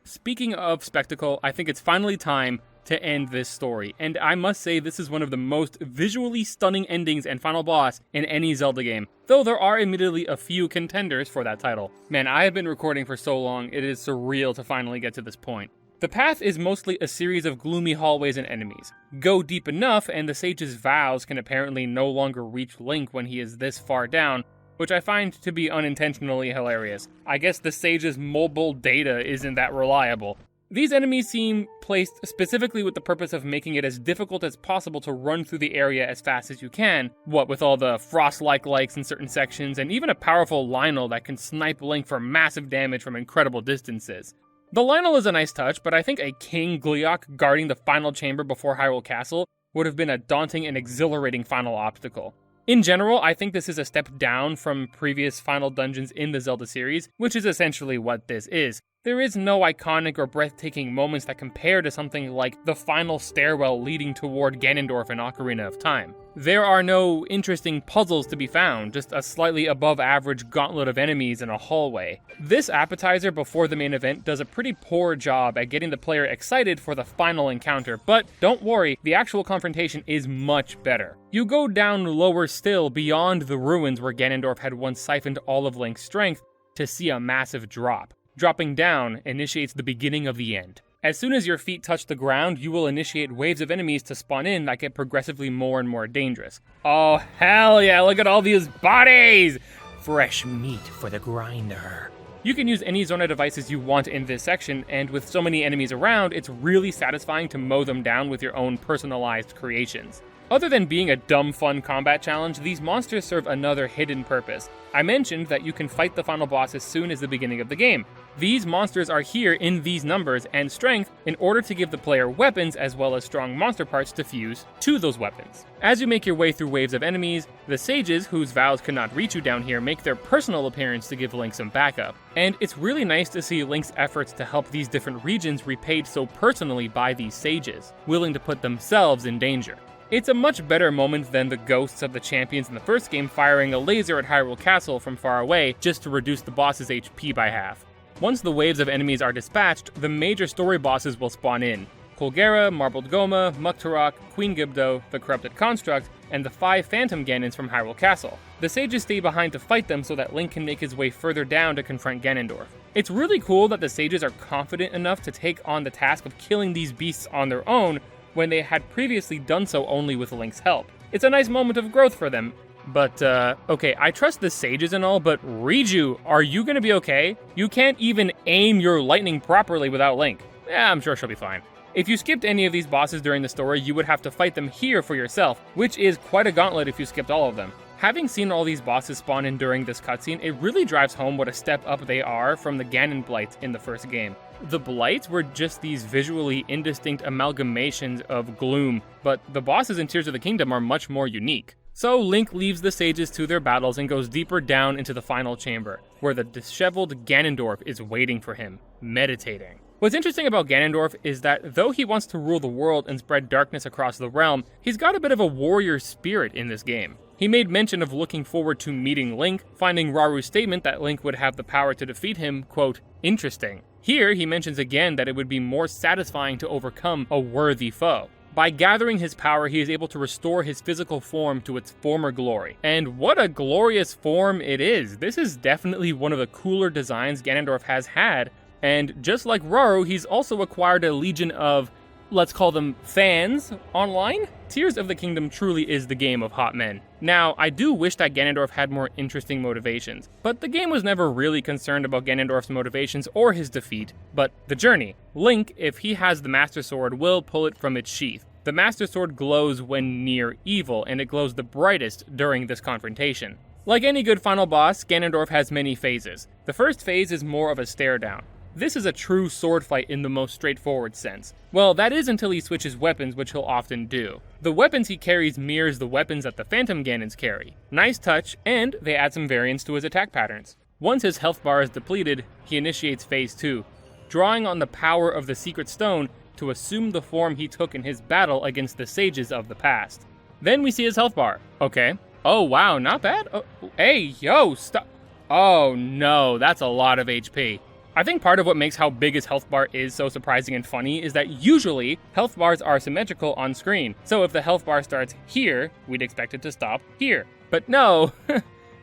Speaking of spectacle, I think it's finally time to end this story, and I must say this is one of the most visually stunning endings and final boss in any Zelda game, though there are admittedly a few contenders for that title. Man, I have been recording for so long, it is surreal to finally get to this point. The path is mostly a series of gloomy hallways and enemies. Go deep enough and the sage's vows can apparently no longer reach Link when he is this far down, which I find to be unintentionally hilarious. I guess the sage's mobile data isn't that reliable. These enemies seem placed specifically with the purpose of making it as difficult as possible to run through the area as fast as you can, what with all the frost-like likes in certain sections, and even a powerful Lynel that can snipe Link for massive damage from incredible distances. The Lynel is a nice touch, but I think a King Gleeok guarding the final chamber before Hyrule Castle would have been a daunting and exhilarating final obstacle. In general, I think this is a step down from previous final dungeons in the Zelda series, which is essentially what this is. There is no iconic or breathtaking moments that compare to something like the final stairwell leading toward Ganondorf in Ocarina of Time. There are no interesting puzzles to be found, just a slightly above average gauntlet of enemies in a hallway. This appetizer before the main event does a pretty poor job at getting the player excited for the final encounter, but don't worry, the actual confrontation is much better. You go down lower still beyond the ruins where Ganondorf had once siphoned all of Link's strength to see a massive drop. Dropping down initiates the beginning of the end. As soon as your feet touch the ground, you will initiate waves of enemies to spawn in that get progressively more and more dangerous. Oh, hell yeah, look at all these bodies! Fresh meat for the grinder. You can use any Zona devices you want in this section, and with so many enemies around, it's really satisfying to mow them down with your own personalized creations. Other than being a dumb fun combat challenge, these monsters serve another hidden purpose. I mentioned that you can fight the final boss as soon as the beginning of the game. These monsters are here in these numbers and strength in order to give the player weapons as well as strong monster parts to fuse to those weapons. As you make your way through waves of enemies, the sages, whose vows could not reach you down here, make their personal appearance to give Link some backup. And it's really nice to see Link's efforts to help these different regions repaid so personally by these sages, willing to put themselves in danger. It's a much better moment than the ghosts of the champions in the first game firing a laser at Hyrule Castle from far away just to reduce the boss's HP by half. Once the waves of enemies are dispatched, the major story bosses will spawn in. Colgera, Marbled Goma, Muktarok, Queen Gibdo, the Corrupted Construct, and the 5 Phantom Ganons from Hyrule Castle. The sages stay behind to fight them so that Link can make his way further down to confront Ganondorf. It's really cool that the sages are confident enough to take on the task of killing these beasts on their own when they had previously done so only with Link's help. It's a nice moment of growth for them, But, okay, I trust the sages and all, but Riju, are you gonna be okay? You can't even aim your lightning properly without Link. Yeah, I'm sure she'll be fine. If you skipped any of these bosses during the story, you would have to fight them here for yourself, which is quite a gauntlet if you skipped all of them. Having seen all these bosses spawn in during this cutscene, it really drives home what a step up they are from the Ganon Blights in the first game. The Blights were just these visually indistinct amalgamations of gloom, but the bosses in Tears of the Kingdom are much more unique. So Link leaves the sages to their battles and goes deeper down into the final chamber, where the disheveled Ganondorf is waiting for him, meditating. What's interesting about Ganondorf is that though he wants to rule the world and spread darkness across the realm, he's got a bit of a warrior spirit in this game. He made mention of looking forward to meeting Link, finding Raru's statement that Link would have the power to defeat him, quote, interesting. Here, he mentions again that it would be more satisfying to overcome a worthy foe. By gathering his power, he is able to restore his physical form to its former glory. And what a glorious form it is! This is definitely one of the cooler designs Ganondorf has had, and just like Raru, he's also acquired a legion of, let's call them fans, online? Tears of the Kingdom truly is the game of hot men. Now, I do wish that Ganondorf had more interesting motivations, but the game was never really concerned about Ganondorf's motivations or his defeat, but the journey. Link, if he has the Master Sword, will pull it from its sheath. The Master Sword glows when near evil, and it glows the brightest during this confrontation. Like any good final boss, Ganondorf has many phases. The first phase is more of a stare down. This is a true sword fight in the most straightforward sense. Well, that is until he switches weapons, which he'll often do. The weapons he carries mirrors the weapons that the Phantom Ganons carry. Nice touch, and they add some variance to his attack patterns. Once his health bar is depleted, he initiates Phase 2, drawing on the power of the Secret Stone to assume the form he took in his battle against the sages of the past. Then we see his health bar. Okay. Oh wow, not bad. Oh, hey, yo, stop. Oh no, that's a lot of HP. I think part of what makes how big his health bar is so surprising and funny is that usually health bars are symmetrical on screen. So if the health bar starts here, we'd expect it to stop here. But no,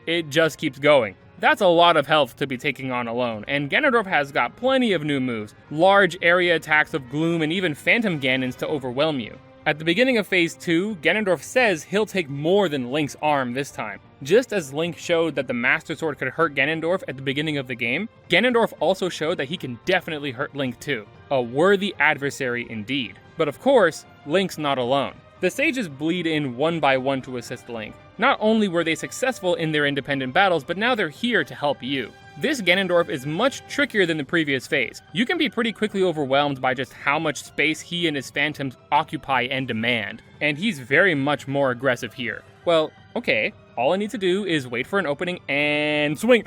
it just keeps going. That's a lot of health to be taking on alone, and Ganondorf has got plenty of new moves, large area attacks of gloom and even Phantom Ganons to overwhelm you. At the beginning of Phase 2, Ganondorf says he'll take more than Link's arm this time. Just as Link showed that the Master Sword could hurt Ganondorf at the beginning of the game, Ganondorf also showed that he can definitely hurt Link too. A worthy adversary indeed. But of course, Link's not alone. The sages bleed in one by one to assist Link. Not only were they successful in their independent battles, but now they're here to help you. This Ganondorf is much trickier than the previous phase. You can be pretty quickly overwhelmed by just how much space he and his phantoms occupy and demand, and he's very much more aggressive here. Well, okay, all I need to do is wait for an opening and swing.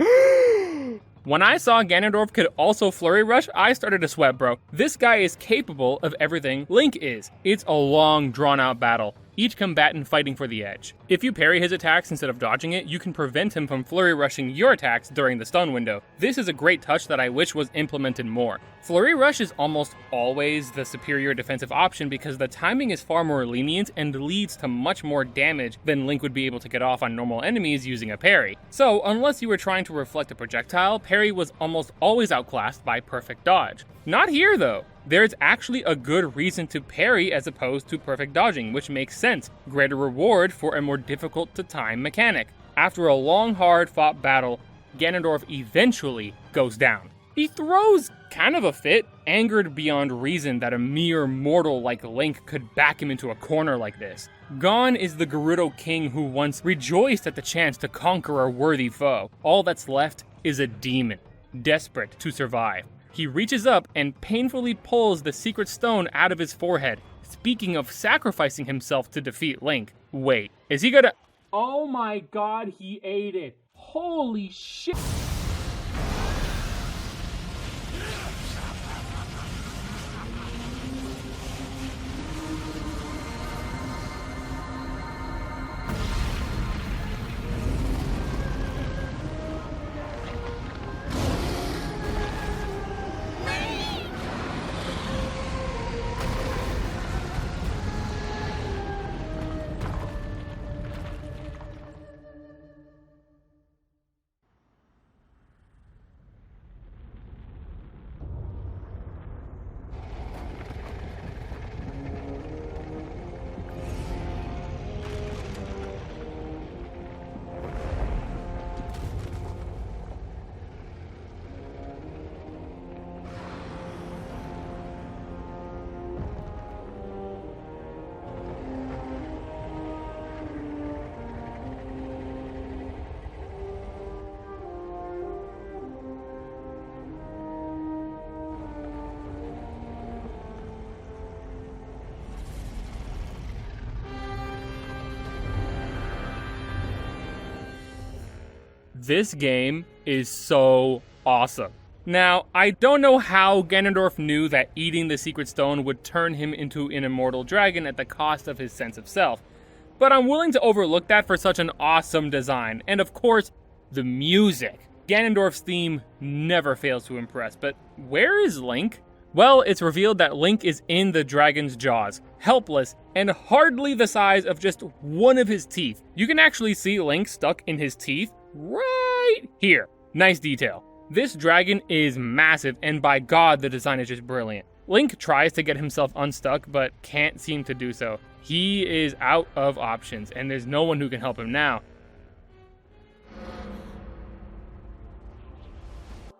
When I saw Ganondorf could also Flurry Rush, I started to sweat, bro. This guy is capable of everything Link is. It's a long, drawn-out battle, each combatant fighting for the edge. If you parry his attacks instead of dodging it, you can prevent him from Flurry Rushing your attacks during the stun window. This is a great touch that I wish was implemented more. Flurry Rush is almost always the superior defensive option because the timing is far more lenient and leads to much more damage than Link would be able to get off on normal enemies using a parry. So, unless you were trying to reflect a projectile, parry was almost always outclassed by perfect dodge. Not here though. There's actually a good reason to parry as opposed to perfect dodging, which makes sense. Greater reward for a more difficult to time mechanic. After a long, hard-fought battle, Ganondorf eventually goes down. He throws kind of a fit, angered beyond reason that a mere mortal like Link could back him into a corner like this. Gone is the Gerudo King who once rejoiced at the chance to conquer a worthy foe. All that's left is a demon, desperate to survive. He reaches up and painfully pulls the secret stone out of his forehead. Speaking of sacrificing himself to defeat Link. Wait, is he gonna... Oh my god, he ate it. Holy shit. This game is so awesome. Now, I don't know how Ganondorf knew that eating the Secret Stone would turn him into an immortal dragon at the cost of his sense of self, but I'm willing to overlook that for such an awesome design. And of course, the music. Ganondorf's theme never fails to impress, but where is Link? Well, it's revealed that Link is in the dragon's jaws, helpless, and hardly the size of just one of his teeth. You can actually see Link stuck in his teeth right here. Nice detail. This dragon is massive, and by God, the design is just brilliant. Link tries to get himself unstuck, but can't seem to do so. He is out of options, and there's no one who can help him now.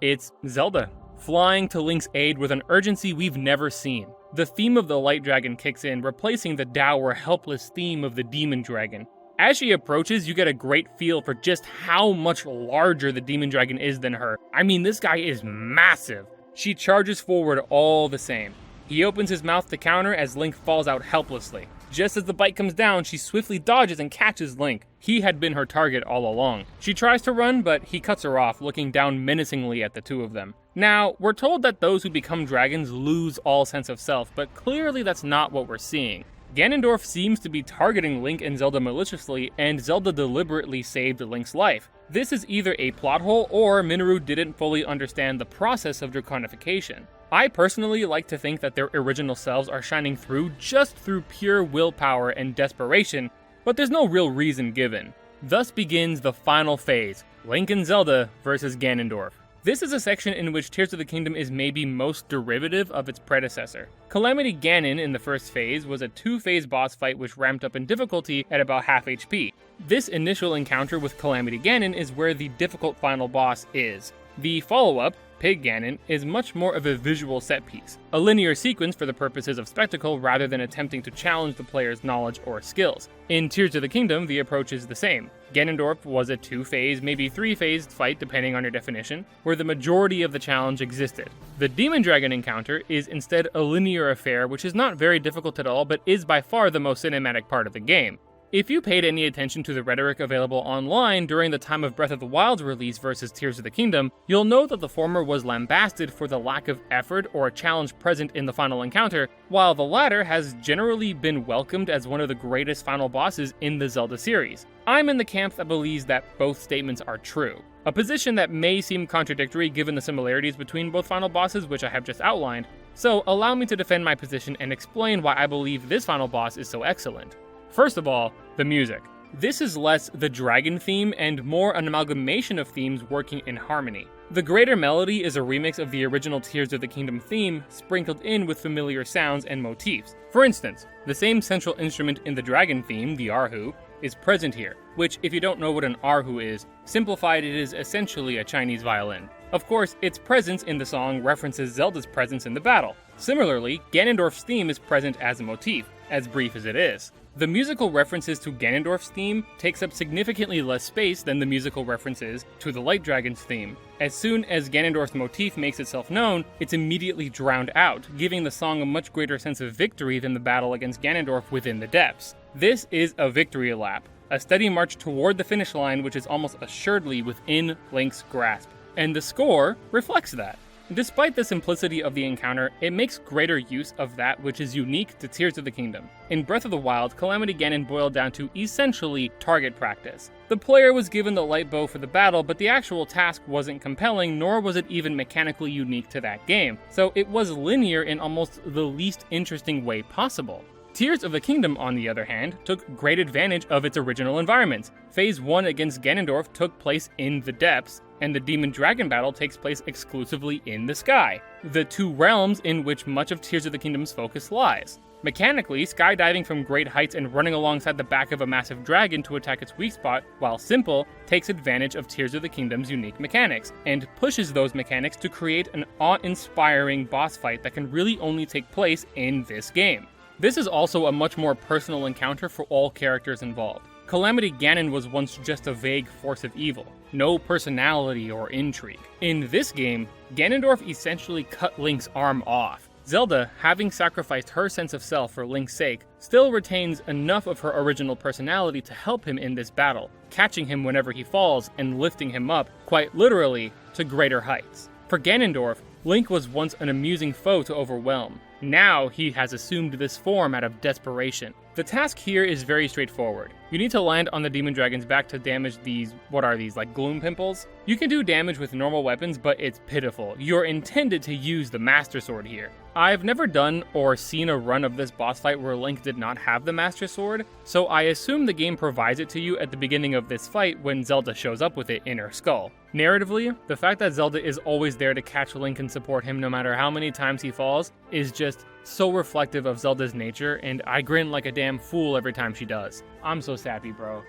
It's Zelda, flying to Link's aid with an urgency we've never seen. The theme of the Light Dragon kicks in, replacing the dour, helpless theme of the Demon Dragon. As she approaches, you get a great feel for just how much larger the Demon Dragon is than her. I mean, this guy is massive. She charges forward all the same. He opens his mouth to counter as Link falls out helplessly. Just as the bite comes down, she swiftly dodges and catches Link. He had been her target all along. She tries to run, but he cuts her off, looking down menacingly at the two of them. Now, we're told that those who become dragons lose all sense of self, but clearly that's not what we're seeing. Ganondorf seems to be targeting Link and Zelda maliciously, and Zelda deliberately saved Link's life. This is either a plot hole or Minoru didn't fully understand the process of draconification. I personally like to think that their original selves are shining through just through pure willpower and desperation, but there's no real reason given. Thus begins the final phase, Link and Zelda versus Ganondorf. This is a section in which Tears of the Kingdom is maybe most derivative of its predecessor. Calamity Ganon in the first phase was a 2-phase boss fight which ramped up in difficulty at about half HP. This initial encounter with Calamity Ganon is where the difficult final boss is. The follow-up, Pig Ganon, is much more of a visual set piece, a linear sequence for the purposes of spectacle rather than attempting to challenge the player's knowledge or skills. In Tears of the Kingdom, the approach is the same. Ganondorf was a 2-phase, maybe 3-phased fight depending on your definition, where the majority of the challenge existed. The Demon Dragon encounter is instead a linear affair which is not very difficult at all, but is by far the most cinematic part of the game. If you paid any attention to the rhetoric available online during the time of Breath of the Wild's release versus Tears of the Kingdom, you'll know that the former was lambasted for the lack of effort or challenge present in the final encounter, while the latter has generally been welcomed as one of the greatest final bosses in the Zelda series. I'm in the camp that believes that both statements are true. A position that may seem contradictory given the similarities between both final bosses, which I have just outlined, so allow me to defend my position and explain why I believe this final boss is so excellent. First of all, the music. This is less the dragon theme and more an amalgamation of themes working in harmony. The greater melody is a remix of the original Tears of the Kingdom theme, sprinkled in with familiar sounds and motifs. For instance, the same central instrument in the dragon theme, the erhu, is present here, which, if you don't know what an erhu is, simplified it is essentially a Chinese violin. Of course, its presence in the song references Zelda's presence in the battle. Similarly, Ganondorf's theme is present as a motif, as brief as it is. The musical references to Ganondorf's theme takes up significantly less space than the musical references to the Light Dragon's theme. As soon as Ganondorf's motif makes itself known, it's immediately drowned out, giving the song a much greater sense of victory than the battle against Ganondorf within the depths. This is a victory lap, a steady march toward the finish line which is almost assuredly within Link's grasp. And the score reflects that. Despite the simplicity of the encounter, it makes greater use of that which is unique to Tears of the Kingdom. In Breath of the Wild, Calamity Ganon boiled down to essentially target practice. The player was given the light bow for the battle, but the actual task wasn't compelling, nor was it even mechanically unique to that game, so it was linear in almost the least interesting way possible. Tears of the Kingdom, on the other hand, took great advantage of its original environments. Phase 1 against Ganondorf took place in the depths, and the Demon Dragon battle takes place exclusively in the sky, the two realms in which much of Tears of the Kingdom's focus lies. Mechanically, skydiving from great heights and running alongside the back of a massive dragon to attack its weak spot, while simple, takes advantage of Tears of the Kingdom's unique mechanics, and pushes those mechanics to create an awe-inspiring boss fight that can really only take place in this game. This is also a much more personal encounter for all characters involved. Calamity Ganon was once just a vague force of evil, no personality or intrigue. In this game, Ganondorf essentially cut Link's arm off. Zelda, having sacrificed her sense of self for Link's sake, still retains enough of her original personality to help him in this battle, catching him whenever he falls and lifting him up, quite literally, to greater heights. For Ganondorf, Link was once an amusing foe to overwhelm. Now he has assumed this form out of desperation. The task here is very straightforward. You need to land on the Demon Dragon's back to damage these, like gloom pimples? You can do damage with normal weapons, but it's pitiful. You're intended to use the Master Sword here. I've never done or seen a run of this boss fight where Link did not have the Master Sword, so I assume the game provides it to you at the beginning of this fight when Zelda shows up with it in her skull. Narratively, the fact that Zelda is always there to catch Link and support him no matter how many times he falls is just so reflective of Zelda's nature, and I grin like a damn fool every time she does. I'm so sappy, bro.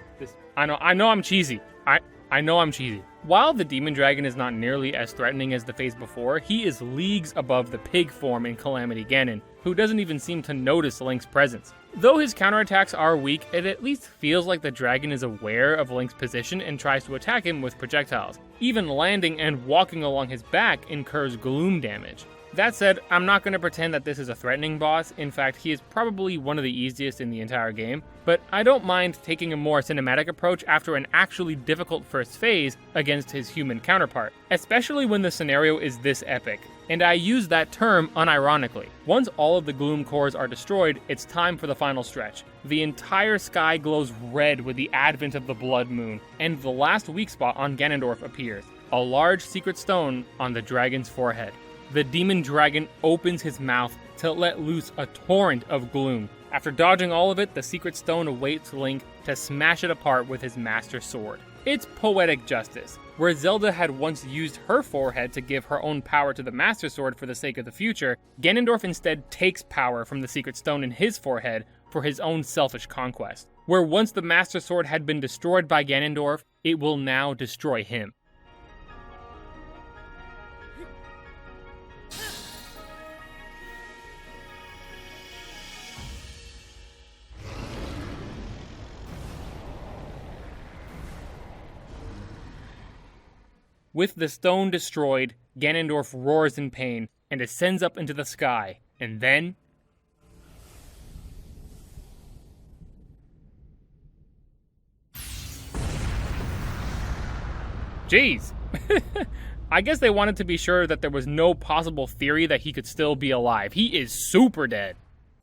I know I'm cheesy. I know I'm cheesy. While the Demon Dragon is not nearly as threatening as the phase before, he is leagues above the pig form in Calamity Ganon, who doesn't even seem to notice Link's presence. Though his counterattacks are weak, it at least feels like the dragon is aware of Link's position and tries to attack him with projectiles. Even landing and walking along his back incurs gloom damage. That said, I'm not going to pretend that this is a threatening boss. In fact, he is probably one of the easiest in the entire game, but I don't mind taking a more cinematic approach after an actually difficult first phase against his human counterpart, especially when the scenario is this epic. And I use that term unironically. Once all of the gloom cores are destroyed, it's time for the final stretch. The entire sky glows red with the advent of the blood moon, and the last weak spot on Ganondorf appears, a large secret stone on the dragon's forehead. The Demon Dragon opens his mouth to let loose a torrent of gloom. After dodging all of it, the secret stone awaits Link to smash it apart with his Master Sword. It's poetic justice. Where Zelda had once used her forehead to give her own power to the Master Sword for the sake of the future, Ganondorf instead takes power from the secret stone in his forehead for his own selfish conquest. Where once the Master Sword had been destroyed by Ganondorf, it will now destroy him. With the stone destroyed, Ganondorf roars in pain and ascends up into the sky, and then... Jeez! I guess they wanted to be sure that there was no possible theory that he could still be alive. He is super dead.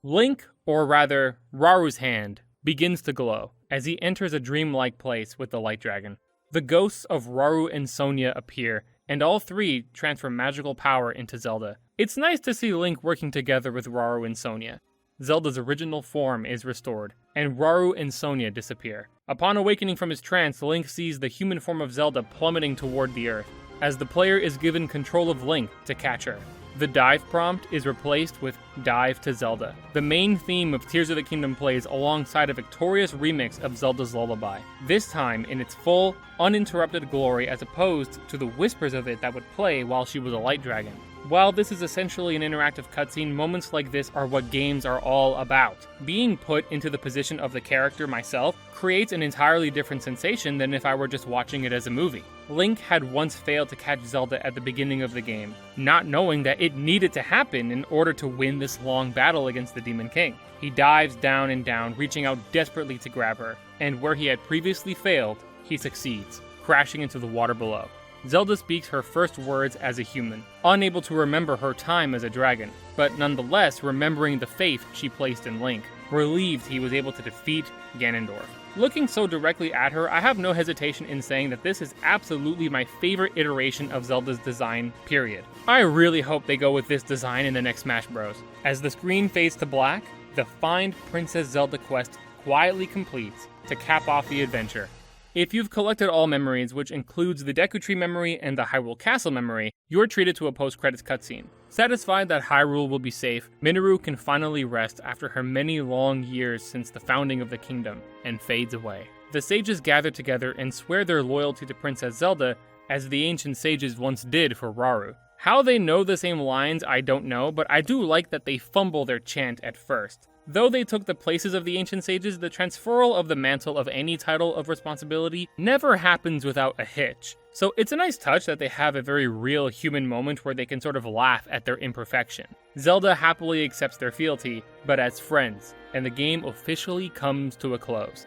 Link, or rather, Raru's hand, begins to glow as he enters a dreamlike place with the Light Dragon. The ghosts of Rauru and Sonia appear, and all three transfer magical power into Zelda. It's nice to see Link working together with Rauru and Sonia. Zelda's original form is restored, and Rauru and Sonia disappear. Upon awakening from his trance, Link sees the human form of Zelda plummeting toward the earth, as the player is given control of Link to catch her. The dive prompt is replaced with Dive to Zelda. The main theme of Tears of the Kingdom plays alongside a victorious remix of Zelda's Lullaby, this time in its full, uninterrupted glory as opposed to the whispers of it that would play while she was a light dragon. While this is essentially an interactive cutscene, moments like this are what games are all about. Being put into the position of the character myself creates an entirely different sensation than if I were just watching it as a movie. Link had once failed to catch Zelda at the beginning of the game, not knowing that it needed to happen in order to win this long battle against the Demon King. He dives down and down, reaching out desperately to grab her, and where he had previously failed, he succeeds, crashing into the water below. Zelda speaks her first words as a human, unable to remember her time as a dragon, but nonetheless remembering the faith she placed in Link, relieved he was able to defeat Ganondorf. Looking so directly at her, I have no hesitation in saying that this is absolutely my favorite iteration of Zelda's design, period. I really hope they go with this design in the next Smash Bros. As the screen fades to black, the Find Princess Zelda quest quietly completes to cap off the adventure. If you've collected all memories, which includes the Deku Tree memory and the Hyrule Castle memory, you're treated to a post-credits cutscene. Satisfied that Hyrule will be safe, Minoru can finally rest after her many long years since the founding of the kingdom, and fades away. The sages gather together and swear their loyalty to Princess Zelda, as the ancient sages once did for Rauru. How they know the same lines, I don't know, but I do like that they fumble their chant at first. Though they took the places of the ancient sages, the transferal of the mantle of any title of responsibility never happens without a hitch. So it's a nice touch that they have a very real human moment where they can sort of laugh at their imperfection. Zelda happily accepts their fealty, but as friends, and the game officially comes to a close.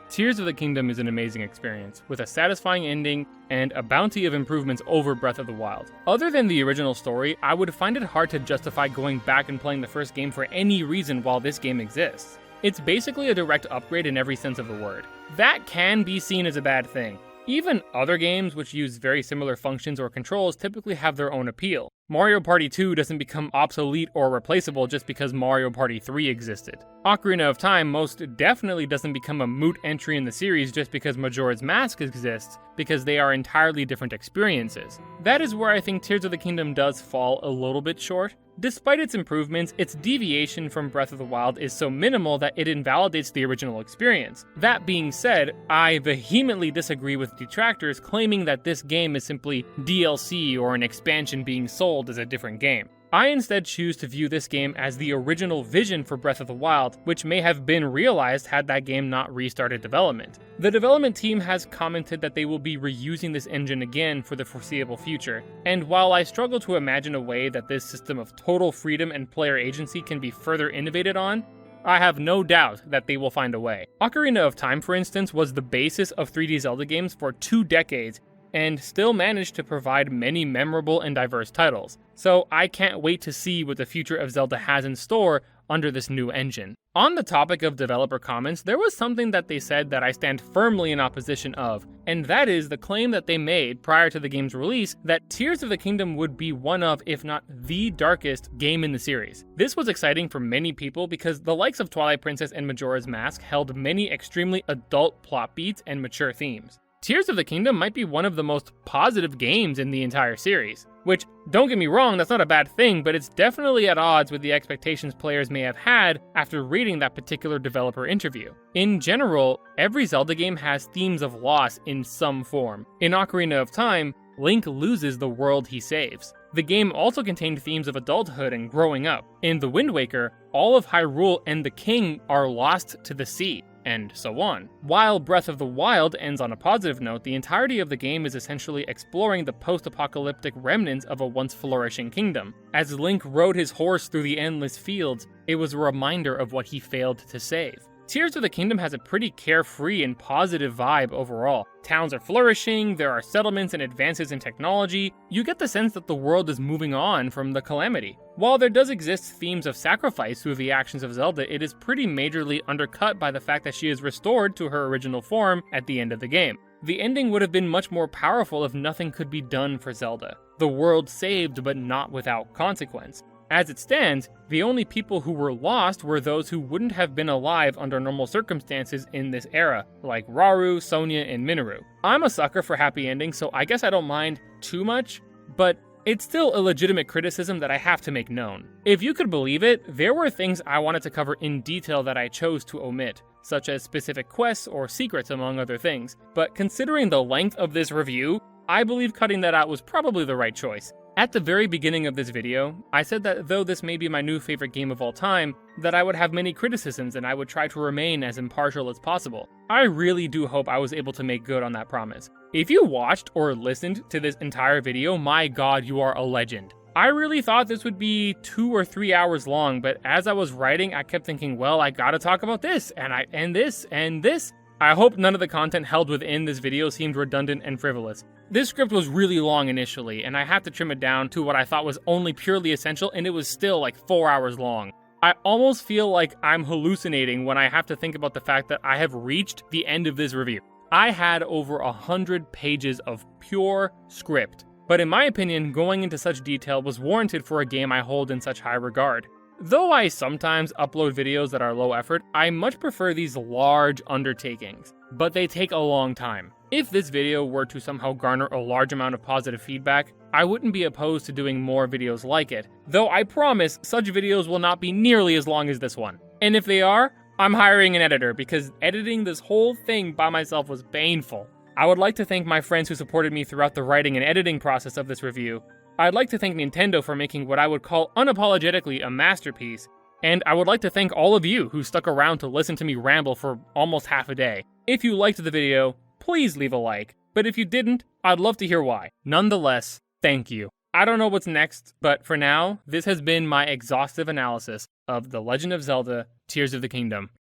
Tears of the Kingdom is an amazing experience, with a satisfying ending and a bounty of improvements over Breath of the Wild. Other than the original story, I would find it hard to justify going back and playing the first game for any reason while this game exists. It's basically a direct upgrade in every sense of the word. That can be seen as a bad thing. Even other games which use very similar functions or controls typically have their own appeal. Mario Party 2 doesn't become obsolete or replaceable just because Mario Party 3 existed. Ocarina of Time most definitely doesn't become a moot entry in the series just because Majora's Mask exists, because they are entirely different experiences. That is where I think Tears of the Kingdom does fall a little bit short. Despite its improvements, its deviation from Breath of the Wild is so minimal that it invalidates the original experience. That being said, I vehemently disagree with detractors claiming that this game is simply DLC or an expansion being sold as a different game. I instead choose to view this game as the original vision for Breath of the Wild, which may have been realized had that game not restarted development. The development team has commented that they will be reusing this engine again for the foreseeable future, and while I struggle to imagine a way that this system of total freedom and player agency can be further innovated on, I have no doubt that they will find a way. Ocarina of Time, for instance, was the basis of 3D Zelda games for 2 decades, and still managed to provide many memorable and diverse titles. So I can't wait to see what the future of Zelda has in store under this new engine. On the topic of developer comments, there was something that they said that I stand firmly in opposition of, and that is the claim that they made prior to the game's release that Tears of the Kingdom would be one of, if not the darkest game in the series. This was exciting for many people because the likes of Twilight Princess and Majora's Mask held many extremely adult plot beats and mature themes. Tears of the Kingdom might be one of the most positive games in the entire series, which, don't get me wrong, that's not a bad thing, but it's definitely at odds with the expectations players may have had after reading that particular developer interview. In general, every Zelda game has themes of loss in some form. In Ocarina of Time, Link loses the world he saves. The game also contained themes of adulthood and growing up. In The Wind Waker, all of Hyrule and the king are lost to the sea, and so on. While Breath of the Wild ends on a positive note, the entirety of the game is essentially exploring the post-apocalyptic remnants of a once flourishing kingdom. As Link rode his horse through the endless fields, it was a reminder of what he failed to save. Tears of the Kingdom has a pretty carefree and positive vibe overall. Towns are flourishing, there are settlements and advances in technology. You get the sense that the world is moving on from the calamity. While there does exist themes of sacrifice through the actions of Zelda, it is pretty majorly undercut by the fact that she is restored to her original form at the end of the game. The ending would have been much more powerful if nothing could be done for Zelda. The world saved, but not without consequence. As it stands, the only people who were lost were those who wouldn't have been alive under normal circumstances in this era, like Rauru, Sonia, and Minoru. I'm a sucker for happy endings, so I guess I don't mind too much, but it's still a legitimate criticism that I have to make known. If you could believe it, there were things I wanted to cover in detail that I chose to omit, such as specific quests or secrets among other things, but considering the length of this review, I believe cutting that out was probably the right choice. At the very beginning of this video, I said that though this may be my new favorite game of all time, that I would have many criticisms and I would try to remain as impartial as possible. I really do hope I was able to make good on that promise. If you watched or listened to this entire video, my god, you are a legend. I really thought this would be 2 or 3 hours long, but as I was writing, I kept thinking, well, I gotta talk about this, and this, and this. I hope none of the content held within this video seemed redundant and frivolous. This script was really long initially, and I had to trim it down to what I thought was only purely essential, and it was still like 4 hours long. I almost feel like I'm hallucinating when I have to think about the fact that I have reached the end of this review. I had over 100 pages of pure script, but in my opinion, going into such detail was warranted for a game I hold in such high regard. Though I sometimes upload videos that are low effort, I much prefer these large undertakings, but they take a long time. If this video were to somehow garner a large amount of positive feedback, I wouldn't be opposed to doing more videos like it, though I promise such videos will not be nearly as long as this one. And if they are, I'm hiring an editor because editing this whole thing by myself was painful. I would like to thank my friends who supported me throughout the writing and editing process of this review. I'd like to thank Nintendo for making what I would call unapologetically a masterpiece, and I would like to thank all of you who stuck around to listen to me ramble for almost half a day. If you liked the video, please leave a like, but if you didn't, I'd love to hear why. Nonetheless, thank you. I don't know what's next, but for now, this has been my exhaustive analysis of The Legend of Zelda: Tears of the Kingdom.